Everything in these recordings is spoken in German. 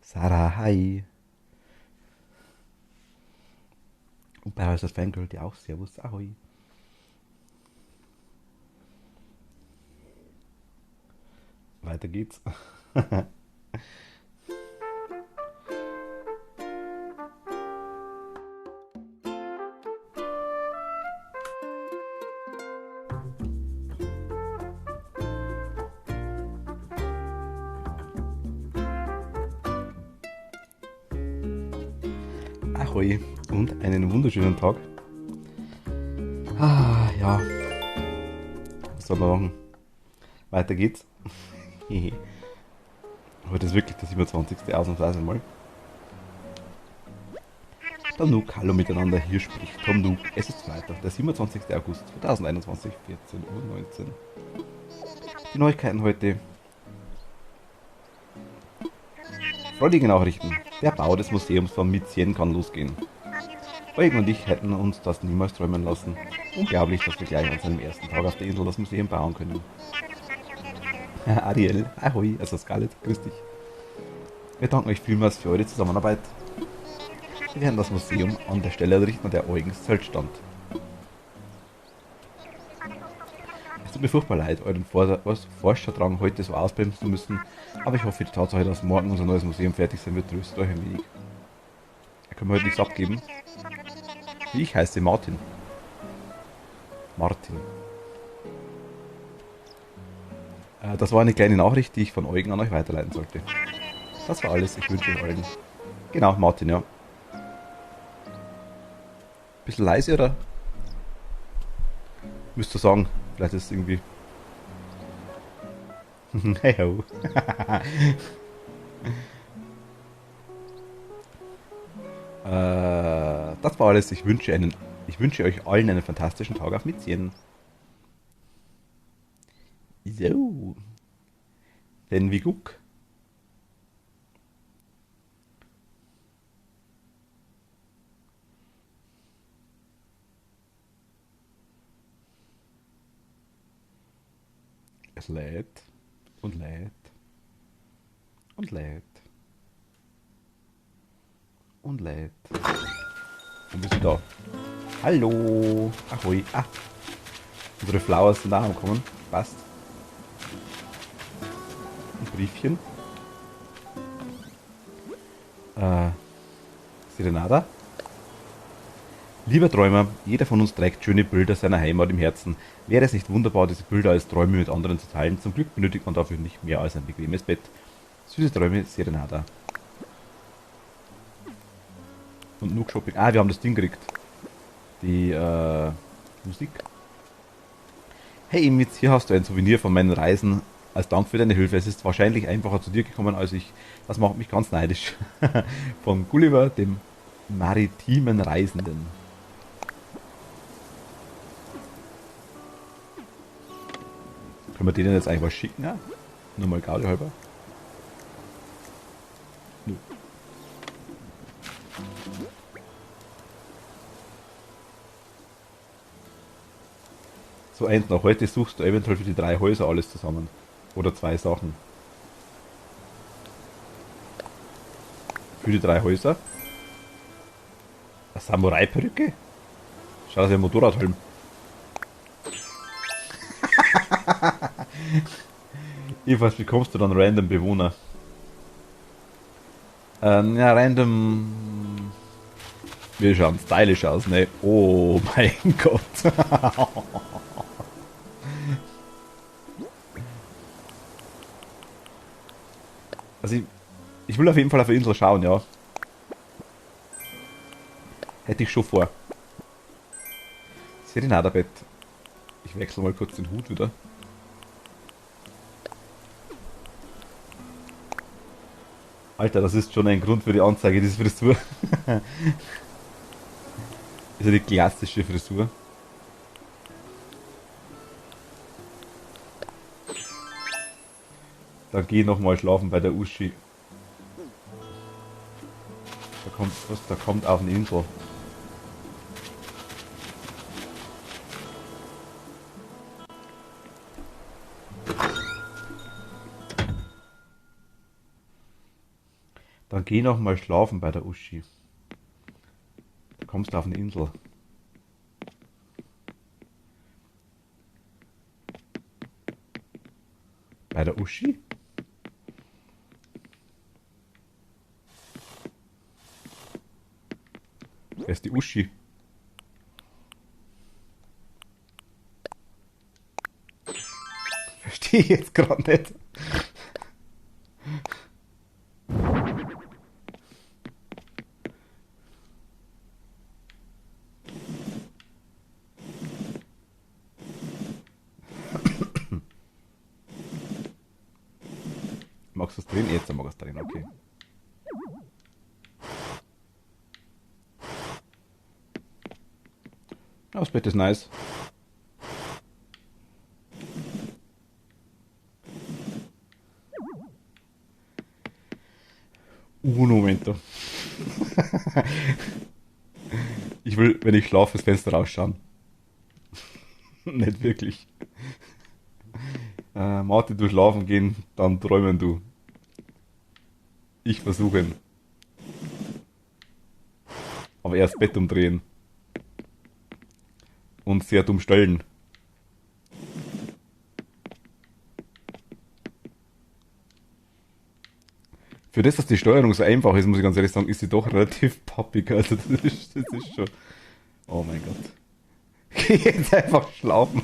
Sarah, hi. Und bei uns das Fangirl, die auch. Servus, ahoi. Weiter geht's. Ahoi und einen wunderschönen Tag. Ja, was soll man machen? Weiter geht's. Heute ist wirklich der 27. ausnahmsweise mal. Tom Nook, hallo miteinander, hier spricht Tom Nook. Es ist Freitag, der 27. August 2021, 14:19 Uhr. Die Neuigkeiten heute. Freudige Nachrichten. Der Bau des Museums von Mizien kann losgehen. Eugen und ich hätten uns das niemals träumen lassen. Unglaublich, dass wir gleich an seinem ersten Tag auf der Insel das Museum bauen können. Ariel, ahoi, also Scarlett, grüß dich. Wir danken euch vielmals für eure Zusammenarbeit. Wir werden das Museum an der Stelle errichten, an der Eugens Zelt stand. Es tut mir furchtbar leid, euren Forscherdrang heute so ausbremsen zu müssen, aber ich hoffe, die Tatsache, dass morgen unser neues Museum fertig sein wird, tröstet euch ein wenig. Da können wir heute nichts abgeben. Ich heiße Martin. Martin. Das war eine kleine Nachricht, die ich von Eugen an euch weiterleiten sollte. Das war alles, ich wünsche euch allen. Genau, Martin, ja. Bisschen leise, oder? Müsst ihr sagen, vielleicht ist es irgendwie. Hey ho. Das war alles. Ich wünsche euch allen einen fantastischen Tag auf Mizien. So. Denn wie guck. Es lädt und lädt und lädt und lädt. Und wir sind da. Hallo. Ahoi. Ah, unsere Flowers sind da angekommen. Passt. Ein Briefchen. Äh, Serenada. Lieber Träumer, jeder von uns trägt schöne Bilder seiner Heimat im Herzen. Wäre es nicht wunderbar, diese Bilder als Träume mit anderen zu teilen? Zum Glück benötigt man dafür nicht mehr als ein bequemes Bett. Süße Träume, Serenada. Und Nook Shopping. Ah, wir haben das Ding gekriegt. Die Musik. Hey Imitz, hier hast du ein Souvenir von meinen Reisen. Als Dank für deine Hilfe. Es ist wahrscheinlich einfacher zu dir gekommen als ich. Das macht mich ganz neidisch. Von Gulliver, dem maritimen Reisenden. Können wir denen jetzt eigentlich was schicken? Ja? Nur mal Gaudi halber. Nö. So eins nach heute suchst du eventuell für die 3 Häuser alles zusammen. Oder 2 Sachen. Für die 3 Häuser. Eine Samurai-Perücke? Schau, das ist ein Motorradhelm. Jedenfalls bekommst du dann random Bewohner. Ja, random. Wir schauen stylisch aus, ne? Oh mein Gott. Also ich will auf jeden Fall auf der Insel schauen, ja. Hätte ich schon vor. Serenada-Bett. Ich wechsle mal kurz den Hut wieder. Alter, das ist schon ein Grund für die Anzeige, diese Frisur. Ist ja die klassische Frisur. Dann geh nochmal schlafen bei der Uschi. Da kommt was, da kommt auf eine Insel. Dann geh noch mal schlafen bei der Uschi. Da kommst du auf eine Insel. Bei der Uschi? Wer ist die Uschi? Verstehe ich jetzt gerade nicht. Magst du es drehen? Jetzt mag ich es drehen, okay. Ja, das Bett ist nice. Un momento. Ich will, wenn ich schlafe, das Fenster rausschauen. Nicht wirklich. Martin, du schlafen gehen, dann träumen du. Ich versuchen. Aber erst Bett umdrehen. Und sehr dumm stellen. Für das, dass die Steuerung so einfach ist, muss ich ganz ehrlich sagen, ist sie doch relativ pappig. Also das ist schon... Oh mein Gott. Geh jetzt einfach schlafen.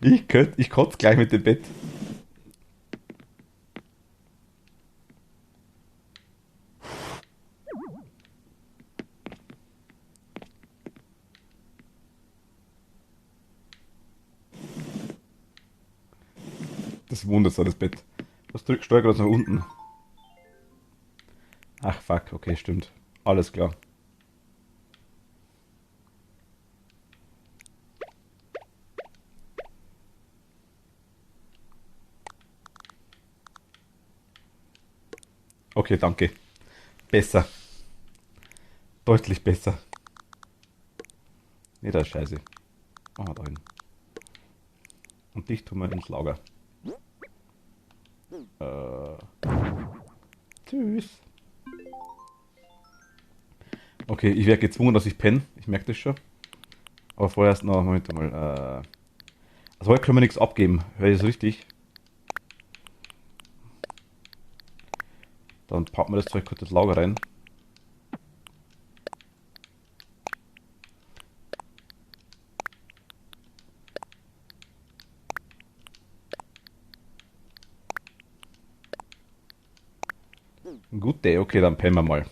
Ich kotze gleich mit dem Bett. Das wundert so das Bett. Was drückt Steuer gerade nach unten? Ach fuck, okay, stimmt. Alles klar. Okay, danke. Besser. Deutlich besser. Nee, das ist scheiße. Machen wir da hin. Und dich tun wir ins Lager. Tschüss. Okay, ich werde gezwungen, dass ich penne. Ich merke das schon. Aber vorher erst noch, Moment mal. Also heute können wir nichts abgeben. Hör ich das richtig? Dann packen wir das Zeug kurz ins Lager rein. Gut, okay, dann pennen wir mal.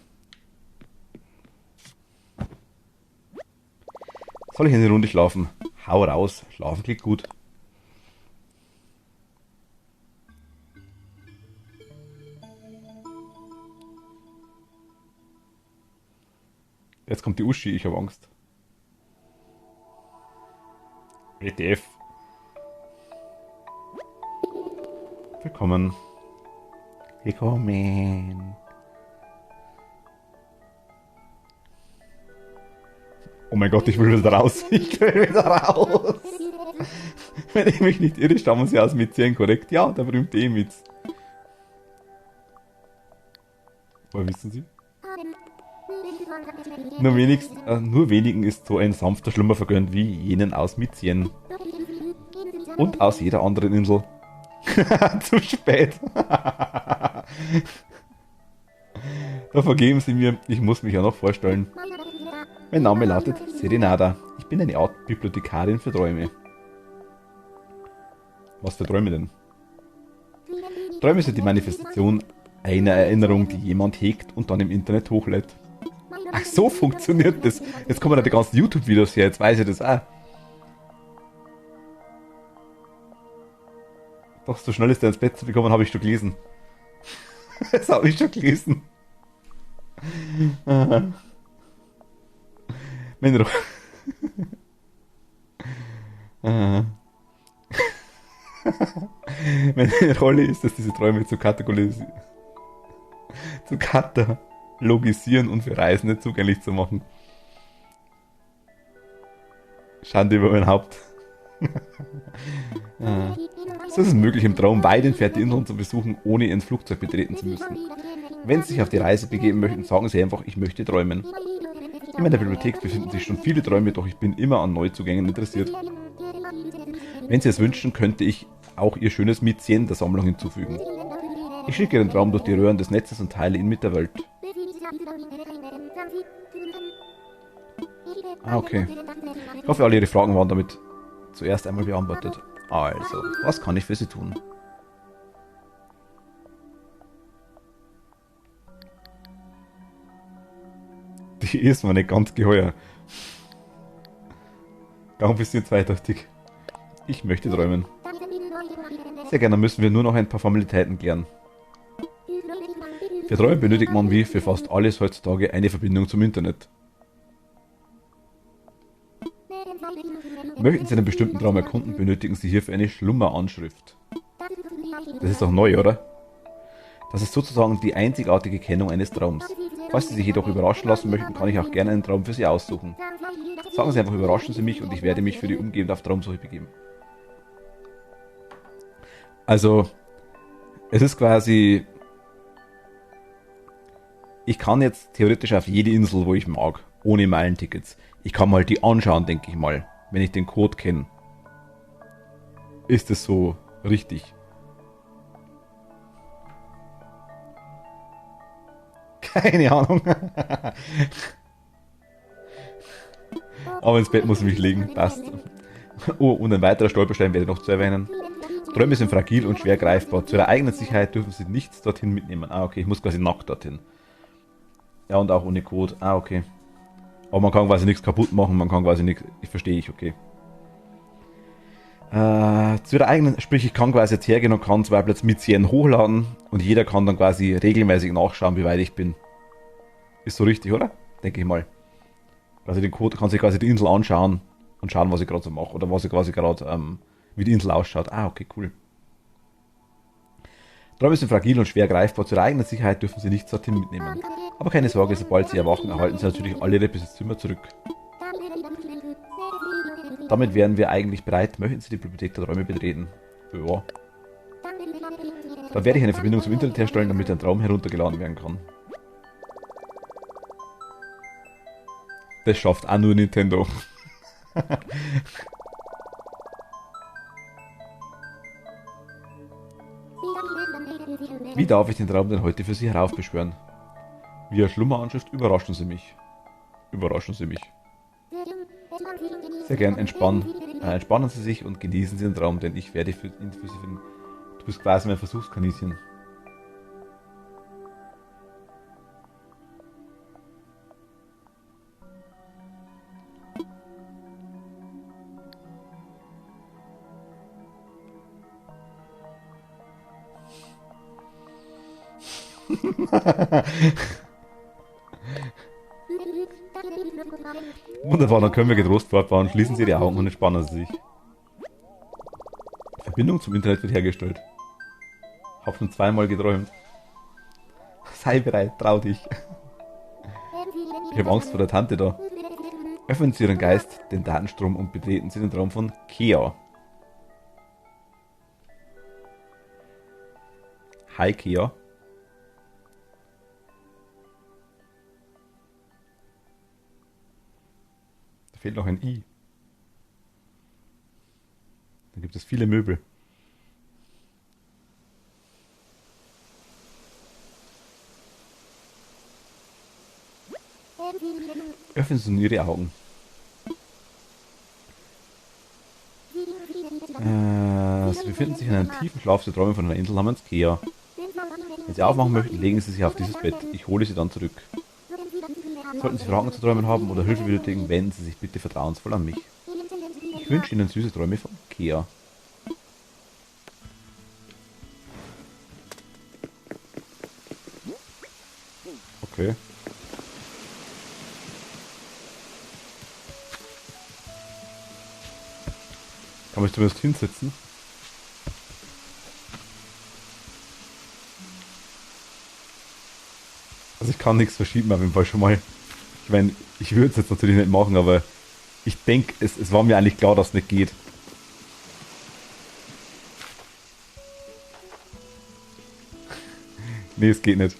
Soll ich eine Runde schlafen? Hau raus, schlafen klingt gut. Jetzt kommt die Uschi, ich habe Angst. WTF. Willkommen. Willkommen. Oh mein Gott, ich will wieder raus. Ich will wieder raus. Wenn ich mich nicht irre, stammen sie aus Mizien, korrekt? Ja, der berühmte Emitz. Woher wissen Sie? Nur wenigen ist so ein sanfter Schlummer vergönnt wie jenen aus Mizien. Und aus jeder anderen Insel. Zu spät. Da vergeben Sie mir, ich muss mich ja noch vorstellen. Mein Name lautet Serenada. Ich bin eine Art Bibliothekarin für Träume. Was für Träume denn? Träume sind die Manifestation einer Erinnerung, die jemand hegt und dann im Internet hochlädt. Ach, so funktioniert das. Jetzt kommen da die ganzen YouTube-Videos her, jetzt weiß ich das auch. Doch, so schnell ist er ins Bett zu bekommen, habe ich schon gelesen. Das habe ich schon gelesen. Meine, Meine Rolle ist es, diese Träume zu katalogisieren und für Reisende zugänglich zu machen. Schande über mein Haupt. So ist es möglich, im Traum weit entfernte Inseln zu besuchen, ohne ins Flugzeug betreten zu müssen. Wenn Sie sich auf die Reise begeben möchten, sagen Sie einfach, ich möchte träumen. In meiner Bibliothek befinden sich schon viele Träume, doch ich bin immer an Neuzugängen interessiert. Wenn Sie es wünschen, könnte ich auch Ihr schönes Mäzen der Sammlung hinzufügen. Ich schicke Ihren Traum durch die Röhren des Netzes und teile ihn mit der Welt. Ah, okay. Ich hoffe, alle Ihre Fragen waren damit zuerst einmal beantwortet. Also, was kann ich für Sie tun? Die ist mir nicht ganz geheuer. Gar ein bisschen zweideutig. Ich möchte träumen. Sehr gerne, dann müssen wir nur noch ein paar Formalitäten klären. Für Träume benötigt man wie für fast alles heutzutage eine Verbindung zum Internet. Möchten Sie einen bestimmten Traum erkunden, benötigen Sie hierfür eine Schlummeranschrift. Das ist doch neu, oder? Das ist sozusagen die einzigartige Kennung eines Traums. Falls Sie sich jedoch überraschen lassen möchten, kann ich auch gerne einen Traum für Sie aussuchen. Sagen Sie einfach, überraschen Sie mich und ich werde mich für die Umgebung auf Traumsuche begeben. Also, es ist quasi... Ich kann jetzt theoretisch auf jede Insel, wo ich mag, ohne Meilentickets. Ich kann mal die anschauen, denke ich mal, wenn ich den Code kenne. Ist es so richtig? Keine Ahnung. Aber ins Bett muss ich mich legen. Passt. Oh, und ein weiterer Stolperstein wäre noch zu erwähnen. Träume sind fragil und schwer greifbar. Zu ihrer eigenen Sicherheit dürfen sie nichts dorthin mitnehmen. Ah, okay, ich muss quasi nackt dorthin. Ja, und auch ohne Code. Ah, okay. Aber man kann quasi nichts kaputt machen, man kann quasi nichts... Ich verstehe ich, okay. Zu ihrer eigenen... Sprich, ich kann quasi jetzt hergehen und kann zum Beispiel jetzt Mäzen hochladen und jeder kann dann quasi regelmäßig nachschauen, wie weit ich bin. Ist so richtig, oder? Denke ich mal. Also den Code kann sich quasi die Insel anschauen und schauen, was ich gerade so mache. Oder was ich quasi gerade... wie die Insel ausschaut. Ah, okay, cool. Träume sind fragil und schwer greifbar. Zu ihrer eigenen Sicherheit dürfen sie nichts dorthin mitnehmen. Aber keine Sorge, sobald sie erwachen, erhalten sie natürlich alle ihre Besitztümer zurück. Damit wären wir eigentlich bereit. Möchten Sie die Bibliothek der Träume betreten? Ja. Dann werde ich eine Verbindung zum Internet herstellen, damit ein Traum heruntergeladen werden kann. Das schafft auch nur Nintendo. Wie darf ich den Traum denn heute für Sie heraufbeschwören? Via Schlummeranschrift überraschen Sie mich. Überraschen Sie mich. Sehr gern, entspannen Sie sich und genießen Sie den Traum, denn ich werde ihn für Sie finden. Du bist quasi mein Versuchskaninchen. Wunderbar, dann können wir getrost fortfahren. Schließen Sie die Augen und entspannen Sie sich. Verbindung zum Internet wird hergestellt. Hab schon zweimal geträumt. Sei bereit, trau dich. Ich habe Angst vor der Tante da. Öffnen Sie Ihren Geist, den Datenstrom und betreten Sie den Traum von Kea. Hi Kea. Da fehlt noch ein I. Dann gibt es viele Möbel. Öffnen Sie nun Ihre Augen. Sie befinden sich in einem tiefen Schlaf. Sie träumen von einer Insel namens Kea. Wenn Sie aufmachen möchten, legen Sie sich auf dieses Bett. Ich hole Sie dann zurück. Sollten Sie Fragen zu Träumen haben oder Hilfe benötigen, wenden Sie sich bitte vertrauensvoll an mich. Ich wünsche Ihnen süße Träume von Kea. Okay. Kann mich zumindest hinsetzen. Also ich kann nichts verschieben auf jeden Fall schon mal. Ich meine, ich würde es jetzt natürlich nicht machen, aber ich denke, es war mir eigentlich klar, dass es nicht geht. Nee, es geht nicht.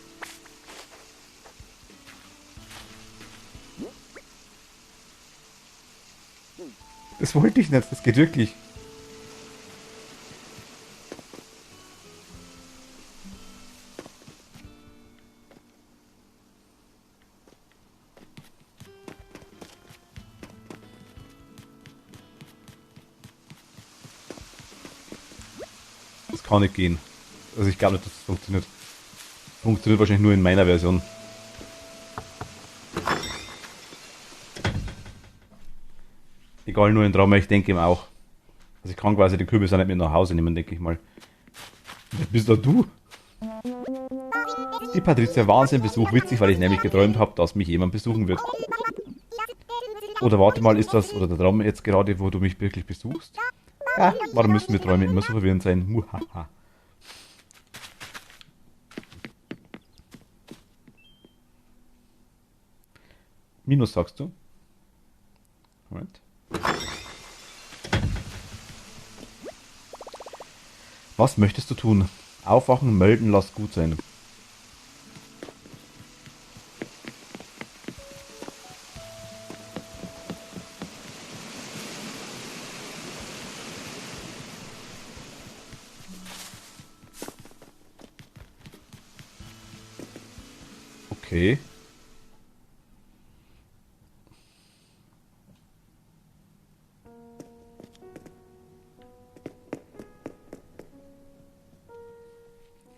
Das wollte ich nicht, das geht wirklich. Das kann nicht gehen. Also ich glaube nicht, dass das funktioniert. Funktioniert wahrscheinlich nur in meiner Version. Egal, nur in Traum, ich denke ihm auch. Also ich kann quasi den Kürbis auch nicht mit nach Hause nehmen, denke ich mal. Wer bist da du? Die Patricia Wahnsinn-Besuch witzig, weil ich nämlich geträumt habe, dass mich jemand besuchen wird. Oder warte mal, ist das oder der Traum jetzt gerade, wo du mich wirklich besuchst? Ja, warum müssen wir Träume immer so verwirrend sein? Muhaha. Minus sagst du? Moment. Was möchtest du tun? Aufwachen, melden, lass gut sein. Okay.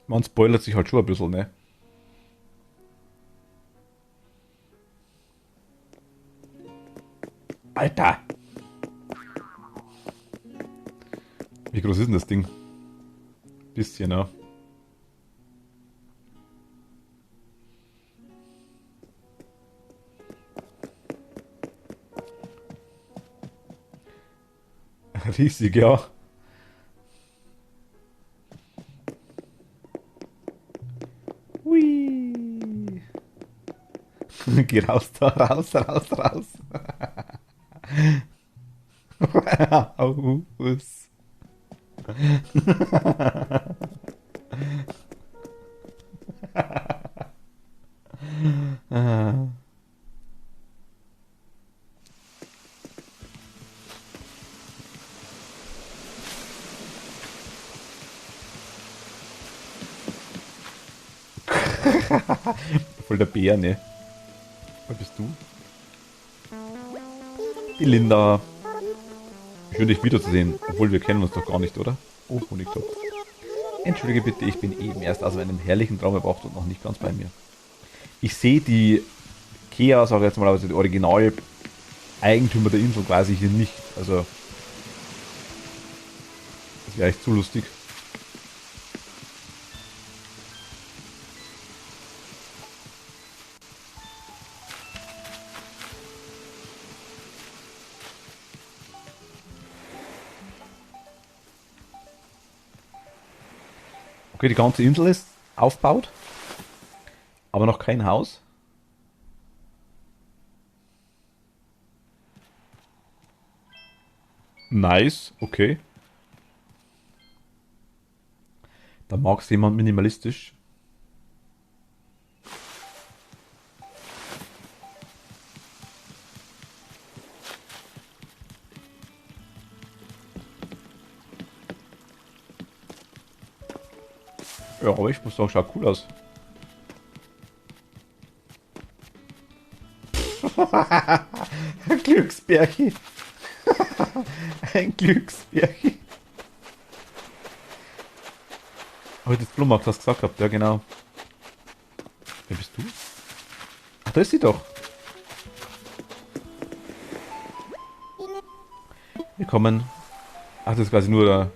Man spoilert sich halt schon ein bisschen, ne? Alter! Wie groß ist denn das Ding? Bisschen, ja. Riesig, ja. Hui. Geh raus da, raus, raus, raus. Aus. Voll der Bär, ne? Wer bist du? Die Linda. Schön, dich wiederzusehen. Obwohl, wir kennen uns doch gar nicht, oder? Oh, Honigtopf. Entschuldige bitte, ich bin eben erst aus einem herrlichen Traum erwacht und noch nicht ganz bei mir. Ich sehe die Kea, sage ich jetzt mal, also die Original-Eigentümer der Insel quasi hier nicht. Also, das wäre echt zu lustig. Okay, die ganze Insel ist aufgebaut, aber noch kein Haus. Nice, okay. Da mag es jemand minimalistisch. Ja, aber ich muss sagen, schaut cool aus. Ein Glücksbärchen. Ein Glücksbärchen. Aber das Flohmarkt hast du gesagt gehabt, ja genau. Wer bist du? Ach, da ist sie doch. Willkommen. Ach, das ist quasi nur der.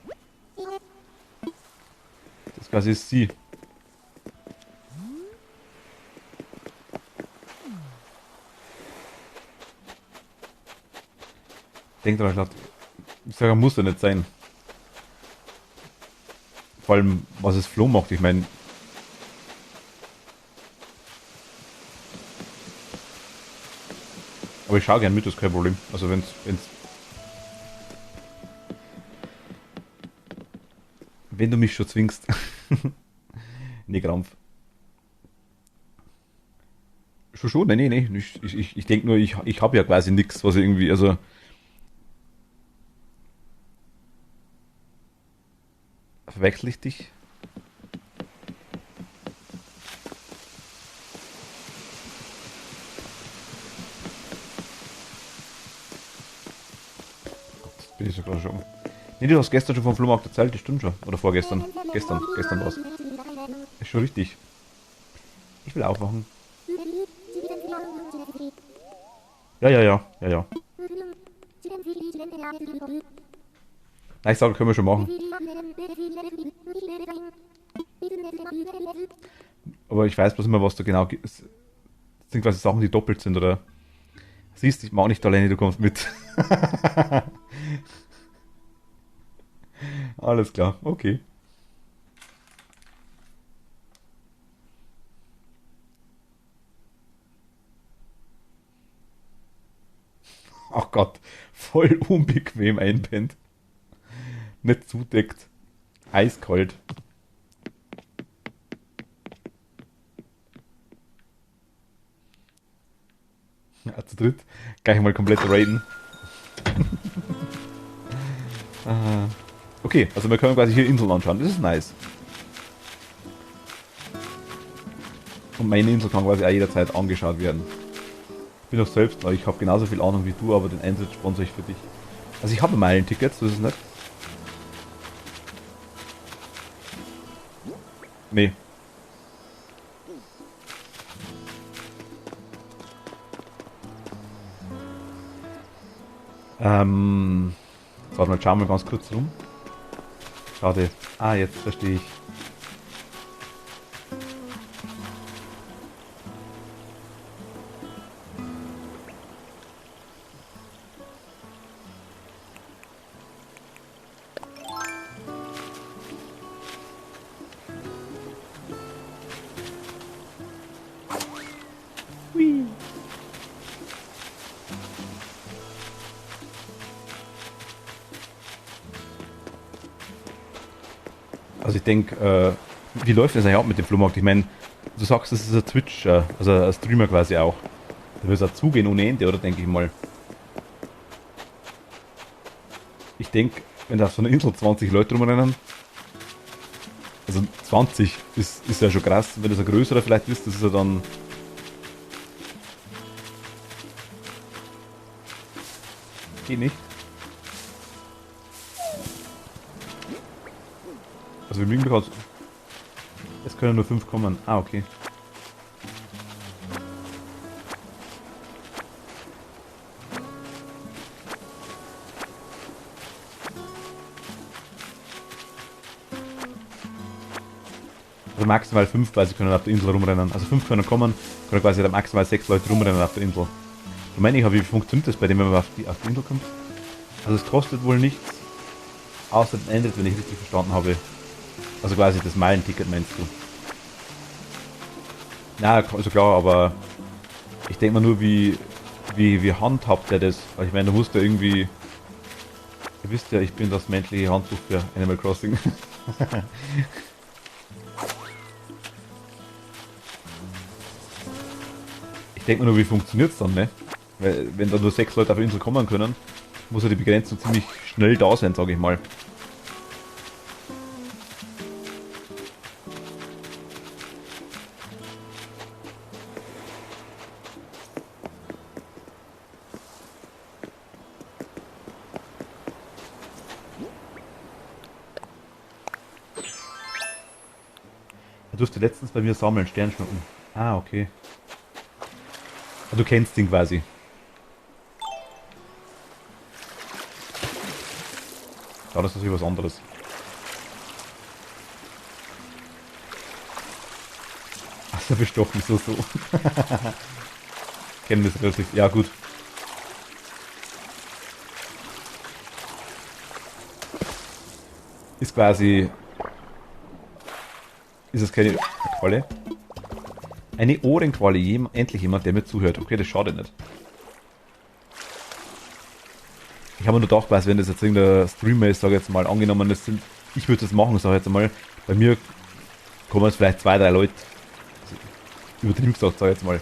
Das quasi ist sie. Denkt dran, Schlacht. Ich sage, muss ja nicht sein. Vor allem, was es Flo macht. Ich meine, aber ich schaue gern mit, das ist kein Problem. Also wenn du mich schon zwingst. Nee, Krampf. Schon, nee, nee, nee. Ich denke nur, ich habe ja quasi nichts, was irgendwie, also, verwechsel ich dich? Bin ich sogar schon. Nee, du hast gestern schon vom Flohmarkt erzählt, das stimmt schon. Oder vorgestern. Gestern war's. Ist schon richtig. Ich will aufwachen. Ja, ja, ja, ja, ja. Na, ich sage, können wir schon machen. Aber ich weiß bloß immer, was da genau es sind quasi Sachen, die doppelt sind, oder? Siehst, ich mag nicht alleine, du kommst mit. Alles klar, okay. Ach Gott, voll unbequem einpennt. Nicht zudeckt. Eiskalt. Ja, zu dritt. Gleich mal komplett raiden. Okay, also wir können quasi hier Inseln anschauen. Das ist nice. Und meine Insel kann quasi auch jederzeit angeschaut werden. Ich bin doch selbst, aber ich habe genauso viel Ahnung wie du, aber den Eintritt sponsor ich für dich. Also ich habe Meilentickets, so ist es nicht. Nee. So, warte mal, schauen wir ganz kurz rum. Schade. Ah, jetzt verstehe ich. Hui. Also ich denke, wie läuft das eigentlich ab mit dem Flohmarkt? Ich meine, du sagst, das ist ein Twitch, also ein Streamer quasi auch. Da wird es auch zugehen ohne Ende, oder denke ich mal. Ich denke, wenn da auf so einer Insel 20 Leute rumrennen, also 20 ist ja schon krass, wenn das ein größerer vielleicht ist, das ist ja dann, geht nicht. Also wir mögen durchaus, es können nur 5 kommen. Ah, okay. Also maximal 5 quasi können auf der Insel rumrennen. Also 5 können kommen, können quasi dann maximal 6 Leute rumrennen auf der Insel. Ich meine, wie funktioniert das bei dem, wenn man auf die Insel kommt? Also es kostet wohl nichts, außer den Eintritt, wenn ich richtig verstanden habe. Also quasi das Meilenticket meinst du? Na, also klar, aber ich denke mal nur, wie handhabt er das? Weil ich meine, du musst ja irgendwie, ihr wisst ja, ich bin das menschliche Handbuch für Animal Crossing. Ich denke mir nur, wie funktioniert es dann, ne? Weil, wenn da nur 6 Leute auf die Insel kommen können, muss ja die Begrenzung ziemlich schnell da sein, sage ich mal. Du durfte letztens bei mir sammeln, Sternschnuppen. Ah, okay. Ah, du kennst ihn quasi. Ja, das ist natürlich was anderes. Achso, bestochen, so. Kennen das relativ. Ja, gut. Ist quasi. Ist es keine Qualle? Eine Ohrenqualle. Endlich jemand, der mir zuhört. Okay, das schadet nicht. Ich habe mir nur gedacht, weiß, wenn das jetzt irgendein Streamer ist, sage ich jetzt mal, angenommen, das sind. Ich würde das machen, sage ich jetzt mal. Bei mir kommen jetzt vielleicht 2, 3 Leute. Also, übertrieben gesagt, sage ich jetzt mal.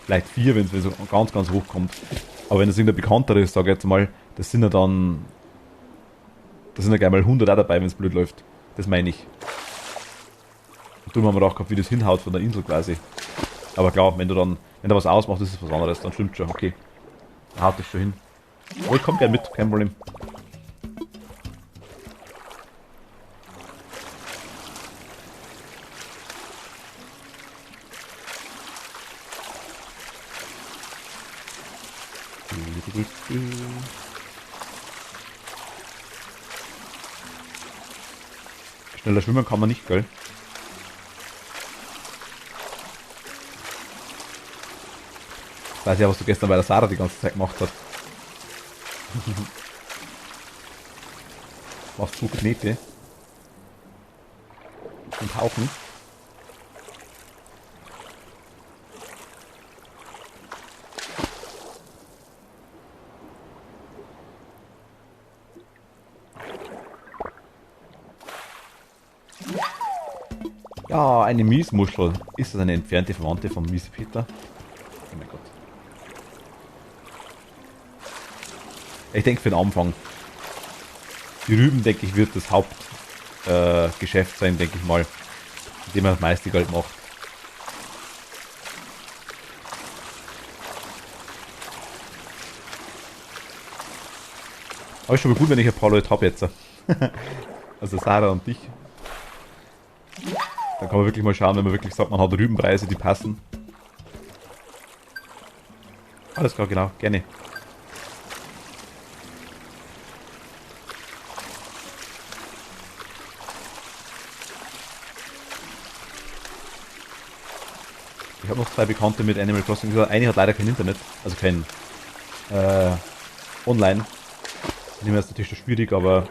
Vielleicht 4, wenn es so ganz, ganz hoch kommt. Aber wenn es irgendein bekannter ist, sag ich jetzt mal, da sind ja gleich mal 100 auch dabei, wenn es blöd läuft. Das meine ich. Und darum haben wir auch gehabt, wie das hinhaut von der Insel quasi. Aber klar, wenn da was ausmacht, ist es was anderes, dann stimmt schon, okay. Dann haut das schon hin. Aber ich komm gern mit, kein Problem. Schneller schwimmen kann man nicht, gell? Ich weiß ja, was du gestern bei der Sarah die ganze Zeit gemacht hast. Machst du Knete und Tauchen. Ja, eine Miesmuschel. Ist das eine entfernte Verwandte vom Miesepeter? Oh mein Gott. Ich denke für den Anfang. Die Rüben, denke ich, wird das Hauptgeschäft Geschäft sein, denke ich mal. Mit dem er das meiste Geld macht. Aber ist schon mal gut, wenn ich ein paar Leute habe jetzt. Also Sarah und dich. Dann kann man wirklich mal schauen, wenn man wirklich sagt, man hat Rübenpreise, die passen. Alles klar, genau, gerne. Ich habe noch zwei Bekannte mit Animal Crossing. Eine hat leider kein Internet, also kein Online. Nicht mehr ist natürlich schon schwierig, aber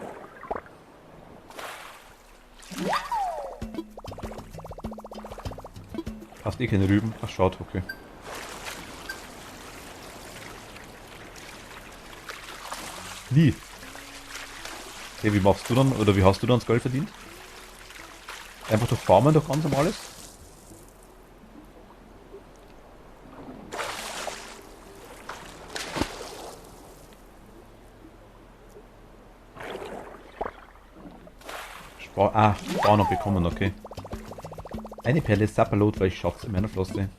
hast eh keine Rüben. Ach, schaut, okay. Wie? Okay, wie machst du dann, oder wie hast du dann das Geld verdient? Einfach durch Farmen, durch ganz normales? Spar noch bekommen, okay. Eine Perle Sapperlot, weil ich schaff's in meiner Flosse.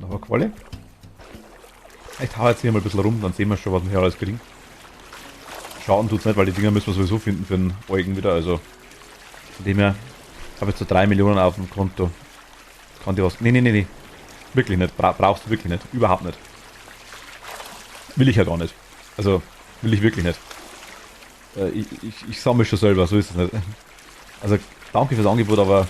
Noch eine Qualle. Ich hau jetzt hier mal ein bisschen rum, dann sehen wir schon, was wir hier alles kriegen. Schaden tut's nicht, weil die Dinger müssen wir sowieso finden für den Eugen wieder, also von dem her habe ich jetzt so 3 Millionen auf dem Konto. Kann dir was... Nee. Wirklich nicht. Brauchst du wirklich nicht. Überhaupt nicht. Will ich ja gar nicht. Also, will ich wirklich nicht. Ich sammle schon selber, so ist es nicht. Also, danke fürs Angebot, aber...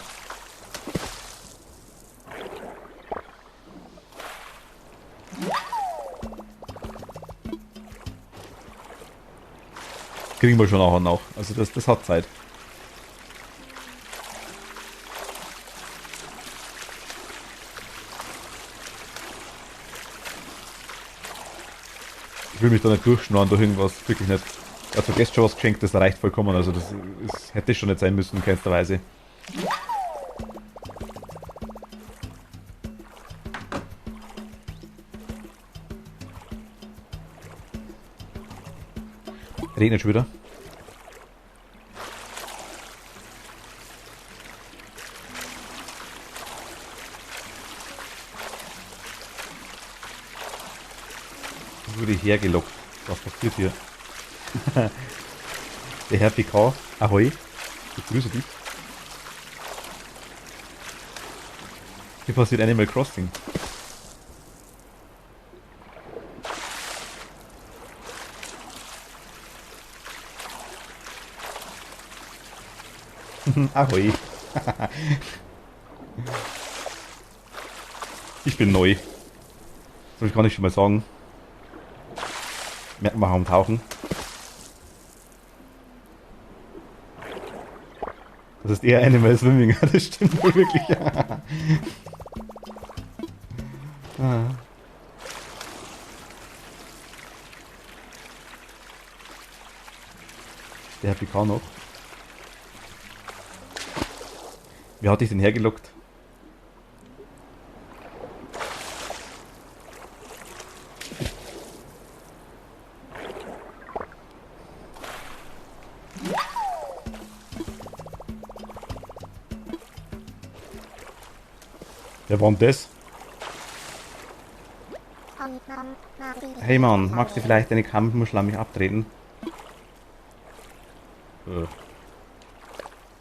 Kriegen wir schon nachher noch. Also, das hat Zeit. Ich will mich da nicht durchschnorren durch irgendwas, wirklich nicht. Er hat vergesst schon was geschenkt, das reicht vollkommen, also das hätte schon nicht sein müssen, in keinster Weise. Regnet schon wieder. Wurde hergelockt. Was passiert hier? Der Herr PK, ahoi, ich grüße dich. Hier passiert Animal Crossing. Ahoi. Ich bin neu. Soll ich gar nicht schon mal sagen. Merken wir am Tauchen. Das ist eher Animal Swimming, das stimmt wohl wirklich. Ah. Der PK noch. Wie hat dich denn hergelockt? Wer war denn das? Hey Mann, magst du vielleicht deine Kampfmuschel an mich abtreten?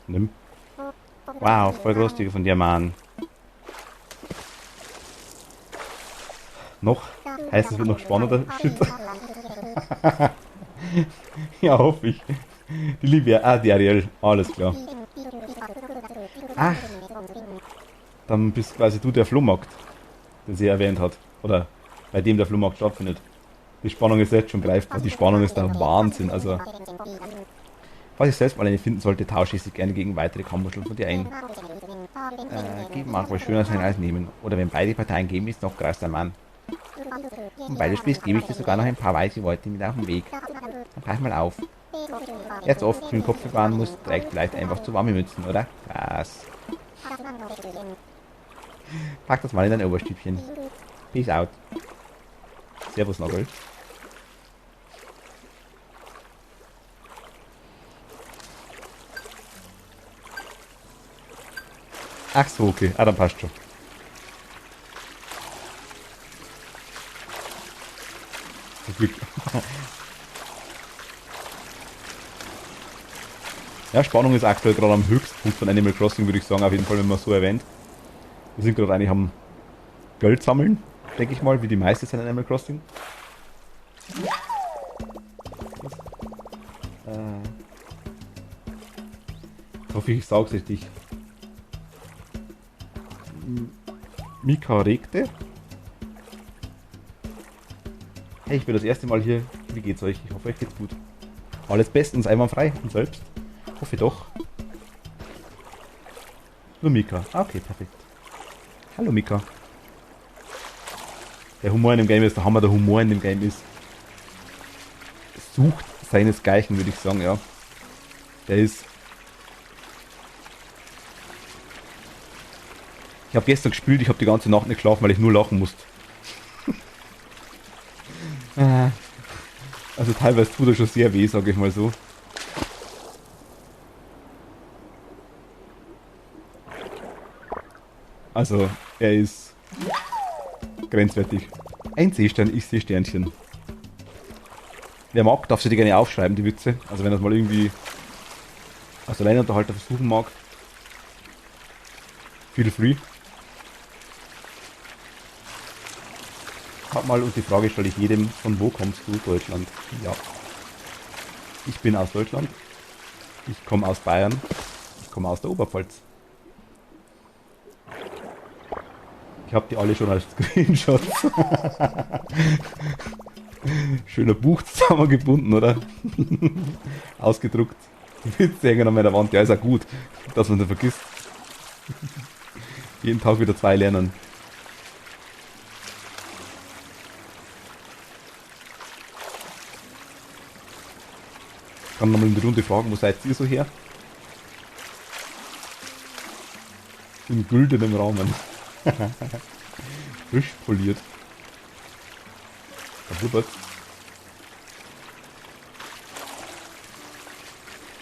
Nimm. Wow, voll großzügig von dir, Mann. Noch? Heißt es wird noch spannender? Shit. Ja, hoffe ich. Die Livia, die Ariel, alles klar. Ach, dann bist quasi du der Flohmarkt, den sie erwähnt hat. Oder bei dem der Flohmarkt stattfindet. Die Spannung ist jetzt schon greifbar. Die Spannung ist der Wahnsinn. Also, falls ich selbst mal eine finden sollte, tausche ich sie gerne gegen weitere Kampfmuscheln von dir ein. Geben mag wohl schöner sein als nehmen. Oder wenn beide Parteien geben, ist noch greifst ein Mann. Und weil du spielst, gebe ich dir sogar noch ein paar weiße Worte mit auf den Weg. Dann greif mal auf. Wer zu oft grünen Kopf bewahren muss, trägt vielleicht einfach zu warme Mützen, oder? Was? Pack das mal in dein Oberstübchen. Peace out. Servus, Nogel. Ach so, okay. Ah, dann passt schon. Zum Glück. Ja, Spannung ist aktuell gerade am Höchstpunkt von Animal Crossing, würde ich sagen, auf jeden Fall, wenn man so erwähnt. Wir sind gerade eigentlich am Geld sammeln, denke ich mal, wie die meisten in Animal Crossing. Ich hoffe, ich saug's richtig. Mika regte. Hey, ich bin das erste Mal hier. Wie geht's euch? Ich hoffe, euch geht's gut. Alles bestens, einwandfrei. Und selbst? Hoffe doch. Nur Mika. Ah, okay, perfekt. Hallo Mika. Der Humor in dem Game ist, der Hammer der Humor in dem Game ist. Sucht seinesgleichen, würde ich sagen, ja. Der ist. Ich habe gestern gespielt, ich habe die ganze Nacht nicht geschlafen, weil ich nur lachen musste. Also teilweise tut er schon sehr weh, sage ich mal so. Also, er ist grenzwertig. Ein Seestern, ich sehe Sternchen. Wer mag, darf sich die gerne aufschreiben, die Witze. Also wenn er es mal irgendwie als Alleinunterhalter versuchen mag. Feel free. Hab mal, und die Frage stelle ich jedem, von wo kommst du? Deutschland. Ja. Ich bin aus Deutschland. Ich komme aus Bayern. Ich komme aus der Oberpfalz. Ich habe die alle schon als Screenshots. Schöner Buch zusammengebunden, oder? Ausgedruckt. Die Witze hängen an meiner Wand. Ja, ist auch gut, dass man das vergisst. Jeden Tag wieder 2 lernen. Ich kann nochmal in die Runde fragen, wo seid ihr so her? In güldenem Rahmen. Frisch poliert.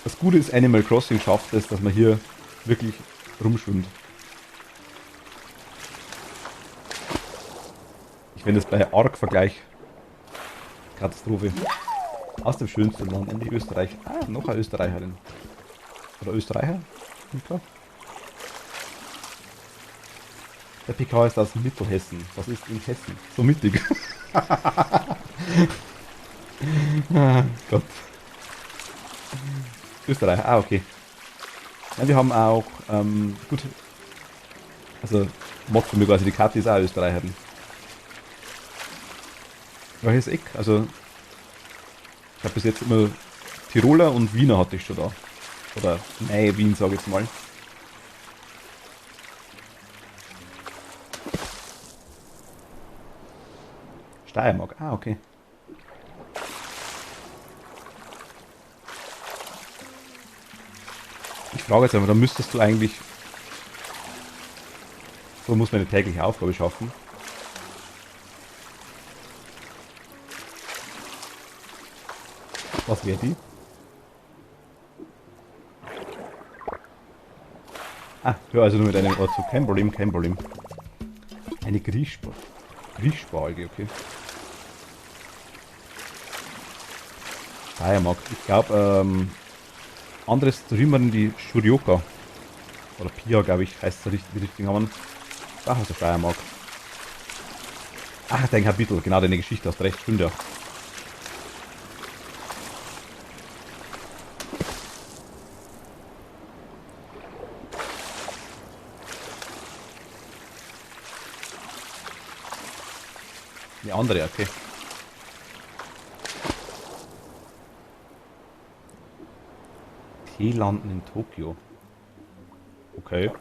Das Gute ist, Animal Crossing schafft es, dass man hier wirklich rumschwimmt. Ich finde es bei Ark-Vergleich Katastrophe. Aus dem schönsten Land, endlich Österreich. Ah, noch eine Österreicherin. Oder Österreicher? Klar. Der PK ist aus Mittelhessen. Was ist in Hessen? So mittig. Ah, Gott. Österreich, ah, okay. Ja, wir haben auch, gut, also Mod für mich quasi, die Kathi ist auch Österreicherin. Welches Eck? Also, ich habe bis jetzt immer Tiroler und Wiener hatte ich schon da. Oder Nähe Wien, sage ich jetzt mal. Steiermark, ah, okay. Ich frage jetzt aber, da müsstest du eigentlich, so muss man eine tägliche Aufgabe schaffen. Was wäre die? Ah, ja, also nur mit einem Ort, so kein Problem, kein Problem. Eine Griechsparalge, okay. Steiermark. Ich glaube, andere Streamerin, die Shurioka, oder Pia, glaube ich, heißt der die richtigen Namen. Da hast du Steiermark. Ach, dein Kapitel, genau, deine Geschichte, hast recht, stimmt ja. Die andere, okay. Teelanden in Tokio. Okay.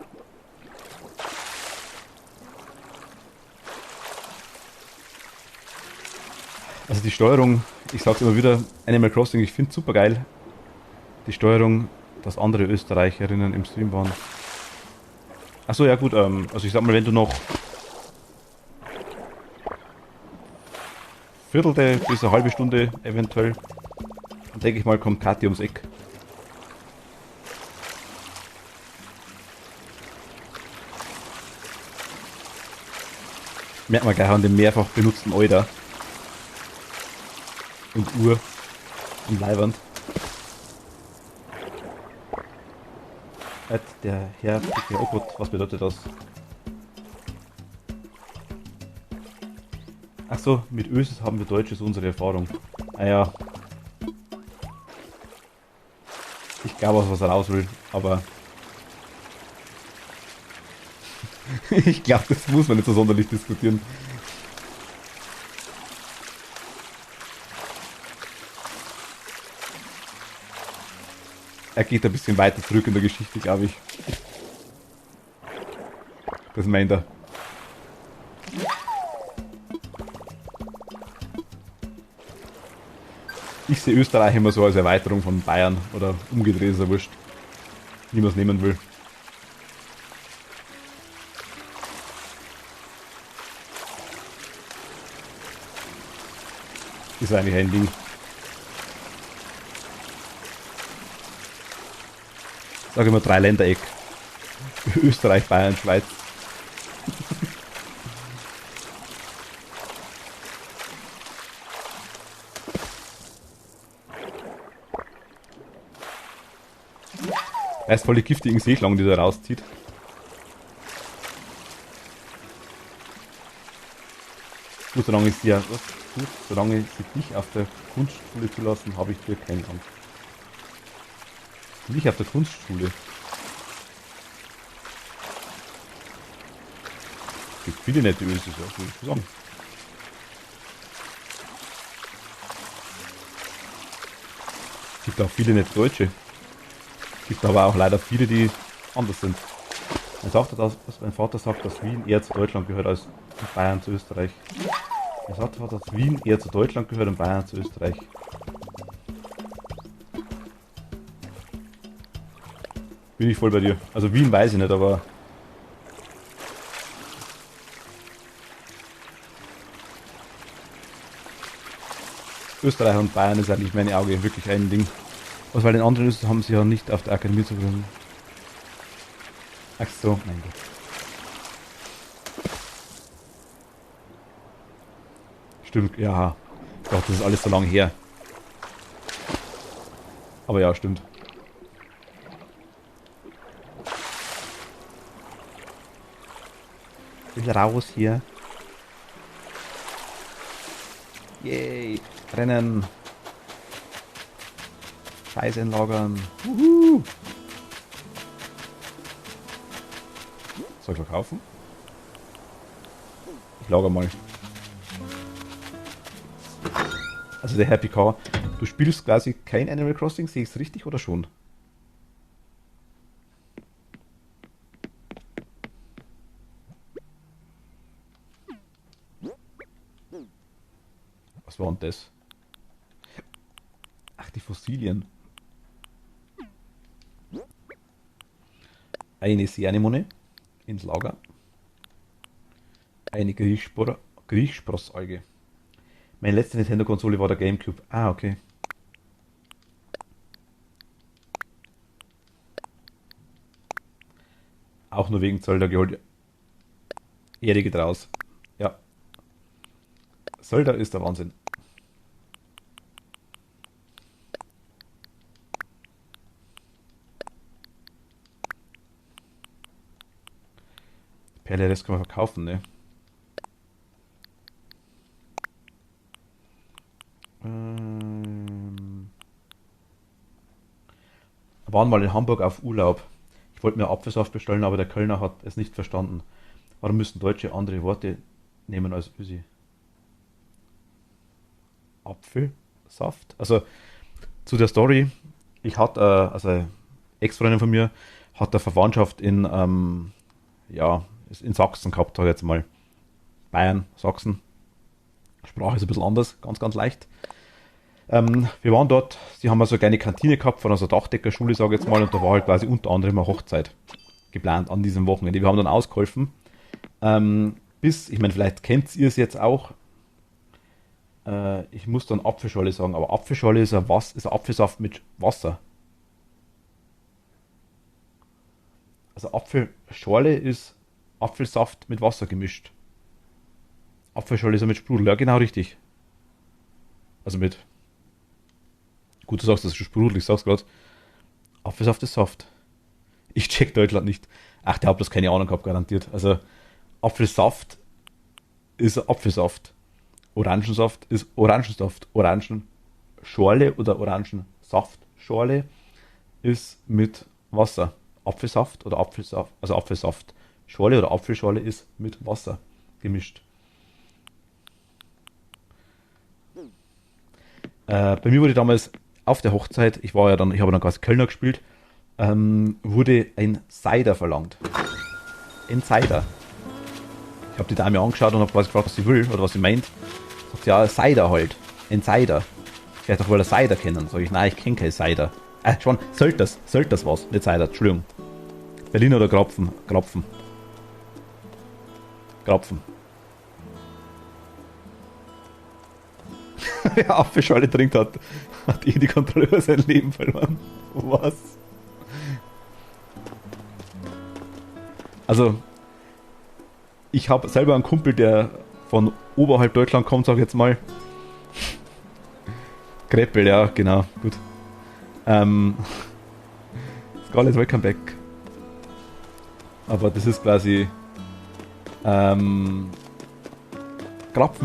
Also die Steuerung, ich sag's immer wieder, Animal Crossing, ich finde super geil. Die Steuerung, dass andere Österreicherinnen im Stream waren. Achso, ja gut, also ich sag mal, wenn du noch Viertelte bis eine halbe Stunde eventuell, dann denke ich mal, kommt Kathi ums Eck. Merkt man gleich an dem mehrfach benutzten Euda und Uhr und Leihwand. Der Herr, oh Gott, was bedeutet das? Achso, mit Ösis haben wir Deutsches unsere Erfahrung. Naja. Ich glaube, was er raus will, aber ich glaube, das muss man nicht so sonderlich diskutieren. Er geht ein bisschen weiter zurück in der Geschichte, glaube ich. Das meint er. Ich sehe Österreich immer so als Erweiterung von Bayern oder umgedreht, ist ja wurscht. Wie man es nehmen will. Ist eigentlich ein Ding. Sag immer Dreiländereck. Österreich, Bayern, Schweiz. Er ist voll die giftigen Seeschlangen, die er rauszieht. Gut, solange sie ja, was? Gut, solange sie dich auf der Kunstschule zulassen, habe ich dir keine Angst. Nicht auf der Kunstschule. Es gibt viele nette Ösis, ja, würde ich sagen. Es gibt auch viele nette Deutsche. Es gibt aber auch leider viele, die anders sind. Mein Vater sagt, dass Wien eher zu Deutschland gehört als Bayern zu Österreich. Mein Vater sagt, dass Wien eher zu Deutschland gehört und Bayern zu Österreich. Bin ich voll bei dir. Also Wien weiß ich nicht, aber Österreich und Bayern ist eigentlich meine Augen wirklich ein Ding. Was bei den anderen ist, haben sie ja nicht auf der Akademie zu tun. Ach so, mein Gott. Stimmt, ja. Doch, das ist alles so lange her. Aber ja, stimmt. Ich will raus hier. Yay. Rennen. Scheiße entlagern. Soll ich verkaufen? Ich lager mal. Also der Happy Car. Du spielst quasi kein Animal Crossing, sehe ich es richtig oder schon? Was war denn das? Ach, die Fossilien. Eine Seeanemone ins Lager. Eine Griechsprossalge. Meine letzte Nintendo-Konsole war der Gamecube. Ah, okay. Auch nur wegen Zelda geholt. Ehre geht raus. Ja, Zelda ist der Wahnsinn. Perle, das kann man verkaufen, ne? Ähm, waren mal in Hamburg auf Urlaub. Ich wollte mir Apfelsaft bestellen, aber der Kölner hat es nicht verstanden. Warum müssen Deutsche andere Worte nehmen als Ösi? Apfelsaft? Also zu der Story. Ich hatte, also Ex-Freundin von mir hat eine Verwandtschaft ja, in Sachsen gehabt, sag ich jetzt mal. Bayern, Sachsen. Sprache ist ein bisschen anders, ganz, ganz leicht. Wir waren dort, sie haben also eine kleine Kantine gehabt von einer Dachdeckerschule, sage ich jetzt mal, und da war halt quasi unter anderem eine Hochzeit geplant an diesem Wochenende. Wir haben dann ausgeholfen. Ich meine, vielleicht kennt ihr es jetzt auch, ich muss dann Apfelschorle sagen, aber Apfelschorle ist ein Apfelsaft mit Wasser. Also Apfelschorle ist Apfelsaft mit Wasser gemischt. Apfelschorle ist ja mit Sprudel, ja genau richtig. Also mit, gut, du sagst, das ist schon Sprudel, ich sag's gerade. Apfelsaft ist Saft. Ich check Deutschland nicht. Ach, der hat bloß keine Ahnung gehabt, garantiert. Also Apfelsaft ist Apfelsaft. Orangensaft ist Orangensaft. Orangenschorle oder Orangensaftschorle ist mit Wasser. Apfelsaft oder Apfelsaft, also Apfelsaftschorle oder Apfelschorle ist mit Wasser gemischt. Bei mir wurde damals auf der Hochzeit, ich habe dann quasi Kölner gespielt, wurde ein Cider verlangt. Ein Cider. Ich habe die Dame angeschaut und habe quasi gefragt, was sie will oder was sie meint. Sagt ja, Cider halt. Ein Cider. Ich werde doch wohl ein Cider kennen. Sag ich, nein, ich kenne kein Cider. Schon, sollte das was, nicht Cider, Entschuldigung. Berliner oder Krapfen? Krapfen. Krapfen. Wer Apfelschorle trinkt, hat die Kontrolle über sein Leben verloren. Was? Also, ich habe selber einen Kumpel, der von oberhalb Deutschland kommt, sag ich jetzt mal. Kreppel, ja, genau, gut. Ähm, Scarlet Welcome Back. Aber das ist quasi Krapfen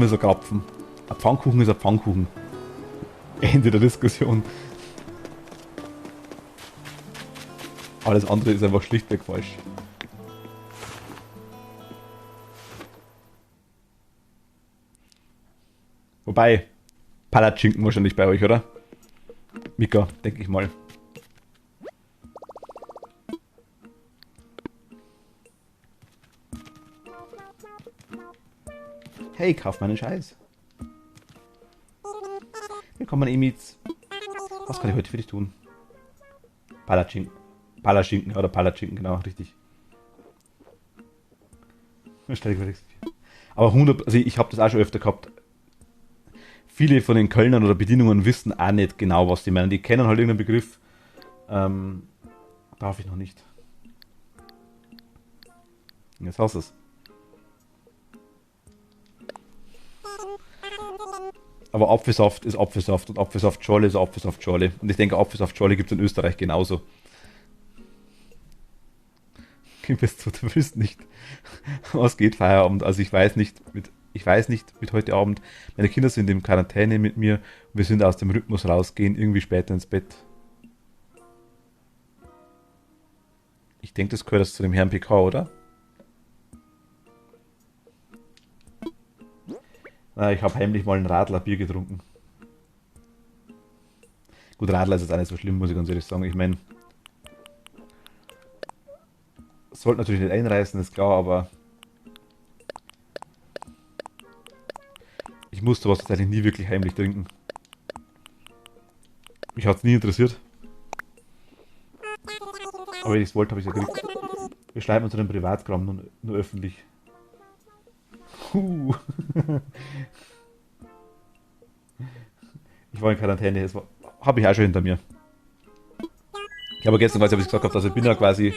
ist ein Krapfen. Ein Pfannkuchen ist ein Pfannkuchen. Ende der Diskussion. Alles andere ist einfach schlichtweg falsch. Wobei, Palatschinken wahrscheinlich bei euch, oder? Mika, denke ich mal. Hey, kauf meinen Scheiß. Willkommen, Emits. Was kann ich heute für dich tun? Palatschinken. Palatschinken oder Palatschinken, genau, richtig. Aber 100, also ich habe das auch schon öfter gehabt. Viele von den Kölnern oder Bedienungen wissen auch nicht genau, was die meinen. Die kennen halt irgendeinen Begriff. Darf ich noch nicht. Jetzt hast du es. Aber Apfelsaft ist Apfelsaft und Apfelsaftschorle ist Apfelsaftschorle. Und ich denke, Apfelsaftschorle gibt es in Österreich genauso. Du willst nicht. Was geht Feierabend? Also ich weiß nicht mit heute Abend. Meine Kinder sind in Quarantäne mit mir. Wir sind aus dem Rhythmus rausgehen, irgendwie später ins Bett. Ich denke, das gehört zu dem Herrn PK, oder? Na, ich habe heimlich mal ein Radler Bier getrunken. Gut, Radler ist jetzt auch nicht so schlimm, muss ich ganz ehrlich sagen. Ich meine, sollte natürlich nicht einreißen, ist klar, aber Ich musste sowas tatsächlich nie wirklich heimlich trinken. Mich hat es nie interessiert. Aber wenn ich es wollte, habe ich es ja gekriegt. Wir schreiben unseren Privatkram nur öffentlich. Huh. Ich war in Quarantäne, das habe ich auch schon hinter mir. Ich habe gestern quasi gesagt gehabt, also ich bin ja quasi,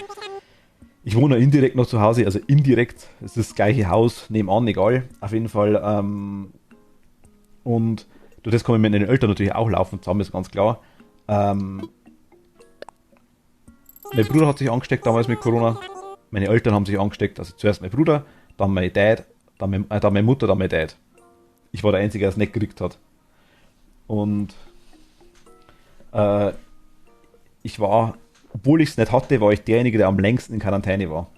ich wohne ja indirekt noch zu Hause, also indirekt, es ist das gleiche Haus, nebenan, egal, auf jeden Fall. Und durch das komme ich mit den Eltern natürlich auch laufen zusammen, ist ganz klar. Mein Bruder hat sich angesteckt damals mit Corona, meine Eltern haben sich angesteckt, also zuerst mein Bruder, dann mein Dad, dann meine Mutter, dann mein Dad. Ich war der Einzige, der es nicht gekriegt hat. Und äh, ich war, obwohl ich es nicht hatte, war ich derjenige, der am längsten in Quarantäne war.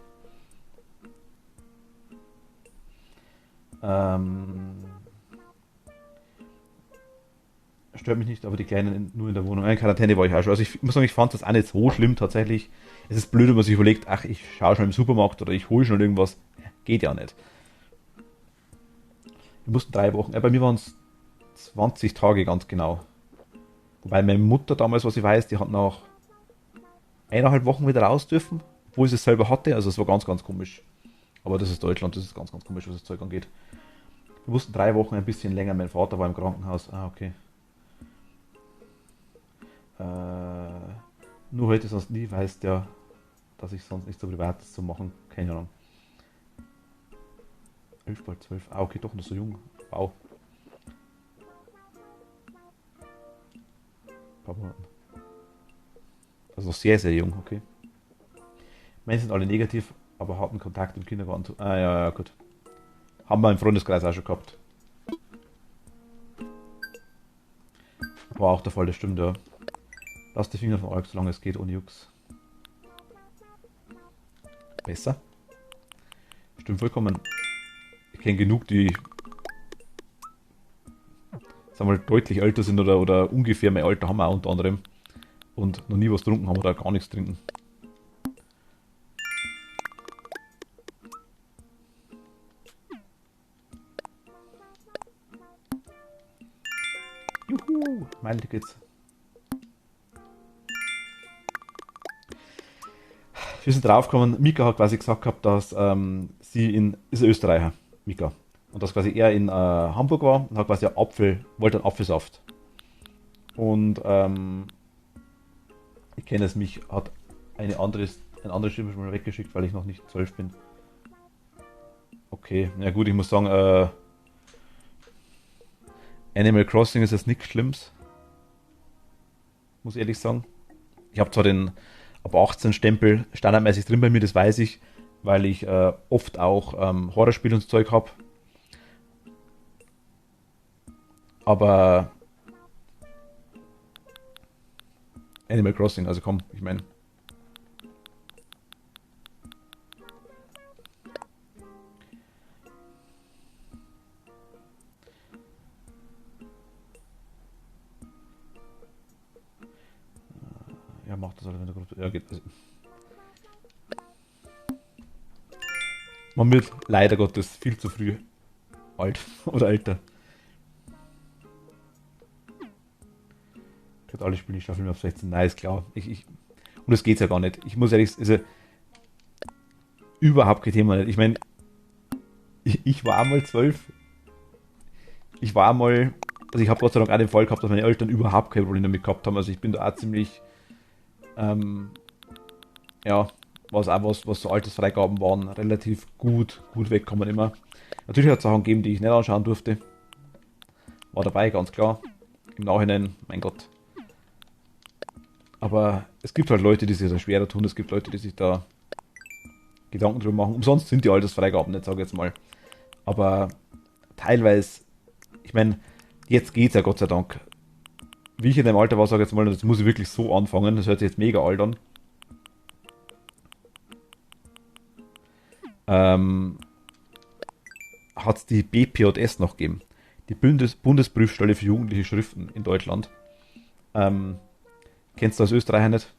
Ähm, Stört mich nicht, aber die Kleinen nur in der Wohnung. In Quarantäne war ich auch schon. Also ich muss sagen, ich fand das auch nicht so schlimm tatsächlich. Es ist blöd, wenn man sich überlegt, ach, ich schaue schon im Supermarkt oder ich hole schon irgendwas. Geht ja nicht. Wir mussten 3 Wochen, bei mir waren es 20 Tage ganz genau. Wobei meine Mutter damals, was ich weiß, die hat nach 1,5 Wochen wieder raus dürfen, obwohl sie es selber hatte. Also es war ganz, ganz komisch. Aber das ist Deutschland, das ist ganz, ganz komisch, was das Zeug angeht. Wir mussten 3 Wochen ein bisschen länger. Mein Vater war im Krankenhaus. Ah, okay. Äh, Nur heute sonst nie weiß der, dass ich sonst nicht so Privates zu machen. Keine Ahnung. 11, bald 12. Ah, okay, doch noch so jung. Wow. Ein paar Monaten. Also noch sehr, sehr jung, okay. Meine sind alle negativ, aber hatten Kontakt im Kindergarten. Ah, ja, ja, gut. Haben wir im Freundeskreis auch schon gehabt. War auch der Fall, das stimmt, ja. Lass die Finger von Alk, solange es geht, ohne Jux. Besser? Stimmt vollkommen. Ich kenne genug, die, sagen wir mal, deutlich älter sind oder ungefähr mein Alter haben wir auch unter anderem. Und noch nie was getrunken haben oder gar nichts trinken. Juhu, meine Tickets. Wir sind draufgekommen, Mika hat quasi gesagt gehabt, dass ist ein Österreicher, Mika. Und dass quasi er in Hamburg war und hat quasi wollte einen Apfelsaft. Und ich kenne es, mich hat ein anderes Stimme schon mal weggeschickt, weil ich noch nicht 12 bin. Okay, na gut, ich muss sagen, Animal Crossing ist jetzt nichts Schlimmes, muss ich ehrlich sagen. Ich habe zwar den ab 18 Stempel standardmäßig drin bei mir, das weiß ich, weil ich oft auch Horrorspiele und so Zeug habe. Aber Animal Crossing, also komm, ich meine. Ja, macht das alle in der Gruppe. Ja, geht. Also, man wird leider Gottes viel zu früh alt oder älter. Ich alle spielen die Staffel auf 16. Nein, ist klar. Und das geht's ja gar nicht. Ich muss ehrlich sagen, also überhaupt kein Thema nicht. Ich meine, ich war einmal 12. Ich war einmal, also ich habe Gott sei Dank auch den Fall gehabt, dass meine Eltern überhaupt kein Problem damit gehabt haben. Also ich bin da auch ziemlich, ähm, ja, was so Altersfreigaben waren, relativ gut wegkommen immer. Natürlich hat es Sachen gegeben, die ich nicht anschauen durfte. War dabei, ganz klar. Im Nachhinein, mein Gott. Aber es gibt halt Leute, die sich da schwerer tun. Es gibt Leute, die sich da Gedanken drüber machen. Umsonst sind die Altersfreigaben nicht, sage ich jetzt mal. Aber teilweise, ich meine, jetzt geht's ja Gott sei Dank. Wie ich in dem Alter war, sage ich jetzt mal, das muss ich wirklich so anfangen. Das hört sich jetzt mega alt an. Hat es die BPJS noch gegeben. Die Bundesprüfstelle für jugendliche Schriften in Deutschland. Kennst du als Österreicher nicht?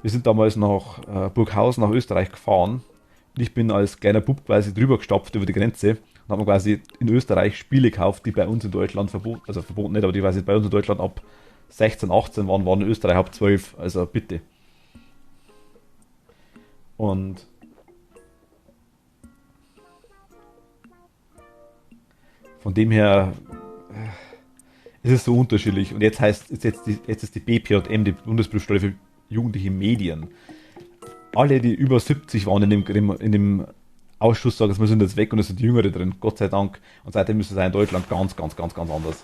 Wir sind damals nach Burghausen, nach Österreich gefahren. Und ich bin als kleiner Bub quasi drüber gestapft über die Grenze. Dann hat man quasi in Österreich Spiele gekauft, die bei uns in Deutschland verboten, also verboten nicht, aber die quasi bei uns in Deutschland ab 16, 18 waren in Österreich ab 12, also bitte. Und von dem her ist es so unterschiedlich. Und jetzt ist die BPJM, die Bundesprüfstelle für jugendliche Medien. Alle, die über 70 waren in dem Ausschuss, sagen, wir sind jetzt weg und es sind Jüngere drin, Gott sei Dank. Und seitdem ist es auch in Deutschland ganz, ganz, ganz, ganz anders.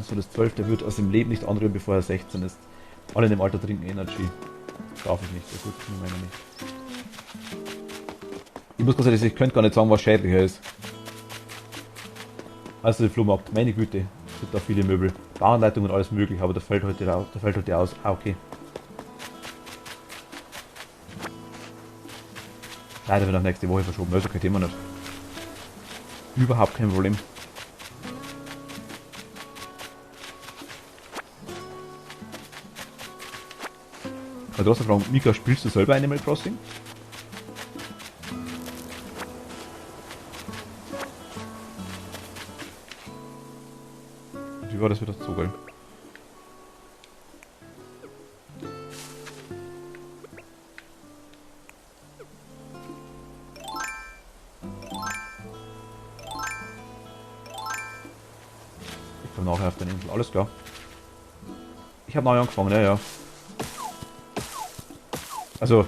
So das 12. wird aus dem Leben nicht anrühren, bevor er 16 ist. Alle in dem Alter trinken Energy. Darf ich nicht, das wird ich meine nicht. Ich muss ganz ehrlich sagen, ich könnte gar nicht sagen, was schädlicher ist. Also der Flohmarkt, meine Güte, es gibt da viele Möbel. Bauanleitungen und alles möglich, aber da fällt heute aus. Ah, okay. Leider wird auf nächste Woche verschoben, also kein Thema nicht. Überhaupt kein Problem. Du hast eine Frage, Mika, spielst du selber Animal Crossing? Wie war das wieder so geil? Ich komme nachher auf den Insel, alles klar. Ich habe neu angefangen, ja. Also,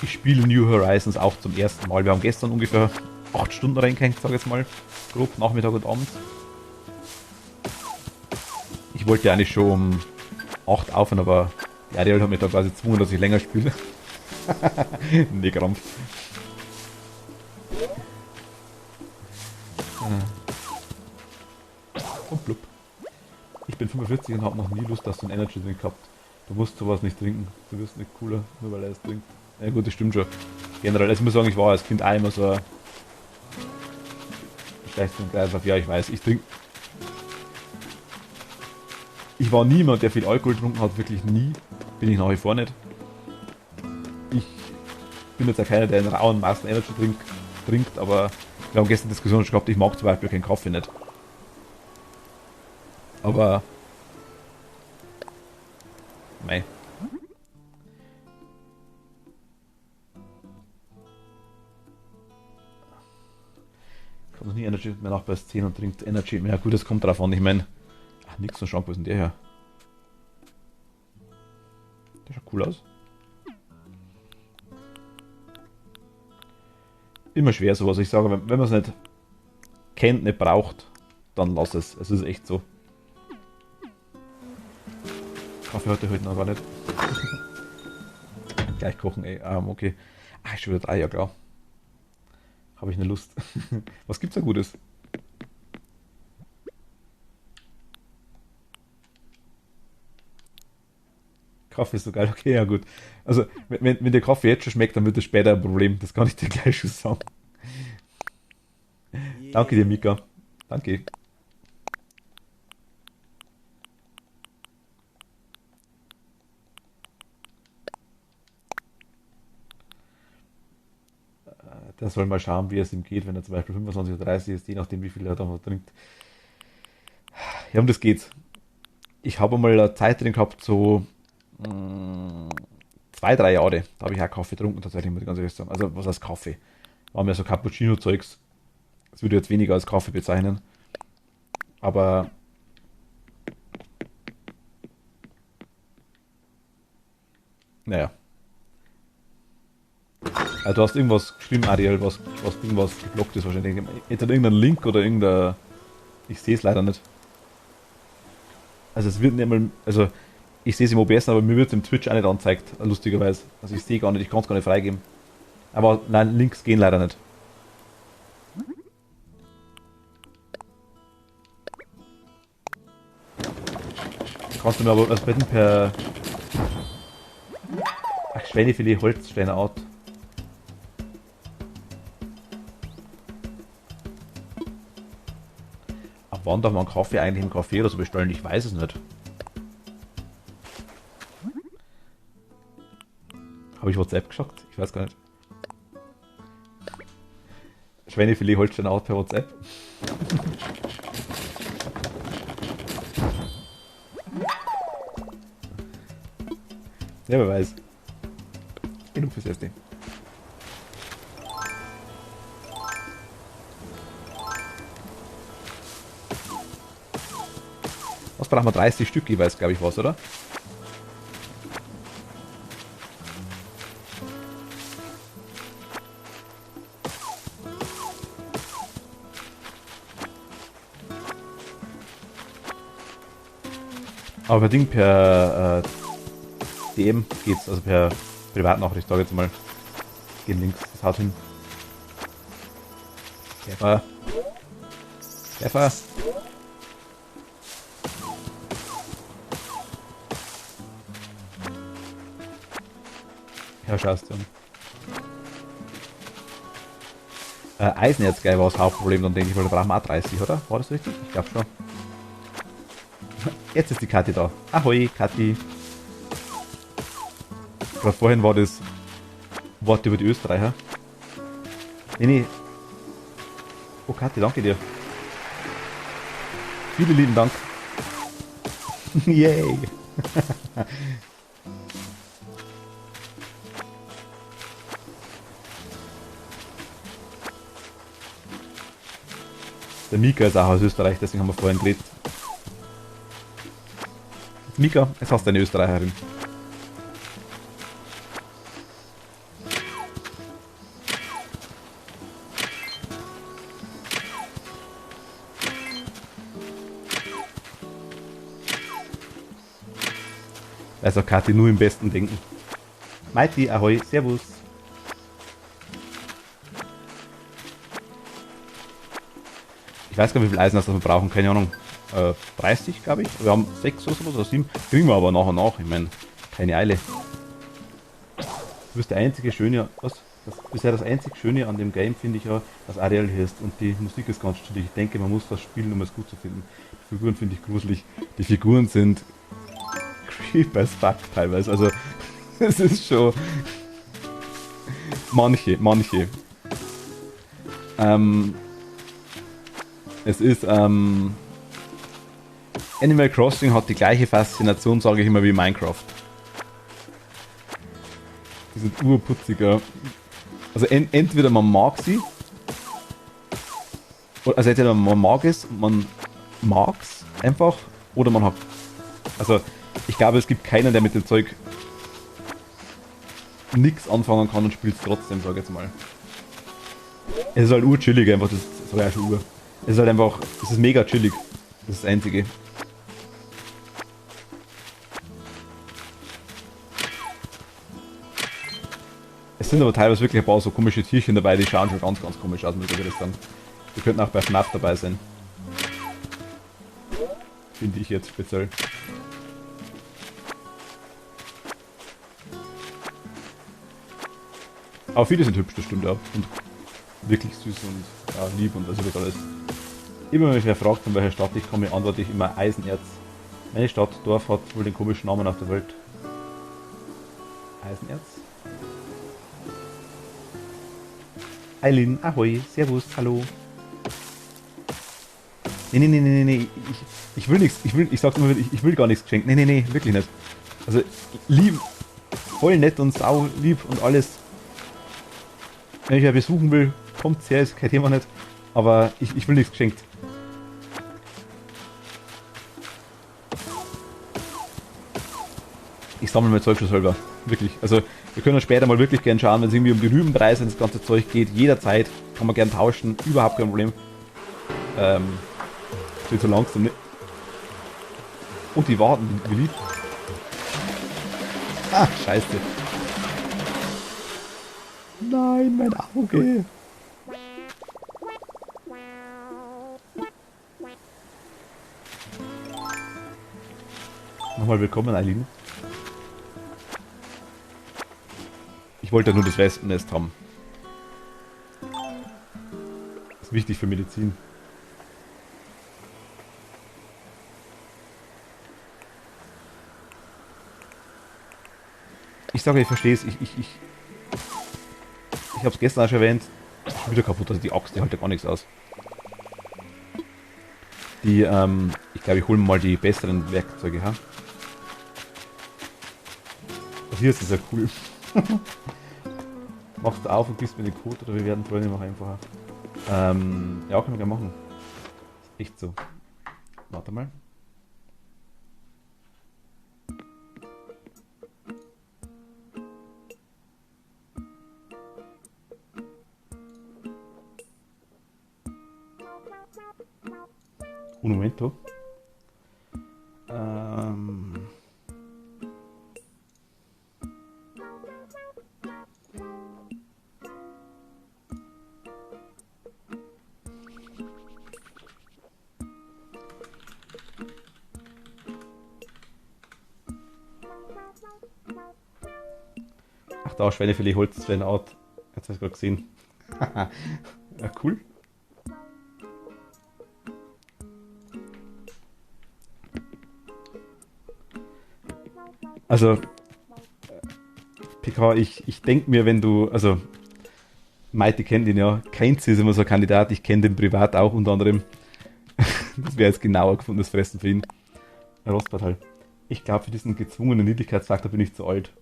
ich spiele New Horizons auch zum ersten Mal. Wir haben gestern ungefähr 8 Stunden reingehängt, sag ich jetzt mal. Grob, Nachmittag und Abend. Ich wollte ja eigentlich schon um 8 aufhören, aber die Ariel hat mich da quasi gezwungen, dass ich länger spiele. Nee, Krampf. Und blub. Ich bin 45 und habe noch nie Lust, dass du einen Energy Drink gehabt. Du musst sowas nicht trinken. Du wirst nicht cooler, nur weil er es trinkt. Ja gut, das stimmt schon. Generell, also ich muss sagen, ich war als Kind auch immer so ein schlechten Kreislauf. Ja, ich weiß, ich trinke. Ich war niemand, der viel Alkohol getrunken hat, wirklich nie. Bin ich nach wie vor nicht. Ich bin jetzt ja keiner, der einen rauen Maßen Energy trinkt, aber wir haben gestern Diskussionen schon gehabt, ich mag zum Beispiel keinen Kaffee nicht. Aber mei. Ich habe noch nie Energy mehr nach bei 10 und trinkt Energy mehr. Gut, das kommt drauf an. Ich meine, nix so Schrank, wo ist denn der her? Der schaut cool aus. Immer schwer sowas. Ich sage, wenn man es nicht kennt, nicht braucht, dann lass es. Es ist echt so. Kaffee heute noch gar nicht. Gleich kochen, ey. Okay. Ist schon wieder 3, ja klar. Habe ich eine Lust. Was gibt's da Gutes? Kaffee ist so geil, okay, ja gut. Also, wenn der Kaffee jetzt schon schmeckt, dann wird es später ein Problem. Das kann ich dir gleich schon sagen. Danke dir, Mika. Danke. Der soll mal schauen, wie es ihm geht, wenn er zum Beispiel 25 oder 30 ist, je nachdem, wie viel er da noch trinkt. Ja, um das geht's. Ich habe mal eine Zeit drin gehabt, so 2, 3 Jahre. Da habe ich auch Kaffee getrunken, tatsächlich, muss ich ganz ehrlich sagen. Also, was heißt Kaffee? War mir so Cappuccino-Zeugs. Das würde ich jetzt weniger als Kaffee bezeichnen. Aber, naja. Also, du hast irgendwas geschrieben, Ariel, was irgendwas geblockt ist wahrscheinlich. Entweder irgendein Link oder irgendein. Ich sehe es leider nicht. Also, es wird nicht mal. Also, ich sehe es im OBS, aber mir wird es im Twitch auch nicht angezeigt, lustigerweise. Also, ich sehe gar nicht, ich kann es gar nicht freigeben. Aber nein, Links gehen leider nicht. Kannst du mir aber was bitten per. Ach, Schweinefilet, Holzsteinerart. Ab wann darf man Kaffee eigentlich im Café oder so bestellen? Ich weiß es nicht. Habe ich WhatsApp geschickt? Ich weiß gar nicht. Schweinefilet Holstein aus per WhatsApp. Ja, wer weiß. Genug fürs Erste. Was brauchen wir? 30 Stück jeweils, glaube ich, was, oder? Aber per Ding, per DM geht's, also per Privatnachricht, sag ich jetzt mal. Gehen links, das haut hin. Käfer. Käfer. Ja, schaust du. Eisenerz, geil, war das Hauptproblem, dann denke ich, weil da brauchen wir auch 30, oder? War das richtig? Ich glaube schon. Jetzt ist die Kathi da. Ahoi, Kathi. Gerade vorhin war das Wort über die Österreicher. Nee. Oh, Kathi, danke dir. Vielen lieben Dank. Yay. Der Mika ist auch aus Österreich, deswegen haben wir vorhin geredet. Mika, jetzt hast du eine Österreicherin. Also Kathi nur im Besten denken. Mighty, ahoi, servus. Ich weiß gar nicht, wie viel Eisen das wir brauchen, keine Ahnung. 30, glaube ich. Wir haben 6 oder sowas, oder 7. Kriegen wir aber nach und nach. Ich meine, keine Eile. Du bist der einzige Schöne, bisher das einzig Schöne an dem Game finde ich ja, dass Ariel hier ist und die Musik ist ganz chillig. Ich denke, man muss das spielen, um es gut zu finden. Die Figuren finde ich gruselig. Die Figuren sind creepy as fuck teilweise. Also, es ist schon... Manche. Es ist, Animal Crossing hat die gleiche Faszination, sage ich immer, wie Minecraft. Die sind urputziger. Also entweder man mag sie, also entweder man mag es, man mag's einfach, oder man hat... Also, ich glaube, es gibt keinen, der mit dem Zeug nichts anfangen kann und spielt es trotzdem, sage ich jetzt mal. Es ist halt urchillig einfach, das sage ich auch schon ur. Es ist halt einfach, es ist mega chillig. Das ist das Einzige. Es sind aber teilweise wirklich ein paar so komische Tierchen dabei, die schauen schon ganz, ganz komisch aus, muss ich das sagen. Die könnten auch bei FNAF dabei sein. Finde ich jetzt speziell. Aber viele sind hübsch, das stimmt ja. Und wirklich süß und ja, lieb und also das alles. Immer wenn mich wer fragt, von welcher Stadt ich komme, antworte ich immer Eisenerz. Meine Stadt, Dorf hat wohl den komischen Namen auf der Welt. Eisenerz? Eileen, ahoi, servus, hallo. Nee. Ich will nichts, ich sag's immer wieder, ich will gar nichts geschenkt. Nee, wirklich nicht. Also, lieb, voll nett und sau lieb und alles. Wenn ich ja besuchen will, kommt's her, ist kein Thema nicht. Aber ich will nichts geschenkt. Ich sammle mein Zeug schon selber. Wirklich. Also, wir können später mal wirklich gern schauen, wenn es irgendwie um die Rübenpreise und das ganze Zeug geht. Jederzeit kann man gern tauschen. Überhaupt kein Problem. Steht so langsam, ne? Und die warten, wie lieb. Ah, scheiße. Nein, mein Auge. Nochmal willkommen, Eileen. Ich wollte nur das Wespennest haben. Das ist wichtig für Medizin. Ich sage, ich verstehe es. Ich habe es gestern auch schon erwähnt. Schon wieder kaputt, also die Axt, die hält ja gar nichts aus. Die, ich glaube, ich hole mir mal die besseren Werkzeuge, ha? Also hier ist es ja cool. Machst du auf und gibst mir den Code oder wir werden Freunde noch einfacher. Ja, können wir gerne machen. Ist echt so. Warte mal. Un momento. Ach da, Schweinefilet holt Sven out. Jetzt hast du gerade gesehen. Ja, cool. Also, PK, ich denke mir, wenn du, also, Maite kennt ihn ja, Keinz ist immer so ein Kandidat, ich kenne den privat auch unter anderem. Das wäre jetzt genauer gefundenes Fressen für ihn. Rostbart halt. Ich glaube, für diesen gezwungenen Niedlichkeitsfaktor bin ich zu alt.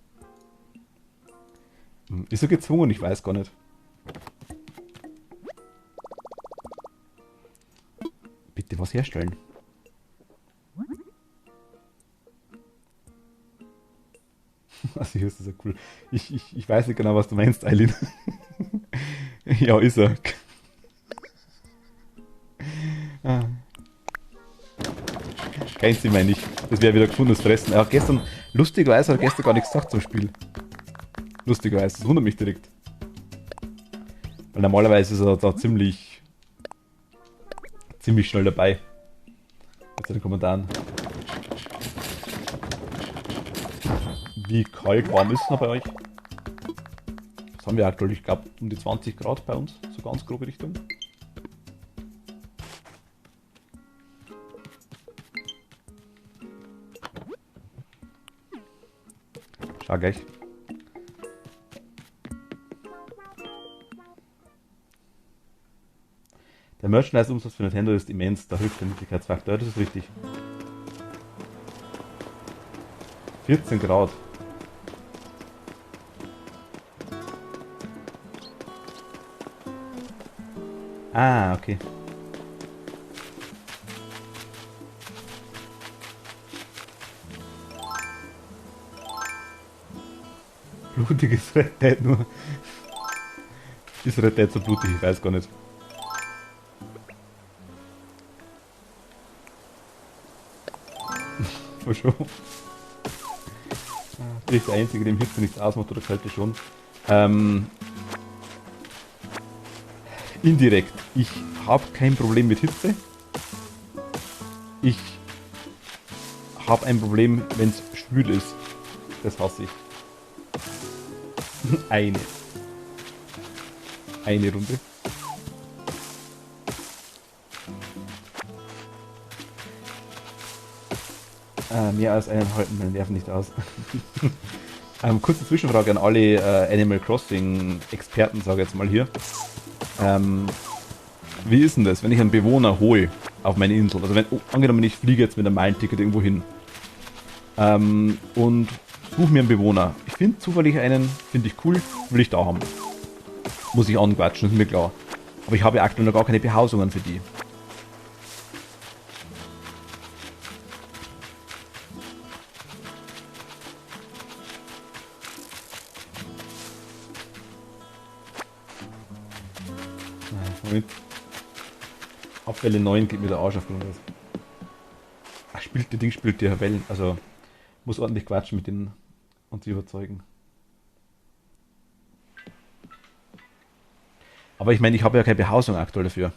Ist er gezwungen? Ich weiß gar nicht. Bitte was herstellen. Also hier ist das ja cool. Ich weiß nicht genau, was du meinst, Eileen. Ja, ist er. Ah. Kennst du meine ich. Das wäre wieder gefundenes Fressen. Er hat gestern, lustigerweise hat er gestern gar nichts gesagt zum Spiel. Lustigerweise, das wundert mich direkt. Weil normalerweise ist er da ziemlich schnell dabei. Jetzt in den Kommentaren. Wie kalt, warm ist es noch bei euch? Was haben wir aktuell? Ich glaube um die 20 Grad bei uns, so ganz grobe Richtung. Schau gleich. Der Merchandise-Umsatz für Nintendo ist immens, da hilft der Niedlichkeitsfaktor, ja, das ist richtig. 14 Grad. Ah, okay. Blutiges Red Dead nur. Ist Red Dead so blutig? Ich weiß gar nicht. Schon. Bin ich der Einzige, dem Hitze nichts ausmacht oder Kälte schon. Indirekt. Ich habe kein Problem mit Hitze. Ich habe ein Problem, wenn es schwül ist. Das hasse ich. Eine Runde. Mehr als einen halten meine Nerven nicht aus. Kurze Zwischenfrage an alle Animal Crossing Experten, sage ich jetzt mal hier. Wie ist denn das, wenn ich einen Bewohner hole auf meine Insel? Also wenn, angenommen ich fliege jetzt mit einem Meilenticket irgendwo hin und suche mir einen Bewohner. Ich finde zufällig einen, finde ich cool, will ich da haben. Muss ich anquatschen, ist mir klar. Aber ich habe aktuell noch gar keine Behausungen für die. Moment. Abwelle 9 geht mir der Arsch auf den Rest. Ach, spielt die Wellen, also muss ordentlich quatschen mit denen und sie überzeugen. Aber ich meine, ich habe ja keine Behausung aktuell dafür.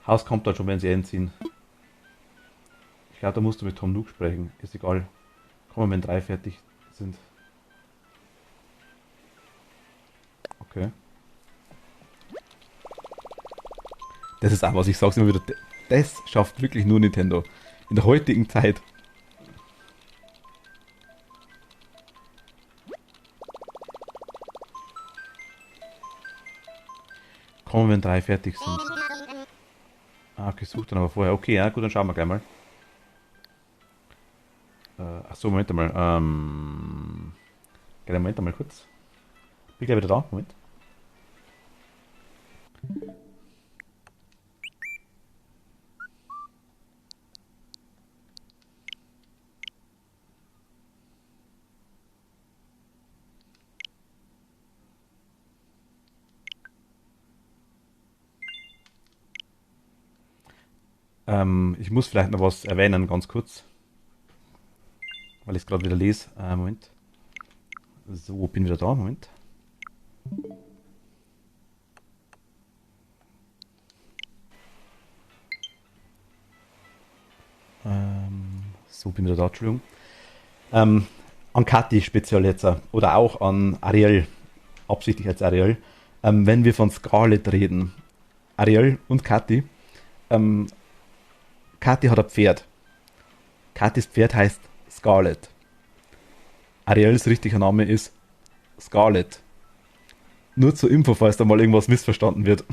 Haus kommt dann schon, wenn sie einziehen. Ich glaube, da musst du mit Tom Nook sprechen. Ist egal. Kommen wir, wenn 3 fertig sind. Okay. Das ist auch was, ich sag's immer wieder, das schafft wirklich nur Nintendo. In der heutigen Zeit. Kommen, wenn 3 fertig sind. Ah, okay, such dann aber vorher. Okay, ja, gut, dann schauen wir gleich mal. Achso, Moment einmal. Moment einmal kurz. Bin gleich wieder da. Moment. Ich muss vielleicht noch was erwähnen, ganz kurz. Weil ich es gerade wieder lese. Moment. So, bin wieder da. Moment. So, bin wieder da, Entschuldigung. An Kathi speziell jetzt. Oder auch an Ariel. Absichtlich als Ariel. Wenn wir von Scarlet reden. Ariel und Kathi. Ähm, Kathi hat ein Pferd. Kathis Pferd heißt Scarlet. Ariels richtiger Name ist Scarlet. Nur zur Info, falls da mal irgendwas missverstanden wird.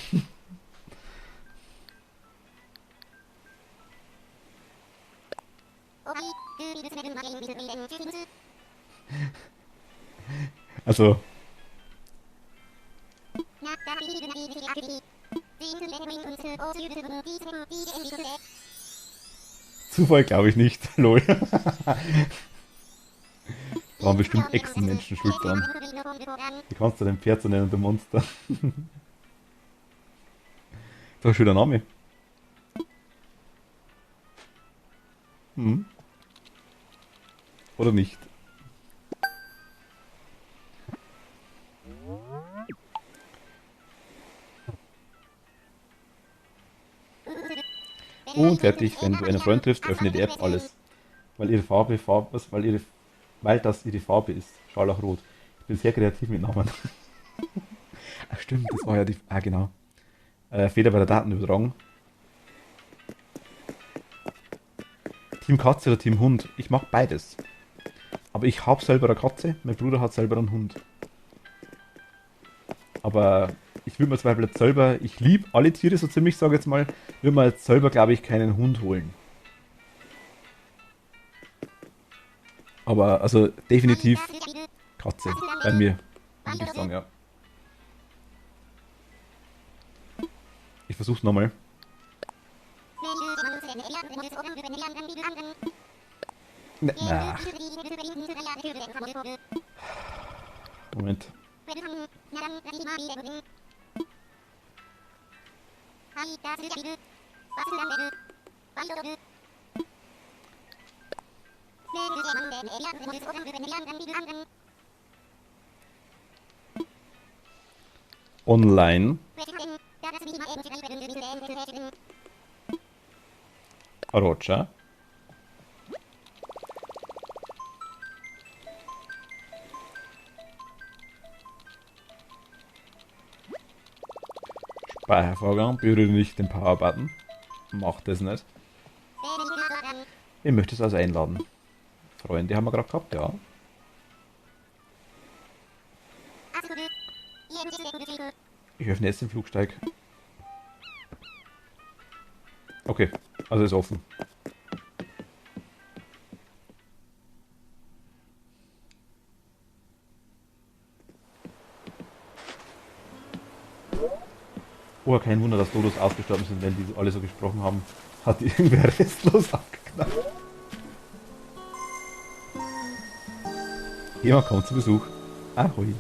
Also, Zufall glaube ich nicht. Lol. Da waren bestimmt Echsenmenschen schuld dran. Wie kannst du dein Pferd so nennen, du Monster? So ein schöner Name. Hm. Oder nicht? Und fertig, wenn du einen Freund triffst, öffne die App alles. Weil ihre weil das ihre Farbe ist. Scharlachrot. Ich bin sehr kreativ mit Namen. Ach stimmt, das war ja die. Ah, genau. Fehler bei der Datenübertragung. Team Katze oder Team Hund? Ich mag beides. Aber ich habe selber eine Katze, mein Bruder hat selber einen Hund. Aber ich würde mir zum Beispiel jetzt selber, ich liebe alle Tiere so ziemlich, sage ich jetzt mal, würde mir jetzt selber, glaube ich, keinen Hund holen. Aber also definitiv Katze bei mir, würde ich sagen, ja. Ich versuch's nochmal. Na, Moment. Online. Roger. Speichervorgang. Berühre nicht den Power-Button. Macht das nicht. Ich möchte es also einladen. Freunde haben wir gerade gehabt, ja. Ich öffne jetzt den Flugsteig. Okay, also ist offen. Oh, kein Wunder, dass Dodos ausgestorben sind, wenn die alle so gesprochen haben. Hat die irgendwer restlos abgeknallt. Jemand kommt zu Besuch. Ahoi.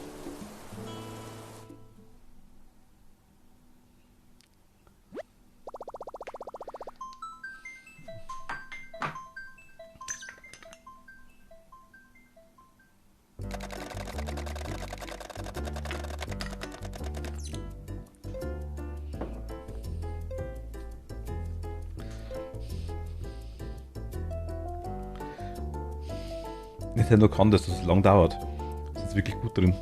Nintendo kann das, dass es lang dauert. Das ist wirklich gut drin.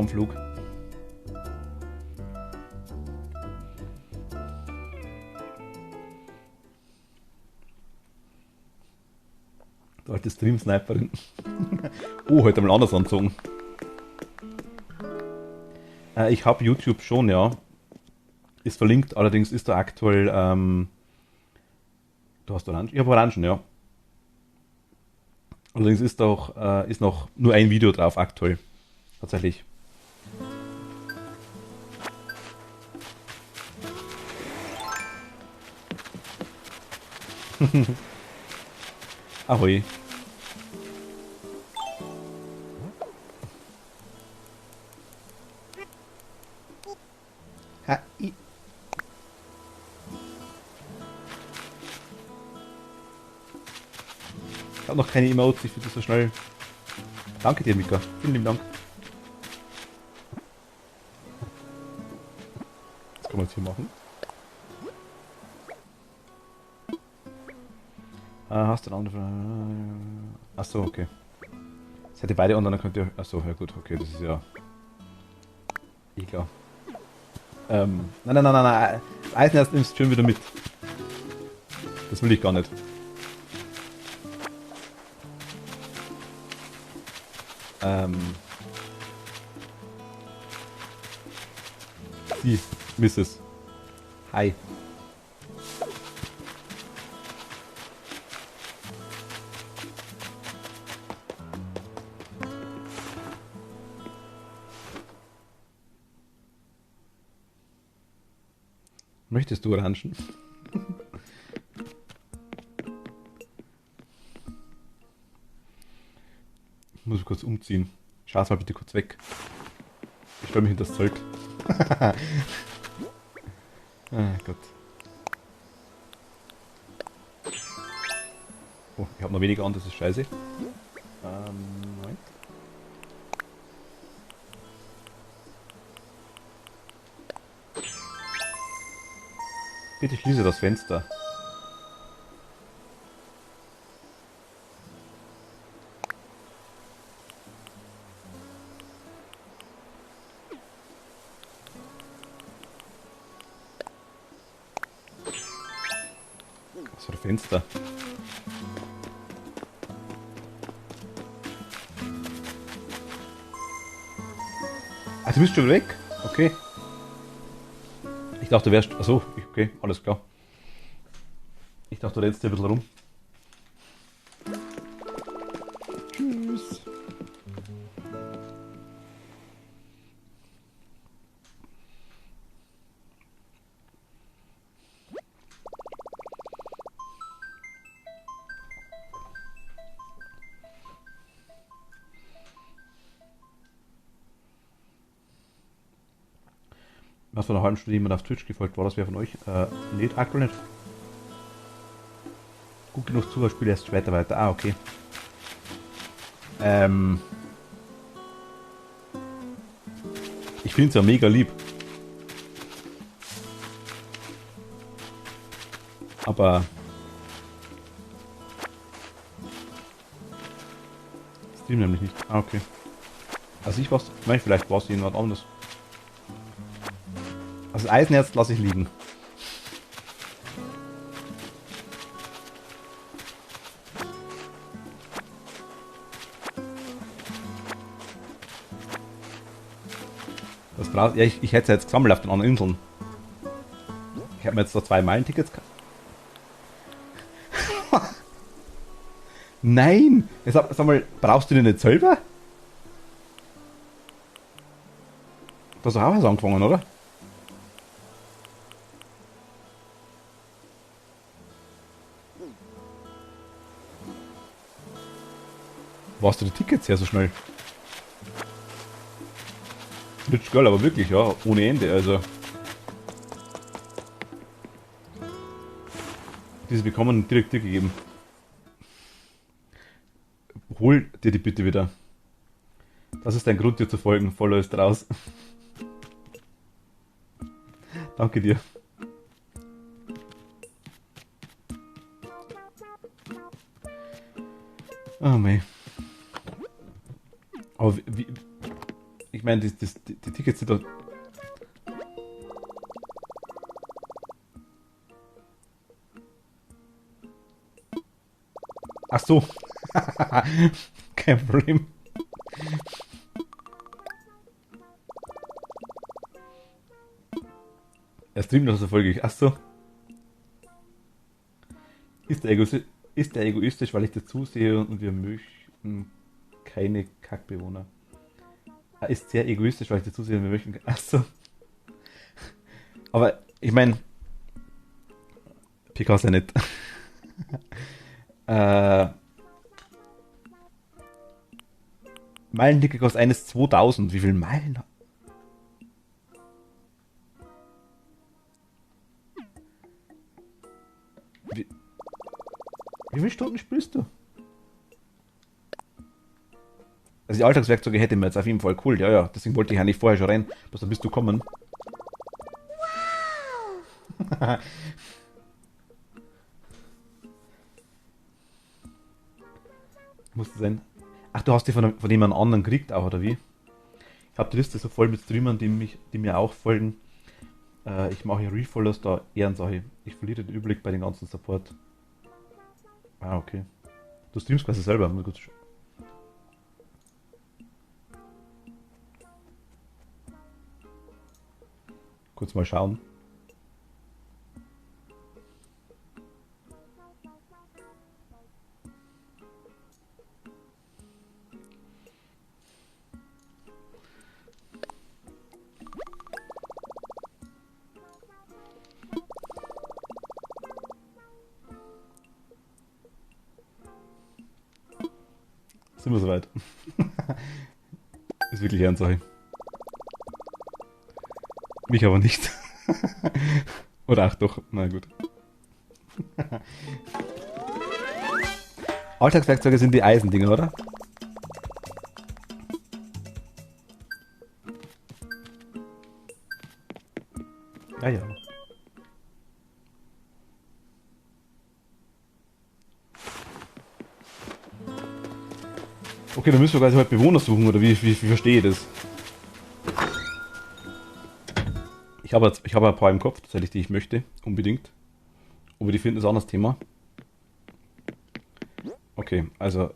Anflug. Die alte Stream-Sniperin. Oh, heute mal anders anzogen. Ich habe YouTube schon, ja. Ist verlinkt, allerdings ist da aktuell. Du hast Orangen? Ich habe Orangen, ja. Allerdings ist auch ist noch nur ein Video drauf aktuell. Tatsächlich. Ahoi. Ha, i. Ich habe noch keine Emotes, ich finde das so schnell. Danke dir, Mika. Vielen lieben Dank. Was kann man jetzt hier machen? Hast du eine andere? Achso, okay. Seid ihr beide online, dann könnt ihr. Achso, ja gut, okay, das ist ja. Eh klar. Nein. Eisenerz nimmst du schon wieder mit. Das will ich gar nicht. Die, Mrs. Hi. Möchtest du Orangen? Ich muss kurz umziehen. Schau's mal bitte kurz weg. Ich stelle mich hinter das Zeug. Ah Gott. Oh, ich habe noch weniger an, das ist scheiße. Moment. Bitte schließe das Fenster. Was für ein Fenster? Ah, du bist schon weg? Okay. Ich dachte, du wärst. Achso, okay, alles klar. Ich dachte, du rennst hier ein bisschen rum. Tschüss. Was vor einer halben Stunde jemand auf Twitch gefolgt war, das wäre von euch. Nicht, aktuell nicht. Gut genug zu, spiele erst später weiter. Ah, okay. Ich finde es ja mega lieb. Aber Stream nämlich nicht. Ah, okay. Also ich was, vielleicht war es jemand anderes. Also Eisenerz lasse ich liegen. Das braucht. Ja, ich hätte es jetzt gesammelt auf den anderen Inseln. Ich habe mir jetzt da 2 Meilen-Tickets. Nein! Sag mal, brauchst du den nicht selber? Du hast doch auch was angefangen, oder? Wo hast du die Tickets her so schnell? Rich Girl, aber wirklich, ja, ohne Ende, also. Diese bekommen direkt dir gegeben. Hol dir die bitte wieder. Das ist dein Grund, dir zu folgen. Follow ist raus. Danke dir. Oh mei. Aber Ich meine, die Tickets sind doch... Ach so. Kein Problem. Er streamt noch so folglich. Ach so. Ist der egoistisch, weil ich dir zusehe und wir möchten keine Kackbewohner? Er ist sehr egoistisch, weil ich dir zusehe und wir möchten... Ach so. Aber ich meine... PK ist ja nicht. Meilenticket kostet eines 2000. Wie viele Meilen? Wie, wie viele Stunden spielst du? Also die Alltagswerkzeuge hätte mir jetzt auf jeden Fall cool. Ja, ja. Deswegen wollte ich eigentlich vorher schon rein. Bloß dann bist du kommen. Musste sein. Ach, du hast die von jemand anderen gekriegt auch, oder wie? Ich habe die Liste so voll mit Streamern, die mir auch folgen. Ich mache Refollowers da Ehrensache. Ich verliere den Überblick bei den ganzen Support. Ah, okay. Du streamst quasi selber. Mal kurz mal schauen. Sind wir soweit? Ist wirklich Ehrensache. Mich aber nicht. Oder ach doch, na gut. Alltagswerkzeuge sind die Eisendinger, oder? Ja, ja. Okay, dann müssen wir quasi halt Bewohner suchen, oder wie verstehe ich das? Ich habe ein paar im Kopf, tatsächlich, die ich möchte, unbedingt. Aber die finden ist ein anderes Thema. Okay, also,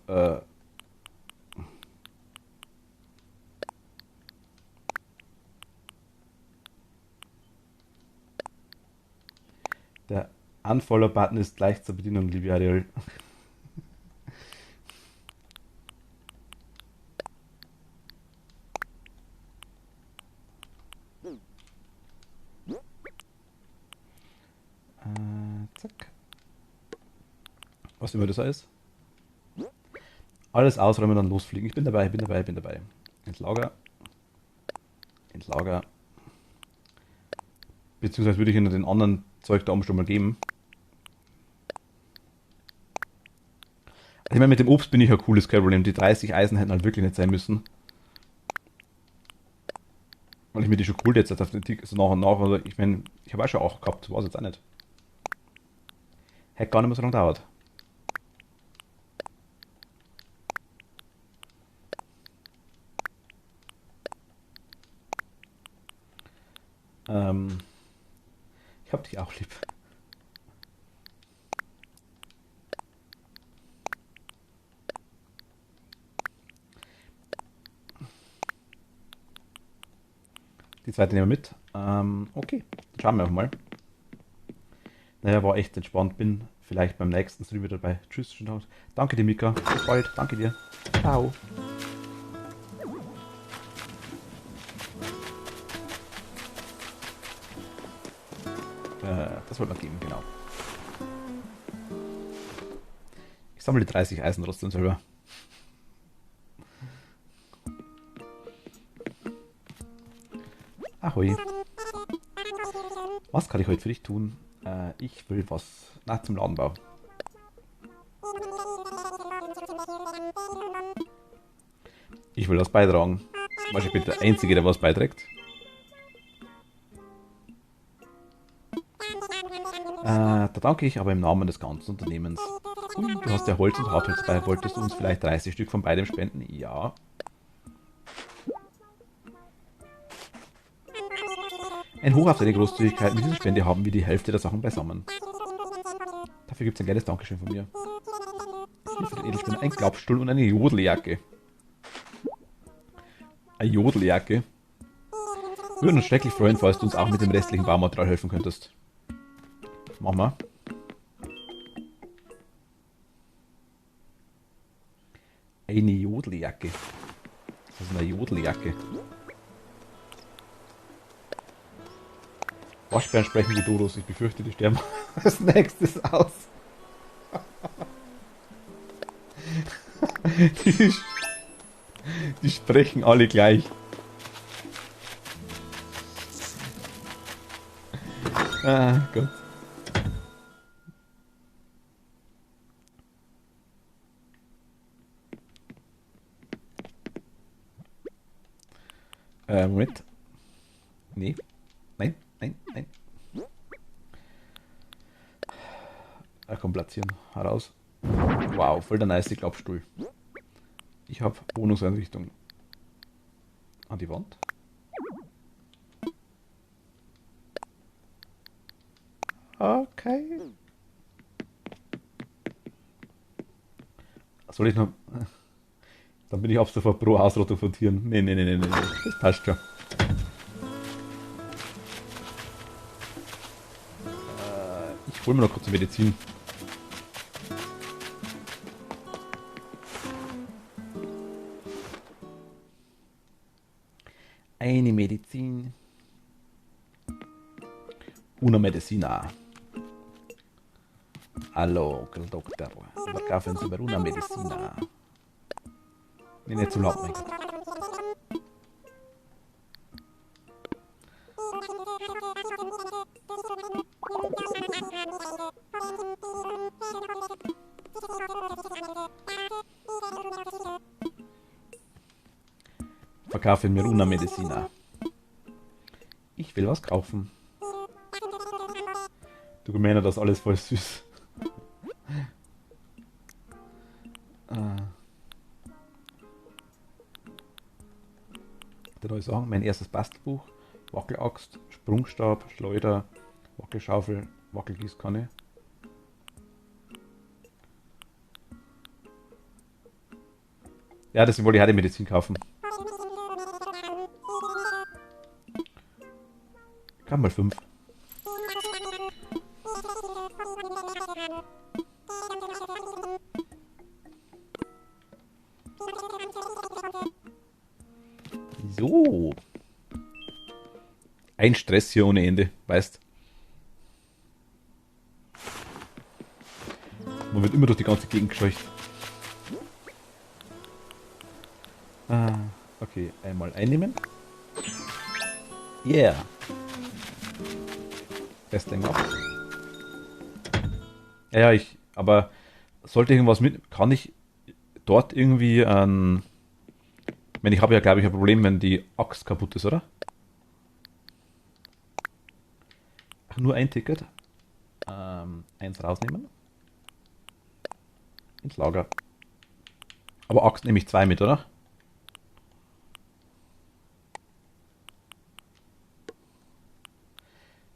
der Unfollow-Button ist gleich zur Bedienung, liebe Ariel. Zack. Was immer das heißt. Alles ausräumen, dann losfliegen. Ich bin dabei, bin dabei, bin dabei. Entlager. Entlager. Beziehungsweise würde ich Ihnen den anderen Zeug da oben schon mal geben. Also ich meine, mit dem Obst bin ich ein cooles Problem. Die 30 Eisen hätten halt wirklich nicht sein müssen. Weil ich mir die schon geholt jetzt auf den Tick, so nach und nach. Also ich meine, ich habe auch schon 8 gehabt, so war es jetzt auch nicht. Hätte gar nicht mehr so lange gedauert. Ich hab dich auch lieb. Die zweite nehmen wir mit. Okay, dann schauen wir auch mal. Naja, war echt entspannt. Bin vielleicht beim nächsten Stream wieder dabei. Tschüss, schönen Tag. Danke dir, Mika. Bis bald. Danke dir. Ciao. Das wollte man geben, genau. Ich sammle die 30 Eisen trotzdem selber. Ahoi. Was kann ich heute für dich tun? Ich will was. Na, zum Ladenbau. Ich will was beitragen. Ich bin der Einzige, der was beiträgt. Da danke ich aber im Namen des ganzen Unternehmens. Ui, du hast ja Holz und Hartholz bei. Wolltest du uns vielleicht 30 Stück von beidem spenden? Ja. Ein Hoch auf deine Großzügigkeit. Mit dieser Spende haben wir die Hälfte der Sachen beisammen. Dafür gibt es ein kleines Dankeschön von mir. Hier für den Edelspender ein Klappstuhl und eine Jodeljacke. Eine Jodeljacke? Wir würden uns schrecklich freuen, falls du uns auch mit dem restlichen Baumaterial helfen könntest. Machen wir. Eine Jodeljacke. Was ist eine Jodeljacke? Waschbären sprechen wie Dodos. Ich befürchte, die sterben als nächstes aus. Die, die sprechen alle gleich. Ah Gott. Moment. Nee. Nein, nein, nein. Komm, platzieren. Heraus. Wow, voll der nice Klappstuhl. Ich habe Wohnungseinrichtung. An die Wand. Okay. Soll ich noch... Dann bin ich ab sofort pro Ausrottung von Tieren. Nee, nee, nee, nee, nee. Das passt schon. Ich hol mir noch kurz Medizin. Eine Medizin. Una medicina. Hallo, Doktor. Verkaufen Sie mir una medicina. Nee, nicht zu laut, mein Gott. Verkaufen mir una medicina. Ich will was kaufen. Du Gemeiner, das ist alles voll süß. Da soll ich sagen, mein erstes Bastelbuch, Wackelaxt, Sprungstab, Schleuder, Wackelschaufel, Wackelgießkanne. Ja, deswegen wollte ich auch die Medizin kaufen. Kann mal 5. So. Ein Stress hier ohne Ende, weißt. Man wird immer durch die ganze Gegend gescheucht. Okay, einmal einnehmen. Yeah. Festling ab. Ja, aber sollte irgendwas mit, kann ich dort irgendwie ich meine, ich habe ja, glaube ich, ein Problem, wenn die Axt kaputt ist, oder? Ach, nur ein Ticket. Eins rausnehmen. Ins Lager. Aber Axt nehme ich 2 mit, oder?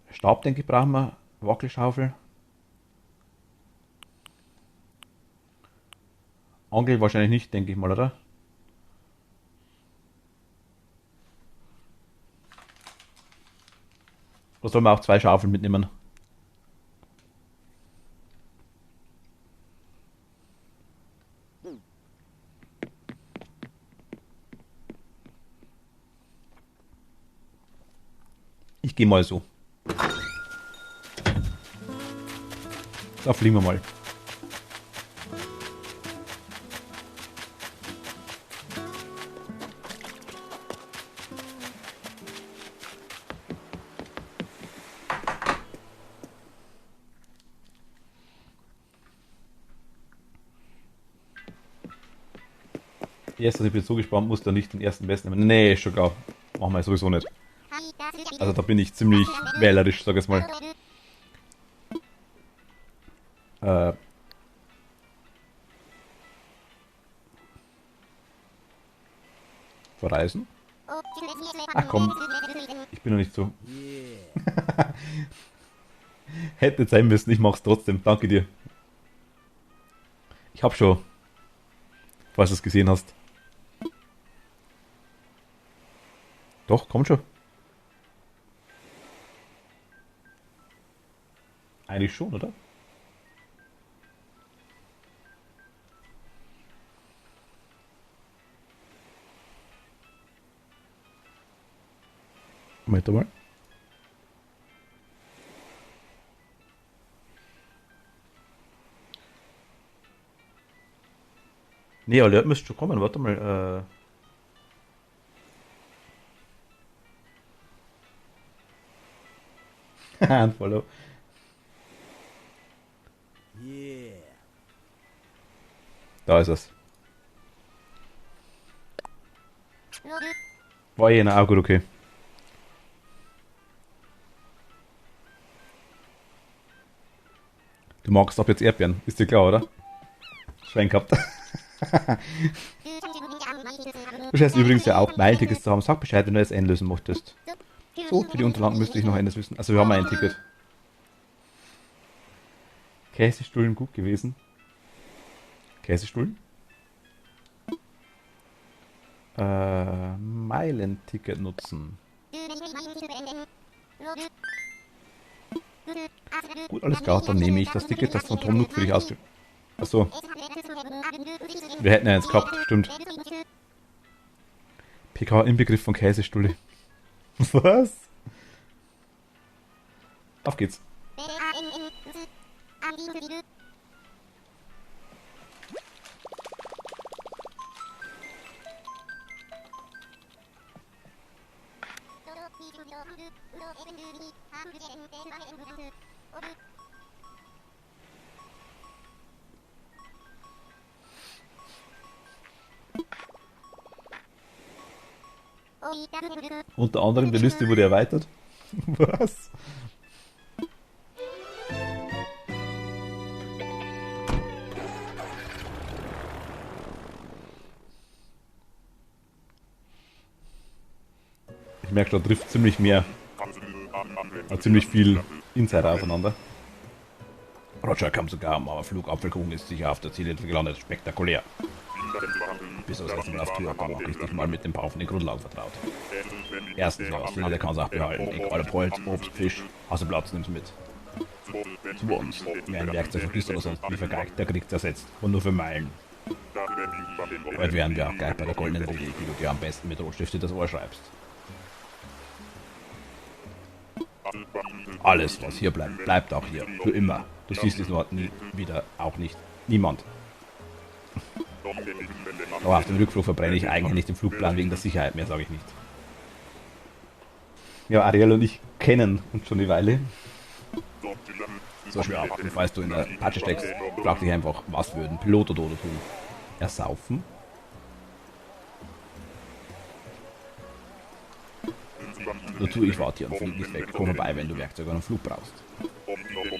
Stab, denke ich, brauchen wir. Wackelschaufel. Angel wahrscheinlich nicht, denke ich mal, oder? Oder soll man auch 2 Schaufeln mitnehmen? Ich gehe mal so. Da fliegen wir mal. Yes, also ich bin so gespannt, muss da nicht den ersten Besten nehmen. Nee, ist schon klar. Machen wir sowieso nicht. Also da bin ich ziemlich wählerisch, sag ich mal. Verreisen? Ach komm, ich bin noch nicht so. Hätte nicht sein müssen, ich mach's trotzdem. Danke dir. Ich hab schon, falls du es gesehen hast. Doch, komm schon. Eigentlich schon, oder? Warte mal. Nee, Alert müsste schon kommen. Warte mal. Unfollow. Da ist es. War eh auch gut, okay. Du magst ab jetzt Erdbeeren. Ist dir klar, oder? Schwein gehabt. Du scheinst übrigens ja auch Meilentickets zu haben. Sag Bescheid, wenn du das einlösen möchtest. So, für die Unterlagen müsste ich noch eines wissen. Also wir haben ein Ticket. Käsestullen gut gewesen. Käsestullen? Meilenticket nutzen. Gut, alles klar, dann nehme ich das Ticket, das von Tom Nook für dich ausgeht. Achso. Wir hätten ja eins gehabt, stimmt. PK Inbegriff von Käsestulle. Was? Auf geht's. Unter anderem die Liste wurde erweitert. Was? Ich merke, da trifft ziemlich mehr, ziemlich viel Insider aufeinander. Roger kam sogar am Flugapfelkuchen ist sicher auf der Ziellinie gelandet. Spektakulär. Bis aufs erste Mal auf Tür aber richtig mal mit dem Bau von den Grundlagen vertraut. Erstens was, der kann es auch behalten. Egal ob Holz, Obst, Fisch, hast du Platz, nimm's mit. Zweitens, wer ein Werkzeug vergisst oder sonst wie vergeigt, der kriegt's ersetzt. Und nur für Meilen. Heute wären wir auch gleich bei der goldenen Regel, die du dir am besten mit Rotstift in das Ohr schreibst. Alles, was hier bleibt, bleibt auch hier. Für immer. Du siehst es nur nie wieder, auch nicht. Niemand. Aber auf dem Rückflug verbrenne ich eigenhändig den Flugplan wegen der Sicherheit. Mehr sage ich nicht. Ja, Ariel und ich kennen uns schon eine Weile. So schwer ab. Und falls du in der Patsche steckst, frag dich einfach, was würden Pilot oder Dodo tun? Ersaufen? Dazu, ich warte hier und flieg nicht weg. Komm vorbei, wenn du Werkzeug an einem Flug brauchst.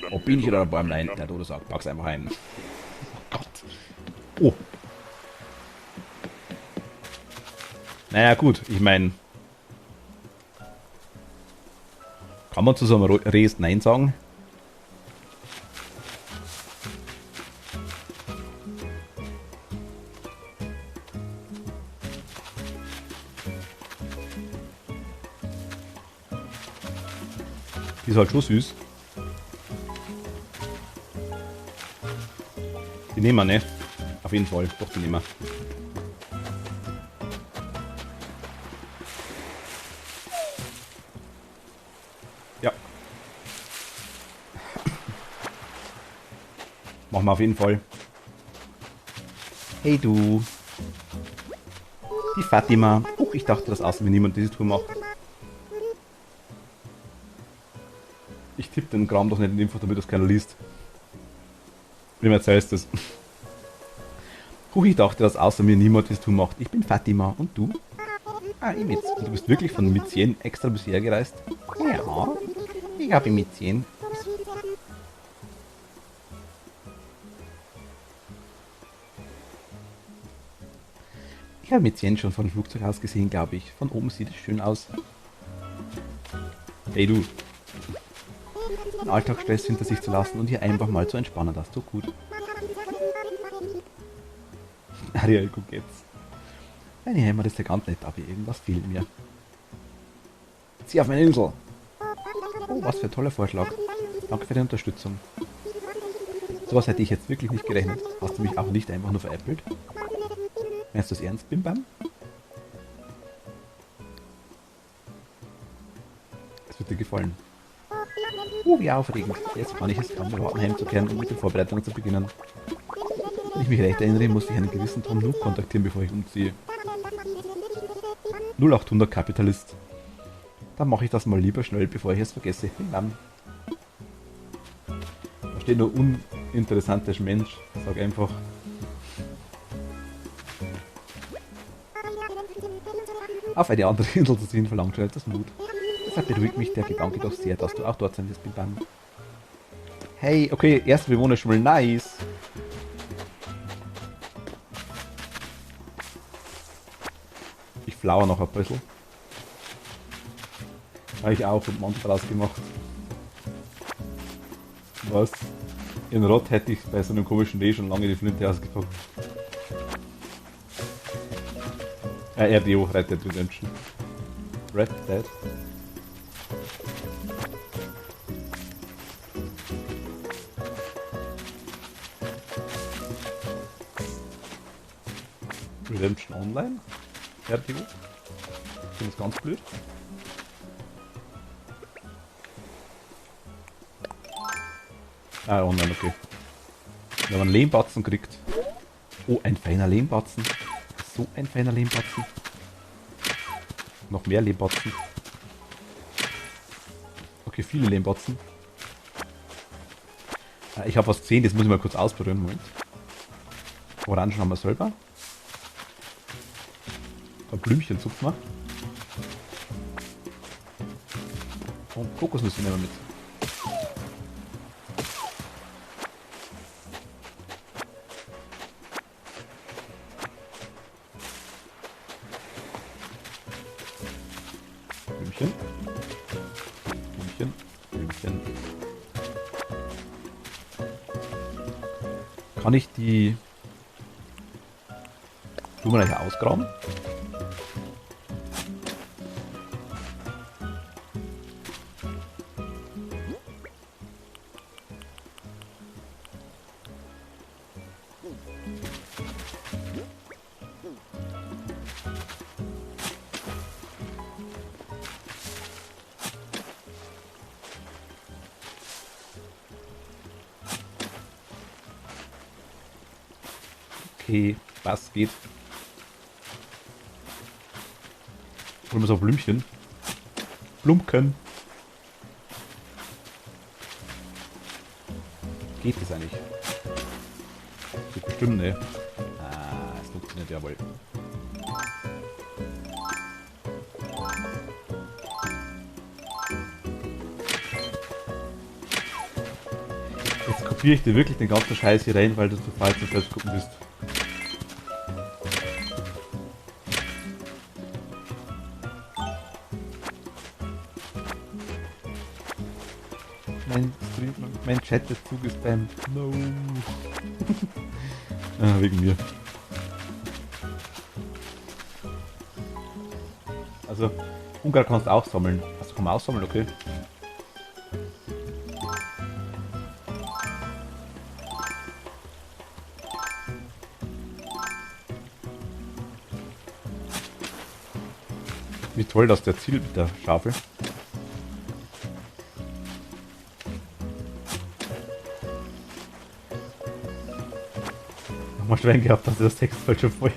Ob bin ich oder ein Bäumlein, der Dodo sagt, pack's einfach ein. Oh Gott. Oh. Naja, gut, ich meine. Kann man zu so einem Rest Nein sagen? Die ist halt schon süß. Die nehmen wir, ne? Auf jeden Fall. Doch, die nehmen wir. Ja. Machen wir auf jeden Fall. Hey du. Die Fatima. Oh, ich dachte, dass außen mir niemand diese Tour macht. Ich tippe den Kram doch nicht in dem Fall, damit das keiner liest. Wem erzählst du das? Ich dachte, dass außer mir niemand diese Tour macht. Ich bin Fatima. Und du? Ah, ich Mitz. Und du bist wirklich von Mizien extra bisher gereist? Ja, ich habe Mizien. Ich habe Mizien schon von Flugzeug aus gesehen, glaube ich. Von oben sieht es schön aus. Hey du, den Alltagsstress hinter sich zu lassen und hier einfach mal zu entspannen. Das tut gut. Ariel, guck jetzt. Deine Heimat ist ja ganz nett, aber irgendwas fehlt mir. Zieh auf meine Insel! Oh, was für ein toller Vorschlag. Danke für die Unterstützung. Sowas hätte ich jetzt wirklich nicht gerechnet. Hast du mich auch nicht einfach nur veräppelt? Meinst du das ernst, Bim Bam? Es wird dir gefallen. Wie aufregend. Jetzt kann ich es kaum erwarten, heimzukehren und mit den Vorbereitungen zu beginnen. Wenn ich mich recht erinnere, muss ich einen gewissen Tom Nook kontaktieren, bevor ich umziehe. 0800 Kapitalist. Dann mache ich das mal lieber schnell, bevor ich es vergesse. Bam. Da steht nur uninteressanter Mensch. Sag einfach. Auf eine andere Insel zu ziehen, verlangt schon etwas Mut. Deshalb beruhigt mich der Gedanke doch sehr, dass du auch dort sein wirst, Bim Bam. Hey, okay, erster Bewohner schon mal nice. Ich flower noch ein bisschen. Habe ich auch und Mantra ausgemacht. Was? In Rot hätte ich bei so einem komischen Reh schon lange die Flinte ausgepackt. RDO, Red Dead Redemption. Red Dead. Redemption Online? RDO? Ich finde das ganz blöd. Ah, online, okay. Wenn man Lehmbatzen kriegt. Oh, ein feiner Lehmbatzen. So ein feiner Lehmbatzen. Noch mehr Lehmbatzen. Okay, viele Lehmbatzen. Ich habe was gesehen, das muss ich mal kurz ausprobieren. Moment. Orangen haben wir selber. Ein Blümchen zupfen wir. Und Kokosnüsse nehmen wir mit. Blümchen. Blümchen. Blümchen. Kann ich die Blumen hier ausgraben? Okay, was geht? Holen wir so Blümchen. Blumken. Geht das eigentlich? Geht bestimmt, ne? Ah, es funktioniert ja wohl. Jetzt kopiere ich dir wirklich den ganzen Scheiß hier rein, weil du zu falsch zum selbst gucken bist. Mein Chat ist zugespammt. No. Wegen mir. Also, Ungar kannst du auch sammeln. Also kann man auch sammeln, okay. Wie toll, dass der zielt mit der Schaufel. Mal Schwein gehabt, dass das Text falsch schon voll.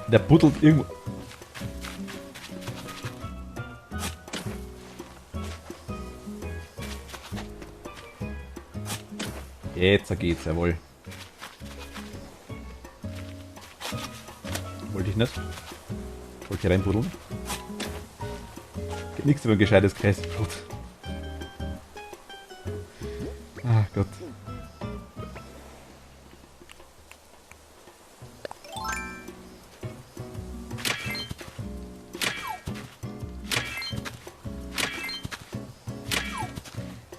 Der buddelt irgendwo. Jetzt geht's, jawohl. Wollte ich nicht. Wollte hier reinbuddeln. Geht nichts über ein gescheites Käsebrot. Ach Gott.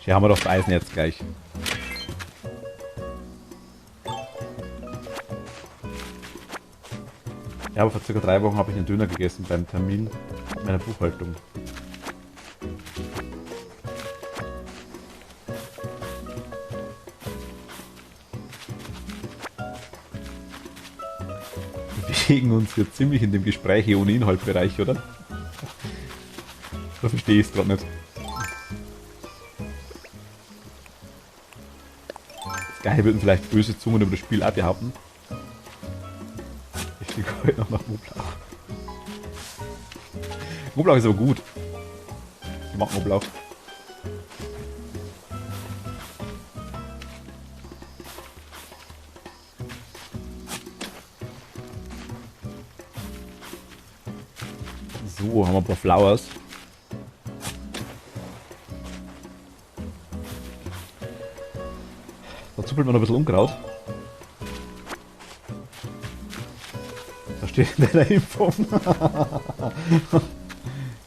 Hier haben wir doch das Eisen jetzt gleich. Ja, aber vor circa 3 Wochen habe ich einen Döner gegessen beim Termin meiner Buchhaltung. Wir bewegen uns hier ziemlich in dem Gespräch hier ohne Inhaltbereich, oder? Da verstehe ich es gerade nicht. Das Geil würden vielleicht böse Zungen über das Spiel auch behaupten. Ich fliege heute noch nach Knoblauch. Knoblauch ist aber gut. Ich mag Knoblauch. So, haben wir ein paar Flowers. Da zuppelt man noch ein bisschen Unkraut. Da steht in der Info.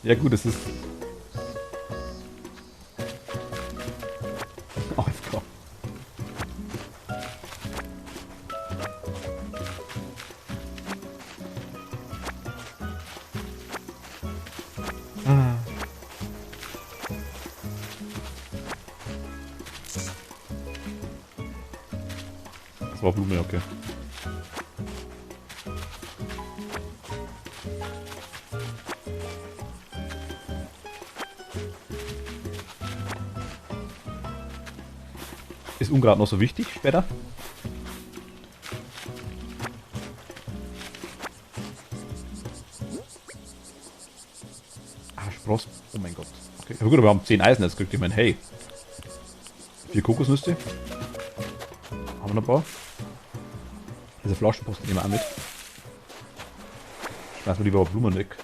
Ja gut, es ist AFK. Das war Blume, okay. Ist Unkraut noch so wichtig später? Ah, Spross. Oh mein Gott. Okay. Aber gut, wir haben 10 Eisen jetzt gekriegt. Ich meine, hey. 4 Kokosnüsse. Haben wir noch ein paar? Diese Flaschenpost nehmen wir auch mit. Schmeißen wir lieber Blumen weg.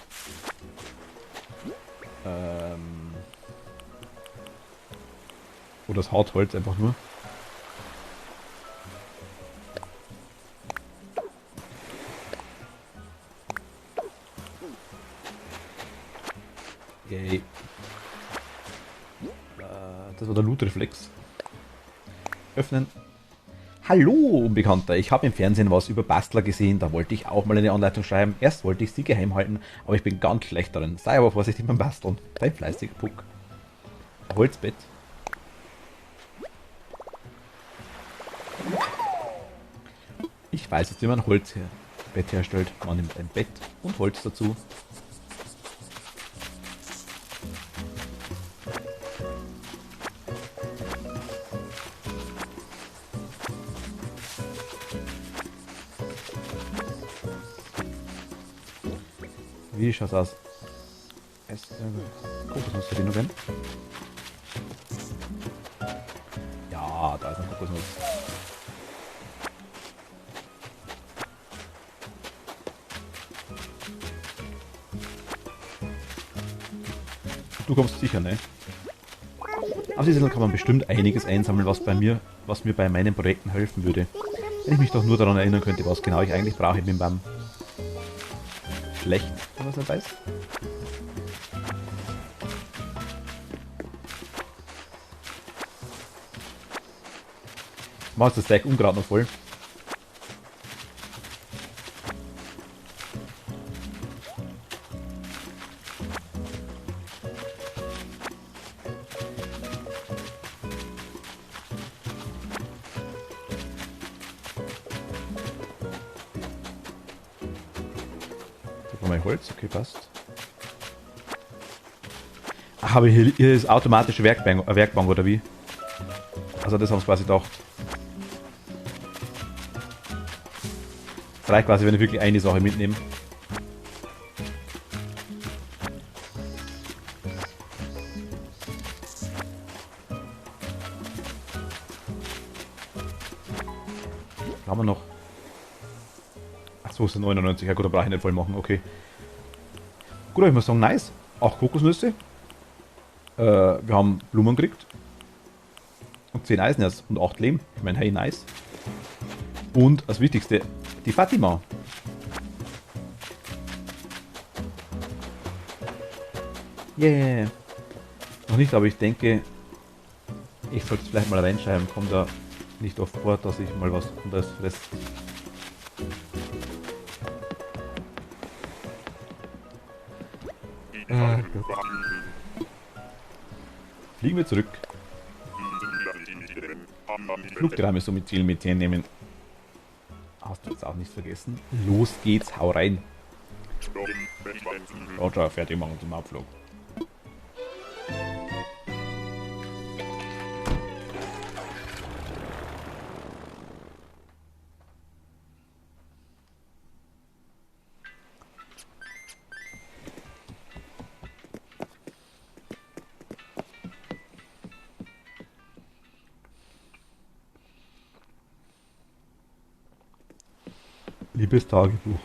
Oder das Hartholz einfach nur. Yay. Das war der Loot-Reflex. Öffnen. Hallo, Unbekannter. Ich habe im Fernsehen was über Bastler gesehen. Da wollte ich auch mal eine Anleitung schreiben. Erst wollte ich sie geheim halten, aber ich bin ganz schlecht darin. Sei aber vorsichtig beim Basteln. Dein fleißiger Puck. Holzbett. Ich weiß jetzt, wie man Holzbett herstellt. Man nimmt ein Bett und Holz dazu. Wie schaut's aus? Kokosnussverbindungen. Ja, da ist eine Kokosnuss. Du kommst sicher, ne? Auf dieser Insel kann man bestimmt einiges einsammeln, was mir bei meinen Projekten helfen würde. Wenn ich mich doch nur daran erinnern könnte, was genau ich eigentlich brauche mit dem schlecht, wenn man es nicht weiß. Machst das Stack Unkraut noch voll. Mein Holz, okay, passt. Ach, aber hier ist automatische Werkbank oder wie? Also das haben sie quasi gedacht. Das reicht quasi, wenn ich wirklich eine Sache mitnehme. Was haben wir noch? Achso, es sind 99. Ja gut, da brauche ich nicht voll machen, okay. Gut, ich muss sagen, nice. Auch Kokosnüsse. Wir haben Blumen gekriegt. Und 10 Eisenerz und 8 Lehm. Ich meine, hey, nice. Und das Wichtigste, die Fatima. Yeah. Noch nicht, aber ich denke, Ich sollte es vielleicht mal reinschreiben, kommt da nicht oft vor, dass ich mal was anderes fresse. Gott. Fliegen wir zurück. Flugdrame so mit Ziel mit nehmen. Hast du jetzt auch nicht vergessen? Los geht's, hau rein. Roger, fertig machen zum Abflug. Liebes Tagebuch,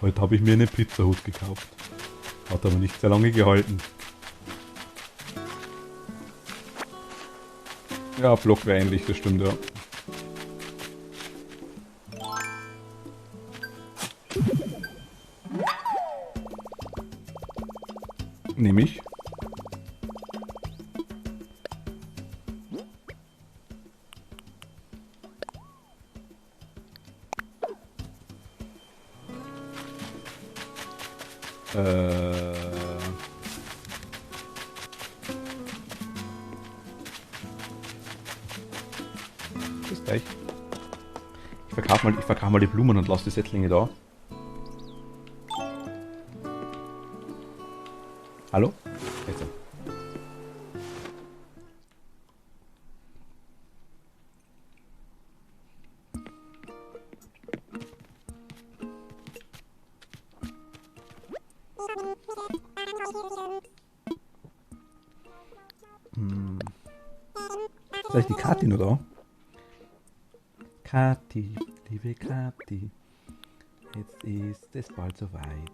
heute habe ich mir eine Pizzahut gekauft. Hat aber nicht sehr lange gehalten. Ja, Block wäre ähnlich, das stimmt, ja. Nehme ich. Bis gleich. Ich verkaufe mal die Blumen und lasse die Setzlinge da. Hallo? Jetzt. Ist eigentlich die Kathi noch da? Kathi, liebe Kathi, jetzt ist es bald soweit.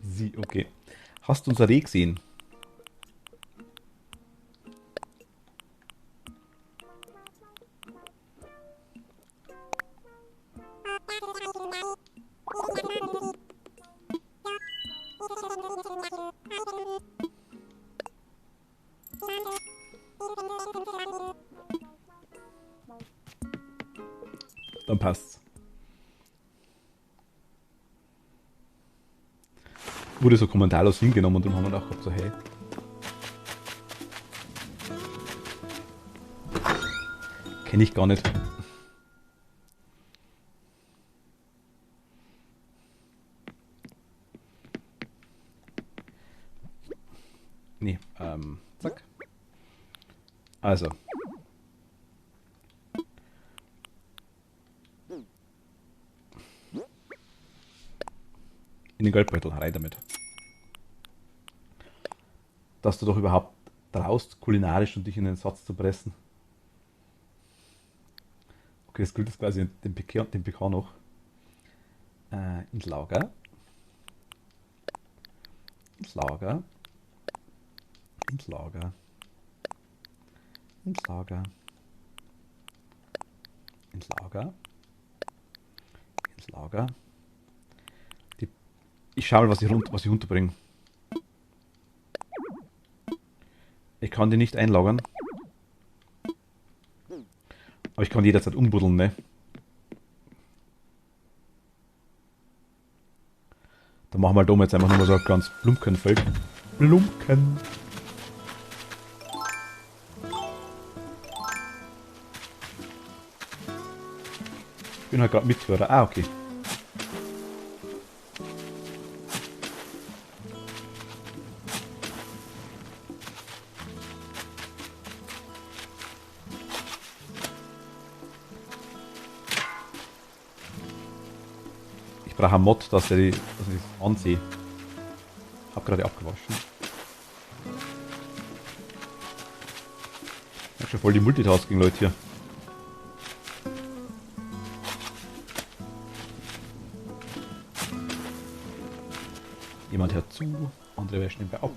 Sie, okay. Hast du unser Reh gesehen? Dann passt's. Wurde so kommentarlos hingenommen und dann haben wir auch gehabt, so hey. Kenne ich gar nicht. Nee, zack. Also. In den Geldbeutel, rein damit. Dass du doch überhaupt traust, kulinarisch und dich in den Satz zu pressen. Okay, das gilt jetzt quasi dem PK noch. Ins Lager. Ins Lager. Ins Lager. Ins Lager. Ins Lager. Ins Lager. Ich schaue mal, was ich runterbringe. Ich kann die nicht einlagern. Aber ich kann die jederzeit umbuddeln, ne? Dann machen wir da jetzt einfach nochmal so ein ganz Blumenfeld. Blumen. Ich bin halt gerade Mithörer. Ah, okay. Ich brauche einen Mod, dass ich das ansehe. Ich habe gerade abgewaschen. Ich habe schon voll die Multitasking-Leute hier. Jemand hört zu, andere wäschen nebenbei ab.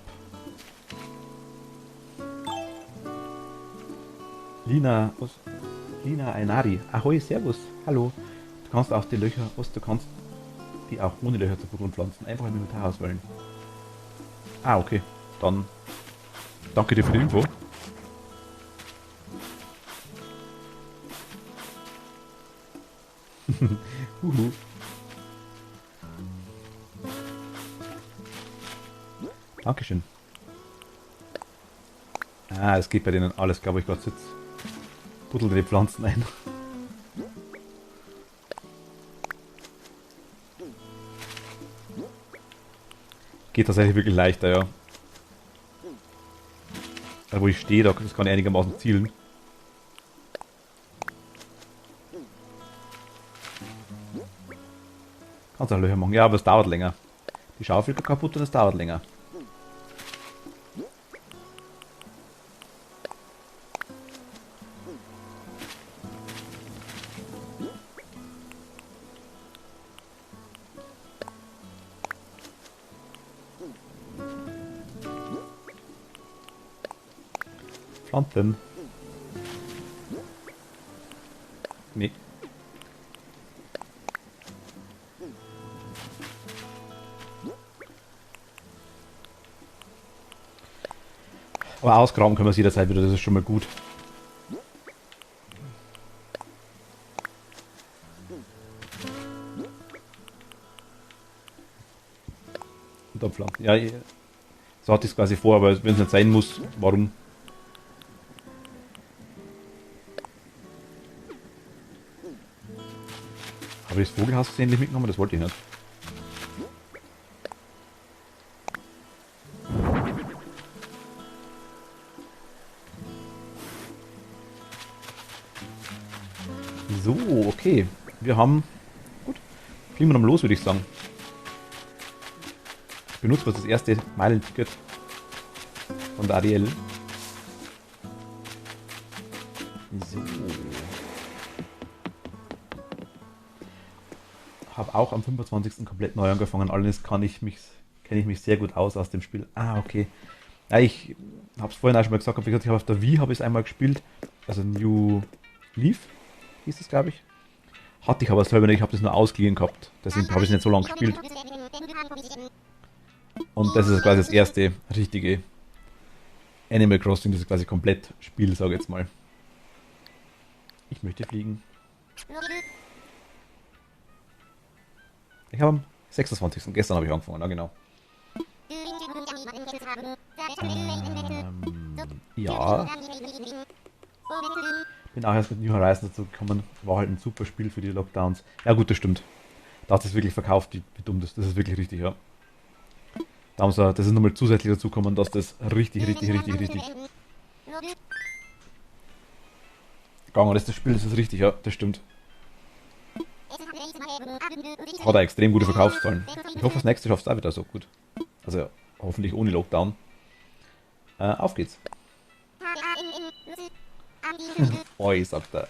Lina, was? Lina Ainari. Ahoi, servus. Hallo. Du kannst auch die Löcher, du kannst die auch ohne Löcher zu Boden pflanzen. Einfach im Inventar auswählen. Ah, okay. Dann Danke dir für die Info. Huhu. Dankeschön. Ah, es geht bei denen alles, glaube ich, gerade sitzt. Buddelt die Pflanzen ein. Geht tatsächlich wirklich leichter, ja. Da wo ich stehe, das kann ich einigermaßen zielen. Kannst auch Löcher machen. Ja, aber es dauert länger. Die Schaufel geht kaputt und es dauert länger. Pflanzen. Nee. Aber ausgraben können wir es jederzeit wieder, das ist schon mal gut. Und dann pflanzen. Ja, so hatte ich es quasi vor, aber wenn es nicht sein muss, warum? Habe ich das Vogelhaus endlich mitgenommen? Das wollte ich nicht. So, okay. Wir haben... Gut. Fliegen wir nochmal los, würde ich sagen. Benutzen wir das erste Meilenticket von der ADL. So. Habe auch am 25. komplett neu angefangen. Allerdings kenne ich mich sehr gut aus dem Spiel. Ah, okay. Ja, ich habe es vorhin auch schon mal gesagt, ich habe auf der Wii es einmal gespielt. Also New Leaf hieß es, glaube ich. Hatte ich aber selber nicht, ich habe das nur ausgeliehen gehabt. Deswegen habe ich es nicht so lange gespielt. Und das ist quasi das erste richtige Animal Crossing, das ist quasi komplett Spiel, sage ich jetzt mal. Ich möchte fliegen. Ich habe am 26. Gestern habe ich angefangen, na genau. Ja. Bin auch erst mit New Horizons dazu gekommen. War halt ein super Spiel für die Lockdowns. Ja gut, das stimmt. Da hat es wirklich verkauft, wie dumm das ist. Das ist wirklich richtig, ja. Da haben sie, das ist nochmal zusätzlich dazu gekommen, dass das richtig gegangen ist. Das Spiel, das ist richtig, ja, das stimmt. Hat er extrem gute Verkaufszahlen. Ich hoffe, das nächste schafft es auch wieder so gut. Also hoffentlich ohne Lockdown. Auf geht's. Oi, sagt er.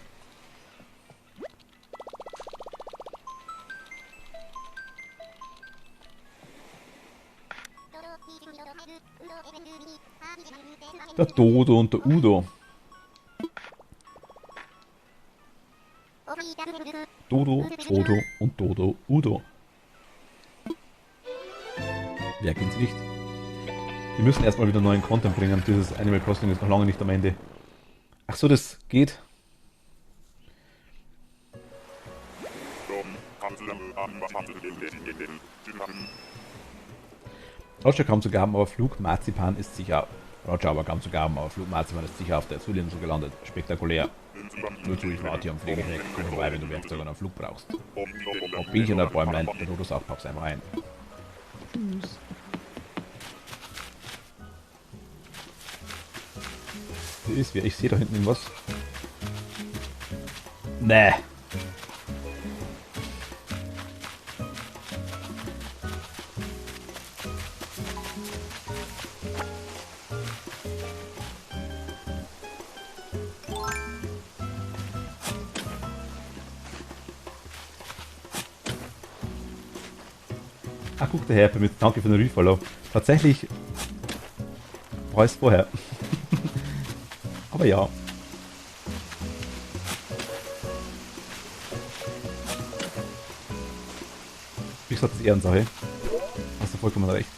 Der Dodo und der Udo. Dodo, Dodo und Dodo, Udo. Wer kennt's nicht? Die müssen erstmal wieder neuen Content bringen. Dieses Animal Crossing ist noch lange nicht am Ende. Ach so, das geht. Roger kam zu Gaben, aber Flug Marzipan ist sicher. Roger aber kam zu Gaben, aber Flug Marzipan ist sicher auf der Zulinsel gelandet. Spektakulär. Nur zu, ich warte hier am Pflegereck. Komm vorbei, wenn du Werkzeuge an einem Flug brauchst. Ob Bienchen oder Bäumlein, der Dodo sagt, pack's einfach ein. Tschüss. Wie ist wer? Ich sehe da hinten irgendwas. Nee. Ach, guck daher, danke für den Refollow. Tatsächlich war es vorher. Aber ja. Wie gesagt, das ist Ehrensache. Hast du vollkommen recht.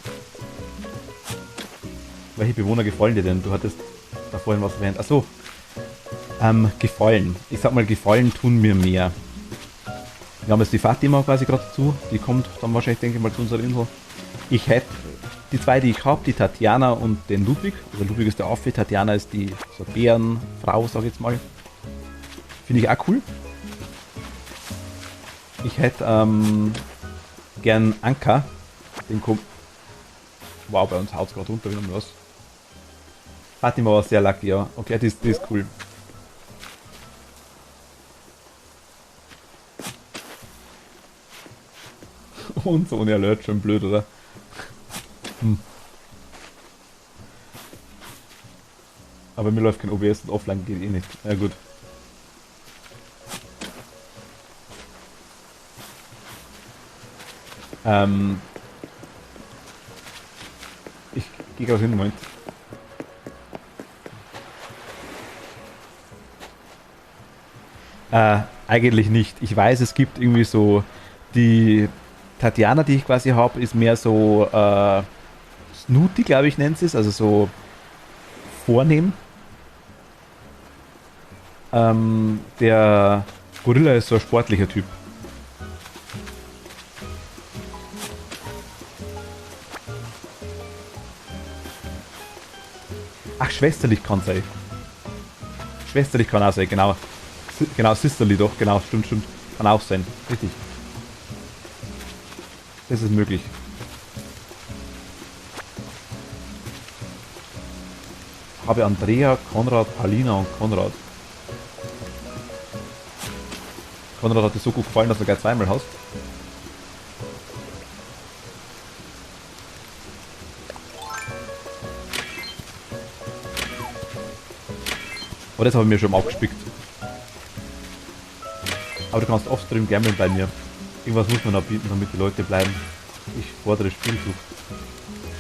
Welche Bewohner gefallen dir denn? Du hattest da vorhin was erwähnt. Achso, gefallen. Ich sag mal, gefallen tun mir mehr. Wir haben jetzt die Fatima quasi gerade dazu. Die kommt dann wahrscheinlich, denke ich mal, zu unserer Insel. Ich hätte die zwei, die ich habe, die Tatjana und den Ludwig. Also Ludwig ist der Affe, Tatjana ist die so Bärenfrau, sag ich jetzt mal. Finde ich auch cool. Ich hätte gern Anka. Den kommt. Wow, bei uns haut es gerade runter, wieder was. Fatima war sehr lucky, ja. Okay, die ist cool. Und so ohne Alert, schon blöd, oder? Hm. Aber mir läuft kein OBS und offline geht eh nicht. Ja gut. Ähm, ich gehe gerade hin, Moment. Eigentlich nicht. Ich weiß, es gibt irgendwie so die Tatjana, die ich quasi habe, ist mehr so snooty, glaube ich, nennt sie es, also so vornehm. Der Gorilla ist so ein sportlicher Typ. Ach, schwesterlich kann sein. Schwesterlich kann auch sein, genau. Genau, Sisterly doch, genau, stimmt, stimmt. Kann auch sein, richtig. Das ist möglich. Habe Andrea, Konrad, Alina und Konrad. Konrad hat dir so gut gefallen, dass du gleich zweimal hast. Aber das habe ich mir schon mal abgespickt. Aber du kannst off-stream gamblen bei mir. Irgendwas muss man da bieten, damit die Leute bleiben. Ich fordere Spielsucht.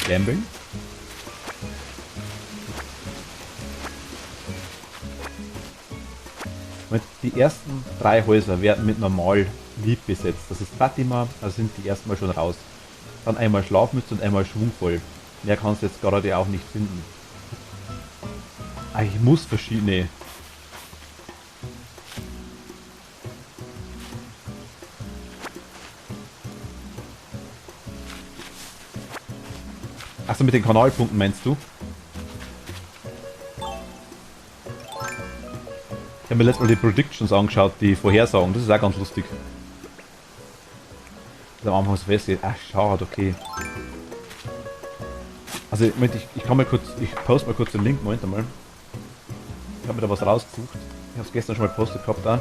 Gambeln? Die ersten 3 Häuser werden mit normal lieb besetzt. Das ist Fatima, also sind die erstmal schon raus. Dann einmal Schlafmütze und einmal schwungvoll. Mehr kannst du jetzt gerade auch nicht finden. Ah, ich muss verschiedene. Achso, mit den Kanalpunkten meinst du? Ich habe mir letztes Mal die Predictions angeschaut, die Vorhersagen. Das ist auch ganz lustig. Das am Anfang so festgeht. Ach, schade, okay. Also, ich kann mal kurz, ich poste mal kurz den Link, Moment einmal. Ich habe mir da was rausgesucht. Ich habe es gestern schon mal gepostet gehabt da.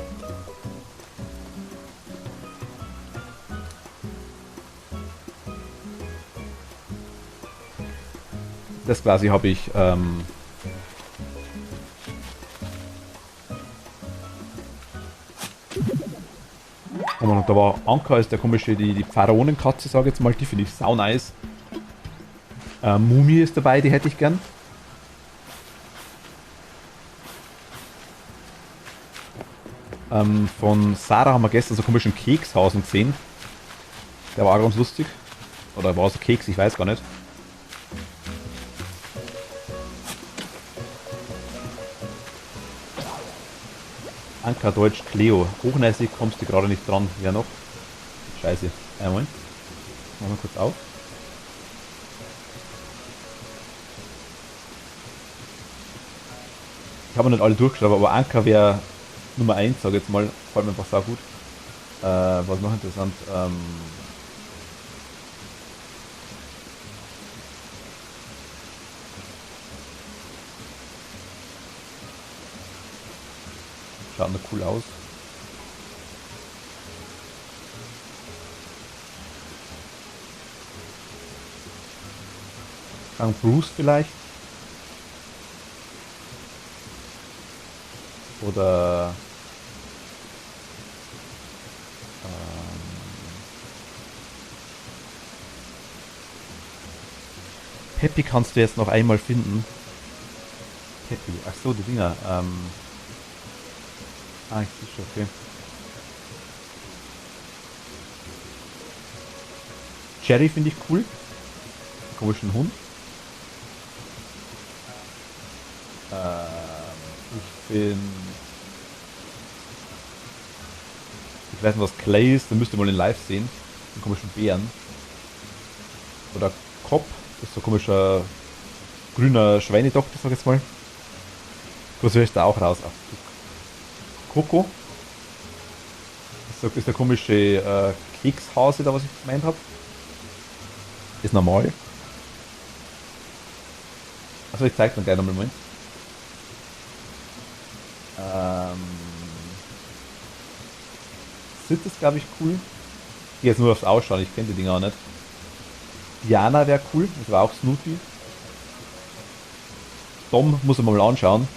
Das quasi habe ich und da war Anka, ist der komische, die Pharaonenkatze, sage ich jetzt mal, die finde ich sau nice. Mumie ist dabei, die hätte ich gern. Von Sarah haben wir gestern so einen komischen Kekshausen gesehen. Der war auch ganz lustig. Oder war so Keks, ich weiß gar nicht. Anka Deutsch Cleo. Hochnäsig kommst du gerade nicht dran. Ja noch. Scheiße. Moment. Machen wir kurz auf. Ich habe nicht alle durchgeschaut, aber Anka wäre Nummer 1, sage ich jetzt mal. Fällt mir einfach sehr gut. Was noch interessant. Schaut noch cool aus. Dann Bruce vielleicht. Oder Peppy kannst du jetzt noch einmal finden. Peppy, ach so, die Dinger. Ich sehe schon, okay. Jerry finde ich cool. Komischen Hund. Ich bin... Ich weiß nicht, was Clay ist, den müsst ihr mal in live sehen. Den komischen Bären. Oder Cop, das ist so ein komischer grüner Schweinedoktor, sag ich jetzt mal. Was höre ich da auch raus? Ach, Coco. Das ist der komische Kekshase da, was ich gemeint habe. Ist normal. Also ich zeig mir gleich nochmal Moment. Sid ist glaube ich cool. Die jetzt nur aufs Ausschauen, ich kenne die Dinger auch nicht. Diana wäre cool, das war auch Snoopy. Dom muss man mal anschauen.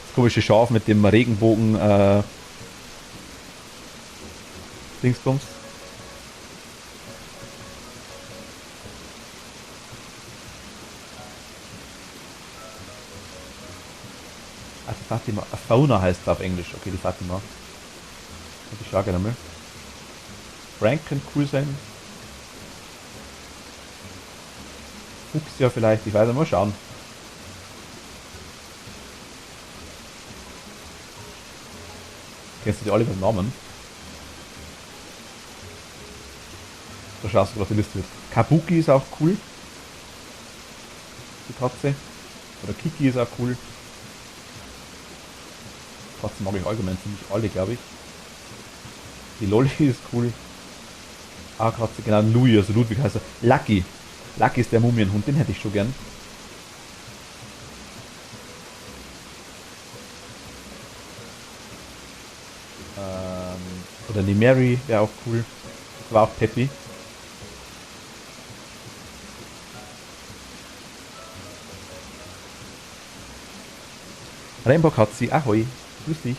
Das komische Schaf mit dem Regenbogen Dingsbums. Ah, die Fatima. Fauna heißt es auf Englisch. Okay, die Fatima. Ich schau gerne mal. Frank könnte cool sein. Fuchsia vielleicht, ich weiß nicht, mal schauen. Kennst du die alle mit Namen? Da schaust du, was die Liste wird. Kabuki ist auch cool. Die Katze. Oder Kiki ist auch cool. Katzen mag ich allgemein ziemlich alle, glaube ich. Die Lolli ist cool. Ah, Katze, genau, Louis, also Ludwig heißt er. Lucky. Lucky ist der Mumienhund, den hätte ich schon gern. Oder die Mary wäre auch cool. War auch Peppy. Rainbow Katzi, ahoi. Grüß dich.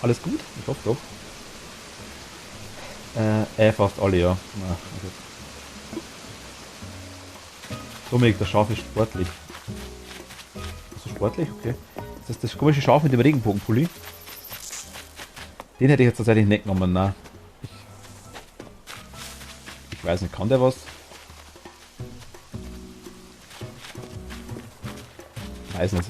Alles gut? Ich hoffe doch. Fast alle, ja. Na, okay. Dominik, das Schaf ist sportlich. Ist das sportlich? Okay. Das ist das komische Schaf mit dem Regenbogenpulli. Den hätte ich jetzt tatsächlich nicht genommen, ne? Ich weiß nicht, kann der was? Weiß nicht.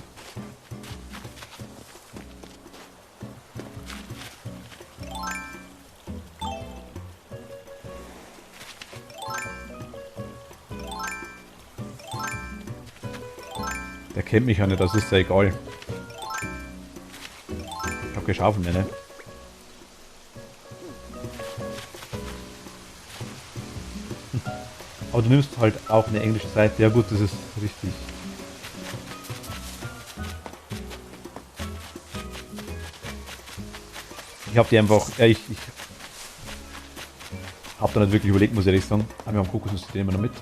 Der kennt mich ja nicht, das ist ja egal. Ich hab geschaffen, ne? Aber du nimmst halt auch eine englische Seite. Ja gut, das ist richtig. Ich habe die einfach... Ja, ich habe da nicht wirklich überlegt, muss ich ehrlich sagen. Aber wir haben Kokosnuss, die nehmen wir noch mit.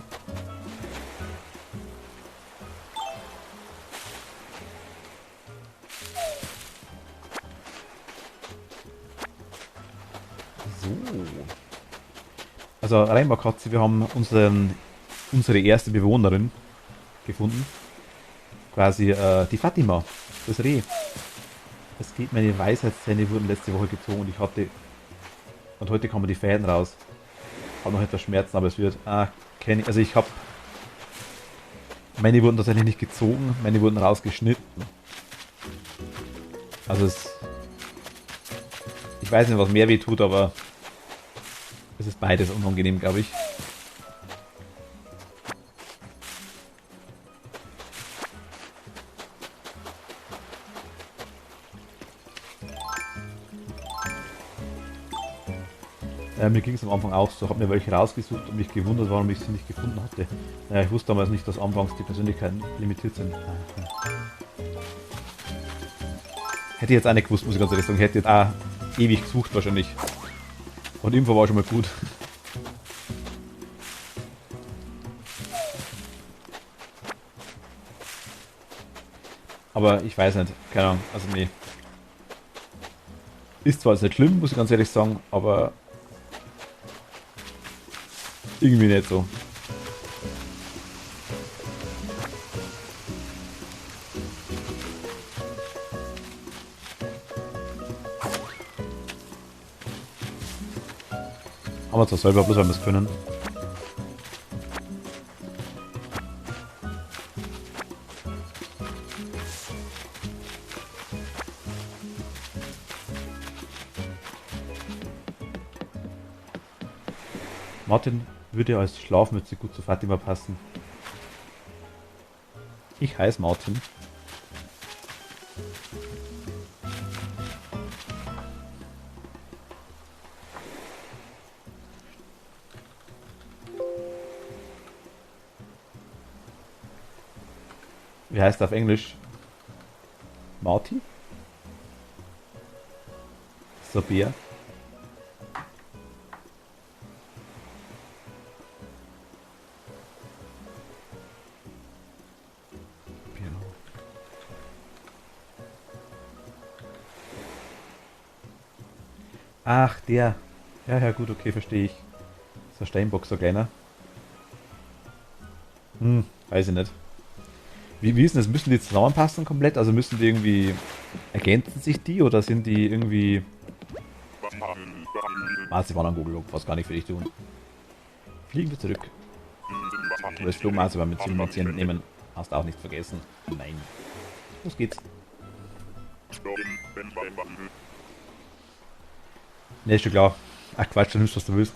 Also Rainbow Katze, wir haben unsere erste Bewohnerin gefunden. Quasi die Fatima, das Reh. Es geht, meine Weisheitszähne wurden letzte Woche gezogen und ich hatte... Und heute kommen die Fäden raus. Hab noch etwas Schmerzen, aber es wird... also ich habe... Meine wurden tatsächlich nicht gezogen, meine wurden rausgeschnitten. Also es... Ich weiß nicht, was mehr weh tut, aber... Es ist beides unangenehm, glaube ich. Mir ging es am Anfang auch so, habe mir welche rausgesucht und mich gewundert, warum ich sie nicht gefunden hatte. Naja, ich wusste damals nicht, dass anfangs die Persönlichkeiten limitiert sind. Hätte ich jetzt auch nicht gewusst, muss ich ganz ehrlich sagen. Hätte jetzt auch ewig gesucht wahrscheinlich. Und Info war schon mal gut. Aber ich weiß nicht, keine Ahnung, also nee. Ist zwar jetzt nicht schlimm, muss ich ganz ehrlich sagen, aber irgendwie nicht so. Haben wir zwar selber, bloß weil wir es können. Martin würde als Schlafmütze gut zu Fatima passen. Ich heiße Martin. Wie heißt er auf Englisch? Marty? Sabia? Ach, der. Ja, ja, gut, okay, verstehe ich. So ein Steinbock, so kleiner. Weiß ich nicht. Wie ist denn das? Müssen die zusammenpassen komplett? Also müssen die irgendwie... Ergänzen sich die oder sind die irgendwie... Marzipan Google, was gar nicht für dich tun. Fliegen wir zurück. Du willst Flugmarzipan mit 97 nehmen. Hast auch nicht vergessen. Nein. Los geht's. Ne, ist schon klar. Ach Quatsch, dann nimmst du, was du willst.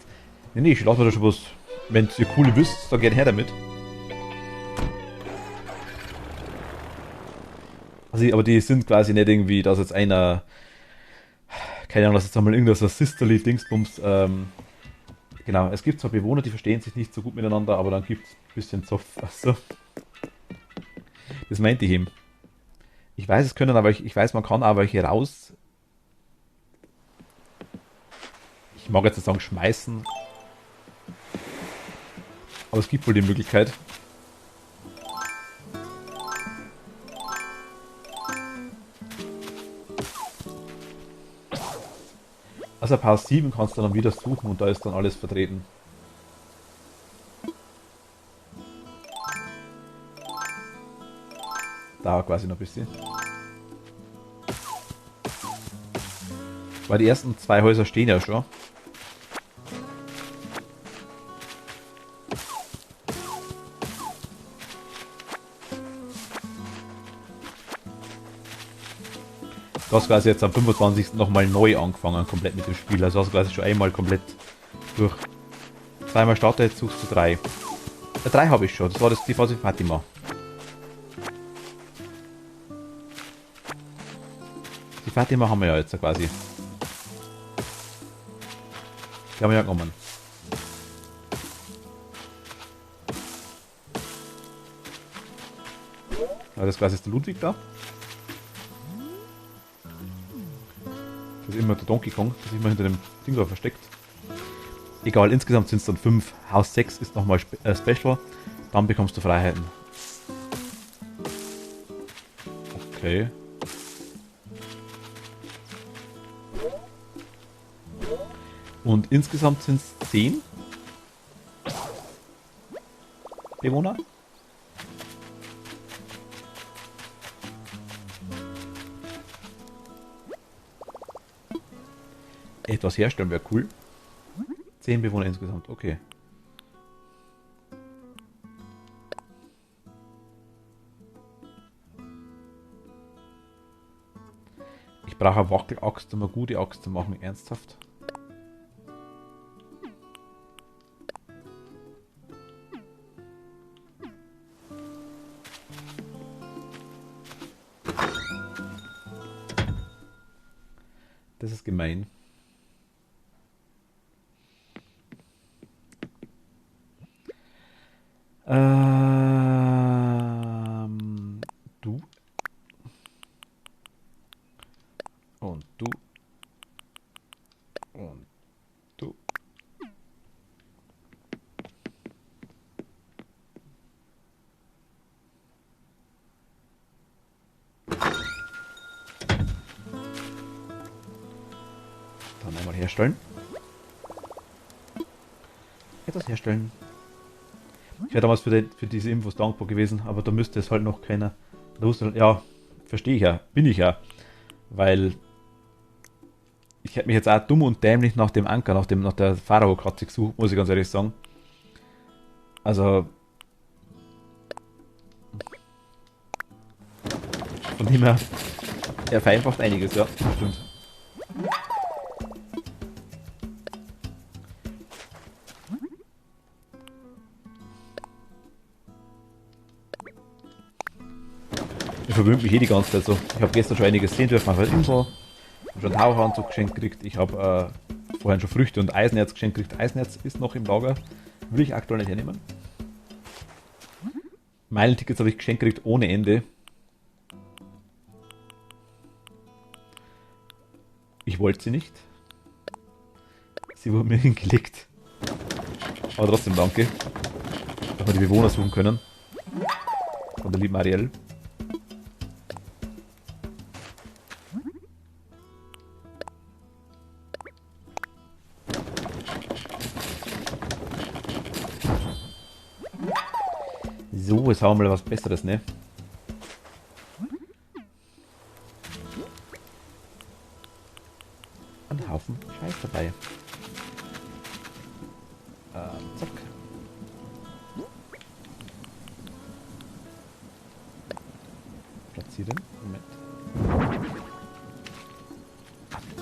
Nee, ich lasse mir da schon was. Wenn ihr coole wisst, dann geht her damit. Also, aber die sind quasi nicht irgendwie, dass jetzt einer, keine Ahnung, dass jetzt einmal irgendwas so Sisterly Dingsbums, genau, es gibt zwar Bewohner, die verstehen sich nicht so gut miteinander, aber dann gibt es ein bisschen Zoff. Also, das meinte ich ihm. Ich weiß, es können, aber ich weiß, man kann aber welche raus. Ich mag jetzt nicht sagen schmeißen, aber es gibt wohl die Möglichkeit. Also Paar 7 kannst du dann wieder suchen und da ist dann alles vertreten. Dauert quasi noch ein bisschen. Weil die ersten 2 Häuser stehen ja schon. Du hast quasi jetzt am 25. nochmal neu angefangen, komplett mit dem Spiel. Also hast du quasi schon einmal komplett durch. Zweimal startet, jetzt suchst du 3. 3 habe ich schon, das war das die Phase Fatima. Die Fatima haben wir ja jetzt quasi. Die haben wir ja genommen. Ja, das quasi ist der Ludwig da. Das ist immer der Donkey Kong, das ist immer hinter dem Ding da versteckt. Egal, insgesamt sind es dann 5. Haus 6 ist nochmal Special. Dann bekommst du Freiheiten. Okay. Und insgesamt sind es 10 Bewohner. Etwas herstellen wäre cool. 10 Bewohner insgesamt, okay. Ich brauche eine Wackelaxt, um eine gute Axt zu machen, ernsthaft. Das ist gemein. Du. Und du. Und du. Dann einmal herstellen. Etwas herstellen. Ich wäre damals für diese Infos dankbar gewesen, aber da müsste es halt noch keiner. Da wusste halt, ja, verstehe ich ja, bin ich ja. Weil ich hätte mich jetzt auch dumm und dämlich nach dem Anker, nach der Pharao-Katze gesucht, muss ich ganz ehrlich sagen. Also. Von dem her, er vereinfacht einiges, ja, stimmt. verwöhnt mich die ganze Zeit so. Ich habe gestern schon einiges sehen dürfen auf der Insel. Ich habe schon einen Taucheranzug geschenkt gekriegt. Ich habe vorhin schon Früchte und Eisenerz geschenkt gekriegt. Eisenerz ist noch im Lager. Will ich aktuell nicht hernehmen. Meilentickets habe ich geschenkt gekriegt ohne Ende. Ich wollte sie nicht. Sie wurden mir hingelegt. Aber trotzdem danke. Dass wir die Bewohner suchen können. Von der lieben Ariel. So, jetzt haben wir mal was Besseres, ne? Ein Haufen Scheiß dabei. Zack. Platzieren. Moment.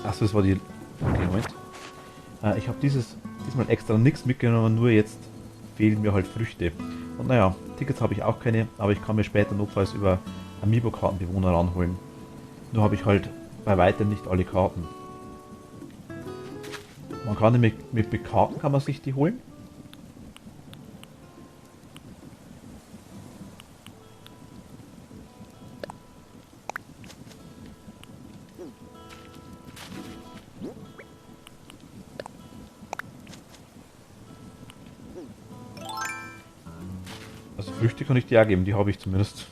Achso, das war die... Okay, Moment. Ich habe diesmal extra nichts mitgenommen, nur jetzt fehlen mir halt Früchte. Und naja, Tickets habe ich auch keine, aber ich kann mir später notfalls über Amiibo-Kartenbewohner ranholen. Nur habe ich halt bei weitem nicht alle Karten. Man kann nämlich mit Karten kann man sich die holen. Also Früchte kann ich dir auch geben, die habe ich zumindest.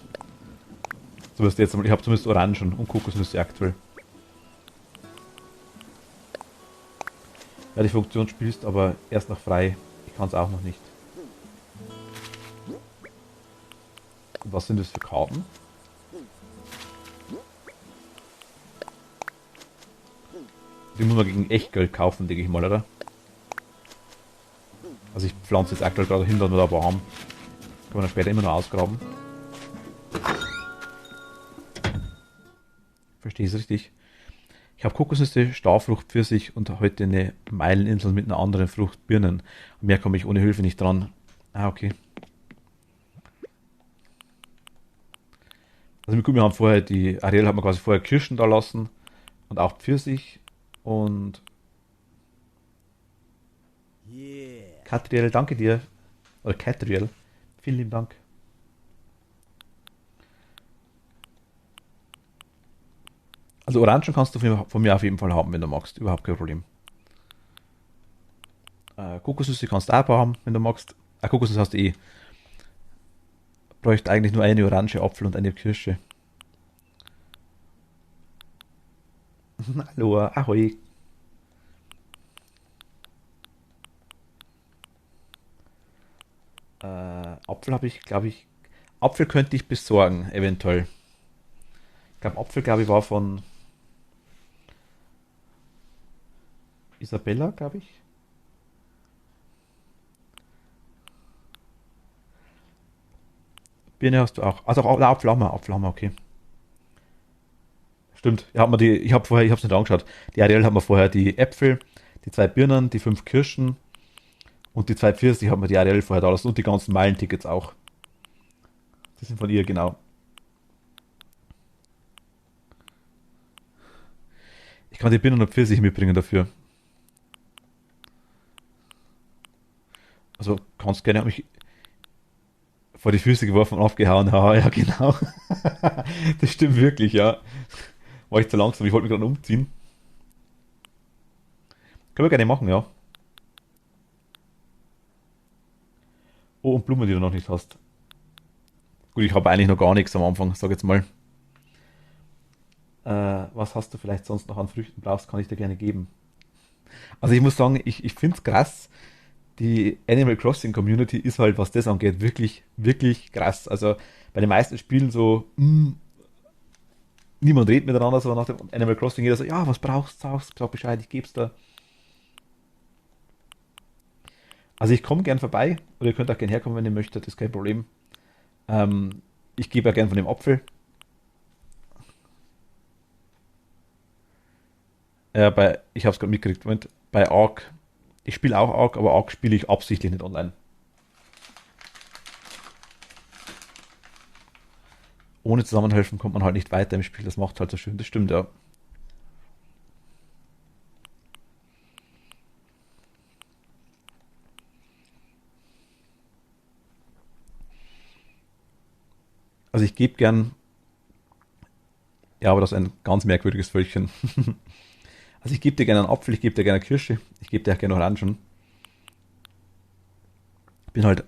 Zumindest jetzt mal. Ich habe zumindest Orangen und Kokosnüsse aktuell. Ja, die Funktion spielst, aber erst noch frei. Ich kann es auch noch nicht. Und was sind das für Karten? Die muss man gegen Echtgeld kaufen, denke ich mal, oder? Also ich pflanze jetzt aktuell gerade hin, dass wir da ein paar haben. Kann man dann später immer noch ausgraben. Verstehe ich es richtig? Ich habe Kokosnüsse, Starfrucht, Pfirsich und heute eine Meileninsel mit einer anderen Frucht, Birnen. Mehr komme ich ohne Hilfe nicht dran. Ah, okay. Also gut, wir haben vorher die Ariel hat mir quasi vorher Kirschen da lassen und auch Pfirsich und Katriel, danke dir. Oder Katriel. Vielen lieben Dank. Also Orangen kannst du von mir auf jeden Fall haben, wenn du magst. Überhaupt kein Problem. Kokosnüsse kannst du auch ein paar haben, wenn du magst. Kokosnüsse hast du eh. Bräuchte eigentlich nur eine Orange, Apfel und eine Kirsche. Hallo, ahoi. Apfel habe ich, glaube ich. Apfel könnte ich besorgen, eventuell. Ich glaube, Apfel, glaube ich, war von Isabella, glaube ich. Birne hast du auch. Also auch Apfel haben wir, okay. Stimmt. Ja, ich habe es nicht angeschaut. Die Ariel hat mir vorher die Äpfel, die 2 Birnen, die 5 Kirschen und die 2 Pfirsich hat mir die Ariel vorher da lassen und die ganzen Meilentickets auch. Die sind von ihr, genau. Ich kann die Birnen und Pfirsich mitbringen dafür. Also kannst gerne mich vor die Füße geworfen und aufgehauen. Ja, ja, genau. Das stimmt wirklich, ja. War ich zu langsam, ich wollte mich gerade umziehen. Können wir gerne machen, ja. Oh, und Blumen, die du noch nicht hast. Gut, ich habe eigentlich noch gar nichts am Anfang, sag jetzt mal. Was hast du vielleicht sonst noch an Früchten brauchst, kann ich dir gerne geben. Also ich muss sagen, ich finde es krass. Die Animal Crossing Community ist halt, was das angeht, wirklich, wirklich krass. Also bei den meisten Spielen so, niemand redet miteinander, so nach dem Animal Crossing jeder so, ja, was brauchst du, sag Bescheid, ich geb's dir. Also ich komme gern vorbei, oder ihr könnt auch gern herkommen, wenn ihr möchtet, ist kein Problem. Ich gebe ja gern von dem Apfel. Ich habe es gerade mitgekriegt, Moment, bei Ark, ich spiele auch Ark, aber Ark spiele ich absichtlich nicht online. ohne Zusammenhelfen kommt man halt nicht weiter im Spiel. Das macht halt so schön. Das stimmt, ja. Also ich gebe gern, ja, aber das ist ein ganz merkwürdiges Völkchen. Also ich gebe dir gerne einen Apfel, ich gebe dir gerne eine Kirsche, ich gebe dir auch gerne Orangen. Ich bin halt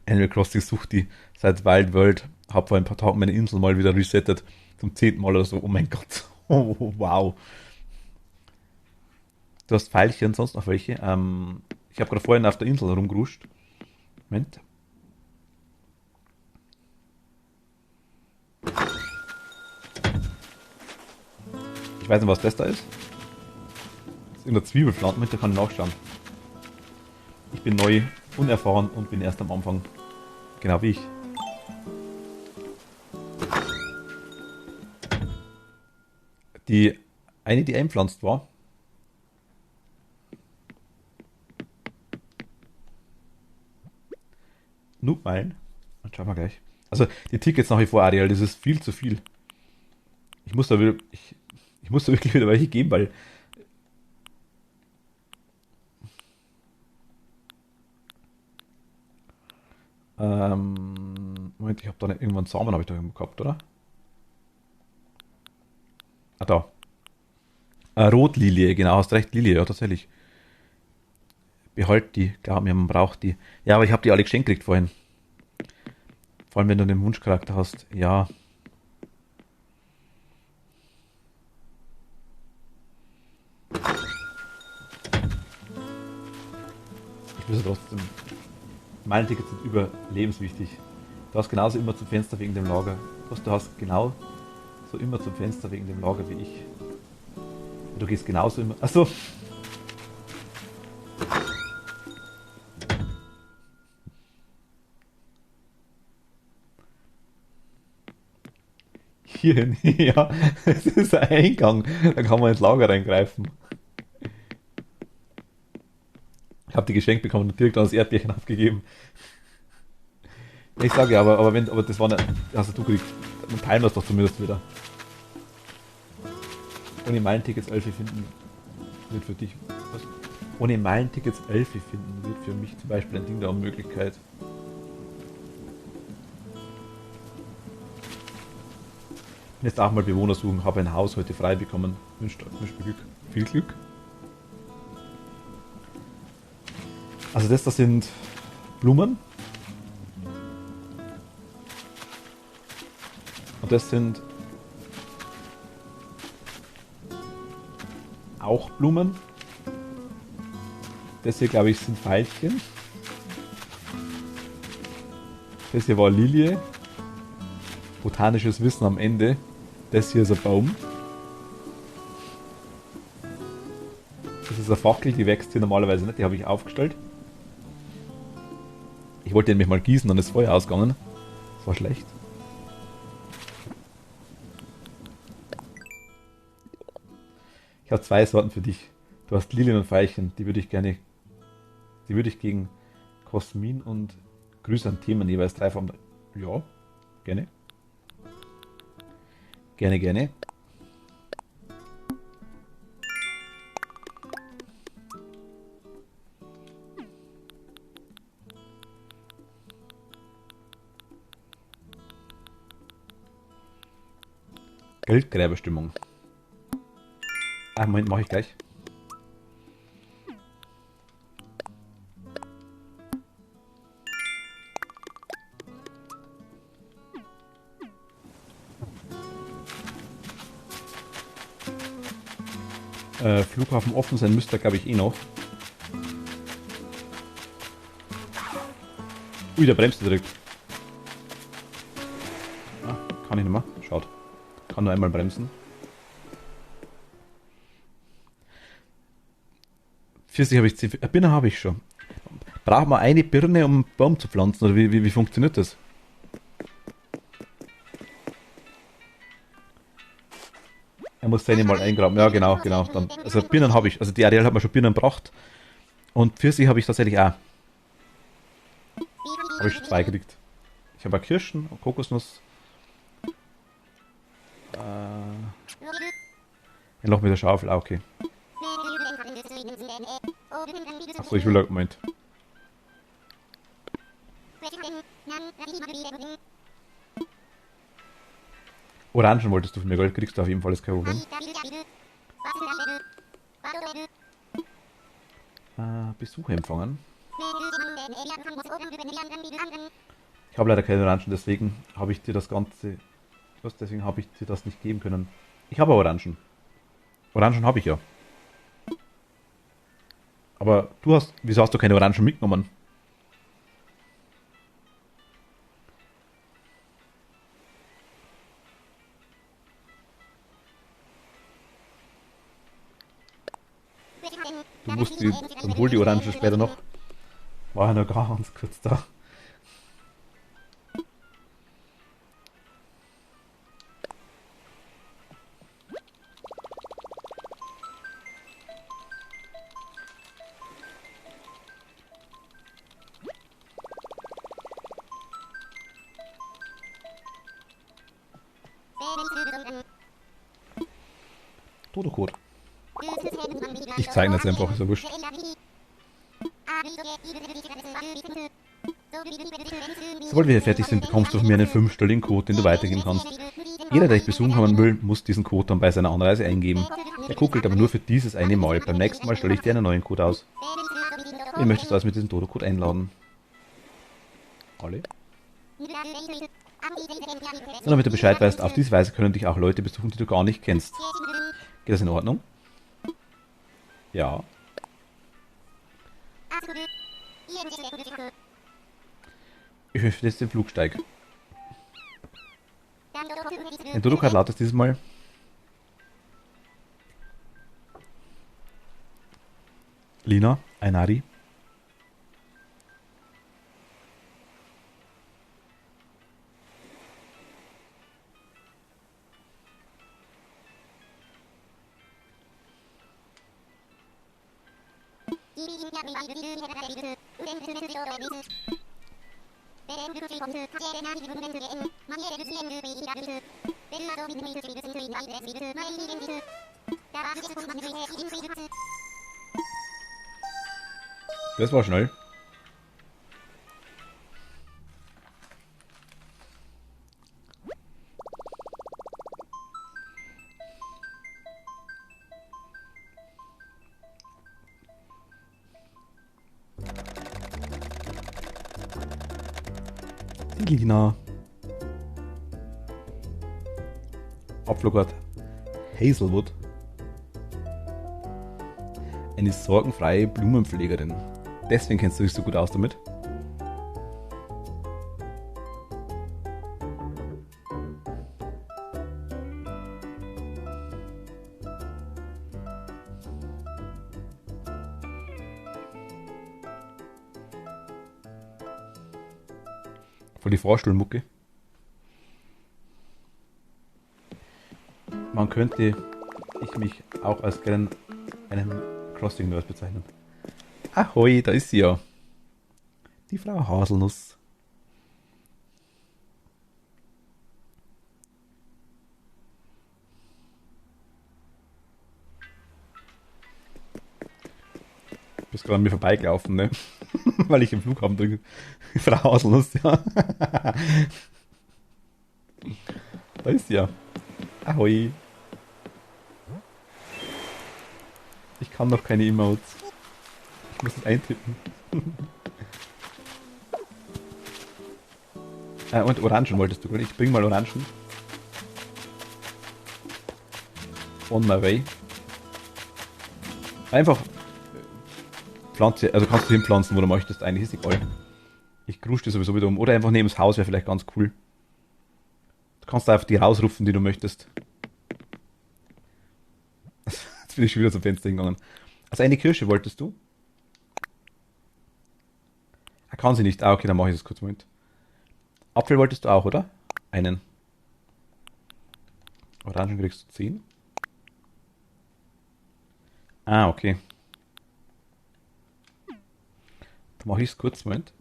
Animal Crossing sucht die seit Wild World, hab vor ein paar Tagen meine Insel mal wieder resettet, zum 10. Mal oder so. Oh mein Gott. Oh, wow. Du hast Pfeilchen, sonst noch welche? Ich habe gerade vorhin auf der Insel rumgeruscht. Moment. Ich weiß nicht, was das da ist. Das ist in der Zwiebelpflanze. Moment, da kann ich nachschauen. Ich bin neu, unerfahren und bin erst am Anfang. Genau wie ich. Die eine, die einpflanzt war. Noobmeilen. Dann schauen wir gleich. Also die Tickets nach wie vor, Ariel, das ist viel zu viel. Ich muss da wieder, ich muss da wirklich wieder welche geben, weil Moment, ich habe da nicht, irgendwann Samen habe ich da irgendwo gehabt, oder? Ah, da. Rotlilie, genau, hast recht, Lilie, ja, tatsächlich. Behalt die, glaub mir, man braucht die. Ja, aber ich habe die alle geschenkt gekriegt vorhin. Vor allem, wenn du einen Wunschcharakter hast. Ja, ich wüsste trotzdem, Meilentickets sind überlebenswichtig. Du hast genauso immer zum Fenster wegen dem Lager. Du hast genau so immer zum Fenster wegen dem Lager wie ich. Du gehst genauso immer. Achso, hierhin. Ja, es ist ein Eingang. Da kann man ins Lager reingreifen. Ich habe die geschenkt bekommen und direkt an das Erdbeerchen abgegeben. Ich sage ja, aber das war nicht, hast du gekriegt. Dann teilen wir es doch zumindest wieder. Ohne Meilentickets Elfi finden wird für dich. Was? Ohne Meilentickets Elfi finden wird für mich zum Beispiel ein Ding der Unmöglichkeit. Jetzt auch mal Bewohner suchen, habe ein Haus heute frei bekommen. Wünscht mir Glück. Viel Glück. Also das sind Blumen und das sind auch Blumen. Das hier, glaube ich, sind Veilchen. Das hier war Lilie. Botanisches Wissen am Ende. Das hier ist ein Baum. Das ist eine Fackel, die wächst hier normalerweise nicht. Die habe ich aufgestellt. Ich wollte nämlich mal gießen, dann ist Feuer ausgegangen. Das war schlecht. Ich habe zwei Sorten für dich. Du hast Lilien und Veilchen. Die würde ich gegen Kosmin und Chrysanthemen jeweils 3 vom. Ja, gerne. Gerne, gerne. Geldgräberstimmung. Ah, Moment, mache ich gleich. Flughafen offen sein müsste, glaube ich, eh noch. Ui, der bremst direkt. Ah, kann ich nicht mehr. Schaut. Kann nur einmal bremsen. Pfirsich habe ich 10. Birne habe ich schon. Braucht man eine Birne, um einen Baum zu pflanzen? Oder wie funktioniert das? Er muss seine mal eingraben. Ja, genau, genau. Dann, also Birnen habe ich. Also die Ariel hat mir schon Birnen gebracht. Und Pfirsich habe ich tatsächlich auch. Habe ich schon 2 gekriegt. Ich habe auch Kirschen, Kokosnuss. Ein Loch mit der Schaufel, ah, okay. Achso, ich will da, Moment. Orangen wolltest du von mir, Gold kriegst du auf jeden Fall, ist kein Problem. Besuch empfangen. Ich habe leider keine Orangen, deswegen habe ich dir das Ganze... Was, deswegen habe ich dir das nicht geben können. Ich habe Orangen. Orangen habe ich ja. Aber du hast... Wieso hast du keine Orangen mitgenommen? Du musst die... Dann hol die Orangen später noch. War ja noch ganz kurz da. Todocode. Ich zeige das einfach, ist ja wurscht. Sobald wir hier fertig sind, bekommst du von mir einen 5-stelligen Code, den du weitergeben kannst. Jeder, der dich besuchen haben will, muss diesen Code dann bei seiner Anreise eingeben. Der Code gilt aber nur für dieses eine Mal. Beim nächsten Mal stelle ich dir einen neuen Code aus. Ihr möchtet also mit diesem Todocode einladen. Alle? Nur damit du Bescheid weißt, auf diese Weise können dich auch Leute besuchen, die du gar nicht kennst. Geht das in Ordnung? Ja. Ich öffne jetzt den Flugsteig. Den Todocode lautet dieses Mal Lina Ainari. Das war schnell. Die Lina. Abflugort Hazelwood. Eine sorgenfreie Blumenpflegerin. Deswegen kennst du dich so gut aus damit. Voll die Vorstuhlmucke. Man könnte ich mich auch als einen Crossing-Nerd bezeichnen. Ahoi, da ist sie ja. Die Frau Haselnuss. Du bist gerade an mir vorbeigelaufen, ne? Weil ich im Flughafen bin. Frau Haselnuss, ja. Da ist sie ja. Ahoi. Ich kann noch keine Emotes. Ich muss es eintippen. Und Orangen wolltest du, oder? Ich bring mal Orangen. On my way. Einfach Pflanze, also kannst du hinpflanzen, wo du möchtest. Eigentlich ist egal. Ich krusch dir sowieso wieder um. Oder einfach neben das Haus wäre vielleicht ganz cool. Du kannst einfach die rausrufen, die du möchtest. Jetzt bin ich schon wieder zum Fenster hingegangen. Also eine Kirsche wolltest du? Ah, kann sie nicht. Ah, okay, dann mache ich das kurz. Moment. Apfel wolltest du auch, oder? Einen. Orangen kriegst du 10. Ah, okay. Dann mache ich es kurz. Moment.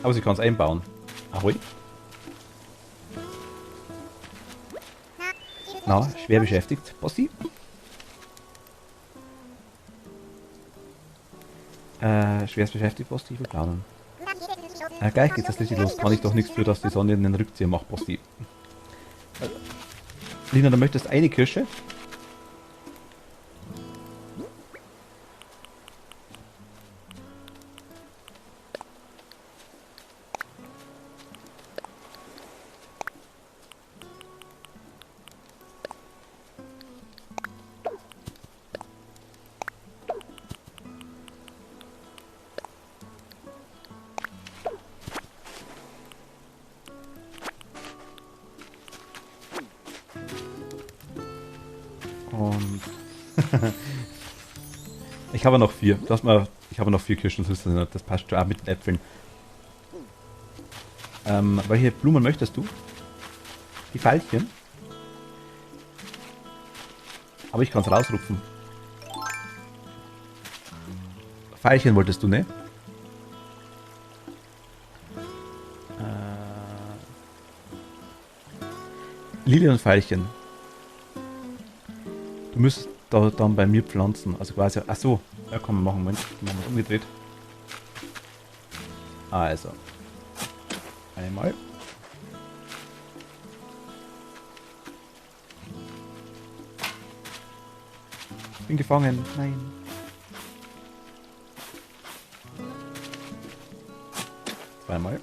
Aber sie kann es einbauen. Ahoi. Na, schwer beschäftigt. Bossi. Schwerst beschäftigt, Bossi. Ich will planen. Gleich geht das richtig los. Kann ich doch nichts für, dass die Sonne in den Rückzieher macht, Bossi. Lina, du möchtest eine Kirsche? Und ich habe noch 4. Du hast mal, ich habe noch 4 Kirschen, das passt schon auch mit den Äpfeln. Welche Blumen möchtest du? Die Veilchen? Aber ich kann es rausrupfen. Veilchen wolltest du, ne? Lilien und Veilchen. Du müsstest da dann bei mir pflanzen. Also quasi. Achso. Ja, komm, machen wir. Machen wir es umgedreht. Also. Einmal. Ich bin gefangen. Nein. Zweimal.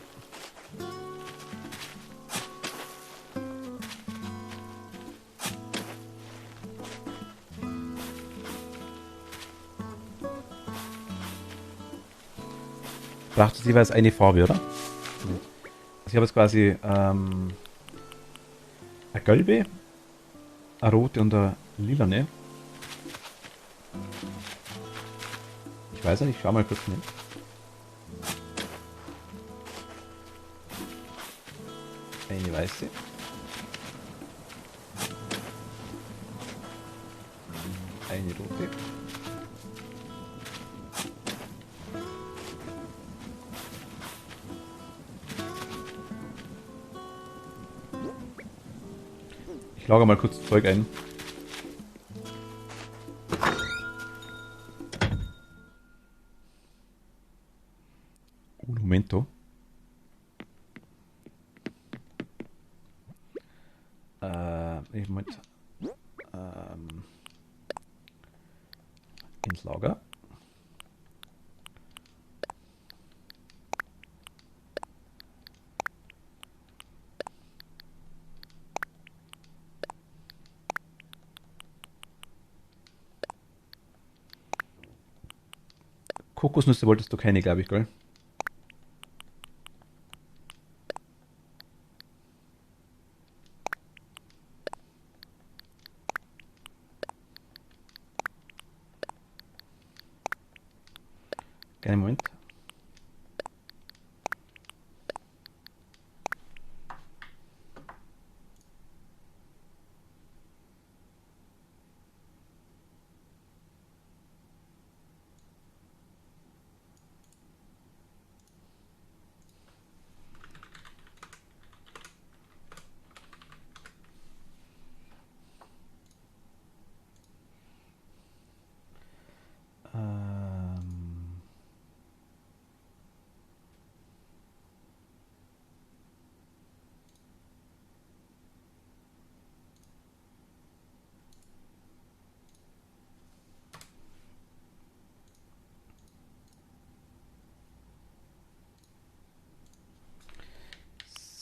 Braucht es jeweils eine Farbe, oder? Also ich habe jetzt quasi eine gelbe, eine rote und eine lilane. Ich weiß nicht, ich schau mal kurz hin. Eine weiße. Eine rote. Ich lagere mal kurz das Zeug ein. Un momento. Moment. Ins Lager. Kokosnüsse wolltest du keine, glaube ich, gell? Keinen Moment.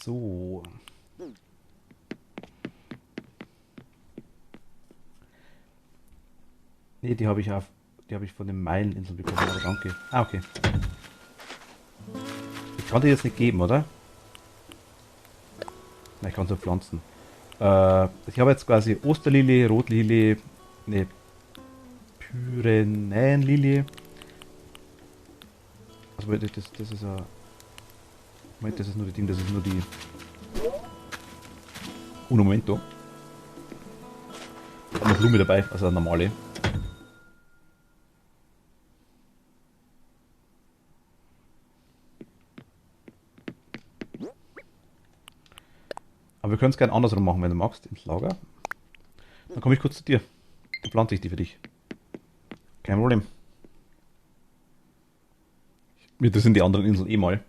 So. Ne, die habe ich auf, die habe ich von den Meileninseln bekommen, aber danke. Ah, okay. Ich kann die jetzt nicht geben, oder? Nein, ich kann sie pflanzen. Ich habe jetzt quasi Osterlilie, Rotlilie, ne, Pyrenäenlilie. Also das ist ein. Moment, das ist nur die Ding, das ist nur die. Un momento. Ich habe eine Blume dabei, also eine normale. Aber wir können es gerne andersrum machen, wenn du magst, ins Lager. Dann komme ich kurz zu dir. Dann plante ich die für dich. Kein Problem. Mir interessieren die anderen Inseln eh mal.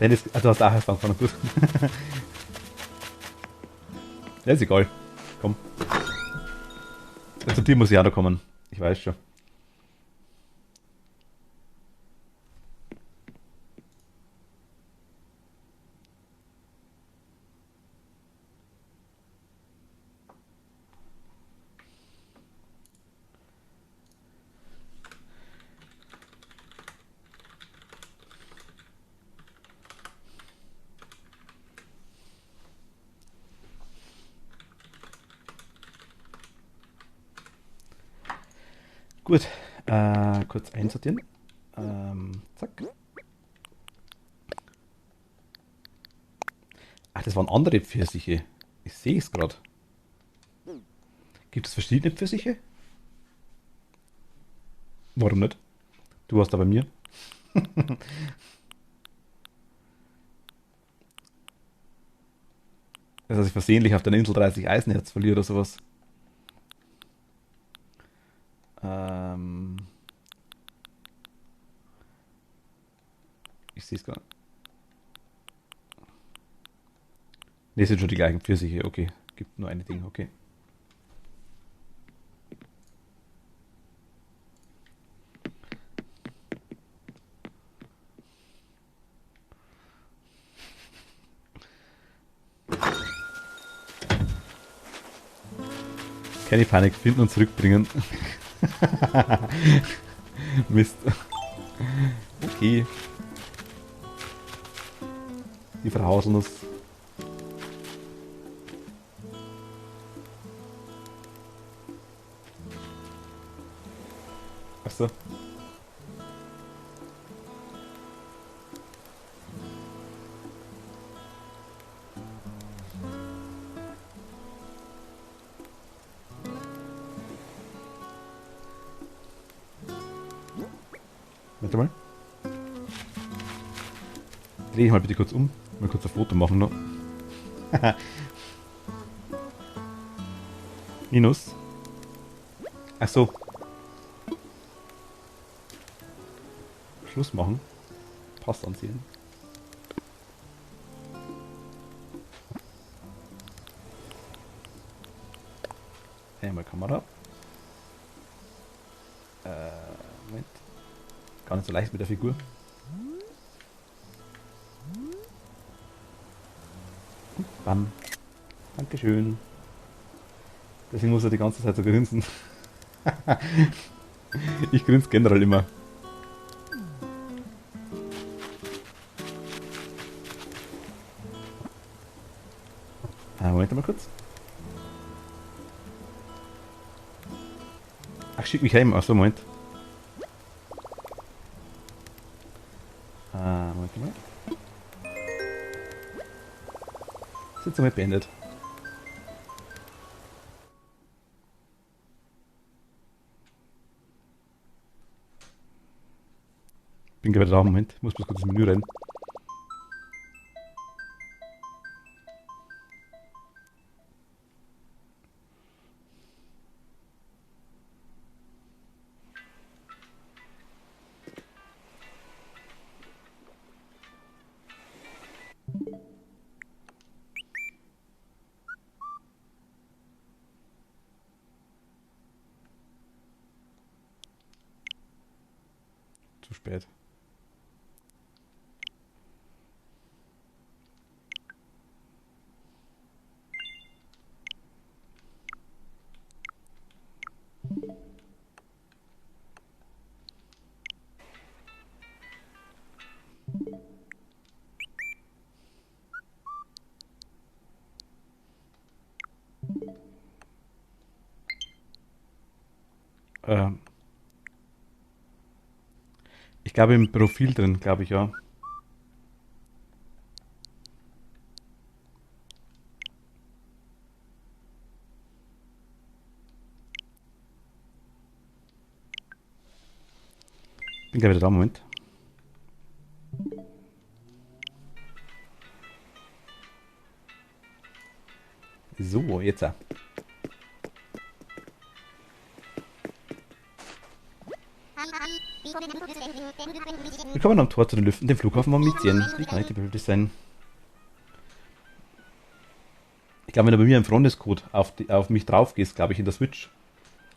Dennis, also hast du auch erst angefangen, gut. Ja, ist egal. Komm. Zu dir muss ich auch noch kommen. Ich weiß schon. Gut. Kurz einsortieren. Zack. Ach, das waren andere Pfirsiche. Ich sehe es gerade. Gibt es verschiedene Pfirsiche? Warum nicht? Du warst da bei mir. Dass ich versehentlich auf der Insel 30 Eisenherz verliere oder sowas. Ähm, ich sehe es gar nicht. Ne, sind schon die gleichen Pfirsiche. Okay. Gibt nur eine Ding. Okay. Keine Panik. Finden und zurückbringen. Mist. Okay. Die verhauseln uns. Achso. Warte mal. Dreh ich mal bitte kurz um. Mal kurz ein Foto machen noch. Minus. Ach so. Schluss machen. Pass anziehen. Einmal Kamera. Moment. Gar nicht so leicht mit der Figur. Bam. Dankeschön. Deswegen muss er die ganze Zeit so grinsen. Ich grinse generell immer. Moment mal kurz. Ach, schick mich heim. Achso, Moment. Moment mal. Sitzung wird beendet. Bin gerade da, Moment. Ich muss bloß kurz ins Menü rein. Zu spät. Ähm, Ich glaube im Profil drin, glaube ich, ja. Bin gleich wieder da, Moment. So, jetzt auch. Willkommen am Tor zu den Lüften, dem Flughafen Mamizien. Wie kann ich dir behilflich sein? Ich glaube, wenn du bei mir im Freundescode auf mich drauf gehst, glaube ich, in der Switch,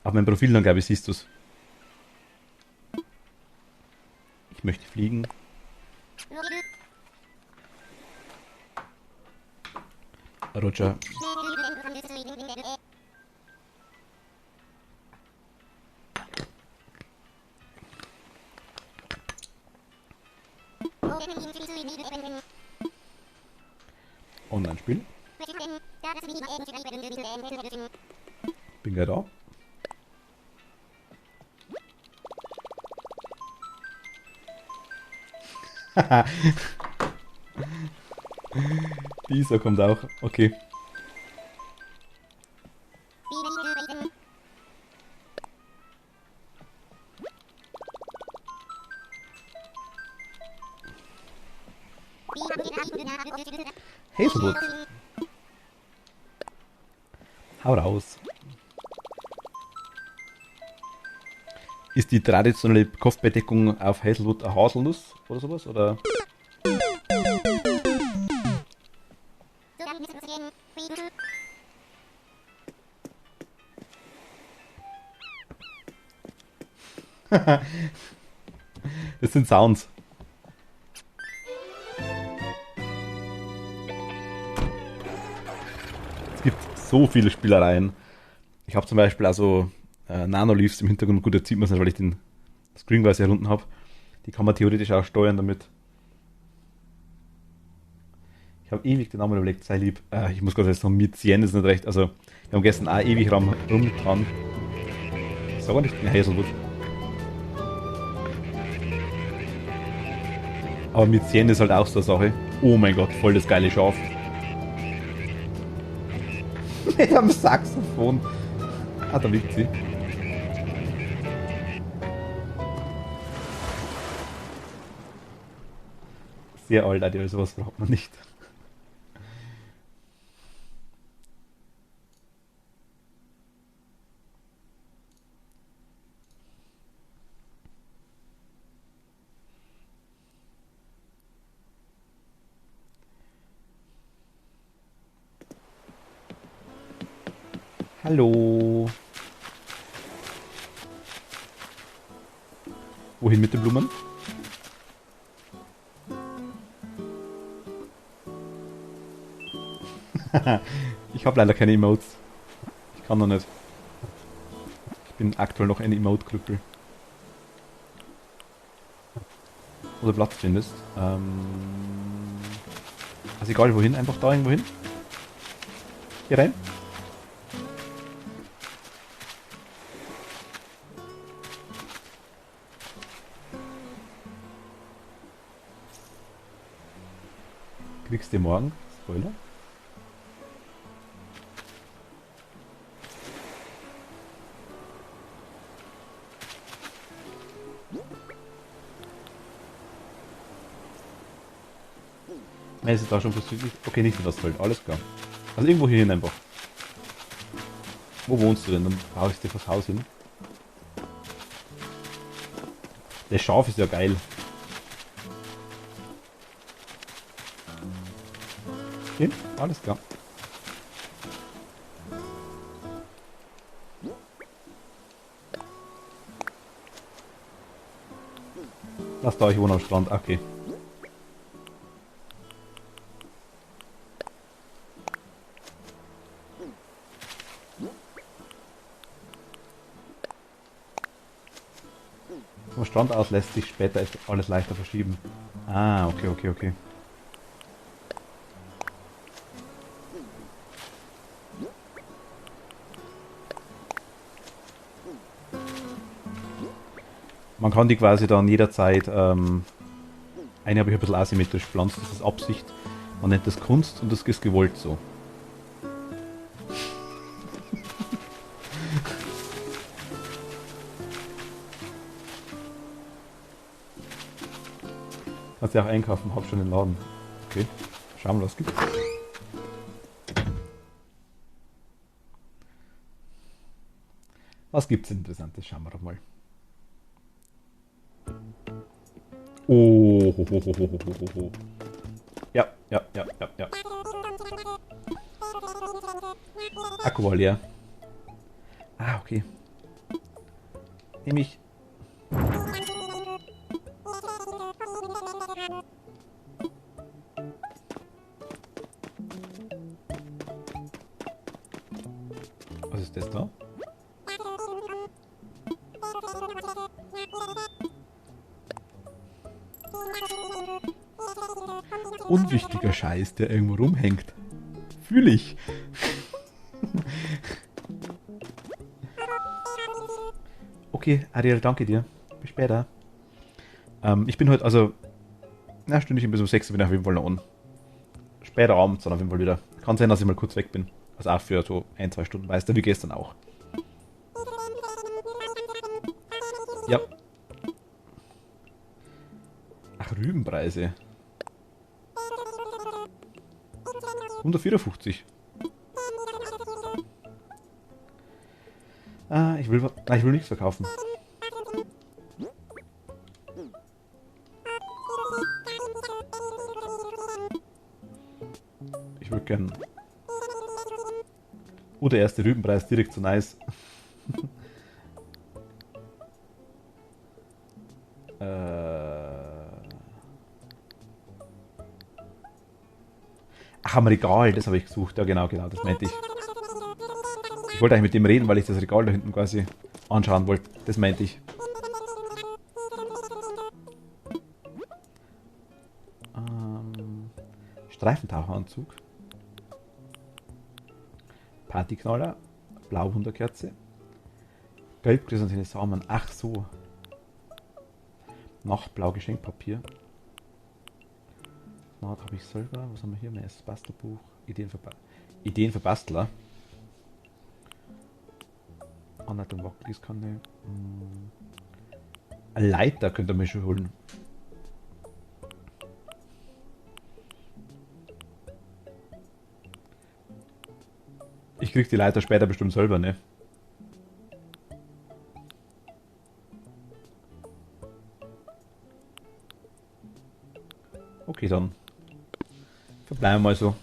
auf meinem Profil, dann glaube ich, siehst du es. Ich möchte fliegen. Roger. Online-Spiel. Bin gleich da. Dieser kommt auch. Okay. Hazelwood. Hau raus. Ist die traditionelle Kopfbedeckung auf Hazelwood eine Haselnuss oder sowas? Oder? Das sind Sounds. Es gibt so viele Spielereien. Ich habe zum Beispiel also Nanoleafs im Hintergrund. Gut, jetzt sieht man es nicht, weil ich den Screenwise herunten habe. Die kann man theoretisch auch steuern damit. Ich habe ewig den Namen überlegt, sei lieb. Ich muss gerade sagen, Mizien ist nicht recht. Also, wir haben gestern auch ewig rumgetan. Ich sage nicht, Hazelwood. Aber Mizien ist halt auch so eine Sache. Oh mein Gott, voll das geile Schaf. Mit einem Saxophon. Ah, da liegt sie. Sehr alt, also sowas braucht man nicht. Hallo. Wohin mit den Blumen? Ich habe leider keine Emotes. Ich kann noch nicht. Ich bin aktuell noch ein Emote-Krüppel. Wo der Platz findest. Also egal wohin, einfach da irgendwo hin. Hier rein. Kriegst du morgen? Spoiler. Nein, ist da schon versüdlich? Okay, nicht in das Feld, alles klar. Also irgendwo hier hin einfach. Wo wohnst du denn? Dann brauche ich dir fürs Haus hin. Der Schaf ist ja geil. Okay, alles klar. Lass da, ich wohne am Strand. Okay. Vom Strand aus lässt sich später alles leichter verschieben. Ah, okay, okay, okay. Man kann die quasi dann jederzeit, eine habe ich ein bisschen asymmetrisch gepflanzt, das ist Absicht. Man nennt das Kunst und das ist gewollt so. Kannst ja auch einkaufen, hab schon den Laden. Okay, schauen wir, was gibt's. Was gibt's Interessantes? Schauen wir doch mal. Oh, ho, ho, ho, ho, ho, ho, ho. Ja, ja, ja, ja, ja. Akku war leer. Ah, okay. Nehme ich. Was ist das da? Unwichtiger Scheiß, der irgendwo rumhängt. Fühl ich. Okay, Ariel, danke dir. Bis später. Ich bin heute, also, na, stündlich bis um 6 bin ich auf jeden Fall noch on. Später abends dann auf jeden Fall wieder. Kann sein, dass ich mal kurz weg bin. Also auch für so 1-2 Stunden, weißt du, wie gestern auch. Ja. Ach, Rübenpreise. 154. Ah, ich will nichts verkaufen. Ich würde gern. Oh, der erste Rübenpreis direkt so nice. Ach, am Regal, das habe ich gesucht. Ja, genau, das meinte ich. Ich wollte eigentlich mit dem reden, weil ich das Regal da hinten quasi anschauen wollte. Das meinte ich. Streifentaucheranzug. Partyknaller. Blauwunderkerze. Gelbchrysanthemum Samen. Ach so. Nachtblau Geschenkpapier. Smart habe ich selber. Was haben wir hier? Mein Bastelbuch. Ideen für Bastler. Anleitung Wackelgießkanne. Eine Leiter könnt ihr mir schon holen. Ich krieg die Leiter später bestimmt selber, ne? Okay, dann. Verbleiben wir mal so.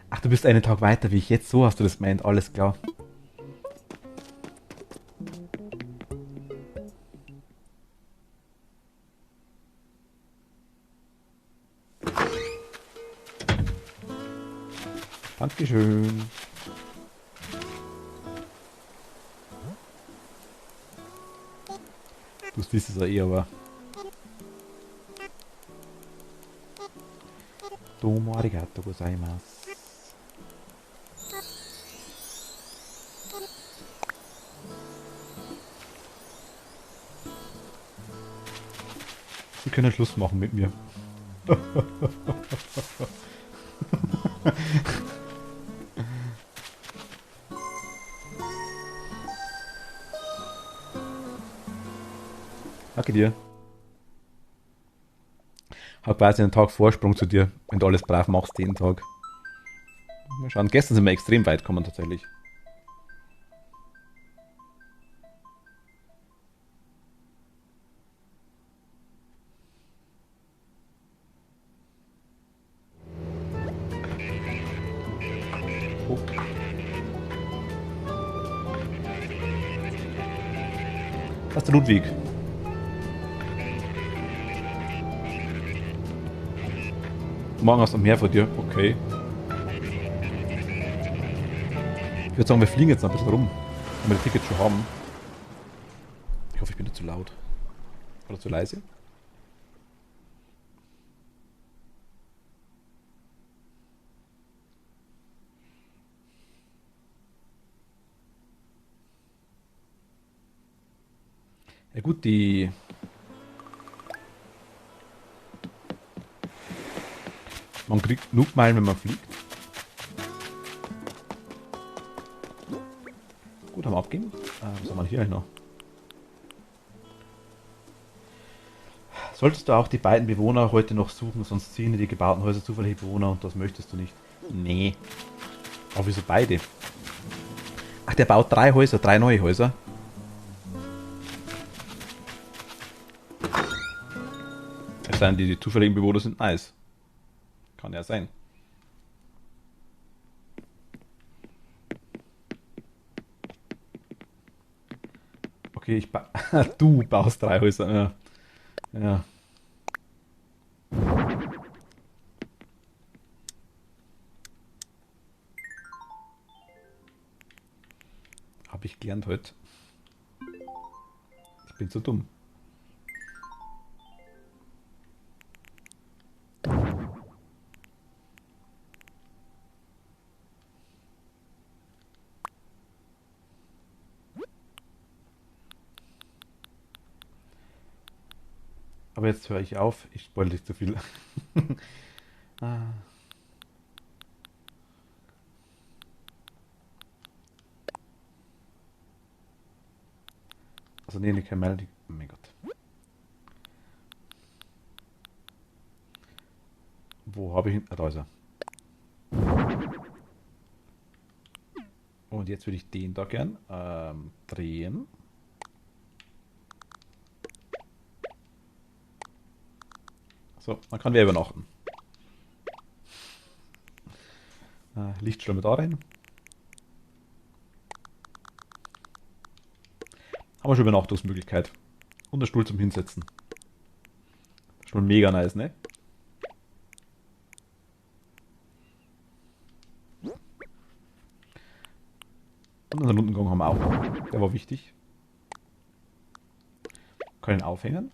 Ach, du bist einen Tag weiter wie ich jetzt. So hast du das gemeint. Alles klar. Dankeschön. Du siehst es ja eh, aber. Domo arigato gozaimasu. Sie können Schluss machen mit mir. Danke dir. Hab quasi einen Tag Vorsprung zu dir, wenn du alles brav machst jeden Tag. Mal schauen. Gestern sind wir extrem weit gekommen tatsächlich. Oh. Das ist der Ludwig. Morgen aus dem Meer vor dir. Okay. Ich würde sagen, wir fliegen jetzt noch ein bisschen rum. Wenn wir die Tickets schon haben. Ich hoffe, ich bin nicht zu laut. Oder zu leise. Ja gut, man kriegt genug Meilen, wenn man fliegt. Gut, haben wir abgegeben. Was haben wir hier noch? Solltest du auch die beiden Bewohner heute noch suchen, sonst ziehen die gebauten Häuser zufällig Bewohner und das möchtest du nicht. Nee. Aber wieso beide? Ach, der baut 3 Häuser, 3 neue Häuser. Es seien die zufälligen Bewohner sind nice. Kann ja sein. Okay, du baust 3 Häuser. Ja. Ja. Habe ich gelernt heute. Ich bin zu dumm. Aber jetzt höre ich auf. Ich spoil dich zu viel. Ah. Also nee, kein Melody. Oh mein Gott. Wo habe ich ihn? Ah, da ist er. Und jetzt würde ich den da gern drehen. So, dann kann wer übernachten. Lichtschirme da rein. Haben wir schon Übernachtungsmöglichkeit. Und der Stuhl zum Hinsetzen. Schon mega nice, ne? Und unseren Rundgang haben wir auch noch. Der war wichtig. Können aufhängen.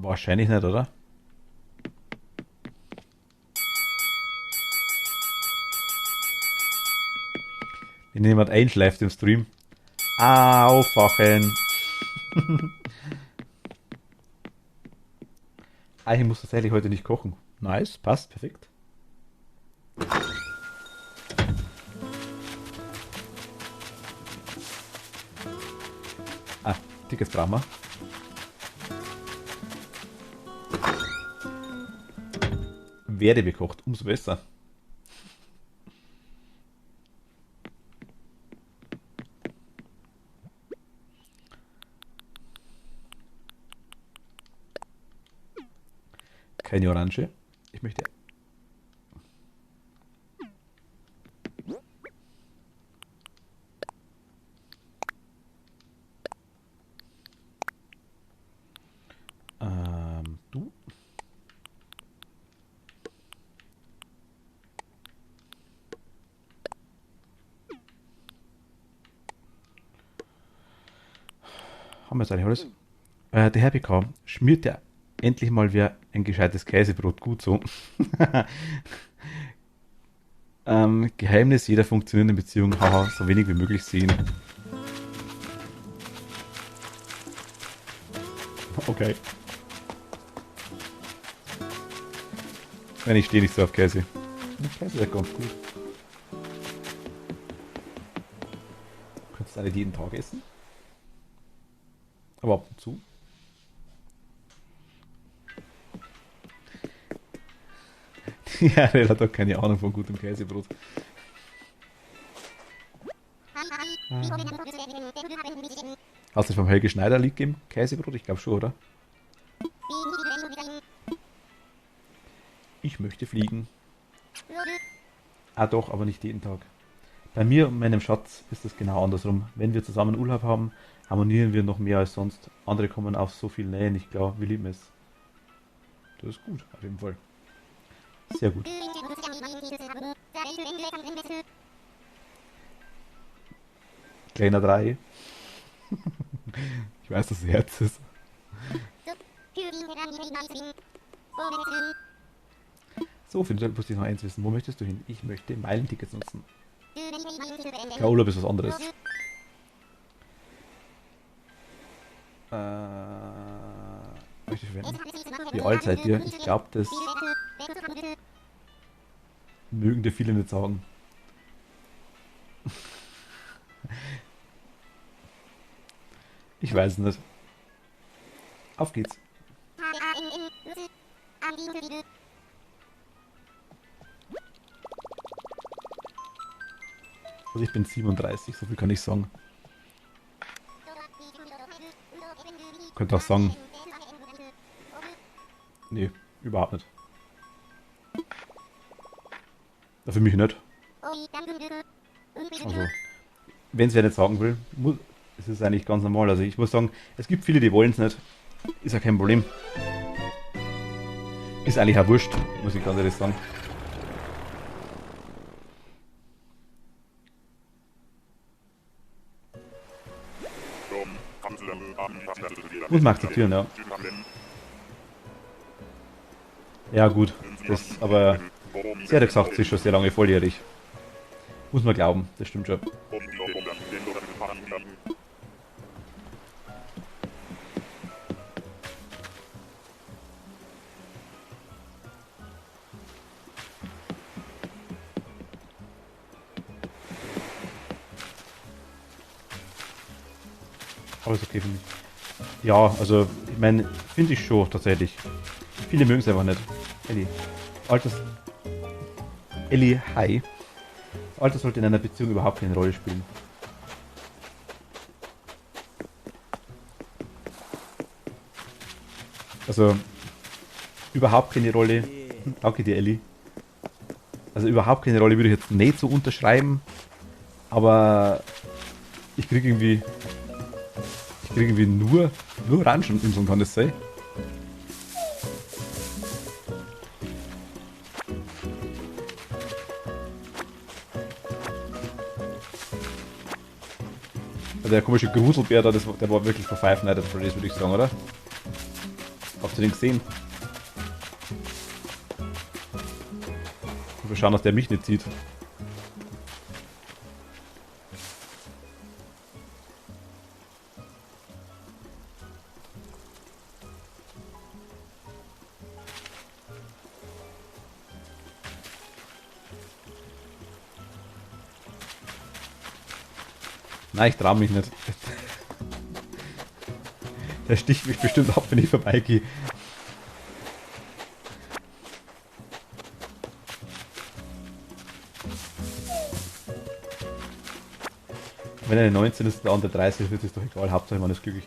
Wahrscheinlich nicht, oder? Wenn jemand einschläft im Stream. Aufwachen. Ich muss tatsächlich heute nicht kochen. Nice, passt, perfekt. Tickets brauchen wir. Werde bekocht, umso besser. Keine Orange. Ich möchte. Du. Haben wir jetzt eigentlich alles? Der Herr PK schmiert ja endlich mal wieder ein gescheites Käsebrot. Gut so. Geheimnis jeder funktionierenden Beziehung. Haha, so wenig wie möglich sehen. Okay. Wenn ich stehe nicht so auf Käse. Käse ist ja ganz gut. Du könntest alle jeden Tag essen. Aber ab und zu. Ja, der hat doch keine Ahnung von gutem Käsebrot. Hast du vom Helge Schneider Lied gegeben? Käsebrot? Ich glaube schon, oder? Ich möchte fliegen. Doch, aber nicht jeden Tag. Bei mir und meinem Schatz ist es genau andersrum. Wenn wir zusammen Urlaub haben, harmonieren wir noch mehr als sonst. Andere kommen auf so viel Nähe nicht klar. Wir lieben es. Das ist gut, auf jeden Fall. Sehr gut. Kleiner 3. Ich weiß, dass es Herz ist. So, für den Fall muss ich noch eins wissen. Wo möchtest du hin? Ich möchte Meilentickets nutzen. Ja, Urlaub ist was anderes. Möchte ich verwenden. Wie alt seid ihr? Ich glaube, das mögen dir viele nicht sagen. Ich weiß es nicht. Auf geht's. Also ich bin 37, so viel kann ich sagen. Könnte auch sagen, nee, überhaupt nicht. Für mich nicht. Also, wenn es wer nicht sagen will, ist es eigentlich ganz normal. Also ich muss sagen, es gibt viele, die wollen es nicht. Ist ja kein Problem. Ist eigentlich auch wurscht, muss ich ganz ehrlich sagen. Muss man akzeptieren, ja. Ja gut, aber sie hat ja gesagt, sie ist schon sehr lange volljährig. Muss man glauben, das stimmt schon. Aber ist okay für mich. Ja, also, ich meine, finde ich schon tatsächlich. Viele mögen es einfach nicht. Ellie. Alters. Ellie, hi. Alter sollte in einer Beziehung überhaupt keine Rolle spielen. Also, überhaupt keine Rolle. Danke dir, Ellie. Also, überhaupt keine Rolle würde ich jetzt nicht so unterschreiben. Aber ich kriege irgendwie. Ich kriege irgendwie nur Orangeninseln, kann das sein? Also der komische Gruselbär da, der war wirklich von Five Nights at Freddy's, würde ich sagen, oder? Habt ihr den gesehen? Wir schauen, dass der mich nicht sieht. Nein, ich trau mich nicht. Der sticht mich bestimmt ab, wenn ich vorbeigehe. Wenn eine 19 ist, der andere 30, wird es doch egal. Hauptsache man ist glücklich.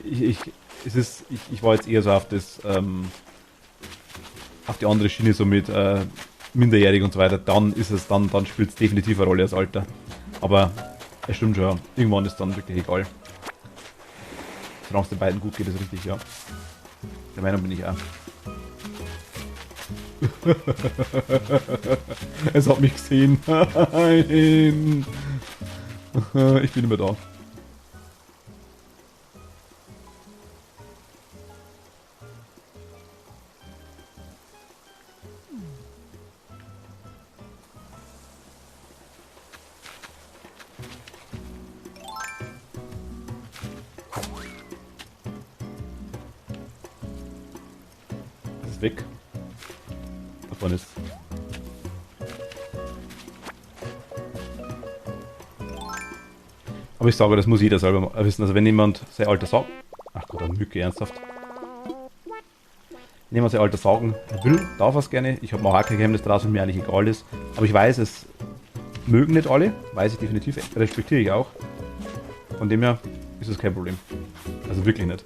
Ich war jetzt eher so auf das, auf die andere Schiene, so mit minderjährig und so weiter. Dann spielt es definitiv eine Rolle als Alter. Aber es stimmt schon, irgendwann ist dann wirklich egal. Solange es den beiden gut geht, ist richtig, ja. Der Meinung bin ich auch. Es hat mich gesehen. Nein. Ich bin immer da. Das ist weg. Davon ist. Aber ich sage, das muss jeder selber wissen. Also wenn jemand sein Alter sagt... Ach Gott, eine Mücke, ernsthaft. Wenn jemand sein Alter sagen will, darf er es gerne. Ich habe mir auch kein Geheimnis draus, wenn mir eigentlich egal ist. Aber ich weiß, es mögen nicht alle. Weiß ich definitiv. Respektiere ich auch. Von dem her ist es kein Problem. Also wirklich nicht.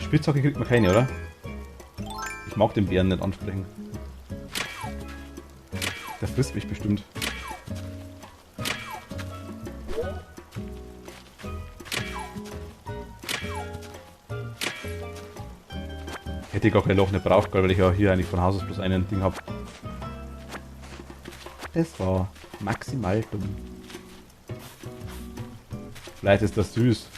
Spitzhacke kriegt man keine, oder? Ich mag den Bären nicht ansprechen. Der frisst mich bestimmt. Hätte ich gar kein Loch nicht braucht, weil ich ja hier eigentlich von Haus aus bloß ein Ding habe. Das war maximal dumm. Vielleicht ist das süß.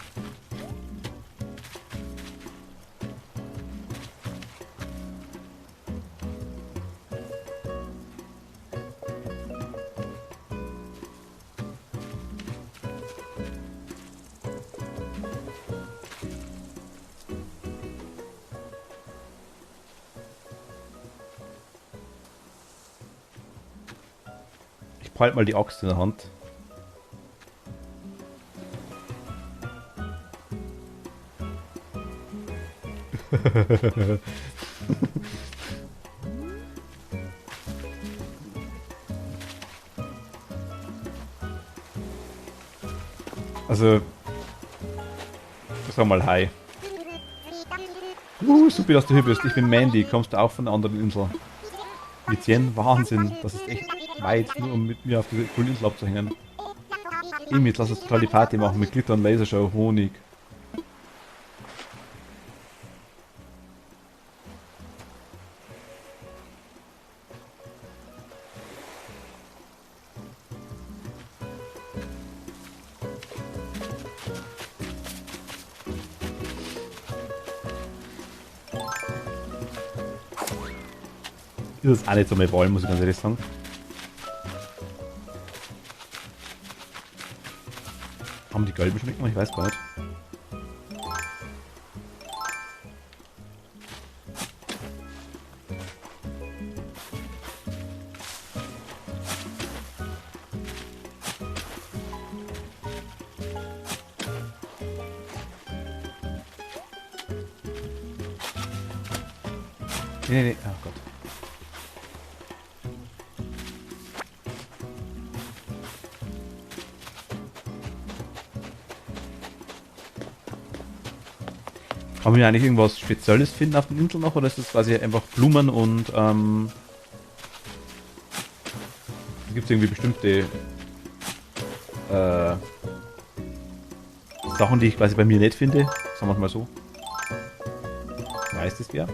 halt mal die Axt in der Hand. Also, sag mal hi. Super, dass du hier bist. Ich bin Mandy. Kommst du auch von der anderen Insel? Vizien? Wahnsinn. Das ist echt weit, nur um mit mir auf diese coolen Insel abzuhängen. Emil, lass uns total die Party machen mit Glitter und Lasershow, Honig. Ist das auch nicht so mein Ball, muss ich ganz ehrlich sagen. Haben die gelben schmeckt noch? Ich weiß gar nicht. Nee, oh Gott. Kann man ja eigentlich irgendwas Spezielles finden auf den Inseln noch, oder ist das quasi einfach Blumen und gibt es irgendwie bestimmte Sachen, die ich quasi bei mir nicht finde? Sagen wir es mal so. Weiß das wer?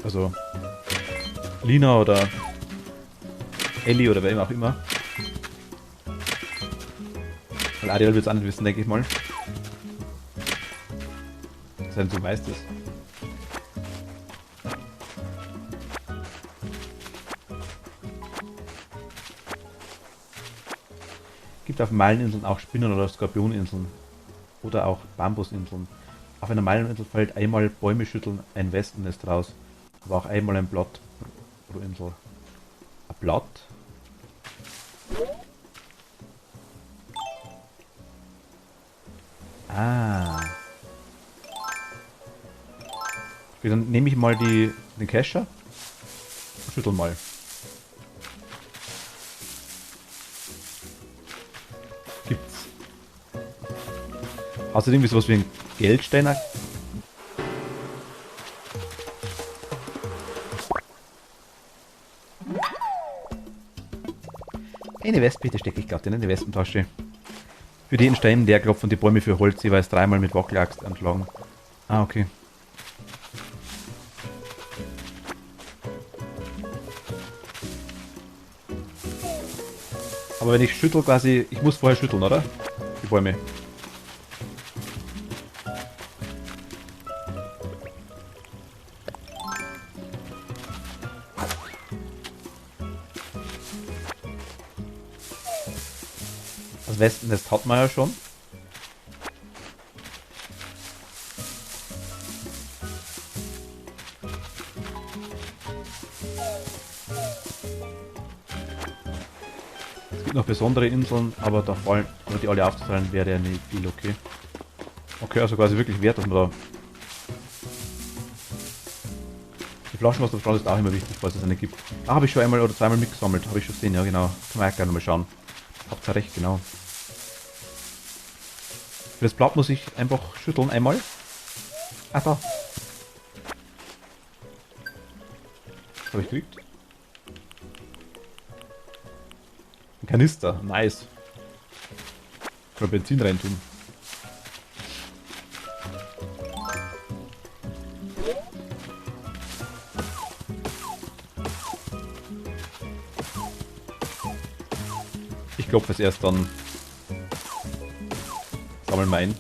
Also Lina oder Ellie oder wer auch immer. Weil Ariel wird es auch nicht wissen, denke ich mal. Sein so weiß das. Gibt auf Meileninseln auch Spinnen- oder Skorpioninseln. Oder auch Bambusinseln. Auf einer Meileninsel fällt einmal Bäume schütteln ein Wespennest raus. Aber auch einmal ein Blatt pro Insel. Ein Blatt? Ah. Okay, dann nehme ich mal den Kescher und schüttel mal. Gibt's. Hast du irgendwie sowas wie ein Geldsteiner? Eine Wespe, bitte stecke ich gerade in eine Wespentasche. Für den Stein, der klopfen die Bäume für Holz, jeweils dreimal mit Wackelaxt anschlagen. Ah, okay. Aber wenn ich schüttel quasi, ich muss vorher schütteln, oder? Die Bäume. Das Wespennest hat man ja schon. Es gibt noch besondere Inseln, aber da fallen, aber die alle aufzuzahlen, wäre ja nicht viel okay. Okay, also quasi wirklich wert, dass man da... Die Flaschenwasserstraße ist auch immer wichtig, falls es eine gibt. Ah, habe ich schon einmal oder zweimal mitgesammelt, habe ich schon gesehen, ja genau. Kann man auch gerne mal schauen. Habt ihr recht, genau. Für das Blatt muss ich einfach schütteln einmal. Ah, da. Habe ich gekriegt. Ein Kanister, nice. Kann man Benzin reintun. Ich klopfe es erst dann. Sammeln wir ein.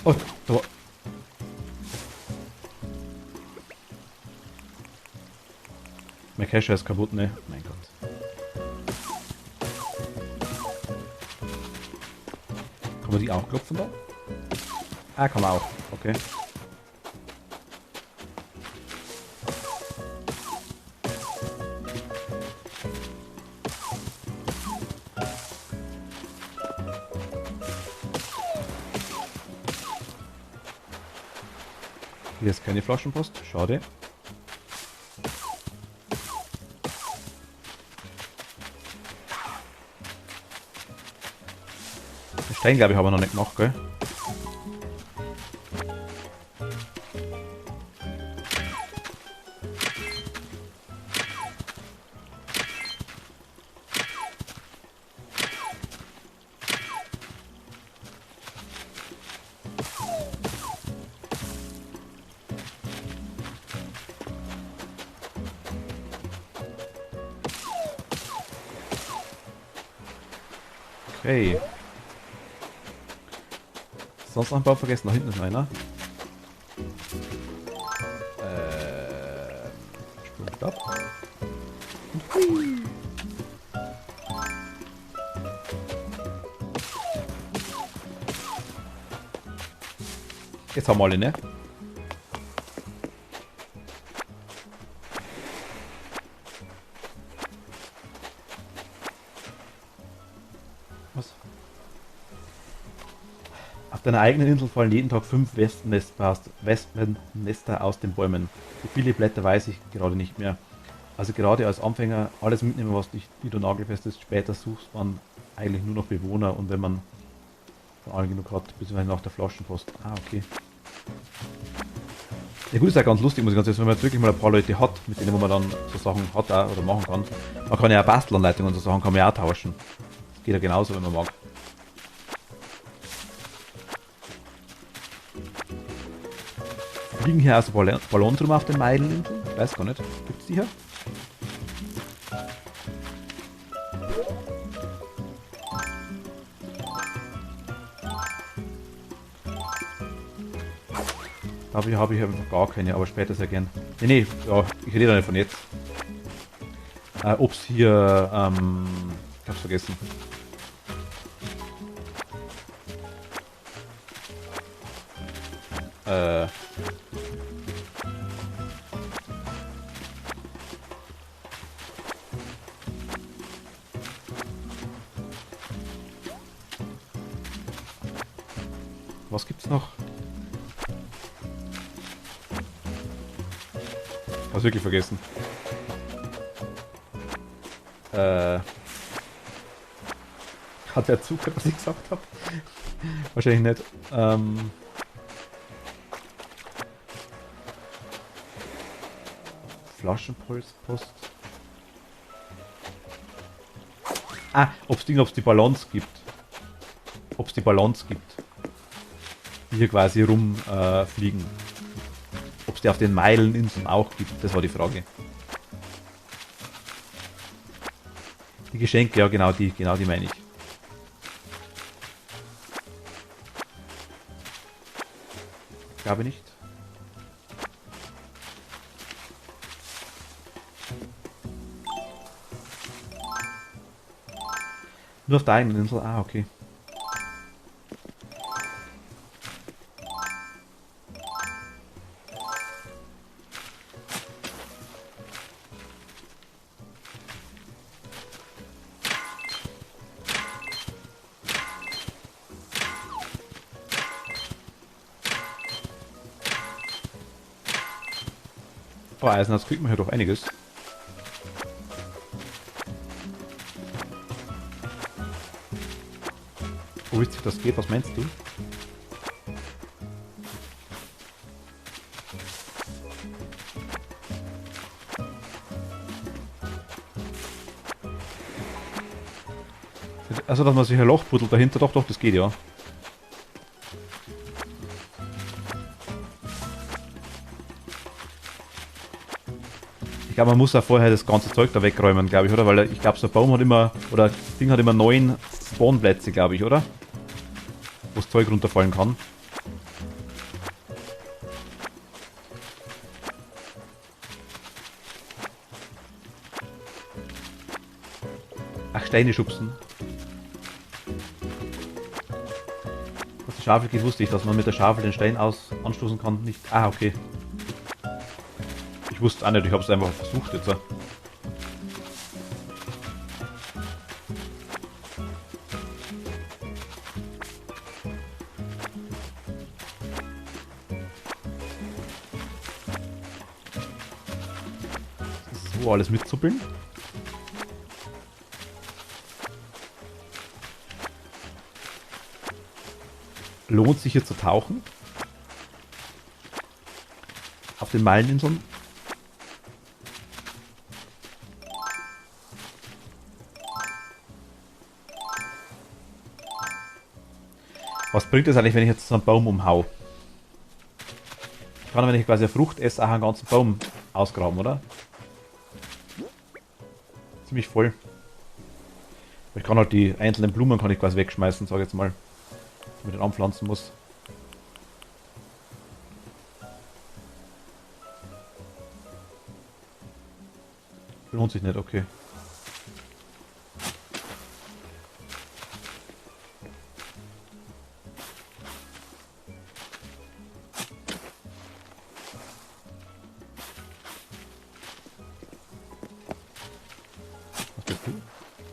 Oh, da war... Mein Cacher ist kaputt, ne? Mein Gott. Kann man die auch klopfen da? Ah, kann man auch. Okay. Hier ist keine Flaschenpost. Schade. Den Stein, glaube ich, haben wir noch nicht gemacht, gell? Okay. Sonst noch ein paar vergessen. Da hinten ist einer. Sprungstab. Jetzt haben wir alle, ne? Was? Auf deiner eigenen Insel fallen jeden Tag 5 Wespennester aus den Bäumen. Wie viele Blätter weiß ich gerade nicht mehr. Also gerade als Anfänger alles mitnehmen, was nicht wieder nagelfest ist. Später sucht man eigentlich nur noch Bewohner und wenn man von allen genug hat, beziehungsweise nach der Flaschenpost. Ah, okay. Ja gut, ist ja ganz lustig, muss ich ganz ehrlich sagen, wenn man jetzt wirklich mal ein paar Leute hat, mit denen man dann so Sachen hat auch, oder machen kann. Man kann ja auch Bastelanleitungen und so Sachen kann man ja auch tauschen. Das geht ja genauso, wenn man mag. Fliegen hier also Ballons rum auf den Meileninseln? Ich weiß gar nicht. Gibt's die hier? Habe ich einfach gar keine, aber später sehr gern. Nee, ja, ich rede nicht von jetzt. Ob's hier, ich hab's vergessen. Was gibt's noch? Hab's wirklich vergessen. Hat der zugehört, was ich gesagt habe? Wahrscheinlich nicht. Flaschenpost. Ah, ob's die Balance gibt. Ob's die Balance gibt. Die hier quasi rumfliegen. Ob es die auf den Meileninseln auch gibt, das war die Frage. Die Geschenke, ja genau die meine ich. Ich glaube nicht. Nur auf der eigenen Insel? Ah, okay. Oh, Eisenerz kriegt man hier doch einiges. Wo witzig das geht, was meinst du? Also, dass man sich ein Loch buddelt dahinter, doch, das geht ja. Ich glaube, man muss auch vorher das ganze Zeug da wegräumen, glaube ich, oder? Weil ich glaube, so ein Baum hat immer, oder das Ding hat immer 9 Spawnplätze, glaube ich, oder? Wo das Zeug runterfallen kann. Ach, Steine schubsen. Was die Schaufel geht, wusste ich, dass man mit der Schaufel den Stein anstoßen kann. Nicht. Ah, okay. Ich wusste auch nicht, ich habe es einfach versucht jetzt. So, alles mitzuppeln. Lohnt sich hier zu tauchen? Auf den Meileninseln? Was bringt es eigentlich, wenn ich jetzt so einen Baum umhau? Ich kann, wenn ich quasi eine Frucht esse, auch einen ganzen Baum ausgraben, oder? Ziemlich voll. Ich kann halt die einzelnen Blumen kann ich quasi wegschmeißen, sag ich jetzt mal. Die man den anpflanzen muss. Lohnt sich nicht, okay. Was bist du?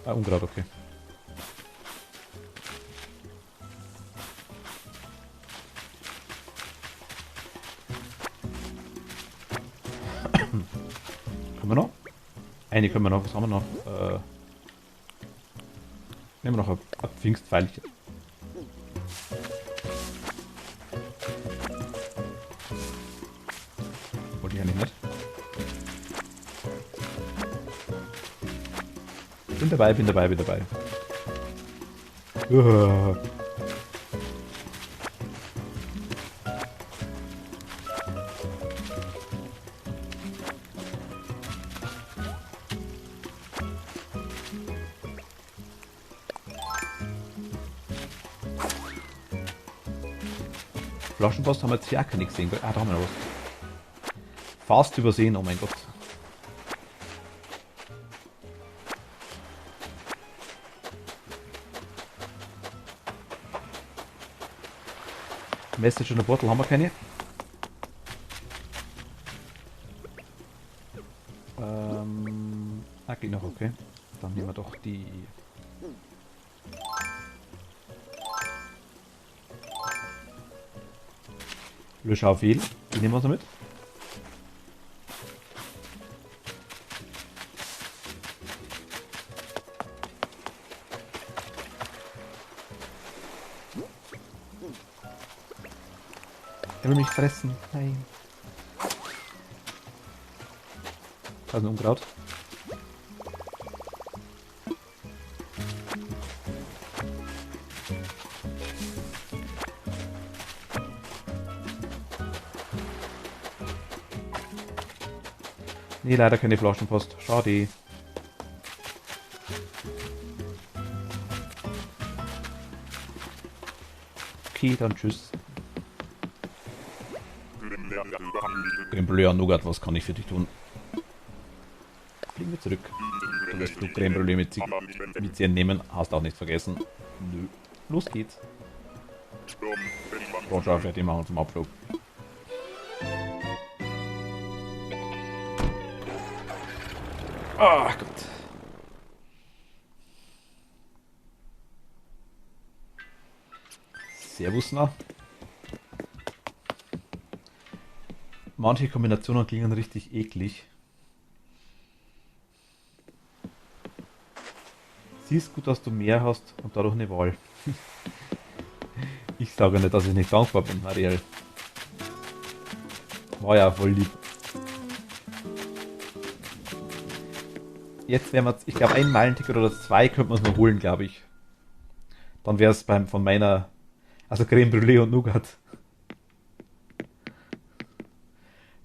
Ah, Unkraut, okay. Können wir noch? Eine können wir noch, was haben wir noch? Nehmen wir noch ein Pfingstpfeilchen. Wollte ich eigentlich nicht. Bin dabei, bin dabei, bin dabei. Flaschenpost haben wir jetzt hier auch keine gesehen. Ah, da haben wir noch was. Fast übersehen, oh mein Gott. Message in der Bottle haben wir keine. Geht noch, okay. Dann nehmen wir doch die... Le Schaufel. Die nehmen wir so mit. Er will mich fressen. Nein. Da ist ein Unkraut. Nee, leider keine Flaschenpost. Schade. Okay, dann tschüss. Creme Nougat, was kann ich für dich tun? Fliegen wir zurück. Du wirst du Creme Brûlée mit sie entnehmen. Hast auch nicht vergessen. Nö. Los geht's. Roger, fertig machen zum Abflug. Ach Gott. Servus, na. Manche Kombinationen klingen richtig eklig. Siehst gut, dass du mehr hast und dadurch eine Wahl. Ich sage nicht, dass ich nicht dankbar bin, Ariel. War ja voll lieb. Jetzt wären wir, ich glaube, ein Meilenticket oder zwei könnte man es noch holen, glaube ich. Dann wäre es von meiner, also Creme Brûlée und Nougat.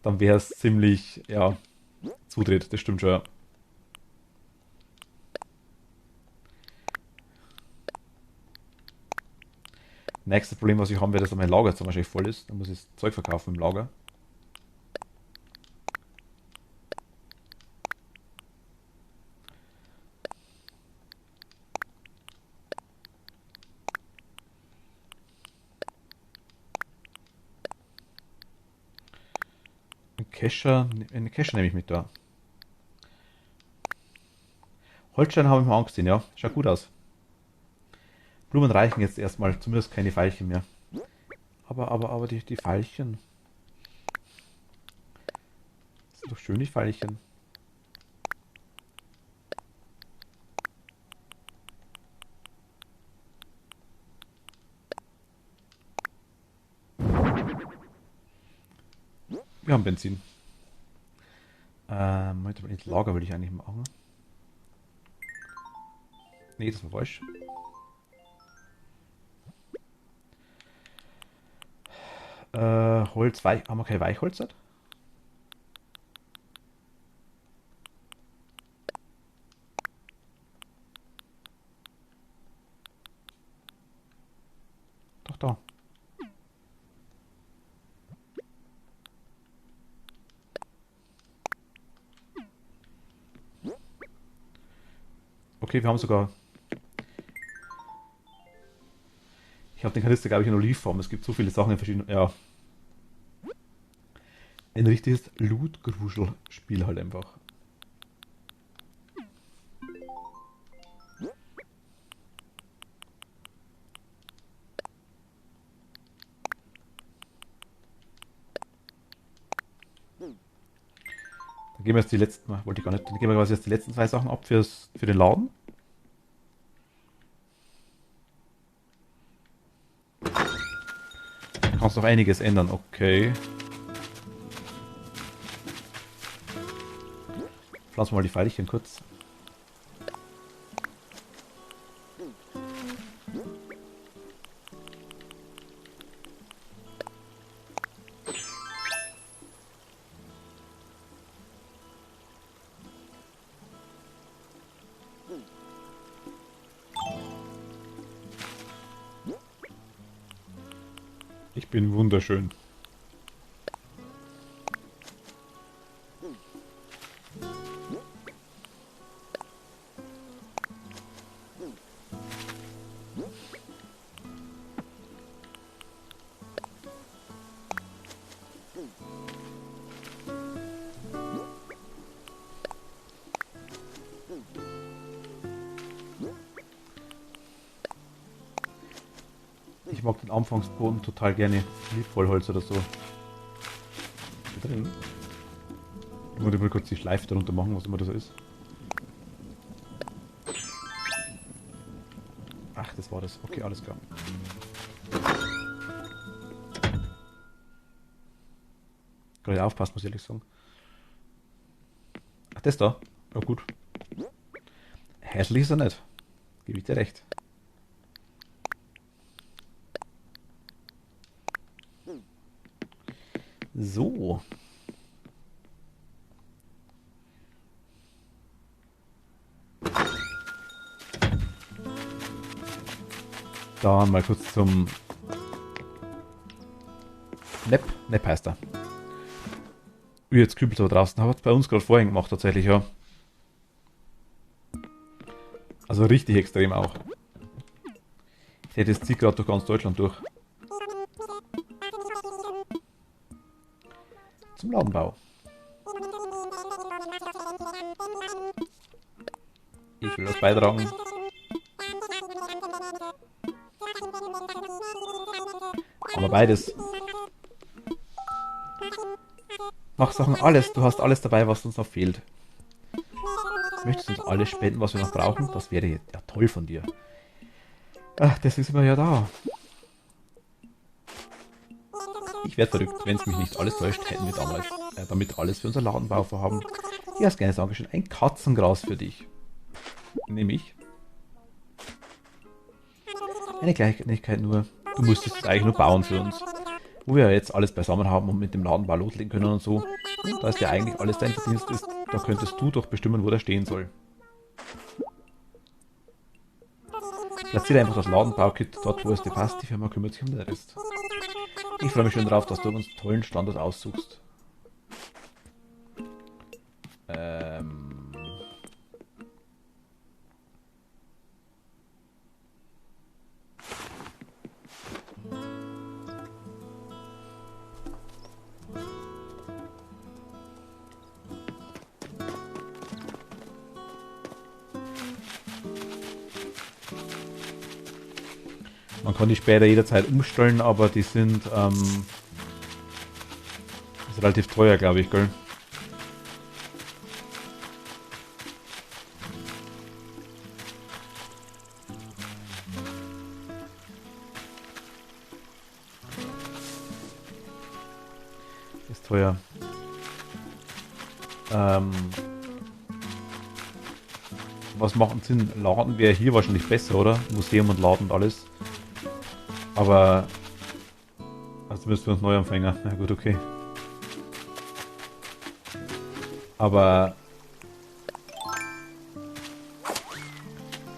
Dann wäre es ziemlich, ja, Zutritt, das stimmt schon, ja. Nächstes Problem, was ich haben werde, ist, dass mein Lager zum Beispiel voll ist. Dann muss ich das Zeug verkaufen im Lager. Einen Kescher nehme ich mit da. Holzstein habe ich mal angesehen, ja. Schaut gut aus. Blumen reichen jetzt erstmal, zumindest keine Veilchen mehr. Aber die Veilchen. Das sind doch schön, die Veilchen. Wir haben Benzin. Ins Lager will ich eigentlich machen. Nee, das war falsch. Holz, haben wir kein Weichholz? Doch, da. Okay, wir haben sogar. Ich habe den Kanister, glaube ich, in Olivform. Es gibt so viele Sachen in verschiedenen. Ja. Ein richtiges Loot-Gruschel-Spiel halt einfach. Dann gehen wir jetzt die letzten. Wollte ich gar nicht. Dann gehen wir quasi jetzt die letzten zwei Sachen ab für den Laden. Kannst noch einiges ändern, okay. Pflanzen wir mal die Veilchen kurz. Ich bin wunderschön. Ich mag den Anfangsboden total gerne. Vollholz oder so. Drin. Ich muss mal kurz die Schleife darunter machen, was immer das ist. Ach, das war das. Okay, alles klar. Gerade aufpassen, muss ich ehrlich sagen. Ach, das da? Ja, gut. Hässlich ist er nicht. Gebe ich dir recht. So. Dann mal kurz zum Nep heißt er. Jetzt kübelt er draußen. Hat bei uns gerade vorhin gemacht tatsächlich, ja. Also richtig extrem auch. Der das zieht gerade durch ganz Deutschland durch. Zum Ladenbau. Ich will was beitragen. Aber beides. Mach Sachen alles. Du hast alles dabei, was uns noch fehlt. Möchtest du uns alles spenden, was wir noch brauchen? Das wäre ja toll von dir. Ach, deswegen sind wir ja da. Ich werde verrückt, wenn es mich nicht alles täuscht, hätten wir damals damit alles für unser Ladenbauvorhaben. Hier als kleines Dankeschön ein Katzengras für dich. Nämlich eine Kleinigkeit nur. Du musstest es eigentlich nur bauen für uns. Wo wir jetzt alles beisammen haben und mit dem Ladenbau loslegen können und so. Und da es ja eigentlich alles dein Verdienst ist, da könntest du doch bestimmen, wo der stehen soll. Platziere einfach das Ladenbaukit dort, wo es dir passt. Die Firma kümmert sich um den Rest. Ich freue mich schon darauf, dass du uns einen tollen Standort aussuchst. Man kann die später jederzeit umstellen, aber die sind ist relativ teuer, glaube ich, gell? Ist teuer. Was macht Sinn? Laden wäre hier wahrscheinlich besser, oder? Museum und Laden und alles. Aber. Also müssen wir uns Neuanfänger. Na gut, okay. Aber.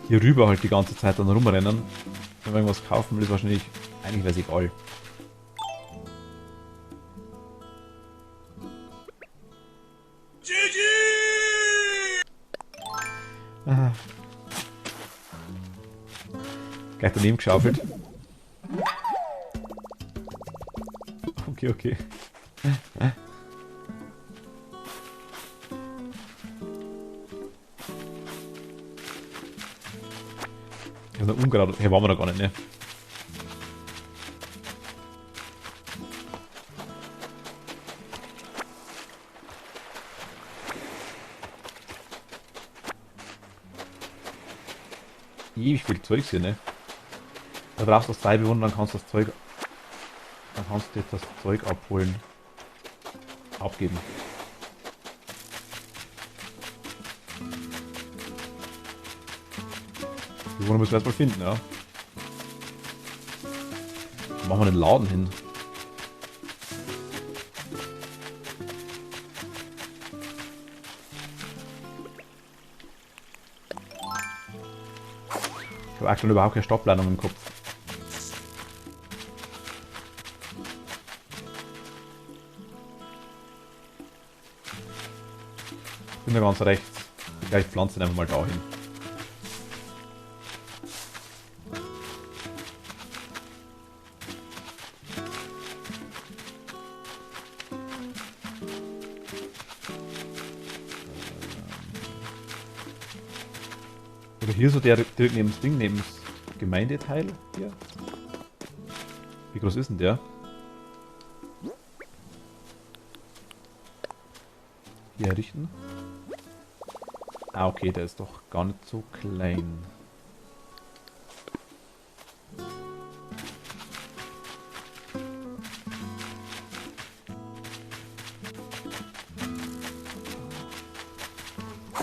Hier rüber halt die ganze Zeit dann rumrennen. Wenn man irgendwas kaufen will, ist wahrscheinlich. Eigentlich wäre es egal. Ah. Gleich daneben geschaufelt. Okay, okay. Also Unkraut. Hier waren wir noch gar nicht, ne? Ewig viel Zeugs hier, ne? Da brauchst du das 2 Bewohner, dann kannst du das Zeug. Dann kannst du das Zeug abholen. Abgeben. Die Bewohner müssen wir erstmal finden, ja. Wo machen wir den Laden hin? Ich habe aktuell überhaupt keine Stadtplanung im Kopf. Ich bin da ganz rechts. Vielleicht pflanze ich einfach mal da hin. Oder hier so der direkt neben das Ding, neben das Gemeindeteil hier. Wie groß ist denn der? Hier errichten. Ah, okay, der ist doch gar nicht so klein.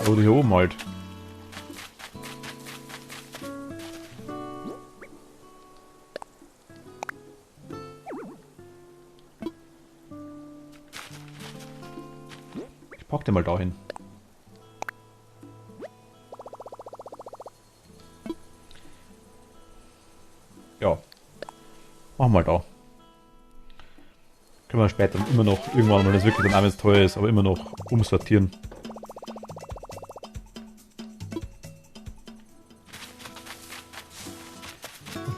Oder hier oben halt. Ich pack den mal dahin. Ja. Machen wir mal da. Können wir später immer noch, irgendwann, wenn das wirklich dann abends teuer ist, aber immer noch umsortieren.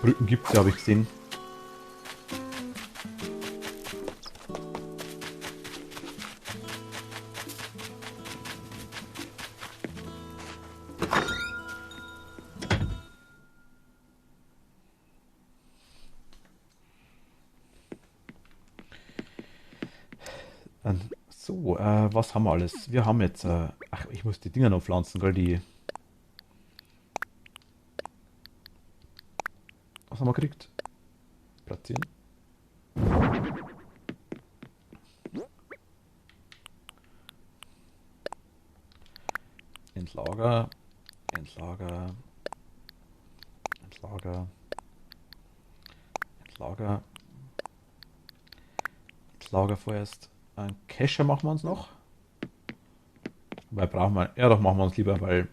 Brücken gibt es ja, habe ich gesehen. So, was haben wir alles? Wir haben jetzt, ach, ich muss die Dinger noch pflanzen, gell, die... Was haben wir gekriegt? Platzieren. Endlager, Endlager, Endlager, Endlager, Endlager vorerst. Ein Cacher machen wir uns noch. Weil brauchen wir, ja doch machen wir uns lieber, weil...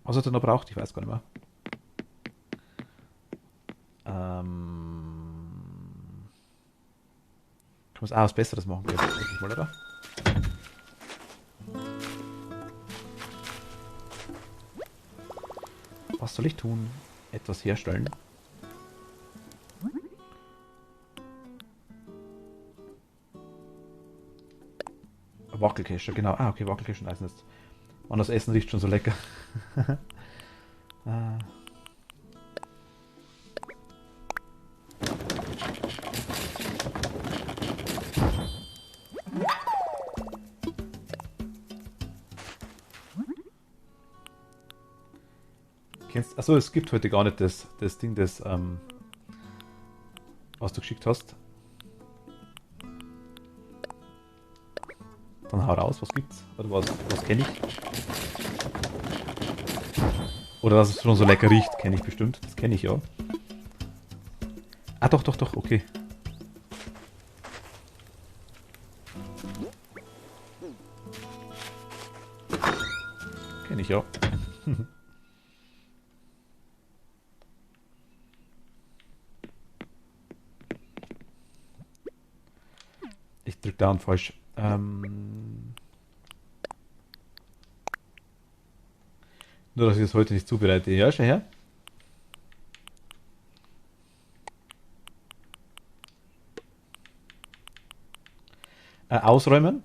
Was hat er noch braucht? Ich weiß gar nicht mehr. Kann man es auch was Besseres machen, denke ich mal, oder? Was soll ich tun? Etwas herstellen? Wackelkescher, genau. Ah, okay, Wackelkescher und Eisennest. Und das Essen riecht schon so lecker. Ah. Achso, es gibt heute gar nicht das Ding, was du geschickt hast. Dann hau raus, was gibt's? Oder was kenne ich? Oder dass es schon so lecker riecht, kenne ich bestimmt. Das kenne ich ja. Ah, doch, okay. Kenne ich ja. Ich drück da falsch. Nur, dass ich das heute nicht zubereite. Ja, schau her. Ausräumen.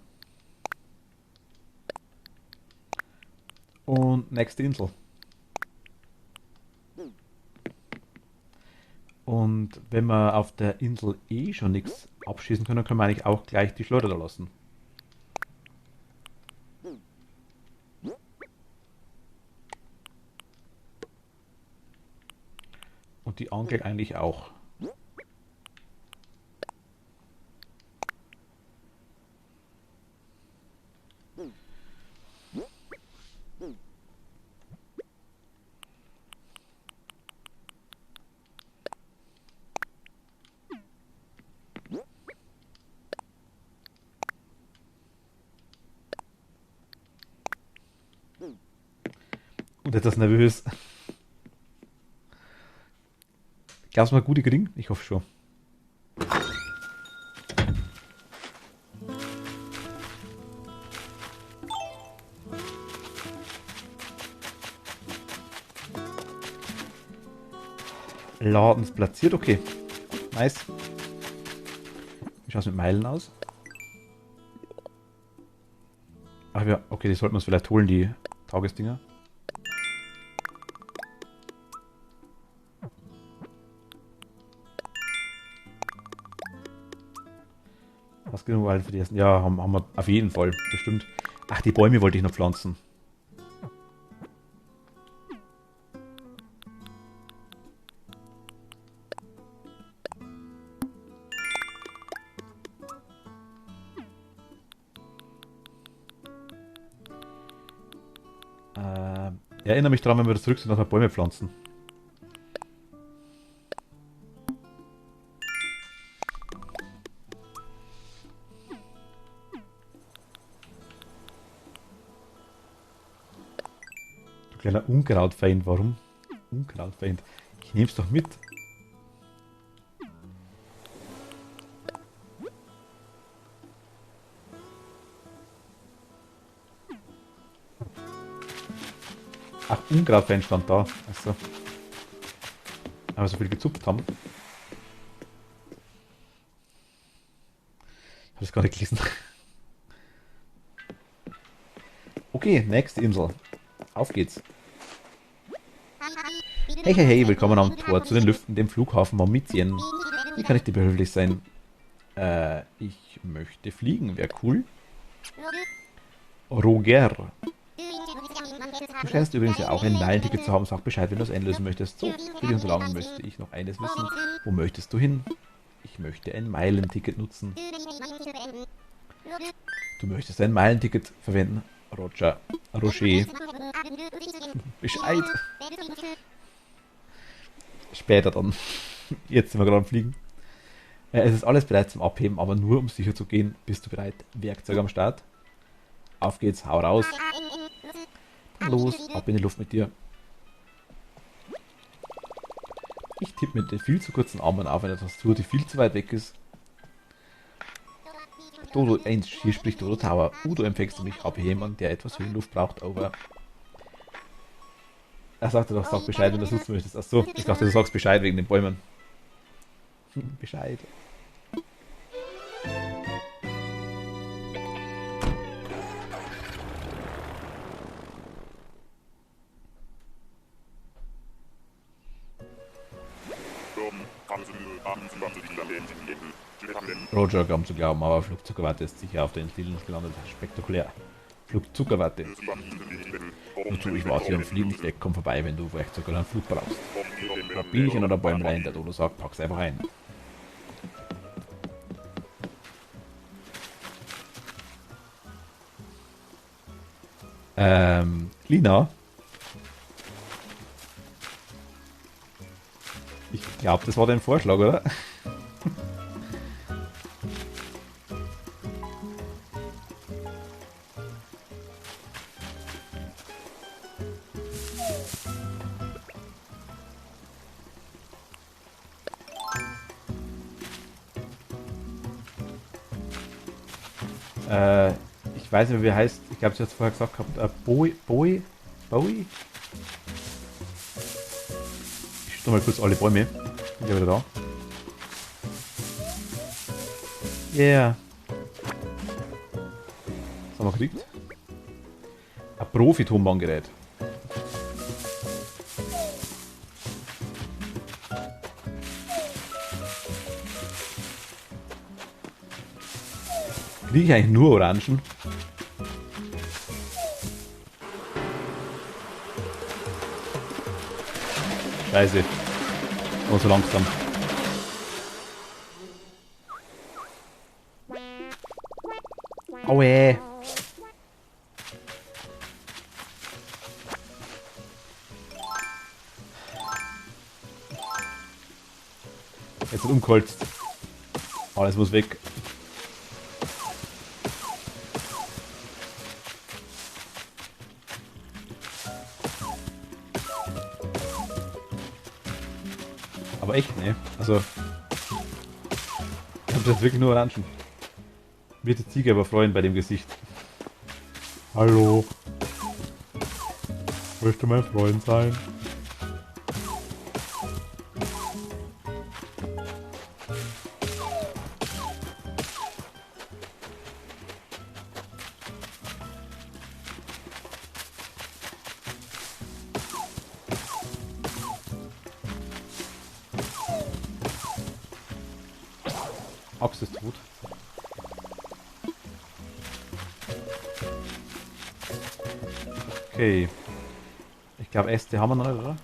Und nächste Insel. Und wenn wir auf der Insel eh schon nichts abschießen können, können wir eigentlich auch gleich die Schleuder da lassen. Und die Angel eigentlich auch. Und etwas nervös. Glaubst du mal gute Gring? Ich hoffe schon. Ladens platziert, okay. Nice. Wie schaut es mit Meilen aus? Ach ja, okay, die sollten wir uns vielleicht holen, die Tagesdinger. Was genug halt für die ersten? Ja, haben wir auf jeden Fall, bestimmt. Ach, die Bäume wollte ich noch pflanzen. Erinnere mich daran, wenn wir zurück sind, dass wir Bäume pflanzen. Du kleiner Unkrautfeind, warum? Unkrautfeind. Ich nehm's doch mit. Ach, Unkrautfeind stand da. Achso. Aber so viel gezupft haben. Ich habe das gar nicht gelesen. Okay, nächste Insel. Auf geht's. Hey, willkommen am Tor zu den Lüften, dem Flughafen Mauritius. Wie kann ich dir behilflich sein? Ich möchte fliegen, wäre cool. Roger. Du scheinst übrigens ja auch ein Meilenticket zu haben. Sag Bescheid, wenn du es einlösen möchtest. So, für die Unterlagen möchte ich noch eines wissen. Wo möchtest du hin? Ich möchte ein Meilenticket nutzen. Du möchtest ein Meilenticket verwenden? Roger. Bescheid. Später dann. Jetzt sind wir gerade am Fliegen. Es ist alles bereit zum Abheben, aber nur um sicher zu gehen. Bist du bereit? Werkzeug am Start. Auf geht's, hau raus. Los, ab in die Luft mit dir. Ich tippe mit den viel zu kurzen Armen auf eine Tastatur, die viel zu weit weg ist. Dodo 1, hier spricht Dodo Tower. Udo, empfängst du mich? Habe jemand, der etwas Höhenluft braucht, over. Er sagte doch, sag Bescheid, wenn du das nutzen möchtest. Achso, ich dachte, du sagst Bescheid wegen den Bäumen. Bescheid. Roger kaum zu glauben, aber Flugzuckerwatte ist sicher auf der Insel gelandet. Spektakulär. Flugzuckerwatte. Wozu, ich warte hier am Fliegendeck, komm vorbei, wenn du vielleicht sogar einen Flug brauchst. Ein Bienchen oder Bäumlein, der Dodo sagt, pack's einfach ein. Lina? Ich glaube, das war dein Vorschlag, oder? Ich weiß nicht mehr, wie er heißt. Ich glaube, sie hat es vorher gesagt gehabt. Bowie? Ich schütte mal kurz alle Bäume. Bin ja wieder da. Yeah. Was haben wir gekriegt? Ein Profi-Tonbandgerät. Kriege ich eigentlich nur Orangen? Scheiße. Oh, so langsam. Aue. Jetzt wird umgeholzt. Alles muss weg. Aber echt, ne? Also. Ich hab jetzt wirklich nur Orangen. Wird die Ziege aber freuen bei dem Gesicht. Hallo. Möchtest du mein Freund sein? Axt ist tot. Okay. Ich glaube, Äste haben wir noch nicht, oder?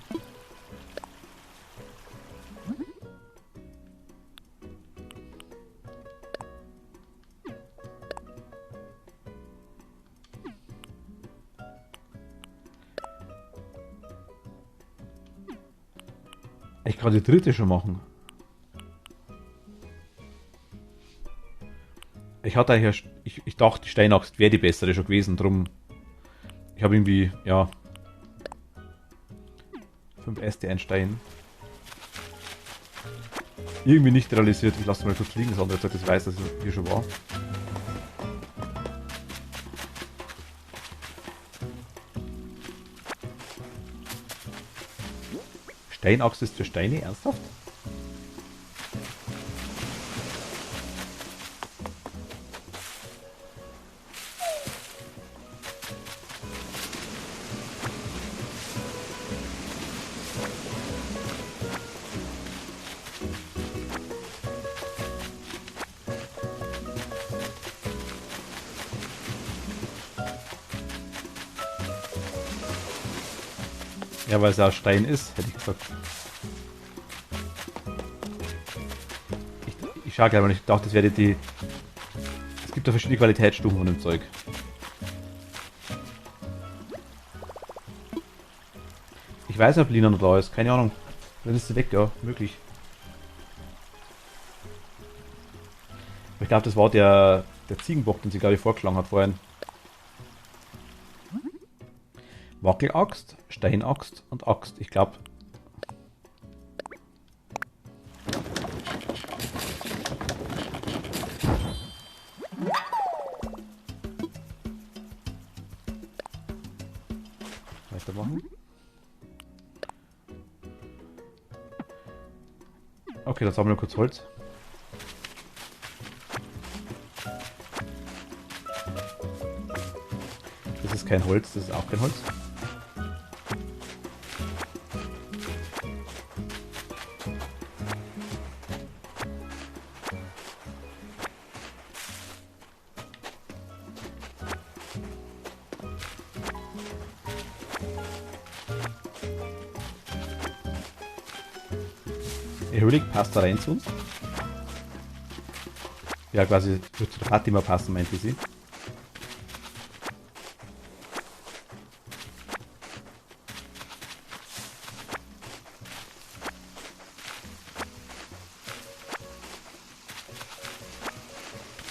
Ich kann die dritte schon machen. Ich hatte eigentlich, ich dachte, die Steinaxt wäre die bessere schon gewesen, drum. Ich habe irgendwie, ja. 5 Äste, ein Stein. Irgendwie nicht realisiert. Ich lasse mal kurz liegen, das andere sagt, das weiß, dass es hier schon war. Steinaxt ist für Steine, ernsthaft? Ja, weil es ja Stein ist, hätte ich gesagt. Ich schaue gleich mal, ich dachte, das wäre die. Es gibt ja verschiedene Qualitätsstufen von dem Zeug. Ich weiß nicht, ob Lina noch da ist, keine Ahnung. Dann ist sie weg, ja, möglich. Aber ich glaube, das war der Ziegenbock, den sie, glaube ich, vorgeschlagen hat vorhin. Wackelaxt, Steinaxt und Axt. Ich glaube. Weitermachen. Okay, dann sammeln wir kurz Holz. Das ist kein Holz, das ist auch kein Holz. Erhöhlich passt da rein zu uns. Ja, quasi wird zu der Fatima passen, meinte sie.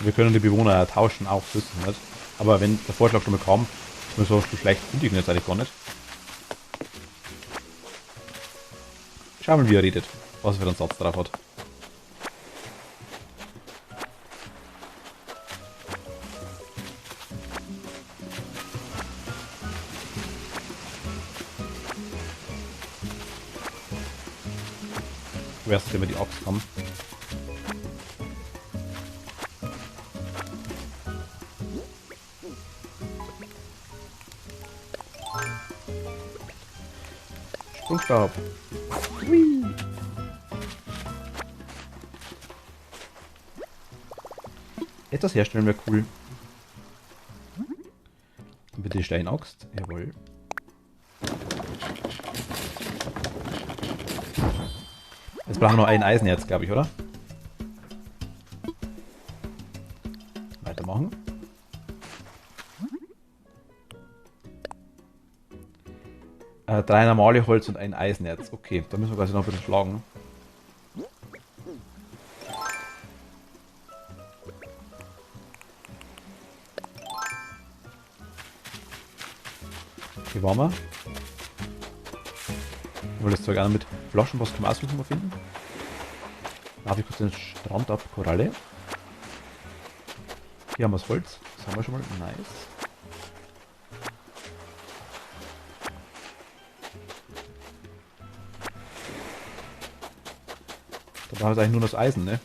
Wir können die Bewohner tauschen, auch so ist es nicht. Aber wenn der Vorschlag schon mal kam, so schlecht finde ich ihn jetzt eigentlich gar nicht. Schau mal, wie er redet. Was er für einen Satz drauf hat. Du wirst ja immer die Axt haben. Sprungstab. Hui. Etwas herstellen wäre cool. Und bitte die Steinaxt. Jawohl. Jetzt brauchen wir noch ein Eisenerz, glaube ich, oder? Weitermachen. Drei normale Holz und ein Eisenerz. Okay, da müssen wir quasi noch ein bisschen schlagen. Hier waren wir. Ich wollte das Zeug auch mit Flaschen, was kann man aussuchen, mal finden. Darf ich kurz den Strand ab, Koralle. Hier haben wir das Holz. Das haben wir schon mal. Nice. Da brauchen wir eigentlich nur das Eisen, ne?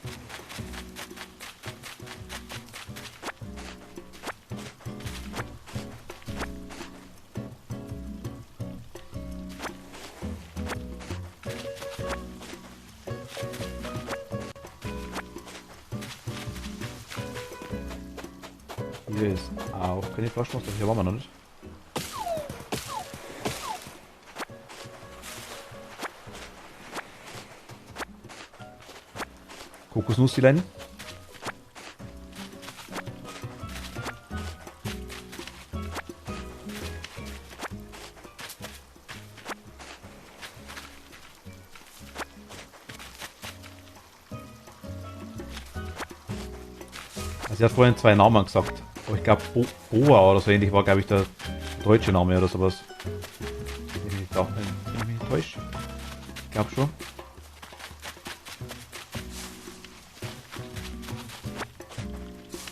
Hier ist auch keine Flaschenwasser, hier waren wir noch nicht. Kokosnusslein. Also sie hat vorhin zwei Namen gesagt. Aber ich glaube Boa oder so ähnlich war, glaube ich, der deutsche Name oder sowas. Ich glaube, wenn ich mich nicht täusche. Ich glaube schon.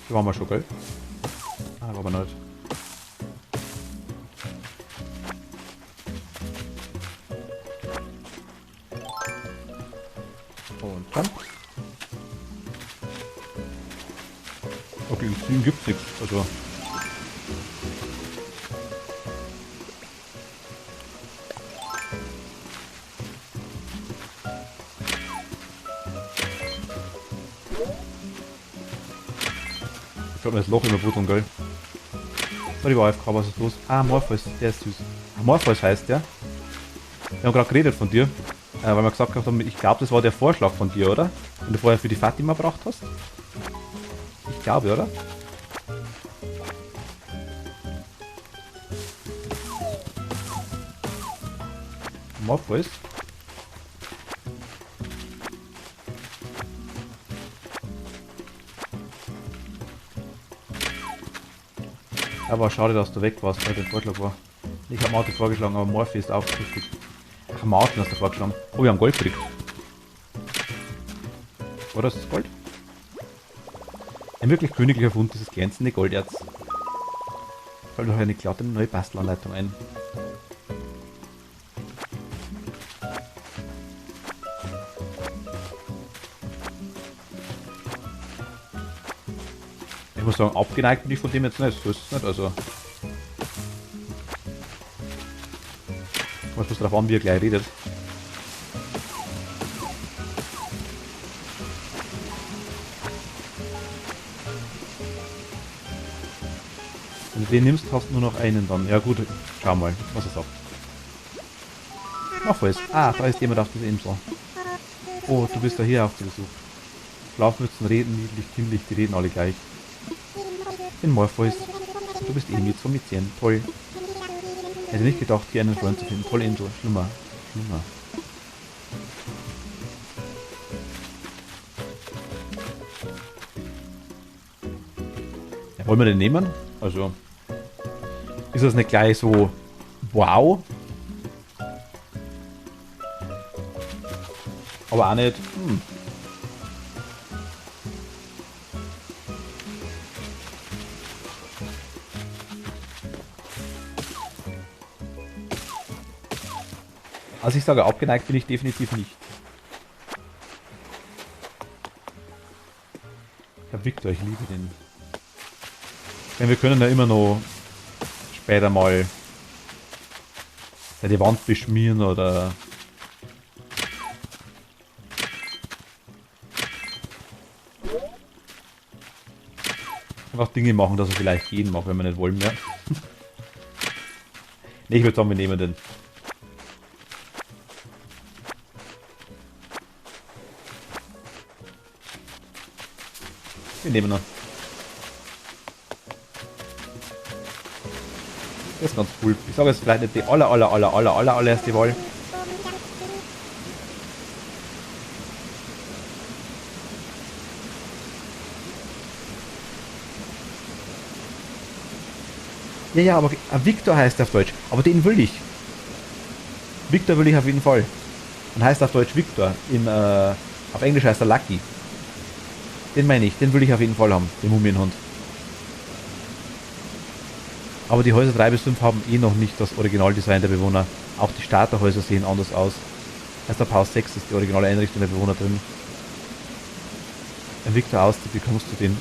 Hier waren wir schon, gell? Ah, war aber nicht. Und dann. Okay, im Stream gibt's nichts. Also. Ich glaube, mir das Loch immer Blut und gell. Sorry, war AFK, was ist los? Ah, Morpheus, der ist süß. Morpheus heißt der. Wir haben gerade geredet von dir. Weil wir gesagt haben, ich glaube, das war der Vorschlag von dir, oder? Den du vorher für die Fatima gebracht hast. Ich glaube, oder? Morpheus. Aber schade, dass du weg warst, weil der Vorschlag war. Ich habe Martin vorgeschlagen, aber Morpheus ist auch richtig. Ach, Martin hast du vorgeschlagen. Oh, wir haben Gold gekriegt. War das Gold? Ein wirklich königlicher Fund, dieses glänzende Golderz. Fällt noch eine glatte neue Bastelanleitung ein. Ich muss sagen, abgeneigt bin ich von dem jetzt nicht. So ist es nicht, also. Was muss darauf an, wie er gleich redet. Wenn du den nimmst, hast du nur noch einen dann. Ja gut, schau mal, was er sagt. Ach was. Ah, da ist jemand auf dieser Insel. Oh, du bist da hier auch zu Besuch. Schlafmützen reden niedlich, kindlich, die reden alle gleich. In Morpheus. Du bist Emil von Mizien. Toll. Hätte nicht gedacht, hier einen Freund zu finden. Tolle Intro. Schlummer. Schlummer. Ja, wollen wir den nehmen? Also, ist das nicht gleich so wow? Aber auch nicht. Also ich sage, abgeneigt bin ich definitiv nicht. Herr Victor, ich liebe den. Denn wir können ja immer noch später mal die Wand beschmieren oder einfach Dinge machen, dass er vielleicht jeden macht, wenn wir nicht wollen mehr. Ne, ich würde sagen, wir nehmen den. Wir nehmen ihn. Das ist ganz cool. Ich sage jetzt vielleicht nicht die allererste Wahl. Ja, aber Victor heißt er auf Deutsch. Aber den will ich. Victor will ich auf jeden Fall. Dann heißt er auf Deutsch Victor. Auf Englisch heißt er Lucky. Den meine ich. Den will ich auf jeden Fall haben. Den Mumienhund. Aber die Häuser 3 bis 5 haben eh noch nicht das Originaldesign der Bewohner. Auch die Starterhäuser sehen anders aus. Erst ab Haus 6 ist die originale Einrichtung der Bewohner drin. Ein Victor aus, wie bekommst du den?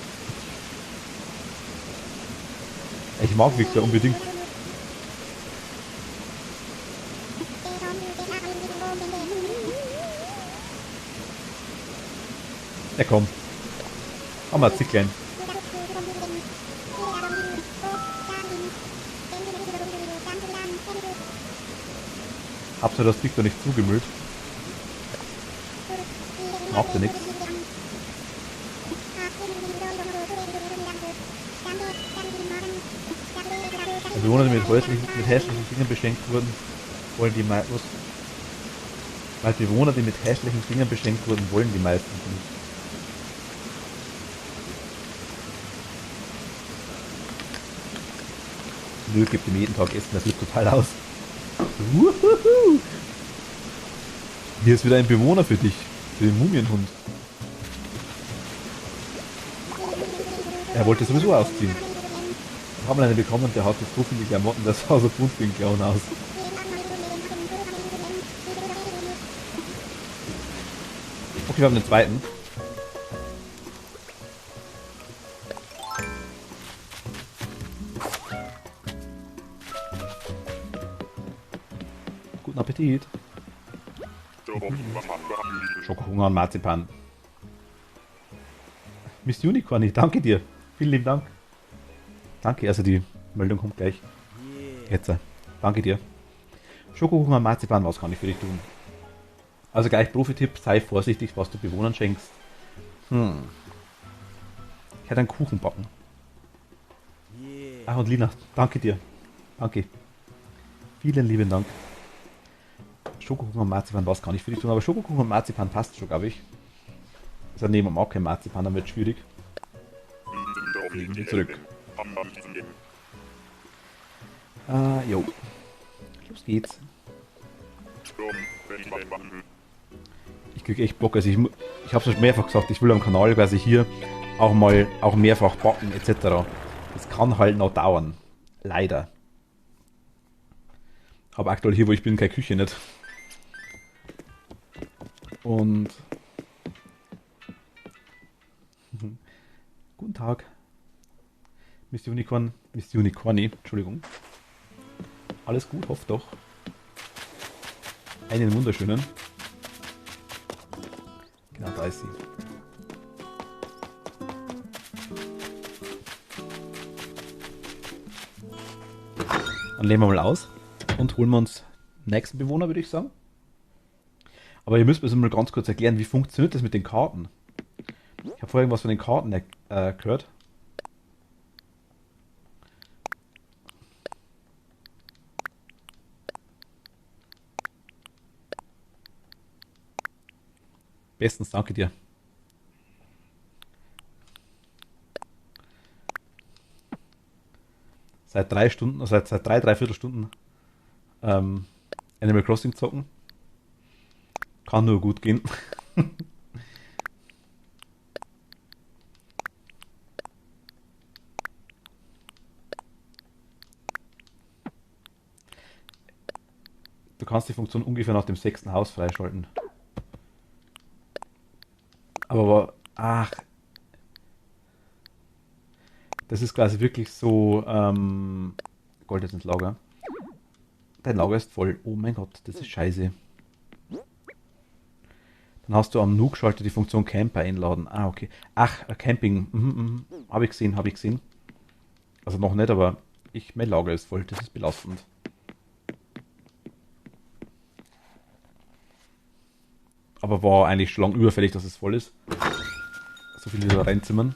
Ich mag Victor unbedingt. Ja komm. Haben wir ein Zicklein. Habt ihr das Victor nicht zugemüllt? Macht ja nichts. Die Bewohner, die mit hässlichen Dingen beschenkt wurden, wollen die meisten. Weil Bewohner, die mit hässlichen Dingen beschenkt wurden, wollen die meisten nicht. Nö, gibt ihm jeden Tag Essen, das sieht total aus. Uhuhu. Hier ist wieder ein Bewohner für dich, für den Mumienhund. Er wollte sowieso ausziehen. Wir haben einen bekommen, der hat jetzt so viele Klamotten, das sah so bunt wie ein Clown aus. Okay, wir haben den zweiten. Guten Appetit. Schokohunger und Marzipan. Miss Unicorn, ich danke dir. Vielen lieben Dank. Danke, also die Meldung kommt gleich. Jetzt. Danke dir. Schokohunger und Marzipan, was kann ich für dich tun? Also gleich Profi-Tipp, sei vorsichtig, was du Bewohnern schenkst. Ich hätte einen Kuchen backen. Ach und Lina, danke dir. Danke. Vielen lieben Dank. Schokokuchen und Marzipan, was kann ich für dich tun? Aber Schokokuchen und Marzipan passt schon, glaube ich. Also nehmen wir auch kein Marzipan, dann wird es schwierig. Legen wir zurück. Jo. Los geht's. Ich kriege echt Bock, also ich habe es schon mehrfach gesagt, ich will am Kanal quasi hier auch mehrfach backen etc. Das kann halt noch dauern. Leider. Aber aktuell hier, wo ich bin, keine Küche nicht. Und guten Tag. Miss Unicorni, Entschuldigung. Alles gut, hofft doch. Einen wunderschönen. Genau, da ist sie. Dann legen wir mal aus und holen wir uns den nächsten Bewohner, würde ich sagen. Aber ihr müsst mir das mal ganz kurz erklären, wie funktioniert das mit den Karten? Ich habe vorher irgendwas von den Karten gehört. Bestens, danke dir. Seit 3 Stunden, seit drei Viertelstunden Animal Crossing zocken. Kann nur gut gehen. Du kannst die Funktion ungefähr nach dem 6. Haus freischalten. Ach, das ist quasi wirklich so, Gold jetzt ins Lager. Dein Lager ist voll. Oh mein Gott, das ist scheiße. Dann hast du am Nuke-Schalter die Funktion Camper einladen. Ah, okay. Ach, Camping. Habe ich gesehen, habe ich gesehen. Also noch nicht, aber mein Lager ist voll. Das ist belastend. Aber war eigentlich schon lange überfällig, dass es voll ist. So viel wieder reinzimmern.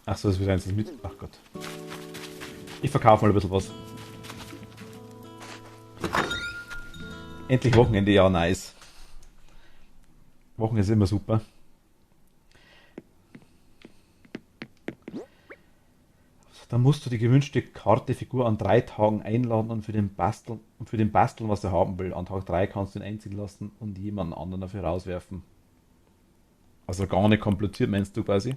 Achso, das wird eins mit. Ach Gott. Ich verkaufe mal ein bisschen was. Endlich Wochenende, ja, nice. Wochenende ist immer super. Dann musst du die gewünschte Kartefigur an 3 Tagen einladen und für den Basteln, was er haben will. An Tag 3 kannst du ihn einziehen lassen und jemanden anderen dafür rauswerfen. Also gar nicht kompliziert, meinst du quasi?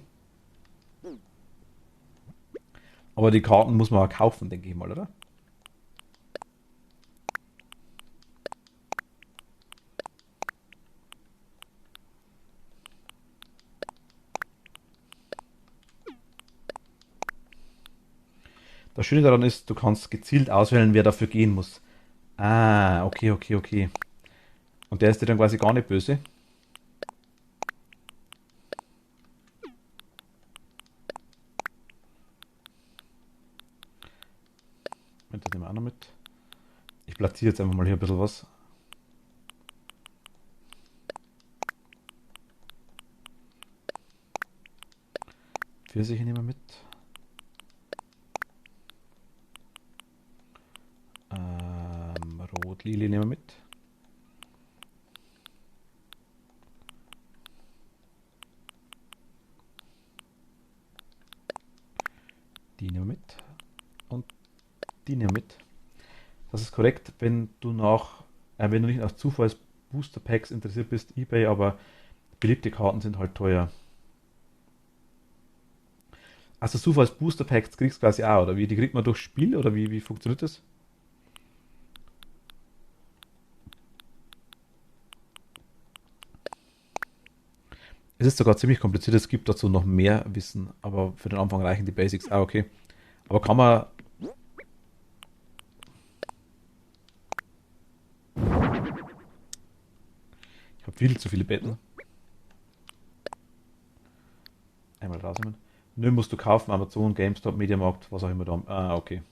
Aber die Karten muss man auch kaufen, denke ich mal, oder? Das Schöne daran ist, du kannst gezielt auswählen, wer dafür gehen muss. Ah, okay, okay, okay. Und der ist dir dann quasi gar nicht böse. Das nehmen wir auch noch mit. Ich platziere jetzt einfach mal hier ein bisschen was. Pfirsiche nehmen wir mit. Rot-Lili nehmen wir mit. Die nehmen wir mit. Und die nehmen wir mit. Das ist korrekt, wenn du wenn du nicht nach Zufalls-Booster-Packs interessiert bist, eBay, aber beliebte Karten sind halt teuer. Also Zufalls-Booster-Packs kriegst du quasi auch, oder wie? Die kriegt man durchs Spiel, oder wie funktioniert das? Es ist sogar ziemlich kompliziert, es gibt dazu noch mehr Wissen, aber für den Anfang reichen die Basics. Ah, okay. Aber kann man. Ich habe viel zu viele Betten. Einmal rausnehmen. Nö, musst du kaufen, Amazon, GameStop, Mediamarkt, was auch immer da haben. Ah, okay.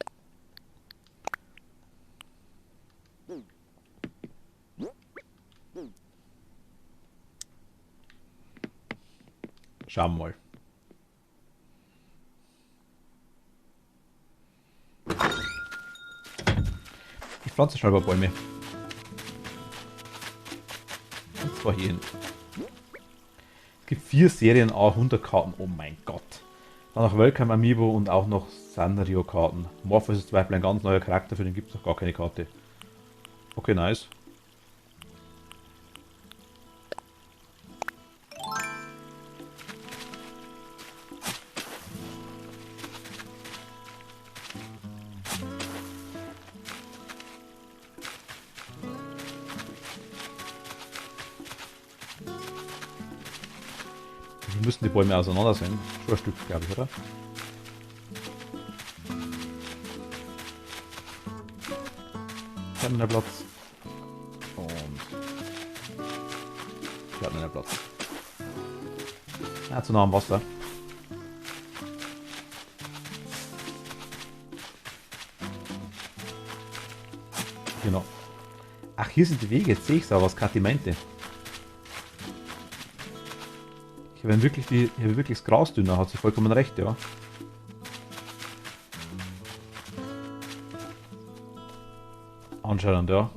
Schauen wir mal. Ich pflanze schnell ein paar Bäume. Und zwar hierhin. Es gibt 4 Serien A100 Karten. Oh mein Gott. Dann noch Welcome Amiibo und auch noch Sanrio Karten. Morpheus ist zum Beispiel ein ganz neuer Charakter, für den gibt es noch gar keine Karte. Okay, nice. Wir müssen die Bäume auseinander sein. Schon ein Stück, glaube ich, oder? Kleiner Platz. Und kleiner Platz. Ja, zu nah am Wasser. Genau. Ach, hier sind die Wege. Jetzt sehe ich es aber, was Kathi meinte. Ich habe wirklich das Gras dünner. Hat sie vollkommen recht, ja. Anscheinend, ja.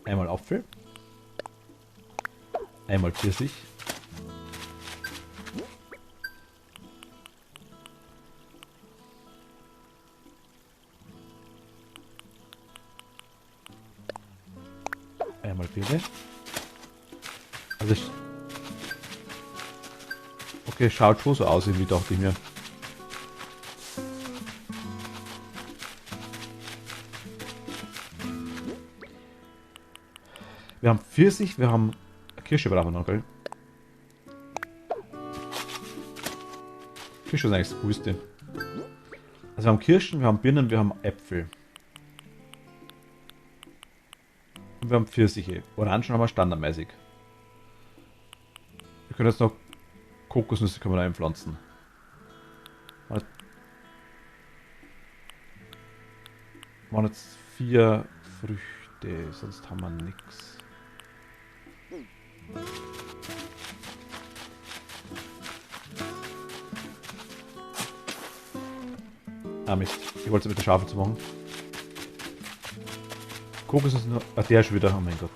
Einmal Apfel. Einmal Pfirsich. Einmal Birne. Also okay, schaut schon so aus, wie dachte ich mir. Wir haben Pfirsich, wir haben Kirsche brauchen wir noch, gell? Kirsche ist eigentlich das Coolste. Also wir haben Kirschen, wir haben Birnen, wir haben Äpfel. Und wir haben Pfirsiche. Orangen haben wir standardmäßig. Wir können jetzt noch Kokosnüsse können wir einpflanzen. Waren jetzt 4 Früchte, sonst haben wir nichts. Ah Mist, ich wollte es mit der Schafe zu machen. Kokos ist nur. Ah, der ist wieder, oh mein Gott.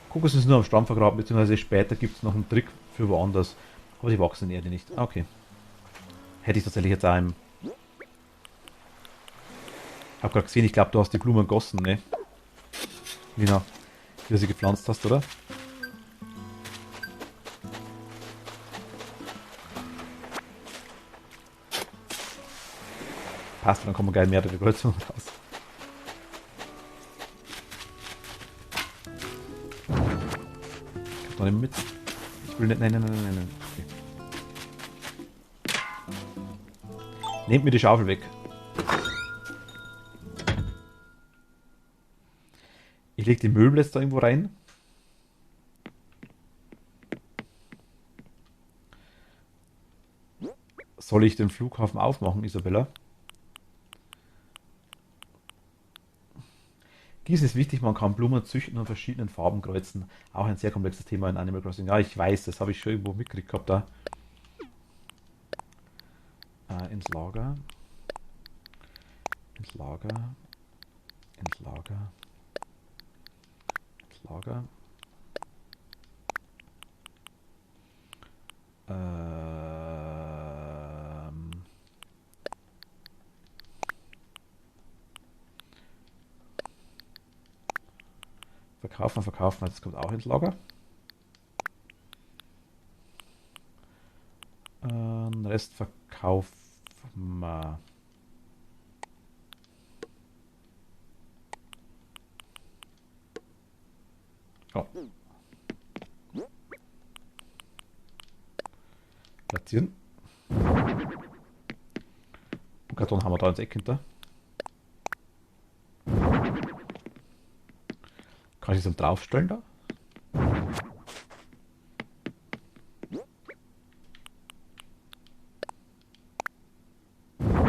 Kokos ist nur am Stamm vergraben, beziehungsweise später gibt es noch einen Trick für woanders. Aber die wachsen in der Erde nicht. Ah, okay. Hätte ich tatsächlich jetzt einem. Hab gerade gesehen, ich glaube, du hast die Blumen gossen, ne? Lina, wie du sie gepflanzt hast, oder? Passt, dann kommen geil mehrere Kreuzungen raus. Ich hab noch nicht mit. Ich will nicht. Nein. Okay. Nehmt mir die Schaufel weg. Ich lege die Möbel jetzt da irgendwo rein. Soll ich den Flughafen aufmachen, Isabella? Gießen ist wichtig, man kann Blumen züchten und verschiedenen Farben kreuzen. Auch ein sehr komplexes Thema in Animal Crossing. Ja, ich weiß, das habe ich schon irgendwo mitgekriegt gehabt da. Ins Lager. Ins Lager. Ins Lager. Ins Lager. Verkaufen, das kommt auch ins Lager. Rest verkaufen wir. Oh. Platzieren. Und Karton haben wir da ins Eck hinter. Kann ich das draufstellen da?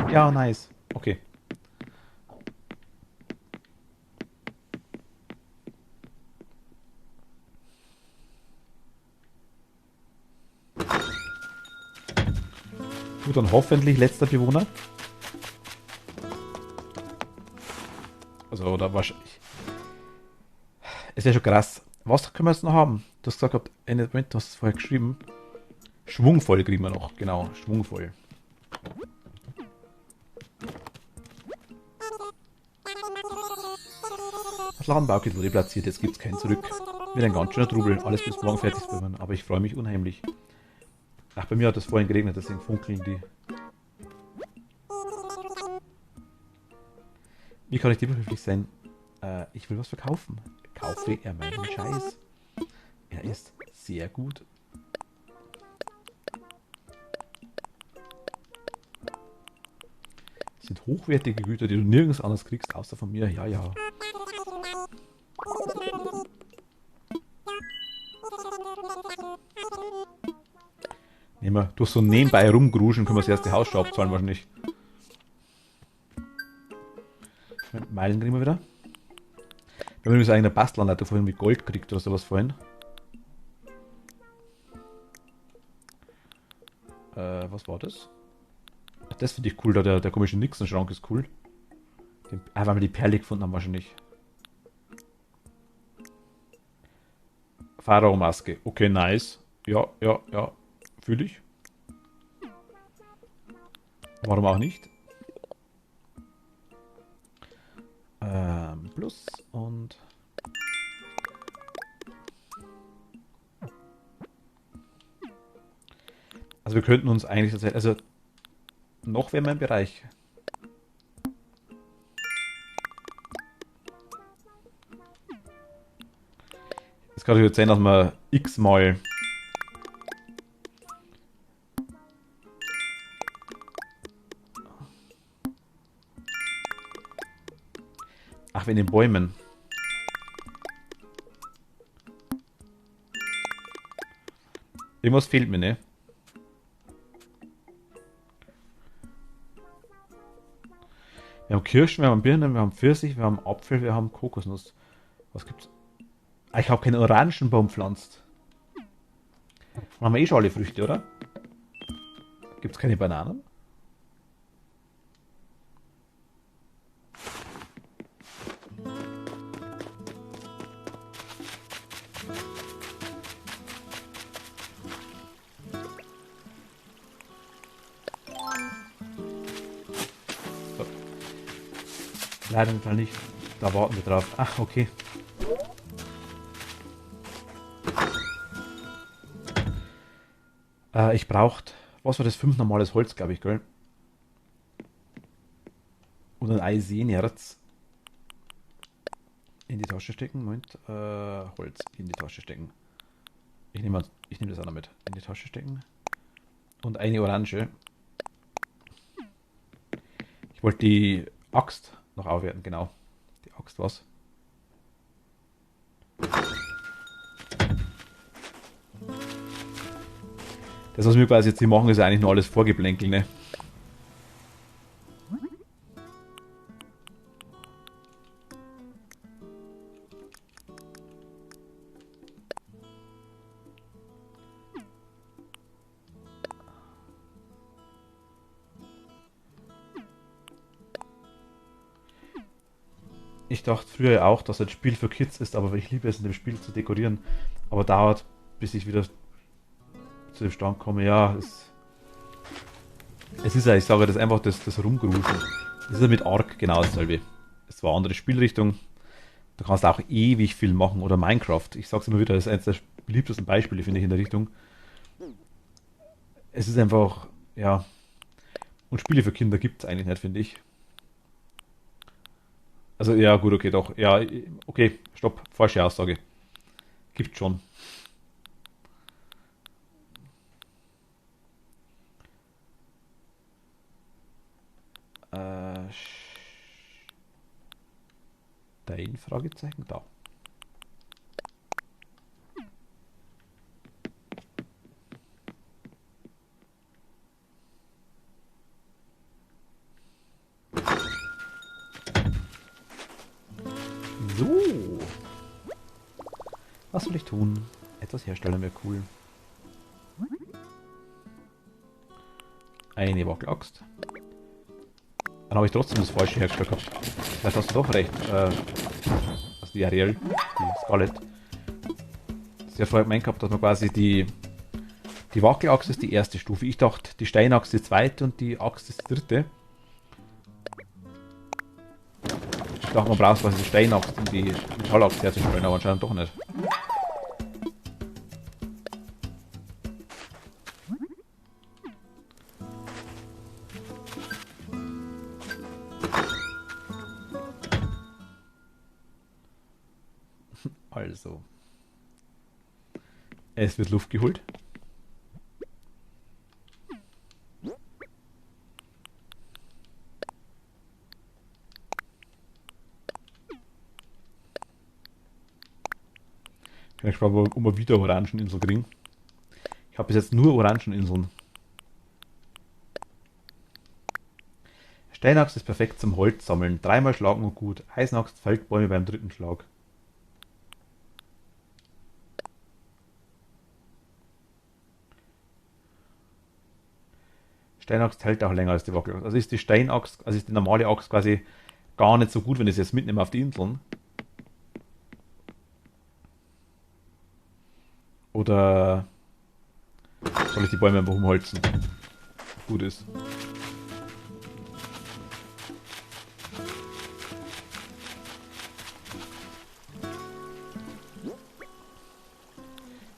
Ja, nice. Okay. Gut, dann hoffentlich letzter Bewohner. Also, oder wahrscheinlich. Es wäre schon krass. Was können wir jetzt noch haben? Du hast gesagt, Moment, du hast es vorher geschrieben. Schwungvoll kriegen wir noch. Genau, schwungvoll. Das Ladenbaukind wurde platziert, jetzt gibt es kein Zurück. Wird ein ganz schöner Trubel, alles bis morgen fertig zu werden, aber ich freue mich unheimlich. Ach, bei mir hat es vorhin geregnet, deswegen funkeln die. Wie kann ich dir behilflich sein? Ich will was verkaufen. Kaufe er meinen Scheiß. Er ist sehr gut. Das sind hochwertige Güter, die du nirgends anders kriegst, außer von mir. Ja, ja. wir durch so nebenbei rumgruschen, können wir das erste Hausstau abzahlen wahrscheinlich. Meilen kriegen wir wieder. Wir haben übrigens eine Bastelanleitung vorhin mit Gold gekriegt oder sowas vorhin. Was war das? Ach, das finde ich cool, da der komische Nixon-Schrank ist cool. Weil wir die Perle gefunden haben wahrscheinlich. Pharao-Maske. Okay, nice. Ja, ja, ja. Fühle ich. Warum auch nicht? Plus und... Also wir könnten uns eigentlich tatsächlich... Also noch wären wir im Bereich. Jetzt kann ich jetzt sehen, dass wir x-mal... Ach, in den Bäumen. Irgendwas fehlt mir, ne? Wir haben Kirschen, wir haben Birnen, wir haben Pfirsich, wir haben Apfel, wir haben Kokosnuss. Was gibt's? Ah, ich habe keinen Orangenbaum pflanzt. Dann haben wir eh schon alle Früchte, oder? Gibt's keine Bananen? So. Leider im Fall nicht. Da warten wir drauf. Ach, okay. Ich braucht, was war das? 5 normales Holz, glaube ich, gell? Und ein Eisenerz in die Tasche stecken. Moment, Holz in die Tasche stecken. Ich nehme das auch noch mit. In die Tasche stecken. Und eine Orange. Ich wollte die Axt noch aufwerten, genau. Die Axt was? Das, was wir quasi jetzt hier machen, ist eigentlich nur alles Vorgeplänkel, ne? Ich dachte früher auch, dass ein Spiel für Kids ist, aber ich liebe es in dem Spiel zu dekorieren. Aber dauert, bis ich wieder zu dem Stand komme. Ja, es ist ja, ich sage das einfach, das Rumgruschen. Das ist ja mit Ark genau dasselbe. Es war eine andere Spielrichtung. Da kannst du auch ewig viel machen. Oder Minecraft. Ich sag's immer wieder, das ist eines der beliebtesten Beispiele, finde ich, in der Richtung. Es ist einfach, ja. Und Spiele für Kinder gibt es eigentlich nicht, finde ich. Also, ja, gut, okay, doch. Ja, okay, stopp. Falsche Aussage. Gibt schon. Äh, Dein Fragezeichen da. So. Was soll ich tun? Etwas herstellen wäre cool. Eine Wackelaxt. Dann habe ich trotzdem das falsche hergestellt gehabt. Vielleicht hast du doch recht. Also die Ariel, die Scarlett. Sehr vorher gemeint gehabt, dass man quasi die Wackelaxt ist die erste Stufe. Ich dachte, die Steinaxt ist die zweite und die Axt ist die dritte. Ich dachte, man braucht quasi die Steinaxt, um die Metallaxt herzustellen, aber anscheinend doch nicht. Also. Es wird Luft geholt. Ich bin gespannt, ob wir wieder Orangeninseln kriegen. Ich habe bis jetzt nur Orangeninseln. Steinaxt ist perfekt zum Holz sammeln. Dreimal schlagen und gut. Eisenaxt fällt Bäume beim dritten Schlag. Steinaxt hält auch länger als die Wackelaxt. Also ist die Steinaxt, also ist die normale Axt quasi gar nicht so gut, wenn ich es jetzt mitnehme auf die Inseln. Oder soll ich die Bäume einfach umholzen? Gut ist.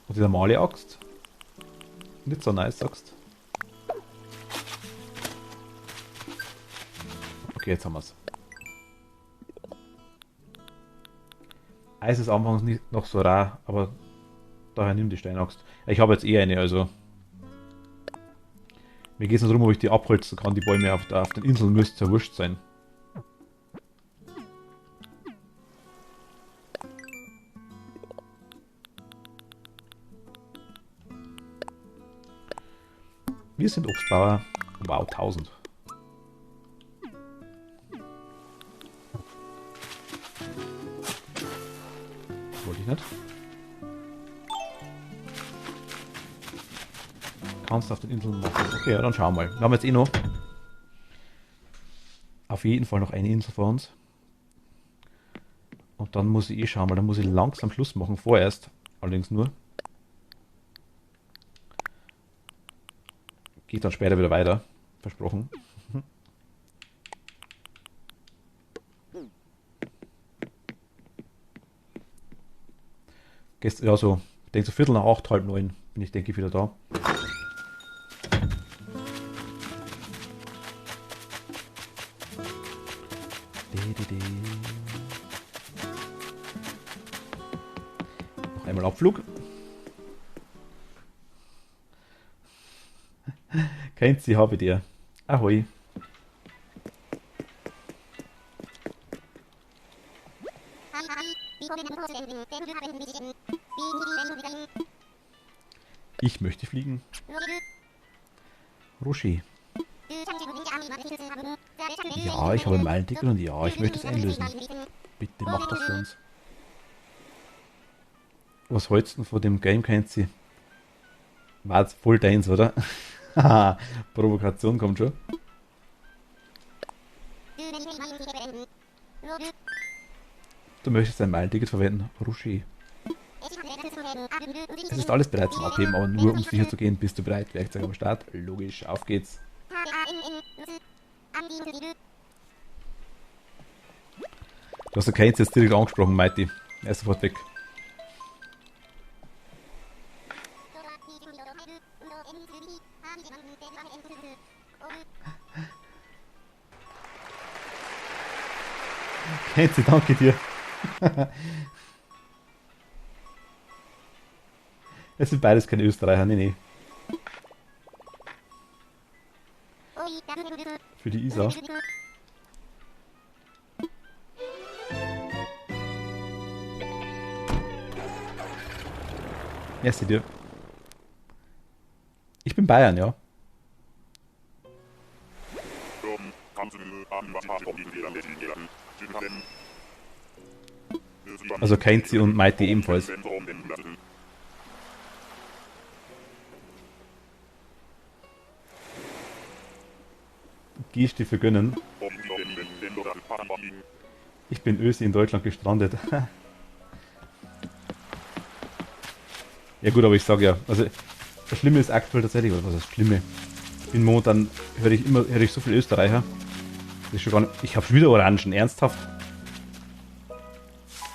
Und die normale Axt? Nicht so nice Axt. Okay, jetzt haben wir es. Eis ist anfangs nicht noch so rar, aber daher nimm die Steinaxt. Ich habe jetzt eh eine, also. Mir geht es nur darum, ob ich die abholzen kann. Die Bäume auf den Inseln müssten ja wurscht sein. Wir sind Obstbauer. Wow, 1000. Wollte ich nicht. Kannst du auf den Inseln machen. Okay, ja, dann schauen wir mal. Wir haben jetzt eh noch auf jeden Fall noch eine Insel vor uns. Und dann muss ich eh schauen, weil dann muss ich langsam Schluss machen. Vorerst. Allerdings nur. Geht dann später wieder weiter. Versprochen. Ja, so. Ich denke so Viertel nach 8, halb 9 bin ich, denke ich, wieder da. Noch einmal Abflug. Kennt sie, habe dir. Ahoi. Ich möchte fliegen. Roshi. Ja, ich habe Meilentickel und ja, ich möchte es einlösen. Bitte mach das für uns. Was hältst du denn von dem Game, kennt sie? War jetzt voll deins, oder? Haha, Provokation kommt schon. Du möchtest ein Meilenticket verwenden, Roshi. Es ist alles bereit zum Abheben, aber nur um sicher zu gehen, bist du bereit. Werkzeug am Start. Logisch, auf geht's. Du hast ja keins jetzt direkt angesprochen, Mighty. Er ist sofort weg. Kenzi, danke dir. Es sind beides keine Österreicher, nee. Für die Isa. Merci dir. Ich bin Bayern, ja. Also Kenzi und Mighty ebenfalls. Gehst du für gönnen? Ich bin Ösi in Deutschland gestrandet. Ja gut, aber ich sage ja, also das Schlimme ist aktuell tatsächlich, oder was ist das Schlimme? Ich bin momentan, höre ich so viel Österreicher. Das ist schon gar nicht, ich habe schon wieder Orangen, ernsthaft?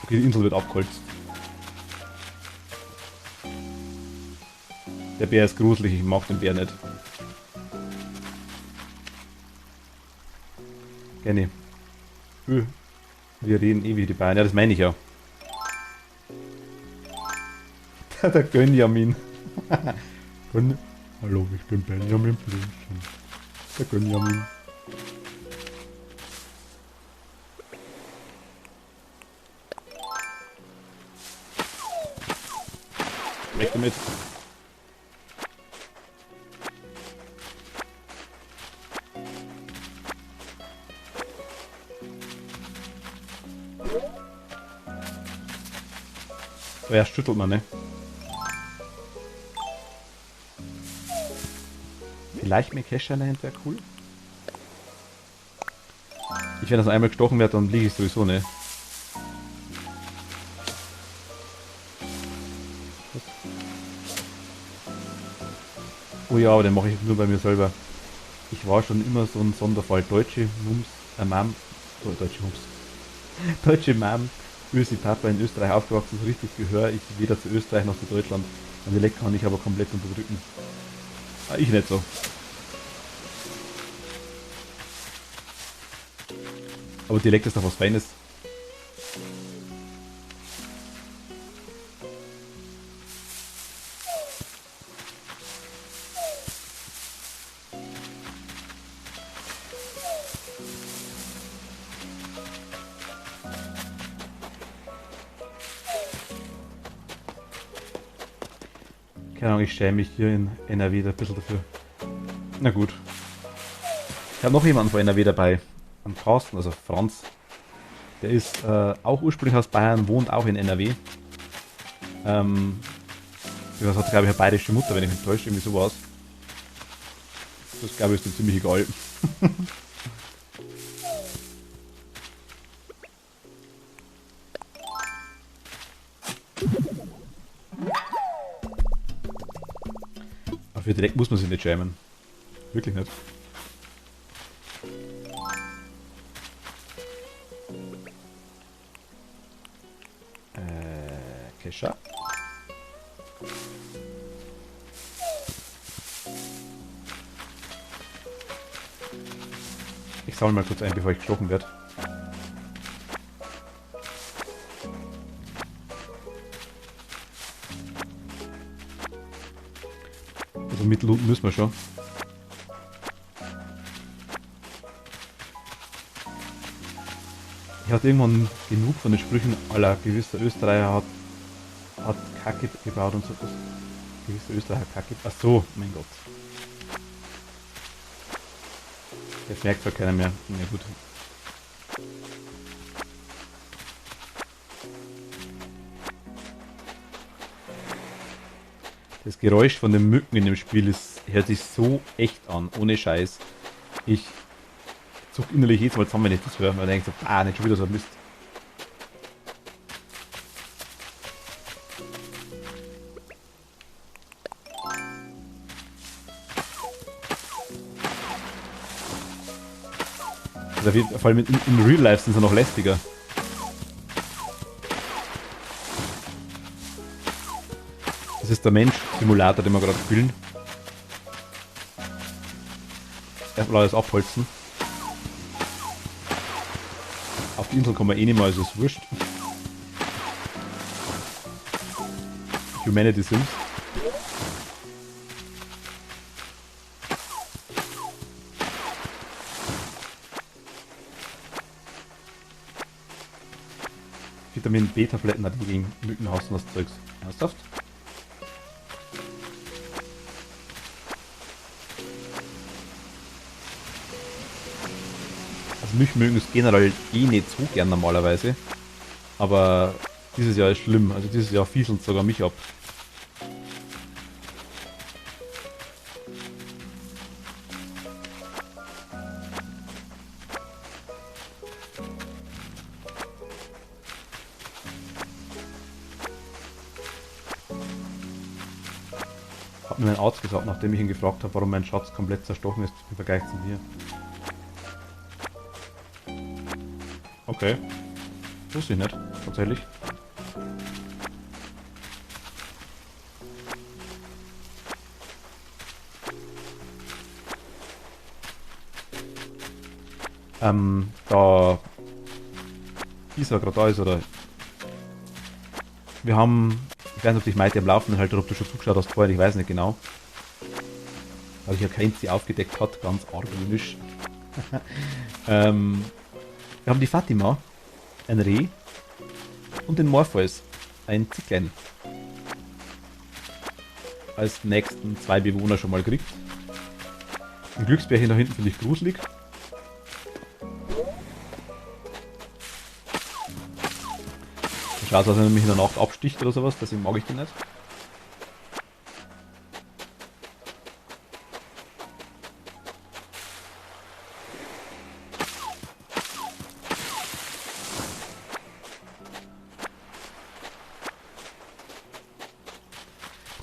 Okay, die Insel wird abgeholzt. Der Bär ist gruselig, ich mag den Bär nicht. Gerne. Wir reden eh wie die Bayern. Ja, das meine ich ja. Der Gönjamin. Hallo, ich bin Benjamin Blümchen. Der Gönjamin. Weg damit. ja, schüttelt man, ne? Vielleicht mehr Cash dahinter wäre cool. Wenn das einmal gestochen wird, dann liege ich sowieso, ne? Oh ja, aber den mache ich nur bei mir selber. Ich war schon immer so ein Sonderfall. Deutsche Mums, Mom, deutsche Mums. Deutsche Mom, Ösi Papa in Österreich aufgewachsen, so richtig Gehör. Ich weder zu Österreich noch zu Deutschland. Mein Dialekt kann ich aber komplett unterdrücken. Ah, ich nicht so. Aber Dialekt ist doch was Feines. Keine Ahnung, ich schäme mich hier in NRW ein bisschen dafür. Na gut. Ich habe noch jemanden von NRW dabei. Am Carsten, also Franz. Der ist auch ursprünglich aus Bayern, wohnt auch in NRW. Das hat, glaube ich, eine bayerische Mutter, wenn ich mich nicht täusche, irgendwie sowas. Das, glaube ich, ist ihm ziemlich egal. Aber für direkt muss man sich nicht schämen. Wirklich nicht. Kesha. Ich sammle mal kurz ein, bevor ich gestochen werde. Also mitlooten müssen wir schon. Ich hatte irgendwann genug von den Sprüchen aller gewisser Österreicher hat Kacke gebaut und so. Gewisser Österreicher Kacke. Ach so, mein Gott. Das merkt zwar keiner mehr. Na gut. Das Geräusch von den Mücken in dem Spiel hört sich so echt an, ohne Scheiß. Ich zuck innerlich jedes Mal zusammen, wenn ich das höre, weil ich denke so, nicht schon wieder so ein Mist. Also vor allem in Real Life sind sie noch lästiger. Das ist der Mensch-Simulator, den wir gerade spielen. Erstmal alles abholzen. Auf die Insel kommen wir eh nicht mehr, also ist wurscht. Humanity Sims. Vitamin B-Tabletten hat gegen Mückenhaus und das Zeugs. Ernsthaft? Also mich mögen es generell eh nicht so gern normalerweise. Aber dieses Jahr ist schlimm. Also dieses Jahr fieseln sogar mich ab. Hat mir mein Arzt gesagt, nachdem ich ihn gefragt habe, warum mein Schatz komplett zerstochen ist im Vergleich zu mir. Okay. Wusste ich nicht, tatsächlich. Da Isa gerade da ist, oder? Wir haben, ich weiß nicht, ob dich Maite am Laufenden hält oder ob du schon zugeschaut hast vorher, ich weiß nicht genau. Weil ich ja kein sie aufgedeckt hat, ganz argwöhnisch. Wir haben die Fatima, ein Reh und den Morpheus, ein Zicklein. Als nächsten 2 Bewohner schon mal kriegt. Ein Glücksbärchen da hinten finde ich gruselig. schaut, als wenn er mich in der Nacht absticht oder sowas, deswegen mag ich den nicht.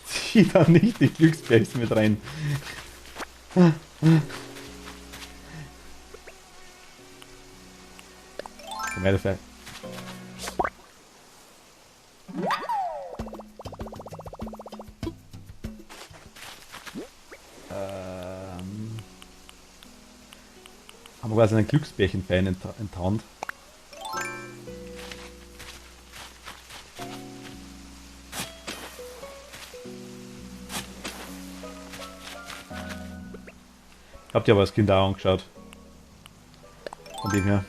Zieh da nicht die Glücksbärchen mit rein. Komm her dafür. Haben wir quasi einen Glücksbärchen-Fan enttarnt. Habt ihr aber als Kind auch angeschaut. Von dem her.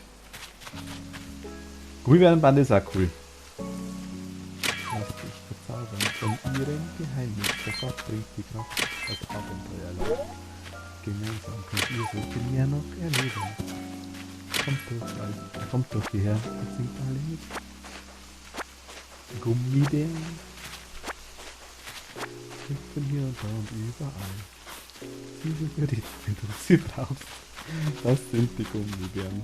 Gummibärenbande ist auch cool. Lass dich verzaubern von ihrem Geheimnis. Der Gott bringt die Kraft, das Abenteuer erlaubt. Gemeinsam könnt ihr so viel mehr noch erleben. Kommt doch hierher und singt alle mit. Gummibären. Hüpfen hier und da und überall. Sie sind für dich, wenn du sie brauchst. Das sind die Gummibären.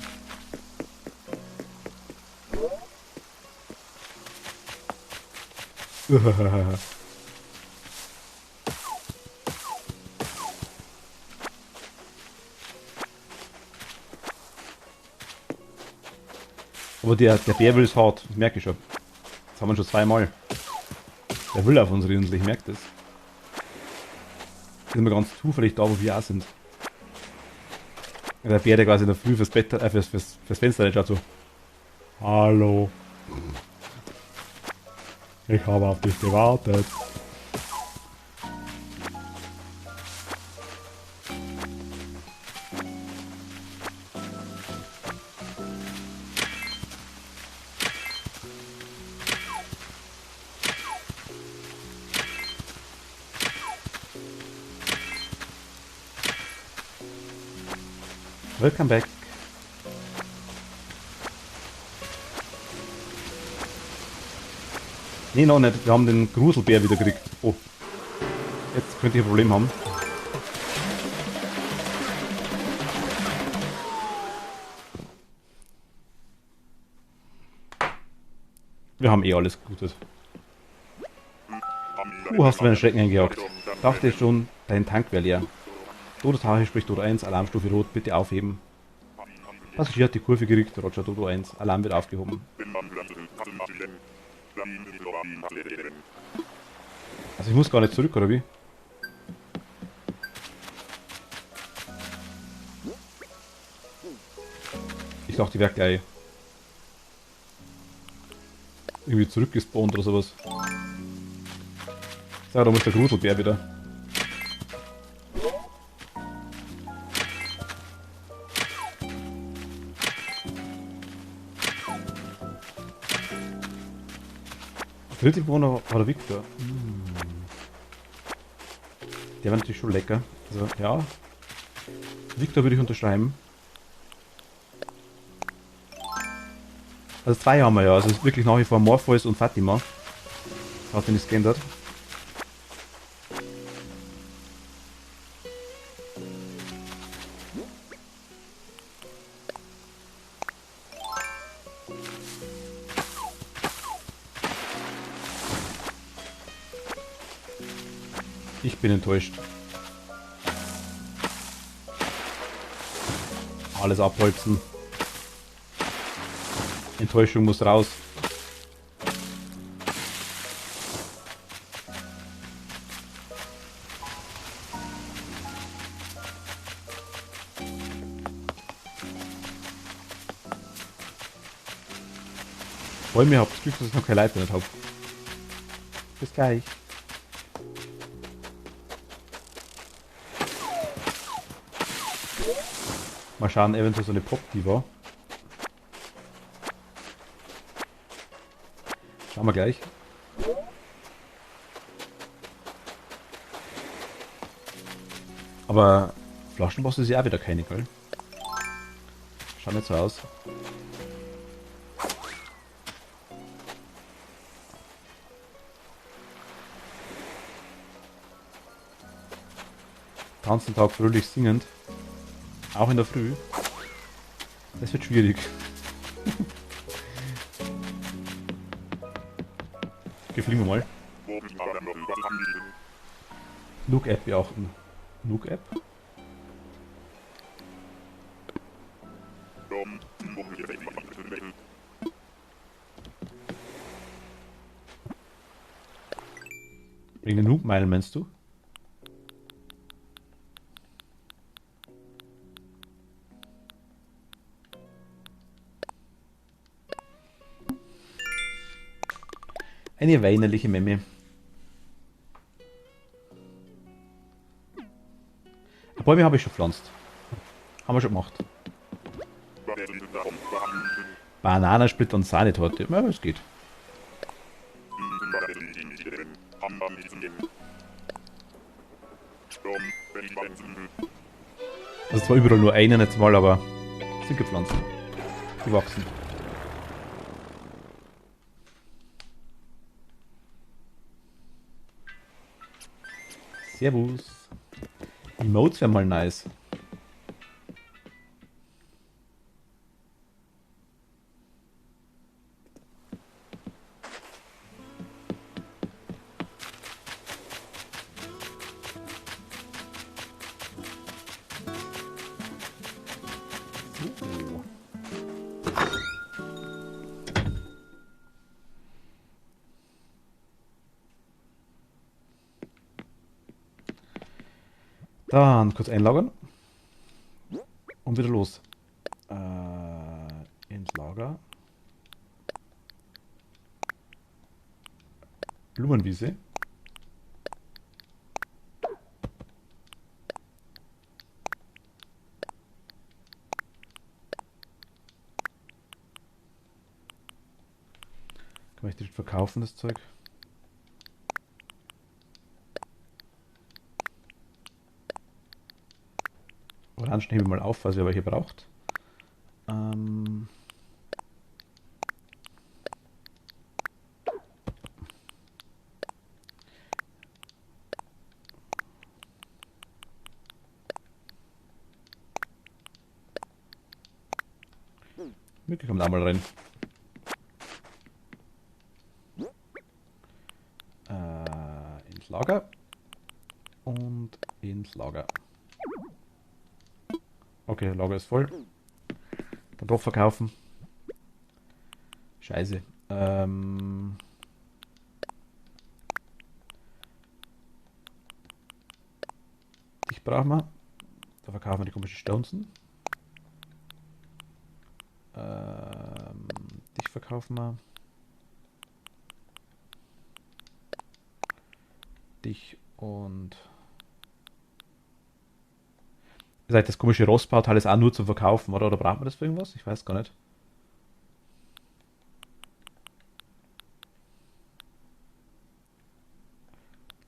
Aber der Bär will es hart, das merke ich schon. Das haben wir schon zweimal. Der will auf unsere Insel, ich merke das. Sind wir ganz zufällig da, wo wir auch sind. Der Bär, der quasi in der Früh fürs Bett, fürs Fenster nicht schaut so. Hallo. Ich habe auf dich gewartet. Welcome back. Nee, noch nicht. Wir haben den Gruselbär wieder gekriegt. Oh. Jetzt könnte ich ein Problem haben. Wir haben eh alles Gutes. Du hast meinen Schrecken eingejagt. Dachte schon, dein Tank wäre leer. Dodo-Tache spricht Dodo 1, Alarmstufe Rot, bitte aufheben. Passagier hat die Kurve gekriegt, Roger Dodo 1, Alarm wird aufgehoben. Also ich muss gar nicht zurück, oder wie? Ich dachte, die wäre gleich irgendwie zurückgespawnt oder sowas. So, da muss der Gruselbär wieder. Dritte Bewohner war der Victor. Der war natürlich schon lecker. Also, ja. Victor würde ich unterschreiben. Also 2 haben wir ja. Also es ist wirklich nach wie vor Morpheus und Fatima. Das hat sich nichts geändert. Ich bin enttäuscht. Alles abholzen. Enttäuschung muss raus. Vor allem, ihr habt das Glück, dass ich noch keine Leiter nicht habe. Bis gleich. Mal schauen, eventuell so eine Pop-Diva. Schauen wir gleich. Aber Flaschenboss ist ja auch wieder keine, gell? Schaut nicht so aus. ganzen Tag fröhlich singend. Auch in der Früh. Das wird schwierig. Okay, fliegen wir mal. Nook-App beachten. Nook-App? Wegen den Nook-Meilen meinst du? Eine weinerliche Memme. Bäume habe ich schon gepflanzt. Haben wir schon gemacht. Bananensplitter und Sahnetorte. Ja, es geht. Also zwar überall nur einen jetzt mal, aber sind gepflanzt. Gewachsen. Servus. Emotes wäre mal nice. So. Dann kurz einlagern. Und wieder los. Ins Lager. Blumenwiese. Kann ich direkt verkaufen, das Zeug? Orangen hebe ich mal auf, falls ihr welche braucht. Mücke kommt auch mal rein. Ins Lager. Und ins Lager. Okay, Lager ist voll. Dann doch verkaufen. Scheiße. Dich brauchen wir. Da verkaufen wir die komischen Stonesen. Dich verkaufen wir. Dich und... Ihr seid das komische Rossbauteil ist auch nur zum Verkaufen, oder? Oder braucht man das für irgendwas? Ich weiß gar nicht.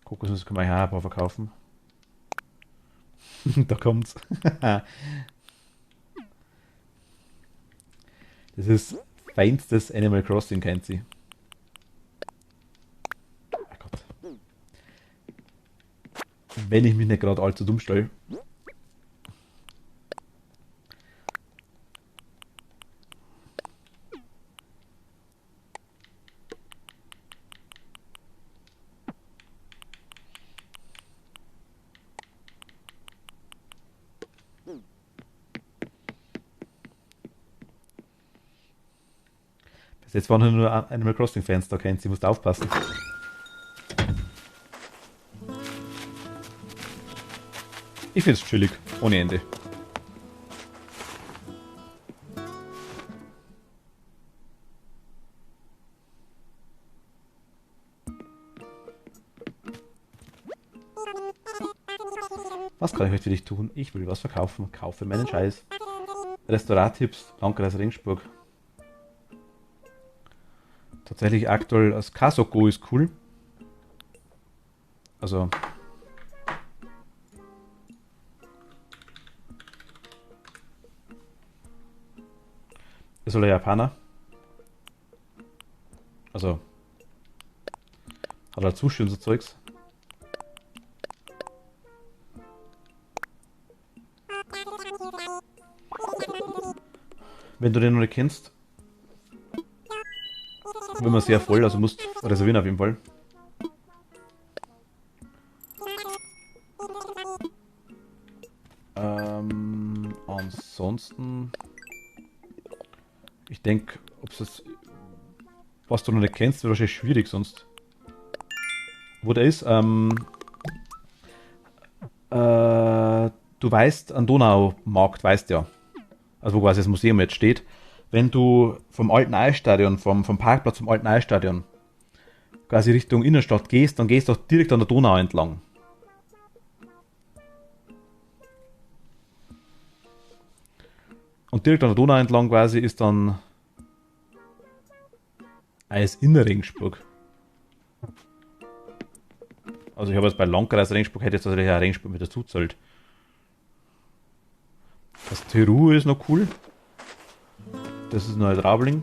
Kokosnuss können wir ja ein paar verkaufen. Da kommt's. Das ist feinstes Animal Crossing, kennt sie. Oh Gott. Wenn ich mich nicht gerade allzu dumm stelle. Bis jetzt waren nur Animal Crossing Fans da, kennt sie, musst aufpassen. Ich find's chillig, ohne Ende. Was kann ich heute für dich tun? Ich will was verkaufen. Kaufe meinen Scheiß. Restauranttipps, Landkreis Regensburg. Tatsächlich aktuell das Kasoko ist cool. Also. Ist soll der Japaner. Also. Hat halt Sushi und so Zeugs. Wenn du den noch nicht kennst, wird man sehr voll, also musst reservieren auf jeden Fall. Ansonsten, ich denke, ob es das, was du noch nicht kennst, wird wahrscheinlich schwierig sonst. Wo der ist, du weißt, an Donaumarkt, weißt ja, also wo quasi das Museum jetzt steht, wenn du vom alten Eisstadion, vom Parkplatz vom alten Eisstadion quasi Richtung Innenstadt gehst, dann gehst du auch direkt an der Donau entlang. Und direkt an der Donau entlang quasi ist dann Eis in der Regensburg. Also ich habe jetzt bei Landkreis Regensburg, hätte jetzt tatsächlich auch Regensburg mit dazu zählt. Das Teru ist noch cool. Das ist Neutraubling.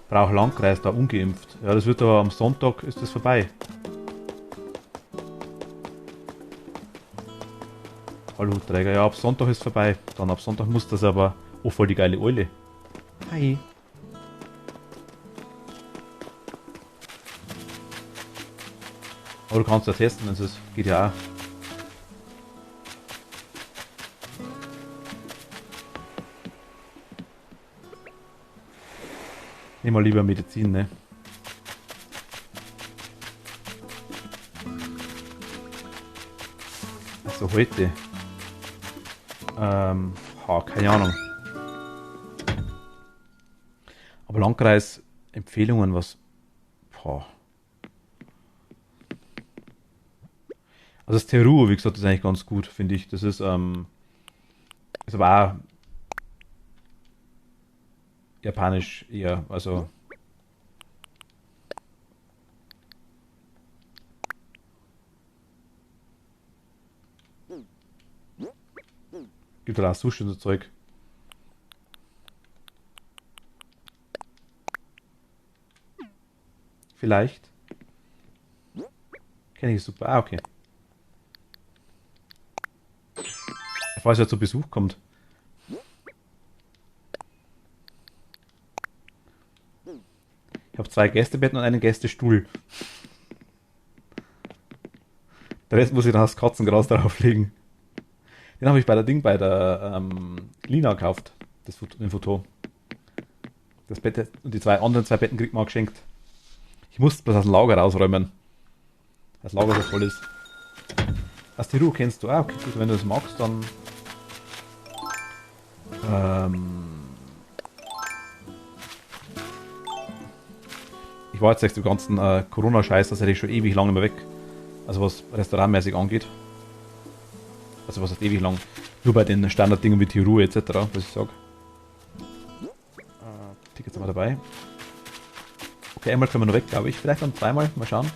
Braucht Landkreis da ungeimpft. Ja, das wird aber am Sonntag ist das vorbei. Aluhutträger, ja, ab Sonntag ist vorbei. Dann ab Sonntag muss das aber. Oh, voll die geile Eule. Hi. Aber du kannst ja testen, wenn es geht ja auch. Nehmen wir lieber Medizin, ne? Also heute. Keine Ahnung. Aber Landkreis Empfehlungen, was. Boah. Also das Teru, wie gesagt, ist eigentlich ganz gut, finde ich. Das ist aber auch japanisch eher, also gibt da auch Sushi und so Zeug. Vielleicht. Kenne ich super. Ah, okay. Falls er zu Besuch kommt. Ich habe 2 Gästebetten und einen Gästestuhl. Der Rest muss ich dann als Katzengras drauflegen. Den habe ich bei der Lina gekauft. Den Foto. Das Bett und die anderen 2 Betten kriegt man geschenkt. Ich muss bloß aus dem Lager rausräumen. Das Lager so voll ist. Das Teru kennst du. Ah, okay, gut, wenn du das magst, dann. Ich war jetzt echt den ganzen Corona-Scheiß, das hätte ich schon ewig lang nicht mehr weg. Also was restaurantmäßig angeht. Also was heißt ewig lang? Nur bei den Standarddingen wie Teru etc., was ich sag. Tickets haben wir dabei. Okay, einmal können wir noch weg, glaube ich. Vielleicht dann zweimal, mal schauen.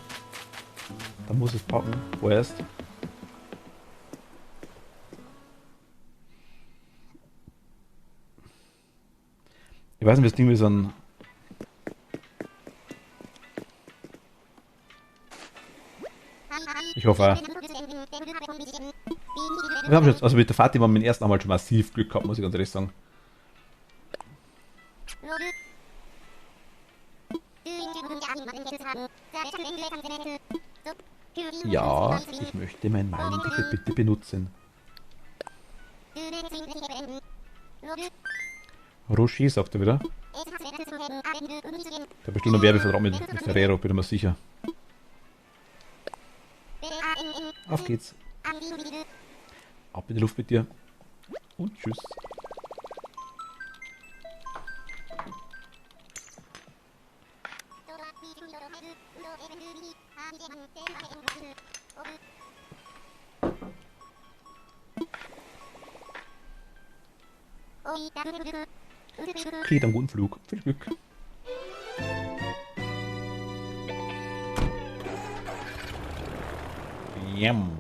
Dann muss es packen, vorerst. Ich weiß nicht, wie das Ding ist an. Ich hoffe auch. Wir haben jetzt, also mit der Fatima haben wir im ersten Mal schon massiv Glück gehabt, muss ich ganz ehrlich sagen. Ja, ich möchte mein Mind bitte benutzen. Roshi, sagt er wieder. Der bestimmt einen Werbevertrag mit Ferrero, bin ich mir sicher. Auf geht's. Ab in die Luft mit dir. Und tschüss. Okay, dann guten Flug. Viel Glück. Yum.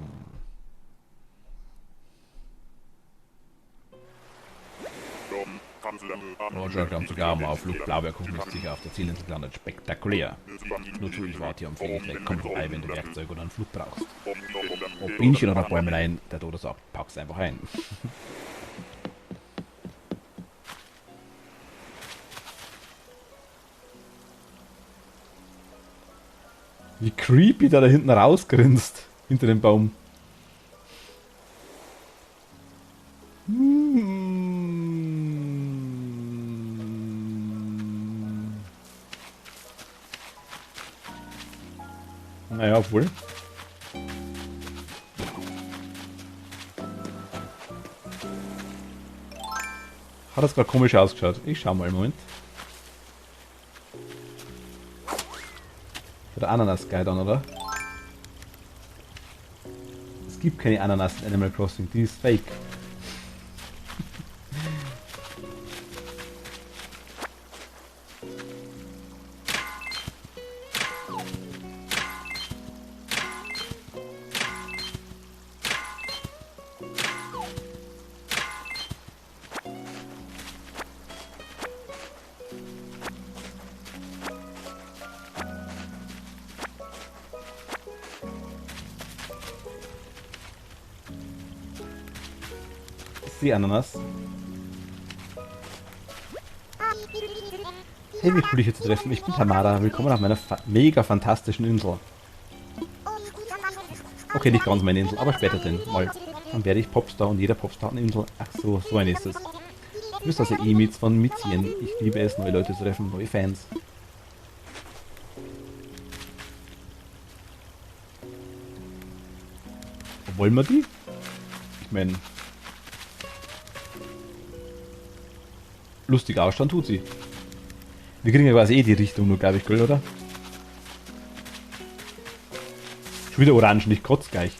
Roger kommt sogar mal auf Flug. Blaubeerkuchen ist sicher auf der Zielinsel gelandet. Spektakulär. Nur zu, ich warte hier am Fähig. Komm vorbei, wenn du Werkzeug oder einen Flug brauchst. Ob Bienchen oder Bäumelein, der Dodo sagt, pack's einfach ein. Wie creepy der da hinten rausgrinst. Hinter dem Baum. Naja, obwohl. Hat das gerade komisch ausgeschaut. Ich schau mal einen Moment. Der Ananas Guide an, oder? Es gibt keine Ananas in Animal Crossing, die ist fake. Ananas. Hey, wie cool dich hier zu treffen. Ich bin Tamara. Willkommen auf meiner mega fantastischen Insel. Okay, nicht ganz meine Insel, aber später denn mal. Dann werde ich Popstar und jeder Popstar hat eine Insel. Ach so, so ein ist es. Du bist also Emits von Mizien. Ich liebe es, neue Leute zu treffen, neue Fans. Wollen wir die? Ich meine... Lustig ausschauen tut sie. Wir kriegen ja quasi eh die Richtung, nur glaube ich, gell, oder? Schon wieder orange, nicht kotz gleich.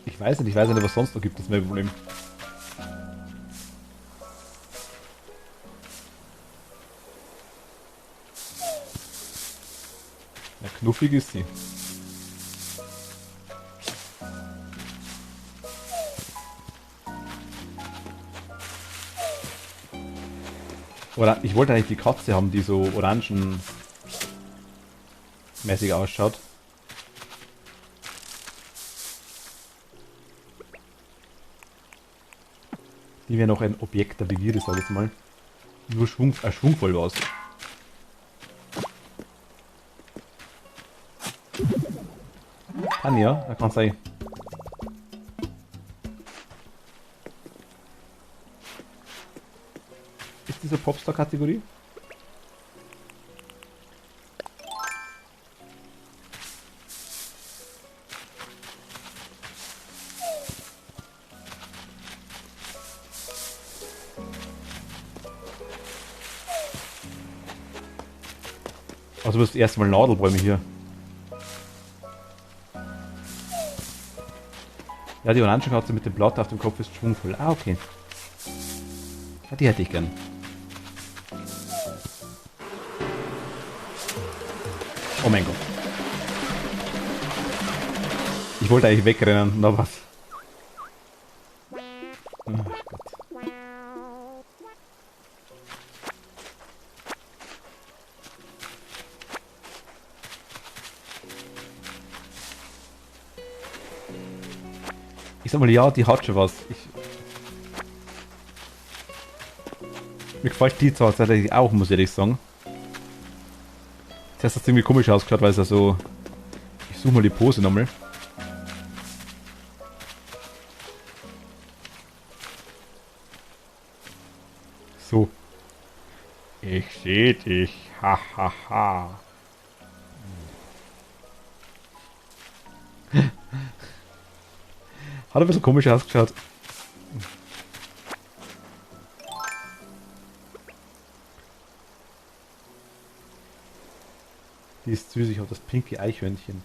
Ich weiß nicht, was sonst noch gibt, das ist mein Problem. Ja, knuffig ist sie. Oder ich wollte eigentlich die Katze haben, die so orangenmäßig ausschaut. Die wäre noch ein Objekt der Begierde, sag ich jetzt mal. Nur schwungvoll war's. Tanja, da kann sein. Diese Popstar-Kategorie? Also das erste Mal Nadelbäume hier. Ja, die Orangenkatze mit dem Blatt auf dem Kopf ist schwungvoll. Ah, okay. Ja, die hätte ich gern. Oh mein Gott. Ich wollte eigentlich wegrennen, na was? Oh Gott. Ich sag mal, ja, die hat schon was. Mir gefällt die zwar tatsächlich auch, muss ich ehrlich sagen. Zuerst hat es irgendwie komisch ausgeschaut, weil es ja so... Ich suche mal die Pose nochmal. So. Ich sehe dich. Ha ha ha. Hat ein bisschen komisch ausgeschaut. Die ist süß, ich habe das pinke Eichhörnchen.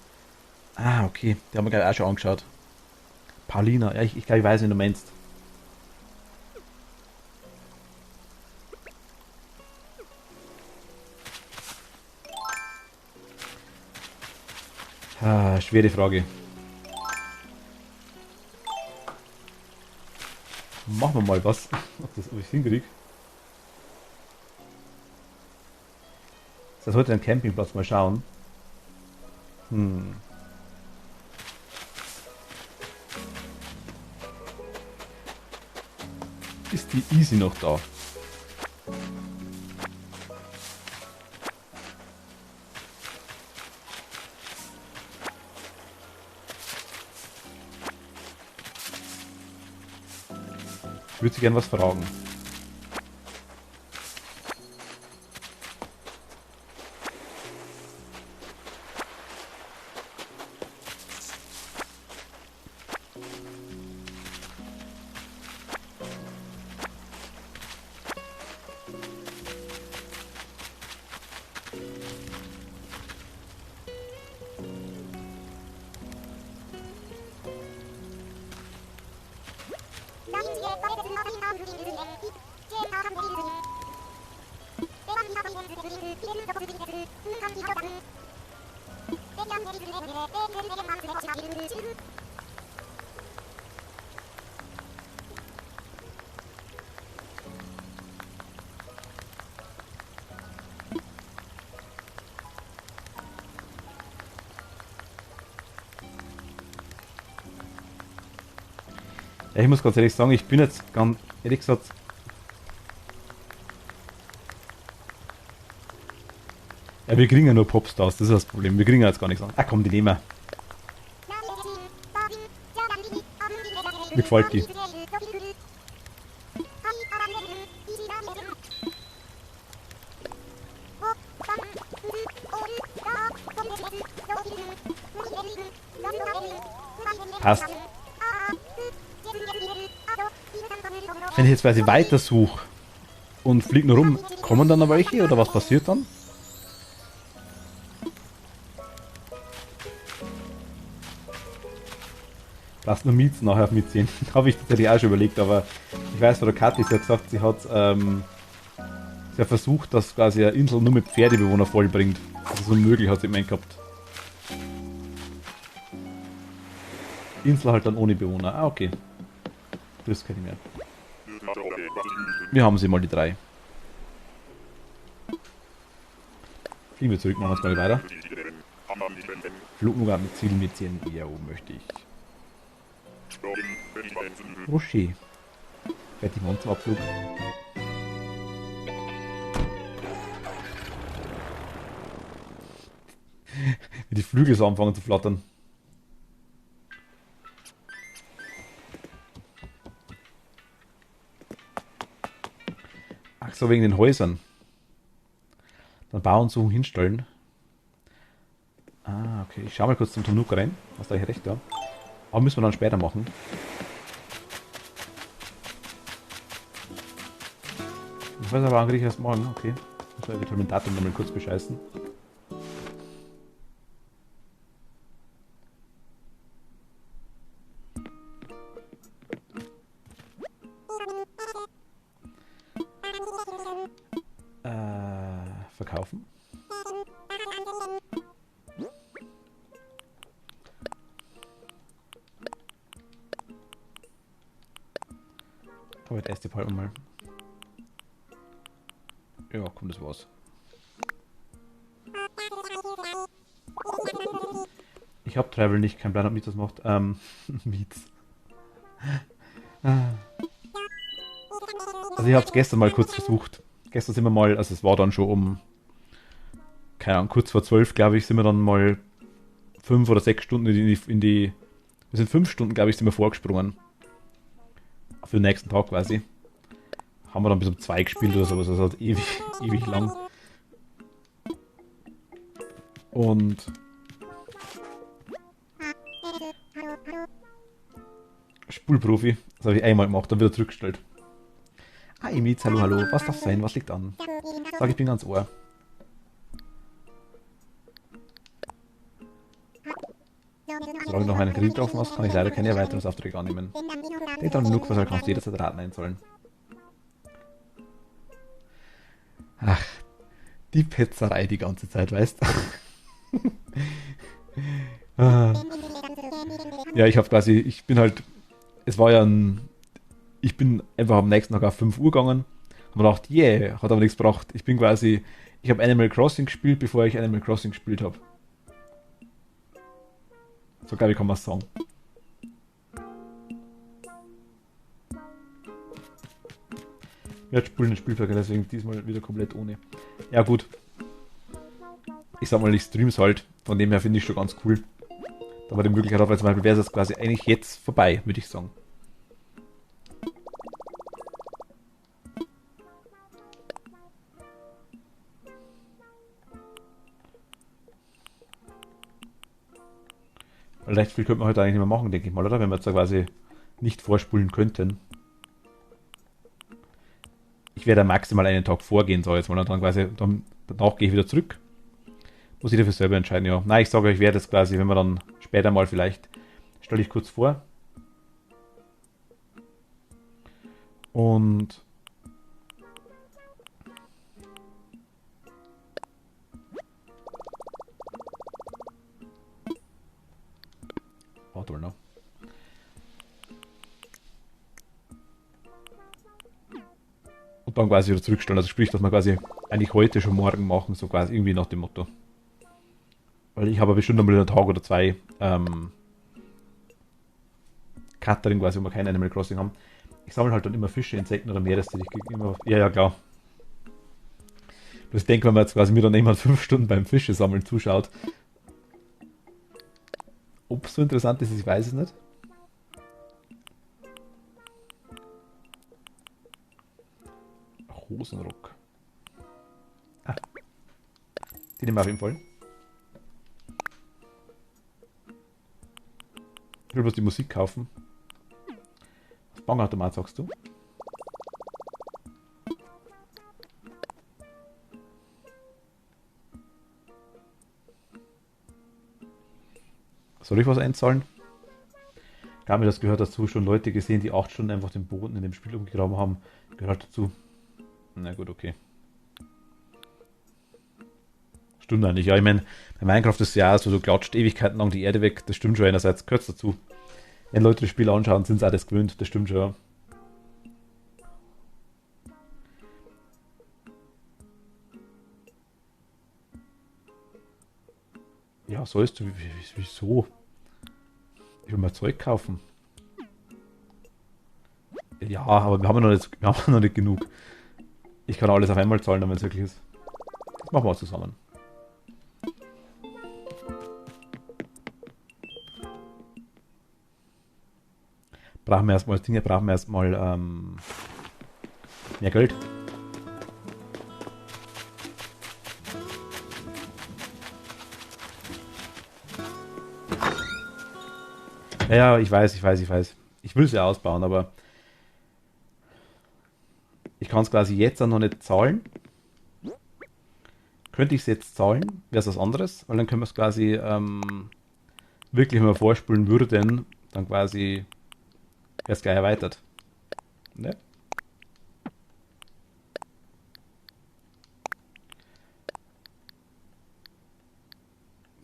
Ah, okay. Die haben wir gerade auch schon angeschaut. Paulina, ja, ich glaube, ich weiß, wen du meinst. Ah, schwere Frage. Machen wir mal was. Ob ich hinkriege. Das heißt, heute einen Campingplatz mal schauen. Ist die Easy noch da? Ich würde sie gern was fragen. Ja, ich muss ganz ehrlich sagen, ich bin jetzt ganz ehrlich gesagt. Ja, wir kriegen ja nur Popstars, das ist das Problem. Wir kriegen ja jetzt gar nichts an. Ah komm, die nehmen wir. Mir gefällt die. Passt. Wenn ich jetzt quasi weiter suche und fliege nur rum, kommen dann noch welche oder was passiert dann? Lass nur Miets nachher auf mitziehen. Habe ich tatsächlich auch schon überlegt, aber ich weiß, oder Kathi hat gesagt, sie hat versucht, dass quasi eine Insel nur mit Pferdebewohner vollbringt. Also so unmöglich hat sie gemeint gehabt. Insel halt dann ohne Bewohner. Ah, okay. Das kenne ich mehr. Wir haben sie mal die 3. Fliegen wir zurück, machen wir es mal weiter. Flugnugar mit Ziel mitziehen. Ja, wo möchte ich? Rocher. Fertig, Monsterabflug. Wie die Flügel so anfangen zu flattern. Ach so, wegen den Häusern. Dann bauen, suchen, hinstellen. Ah, okay. Ich schau mal kurz zum Tanuk rein. Hast du eigentlich recht, ja. Aber müssen wir dann später machen. Ich weiß aber eigentlich erst morgen. Okay. Muss man eventuell mit dem Datum nochmal kurz bescheißen. Verkaufen. Aber jetzt erst die Palme mal. Ja, komm, das war's. Ich hab Travel nicht, kein Plan, ob Mietz das macht. Mietz. Also ich hab's gestern mal kurz versucht. Gestern sind wir mal, also es war dann schon um, keine Ahnung, kurz vor 12, glaube ich, sind wir dann mal 5 oder 6 Stunden wir sind 5 Stunden, glaube ich, sind wir vorgesprungen. Für den nächsten Tag quasi. Haben wir dann bis um 2 gespielt oder sowas, also halt ewig lang. Und Spulprofi, das habe ich einmal gemacht, dann wieder zurückgestellt. Hi Mietz, hallo, was darf sein, was liegt an? Sag, ich bin ganz Ohr. Solange du noch einen Kredit offen hast, kann ich leider keine Erweiterungsaufträge annehmen. Den dann genug, was kannst du jederzeit Raten einzahlen. Ach, die Petzerei die ganze Zeit, weißt du? Ja, ich bin halt, es war ja Ich bin einfach am nächsten Tag auf 5 Uhr gegangen. Hab mir gedacht, yeah, hat aber nichts gebracht. Ich habe Animal Crossing gespielt, bevor ich Animal Crossing gespielt habe. So glaube ich, kann man es sagen. Ja, spulen den Spielverkehr, deswegen diesmal wieder komplett ohne. Ja, gut. Ich sag mal, ich stream's halt. Von dem her finde ich schon ganz cool. Da war die Möglichkeit, weil zum Beispiel wäre es jetzt quasi eigentlich jetzt vorbei, würde ich sagen. Weil recht viel könnte man heute eigentlich nicht mehr machen, denke ich mal, oder? Wenn wir jetzt da quasi nicht vorspulen könnten. Ich werde maximal einen Tag vorgehen, so jetzt mal, und dann quasi, danach gehe ich wieder zurück. Muss ich dafür selber entscheiden, ja. Nein, ich sage euch, ich werde das quasi, wenn wir dann später mal vielleicht, stelle ich kurz vor. Und warte mal noch. Und dann quasi wieder zurückstellen. Also sprich, dass wir quasi eigentlich heute schon morgen machen, so quasi irgendwie nach dem Motto. Weil ich habe bestimmt einmal einen Tag oder zwei Cuttering quasi, wo wir kein Animal Crossing haben. Ich sammle halt dann immer Fische, Insekten oder Meerestiere. Ja, ja, klar. Ich denke, wenn man jetzt quasi mir dann jemand 5 Stunden beim Fische sammeln zuschaut, ob es so interessant ist, ich weiß es nicht. Hosenrock. Ah, die nehmen wir auf jeden Fall. Ich will bloß die Musik kaufen. Das Bangautomat, sagst du? Soll ich was einzahlen? Ich habe mir das gehört dazu, schon Leute gesehen, die 8 Stunden einfach den Boden in dem Spiel umgegraben haben. Gehört dazu. Na gut, okay. Stimmt eigentlich. Ja, ich meine, bei Minecraft ist es ja so, du klatscht Ewigkeiten lang die Erde weg. Das stimmt schon, einerseits gehört dazu. Wenn Leute das Spiel anschauen, sind sie auch das gewöhnt. Das stimmt schon. Ja, sollst du. Wieso? Ich will mal Zeug kaufen. Ja, aber wir haben noch nicht genug. Ich kann alles auf einmal zahlen, wenn es wirklich ist. Das machen wir zusammen. Brauchen wir erstmal Dinge, brauchen wir erstmal mehr Geld. Ja, ich weiß. Ich will es ja ausbauen, aber ich kann es quasi jetzt noch nicht zahlen. Könnte ich es jetzt zahlen, wäre es was anderes, weil dann können wir es quasi wirklich, wenn wir vorspulen würden, dann quasi wäre es gleich erweitert. Ne?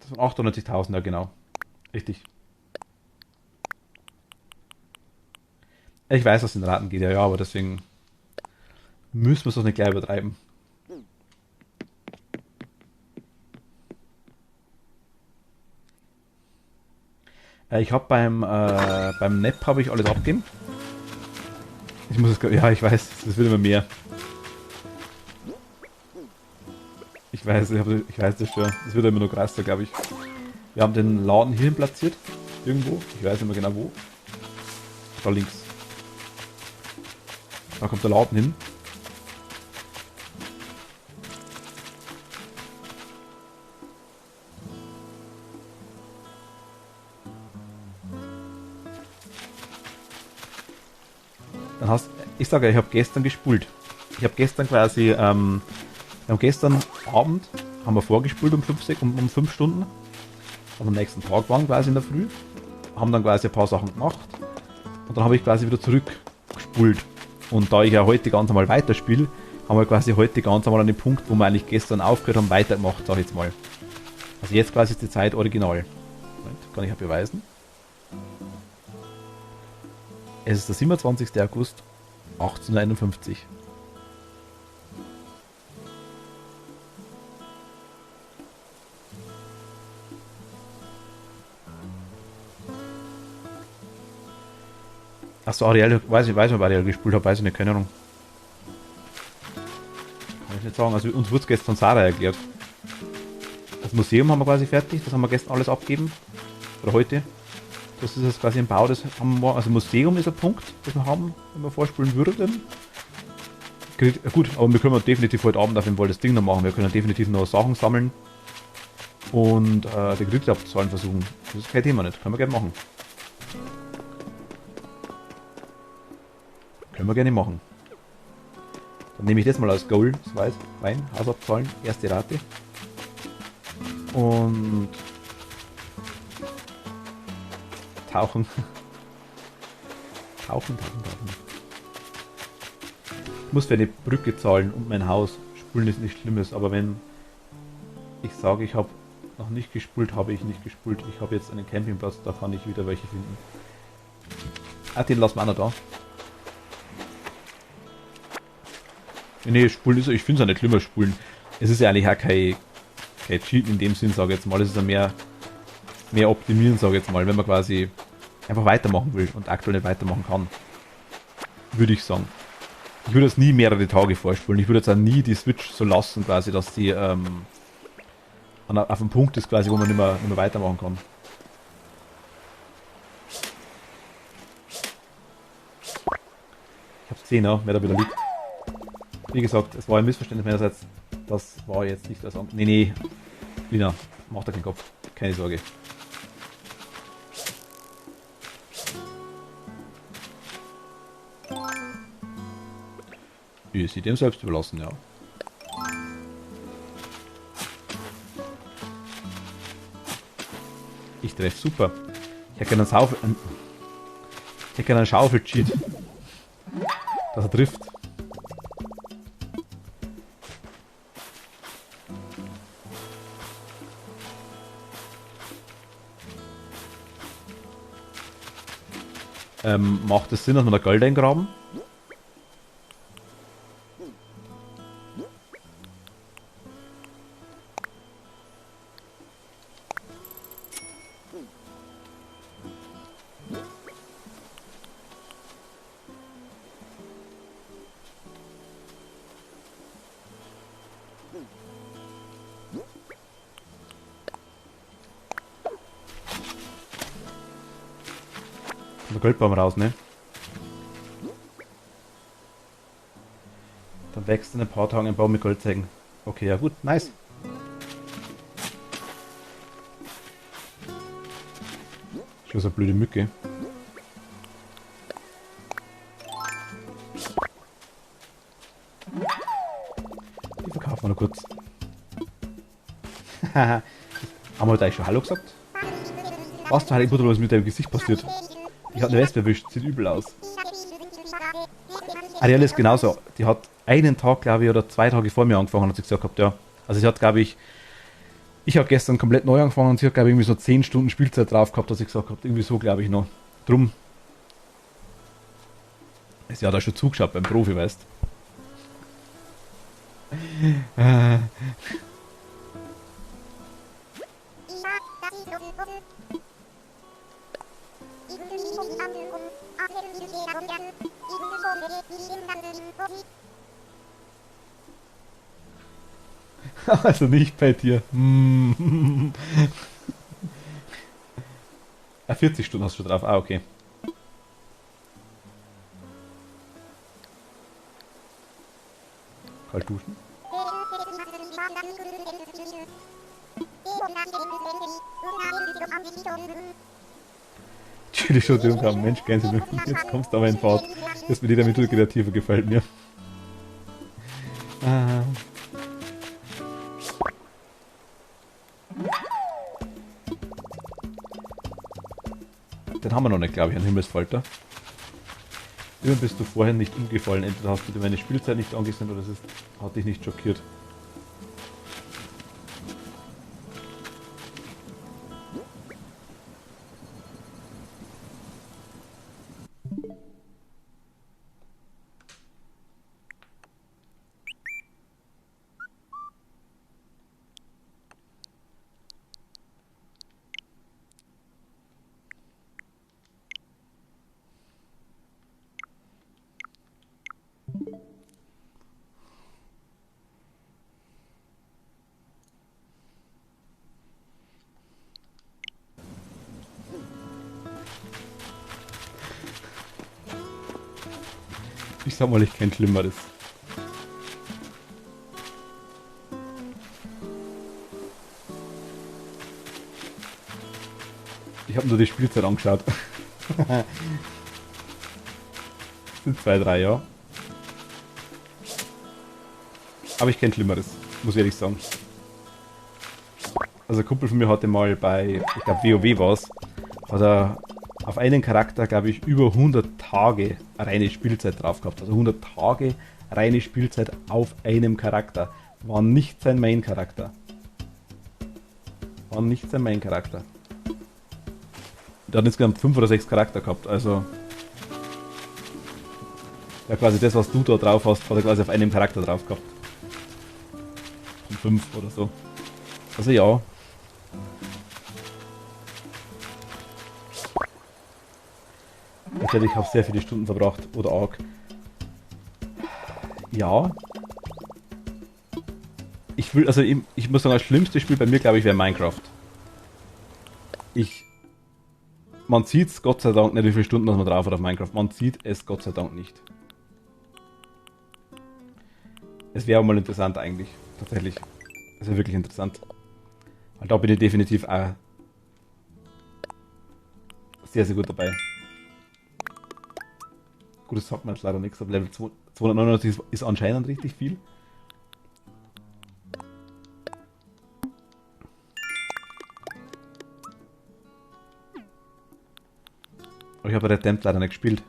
Das waren 98.000, ja genau. Richtig. Ich weiß, was in Raten geht, ja, aber deswegen müssen wir es doch nicht gleich übertreiben. Ich habe beim NEP habe ich alles abgegeben. Ich muss es, ja, ich weiß, das wird immer mehr. Ich weiß das schon. Das wird immer nur krasser, glaube ich. Wir haben den Laden hierhin platziert. Irgendwo. Ich weiß nicht mehr genau wo. Da links. Da kommt der Laden hin. Dann hast, ich sage ja, ich habe gestern gespult. Ich habe gestern quasi, wir haben gestern Abend haben wir vorgespult um 5 Stunden. Und am nächsten Tag waren quasi in der Früh. Haben dann quasi ein paar Sachen gemacht. Und dann habe ich quasi wieder zurückgespult. Und da ich ja heute ganz normal weiterspiele, haben wir quasi heute ganz normal an dem Punkt, wo wir eigentlich gestern aufgehört haben, weitergemacht, sag ich jetzt mal. Also jetzt quasi ist die Zeit original. Moment, kann ich ja beweisen. Es ist der 27. August 1851. Achso, Ariel, weiß ich, ob Ariel gespielt habe, weiß ich nicht, keine Ahnung. Kann ich nicht sagen. Also uns wurde es gestern von Sarah erklärt. Das Museum haben wir quasi fertig, das haben wir gestern alles abgegeben. Oder heute. Das ist jetzt quasi ein Bau, das haben wir, also Museum ist ein Punkt, das wir haben, wenn wir vorspielen würden. Gut, aber wir können definitiv heute Abend auf jeden Fall das Ding noch machen. Wir können definitiv noch Sachen sammeln und die Kredite abzahlen versuchen. Das ist kein Thema nicht, können wir gerne machen. Können wir gerne machen. Dann nehme ich das mal als Goal, das weiß, Wein, Haus abzahlen, erste Rate. Und tauchen. Tauchen. Ich muss für eine Brücke zahlen und mein Haus. Spulen ist nichts Schlimmes, aber wenn ich sage, ich habe noch nicht gespult, habe ich nicht gespult. Ich habe jetzt einen Campingplatz, da kann ich wieder welche finden. Ah, den lassen wir auch noch da. Nee, spulen ist, ich finde es auch nicht schlimmer, spulen. Es ist ja eigentlich auch kein Cheaten in dem Sinn, sage ich jetzt mal. Es ist ja mehr optimieren, sage ich jetzt mal, wenn man quasi einfach weitermachen will und aktuell nicht weitermachen kann. Würde ich sagen. Ich würde jetzt nie mehrere Tage vorspulen. Ich würde jetzt auch nie die Switch so lassen, quasi, dass die auf einem Punkt ist, quasi, wo man nicht mehr weitermachen kann. Ich hab's gesehen, ja, wer da wieder liegt. Wie gesagt, es war ein Missverständnis meinerseits. Das war jetzt nicht das andere. Nee, Lina, mach da keinen Kopf. Keine Sorge. Ist sie dem selbst überlassen, ja. Ich treffe super. Ich hätte gerne einen Schaufel-Cheat. Dass er trifft. Macht es Sinn, dass wir da Gold eingraben? Der Goldbaum raus, ne? Dann wächst in ein paar Tagen ein Baum mit Goldzeigen. Okay, ja gut, nice. Schon so eine blöde Mücke. Die verkaufen wir noch kurz. Haben wir heute eigentlich schon Hallo gesagt? Was der Harry Potter, was mit deinem Gesicht passiert? Die hat eine Wespe erwischt, sieht übel aus. Ariel ist genauso. Die hat einen Tag, glaube ich, oder 2 Tage vor mir angefangen, hat sie gesagt gehabt, ja. Also sie hat, glaube ich habe gestern komplett neu angefangen und sie hat, glaube ich, irgendwie so 10 Stunden Spielzeit drauf gehabt, dass ich gesagt habe, irgendwie so, glaube ich, noch. Drum. Sie hat auch schon zugeschaut beim Profi, weißt. Also nicht bei dir. 40 Stunden hast du schon drauf. Ah, okay. Kalt duschen. Chili schon drin haben. Mensch, Gänse, jetzt kommst du aber in Fahrt. Das mit jeder Methode kreativer gefällt mir. Ah. Den haben wir noch nicht, glaube ich, einen Himmelsfalter. Immer bist du vorhin nicht umgefallen. Entweder hast du dir meine Spielzeit nicht angesehen oder es hat dich nicht schockiert. Ich sag mal, ich kenne Schlimmeres. Ich habe nur die Spielzeit angeschaut. Das sind 2, 3, ja. Aber ich kenne Schlimmeres, muss ich ehrlich sagen. Also ein Kumpel von mir hatte mal bei, ich glaube WoW war's, hat er auf einen Charakter, glaube ich, über 100 Tage reine Spielzeit drauf gehabt. Also 100 Tage reine Spielzeit auf einem Charakter. War nicht sein Main-Charakter. War nicht sein Main-Charakter. Der hat insgesamt 5 oder 6 Charakter gehabt, also... Ja, quasi das, was du da drauf hast, hat er quasi auf einem Charakter drauf gehabt. Von 5 oder so. Also ja. Natürlich habe ich sehr viele Stunden verbracht. Oder arg. Ja. Ich muss sagen, das schlimmste Spiel bei mir, glaube ich, wäre Minecraft. Man sieht es Gott sei Dank nicht, wie viele Stunden man drauf hat auf Minecraft. Man sieht es Gott sei Dank nicht. Es wäre auch mal interessant eigentlich. Tatsächlich. Es wäre wirklich interessant. Weil da bin ich definitiv auch sehr, sehr gut dabei. Gut, das sagt man jetzt leider nichts, aber Level 299 ist anscheinend richtig viel. Aber ich habe Red Dead leider nicht gespielt.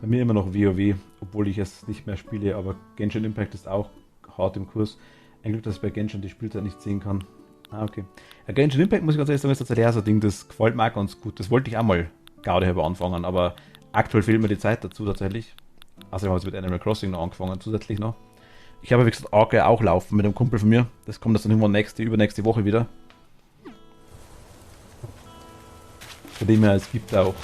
Bei mir immer noch WoW, obwohl ich es nicht mehr spiele, aber Genshin Impact ist auch hart im Kurs. Ein Glück, dass ich bei Genshin die Spielzeit nicht sehen kann. Ah, okay. Ja, Genshin Impact, muss ich ganz ehrlich sagen, ist tatsächlich auch so ein Ding, das gefällt mir auch ganz gut. Das wollte ich auch mal Gardehalber anfangen, aber aktuell fehlt mir die Zeit dazu tatsächlich. Also ich habe jetzt mit Animal Crossing noch angefangen, zusätzlich noch. Ich habe, wie gesagt, Ark auch laufen mit einem Kumpel von mir. Das kommt jetzt dann irgendwann übernächste Woche wieder. Von dem her, es gibt auch...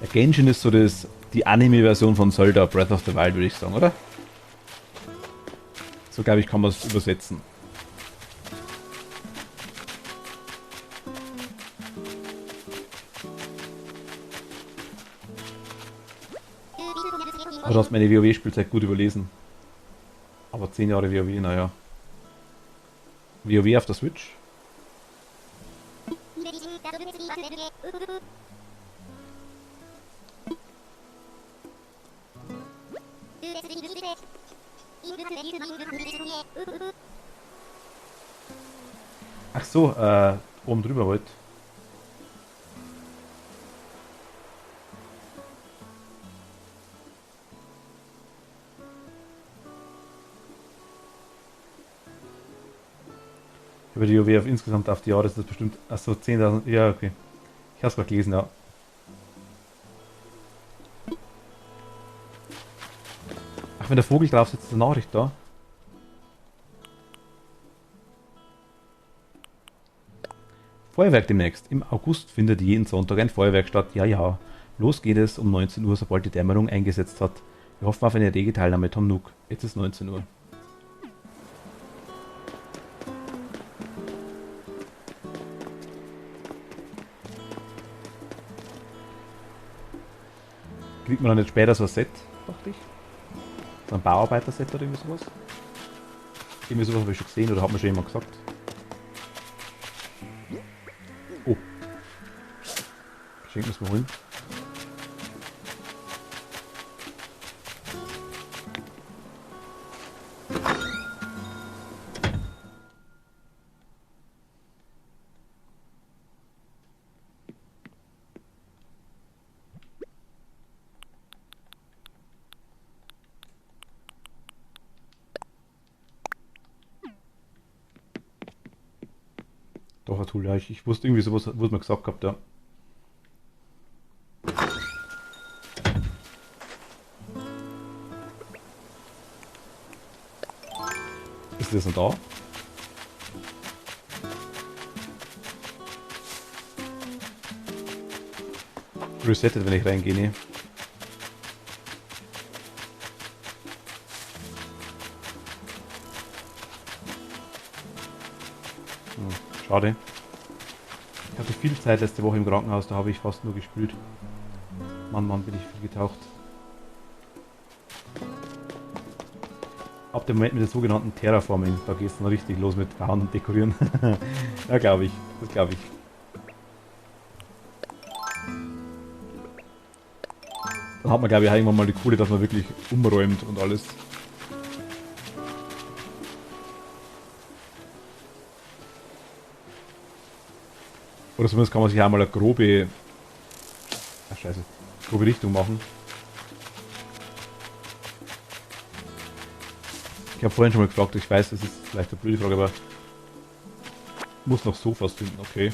Ja, Genshin ist so die Anime-Version von Zelda Breath of the Wild, würde ich sagen, oder? So, glaube ich, kann man es übersetzen. Aber du hast meine WoW-Spielzeit gut überlesen. Aber 10 Jahre WoW, naja. WoW auf der Switch? Ach so, oben drüber halt. Über die WoW insgesamt auf die Jahre ist das bestimmt. Achso, 10.000. Ja, okay. Ich hab's gerade gelesen, ja. Ach, wenn der Vogel drauf sitzt, ist eine Nachricht da. Feuerwerk demnächst. Im August findet jeden Sonntag ein Feuerwerk statt. Ja, ja. Los geht es um 19 Uhr, sobald die Dämmerung eingesetzt hat. Wir hoffen auf eine rege Teilnahme, Tom Nook. Jetzt ist 19 Uhr. Kriegt man dann nicht später so ein Set, dachte ich? So ein Bauarbeiter-Set oder irgendwie sowas? Irgendwie sowas habe ich schon gesehen oder hat mir schon jemand gesagt. Oh. Geschenk müssen wir holen. Doch, ein Tool, ja. Ich wusste irgendwie sowas, wurde mir gesagt gehabt, ja. Ist das noch da? Resettet, wenn ich reingehe, ne? Schade. hatte viel Zeit letzte Woche im Krankenhaus, da habe ich fast nur gespült. Mann, Mann, bin ich viel getaucht. Ab dem Moment mit der sogenannten Terraforming, da geht es dann richtig los mit Bauen und Dekorieren. Ja, glaube ich. Das glaube ich. Dann hat man, glaube ich, irgendwann mal die Kohle, dass man wirklich umräumt und alles. Oder zumindest kann man sich einmal eine grobe... Ach, scheiße. Grobe Richtung machen. Ich habe vorhin schon mal gefragt, ich weiß, das ist vielleicht eine blöde Frage, aber... Muss noch Sofas finden, okay.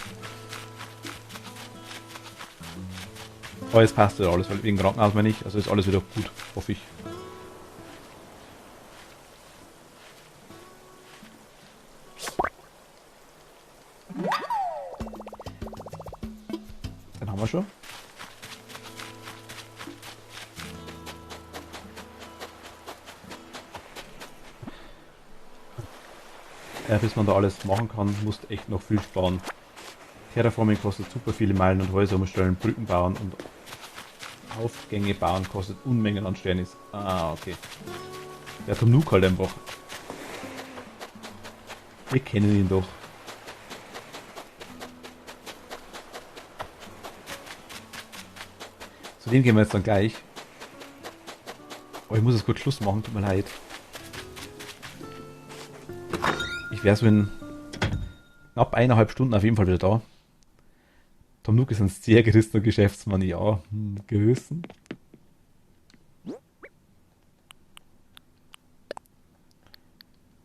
Aber jetzt passt ja alles, weil wegen Krankenhaus meine ich, also ist alles wieder gut, hoffe ich. Den haben wir schon. Bis man da alles machen kann, musst echt noch viel sparen. Terraforming kostet super viele Meilen und Häuser umstellen, Brücken bauen und Aufgänge bauen kostet Unmengen an Sternis. Ah, okay. Der Tom Nook halt einfach. Wir kennen ihn doch. Zu dem gehen wir jetzt dann gleich. Oh, ich muss jetzt kurz Schluss machen, tut mir leid. Ich wäre so in knapp 1,5 Stunden auf jeden Fall wieder da. Tom Nook ist ein sehr gerissener Geschäftsmann, ja. Gerissen.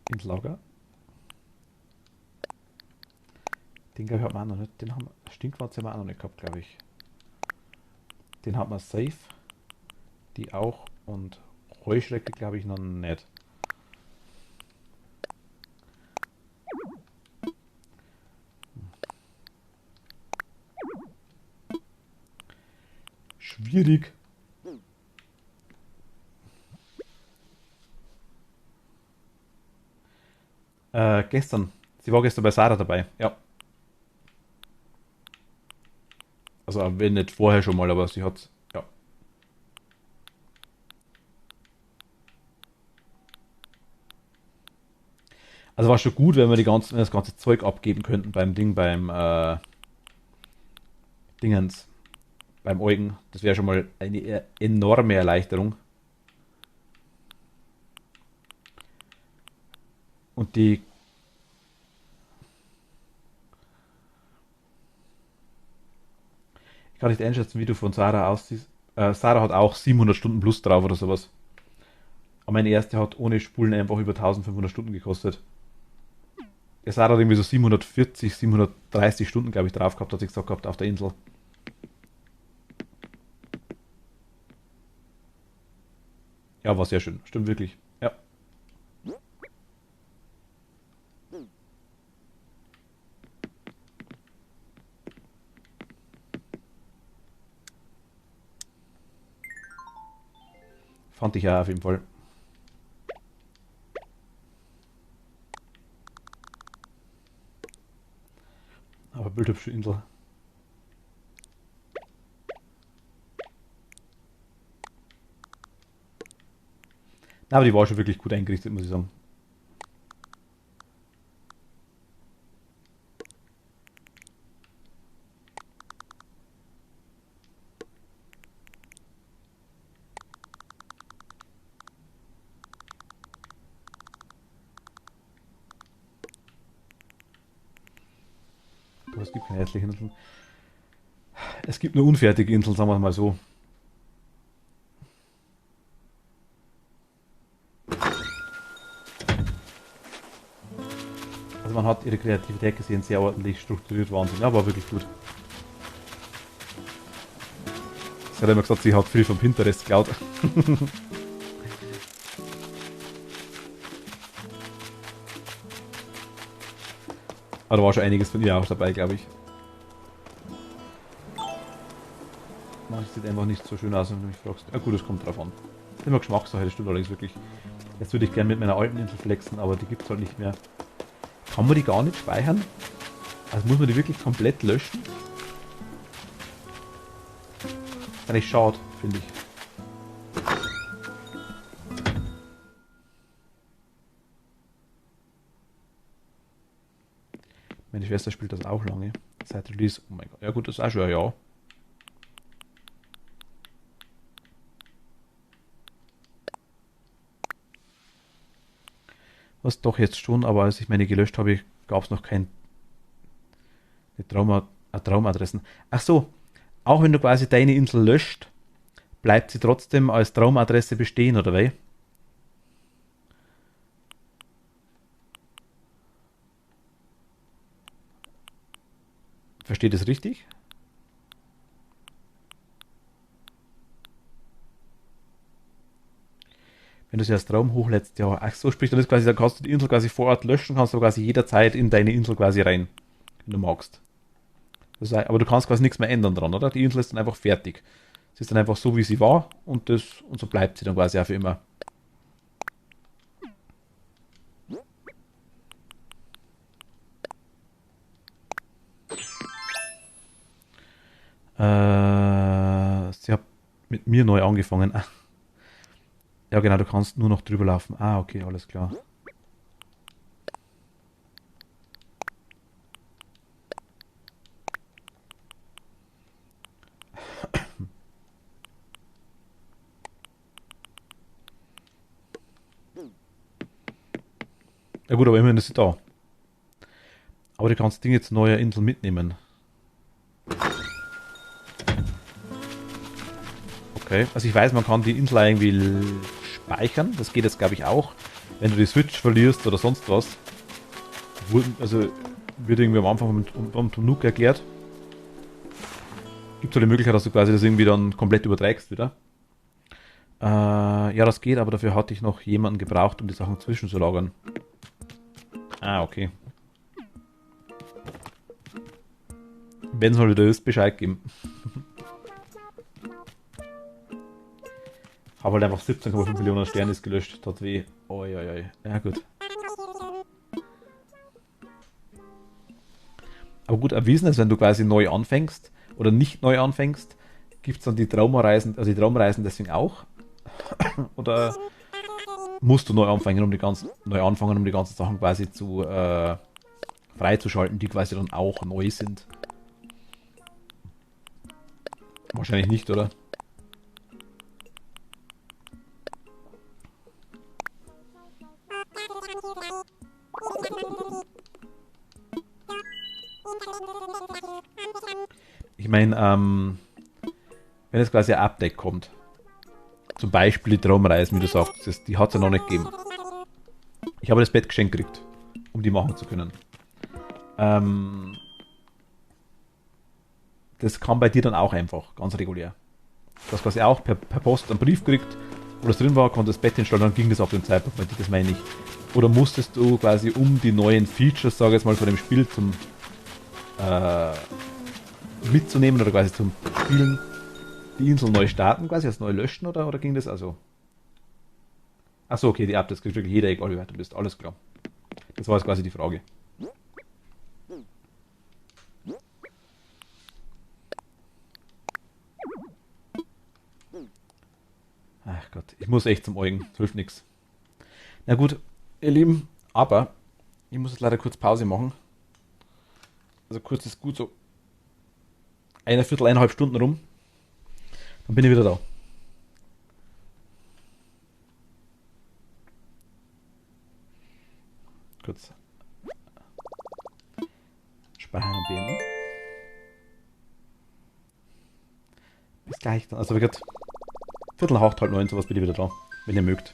Ins Lager. Den glaube ich hat man auch noch nicht. Den haben wir, Stinkwarze haben wir auch noch nicht gehabt, glaube ich. Den hat man safe. Die auch. Und Heuschrecke glaube ich noch nicht. Schwierig. Gestern. Sie war gestern bei Sarah dabei, ja. Also wenn nicht vorher schon mal, aber sie hat, ja. Also war schon gut, wenn wir das ganze Zeug abgeben könnten beim Ding, beim Dingens, beim Eugen. Das wäre schon mal eine enorme Erleichterung. Und die... Ich kann nicht einschätzen, wie du von Sarah aussiehst. Sarah hat auch 700 Stunden plus drauf oder sowas. Aber meine erste hat ohne Spulen einfach über 1500 Stunden gekostet. Der Sarah hat irgendwie so 740, 730 Stunden, glaube ich, drauf gehabt, hat sie gesagt gehabt, auf der Insel. Ja, war sehr schön. Stimmt wirklich. Ja. Fand ich ja auf jeden Fall. Aber bildhübsche Insel. Na, aber die war schon wirklich gut eingerichtet, muss ich sagen. Aber es gibt keine hässlichen Inseln. Es gibt nur unfertige Inseln, sagen wir mal so. Also man hat ihre Kreativität gesehen, sehr ordentlich strukturiert, Wahnsinn. Ja, war wirklich gut. Sie hat immer gesagt, sie hat viel vom Pinterest geklaut. Aber da war schon einiges von ihr auch dabei, glaube ich. Manches sieht einfach nicht so schön aus, wenn du mich fragst. Ja gut, es kommt drauf an. Immer Geschmackssache, das stimmt allerdings wirklich. Jetzt würde ich gerne mit meiner alten Insel flexen, aber die gibt es halt nicht mehr. Kann man die gar nicht speichern? Also muss man die wirklich komplett löschen? eigentlich schade, finde ich. Meine Schwester spielt das auch lange. Seit Release. Oh mein Gott. Ja gut, das ist auch schon ein Jahr. Was doch jetzt schon, aber als ich meine gelöscht habe, gab es noch keine Traumadressen. Ach so, auch wenn du quasi deine Insel löscht, bleibt sie trotzdem als Traumadresse bestehen, oder wie? Versteht das richtig? Wenn du sie als Traum hochlädst, ja, ach so, sprich, dann ist quasi, dann kannst du die Insel quasi vor Ort löschen, kannst du quasi jederzeit in deine Insel quasi rein, wenn du magst. Aber du kannst quasi nichts mehr ändern dran, oder? Die Insel ist dann einfach fertig. Sie ist dann einfach so, wie sie war und so bleibt sie dann quasi auch für immer. Sie hat mit mir neu angefangen. Ah, ja, genau, du kannst nur noch drüber laufen. Ah, okay, alles klar. Ja gut, aber immerhin ist sie da. Aber du kannst Dinge zu neuer Insel mitnehmen. Okay, also ich weiß, man kann die Insel irgendwie speichern. Das geht jetzt, glaube ich, auch. Wenn du die Switch verlierst oder sonst was. Also wird irgendwie am Anfang vom Nuke erklärt. Gibt es halt die Möglichkeit, dass du quasi das irgendwie dann komplett überträgst wieder. Ja, das geht, aber dafür hatte ich noch jemanden gebraucht, um die Sachen zwischenzulagern. Ah, okay. Wenn es mal wieder ist, Bescheid geben. Habe halt einfach 17,5 Millionen Sterne ist gelöscht. Tat weh. Oi, oi, oi. Ja, gut. Aber gut erwiesen ist, wenn du quasi neu anfängst oder nicht neu anfängst, gibt es dann die Traumareisen, also die Traumreisen deswegen auch? Oder musst du neu anfangen, um die ganzen Sachen quasi freizuschalten, die quasi dann auch neu sind? Wahrscheinlich nicht, oder? Ich meine, wenn jetzt quasi ein Update kommt, zum Beispiel die Traumreisen, wie du sagst, die hat es ja noch nicht gegeben. Ich habe das Bett geschenkt gekriegt, um die machen zu können. Das kam bei dir dann auch einfach, ganz regulär. Du hast quasi auch per Post einen Brief gekriegt, wo das drin war, konntest das Bett hinstellen, dann ging das auf den Zeitpunkt bei dir, das meine ich. Oder musstest du quasi um die neuen Features, sage ich jetzt mal, von dem Spiel mitzunehmen oder quasi zum Spielen, die Insel neu starten, quasi als neu löschen oder ging das also? Achso, okay, die Updates kriegt wirklich jeder, egal wie weit du bist, alles klar. Das war jetzt quasi die Frage. Ach Gott, ich muss echt zum Eugen, hilft nichts. Na gut, ihr Lieben, aber ich muss jetzt leider kurz Pause machen. Also kurz ist gut, so eine Viertel, 1,5 Stunden rum. Dann bin ich wieder da. Kurz speichern und beenden. Bis gleich dann. Also wie gesagt, Viertel nach 8, halb 9, sowas bin ich wieder da. Wenn ihr mögt.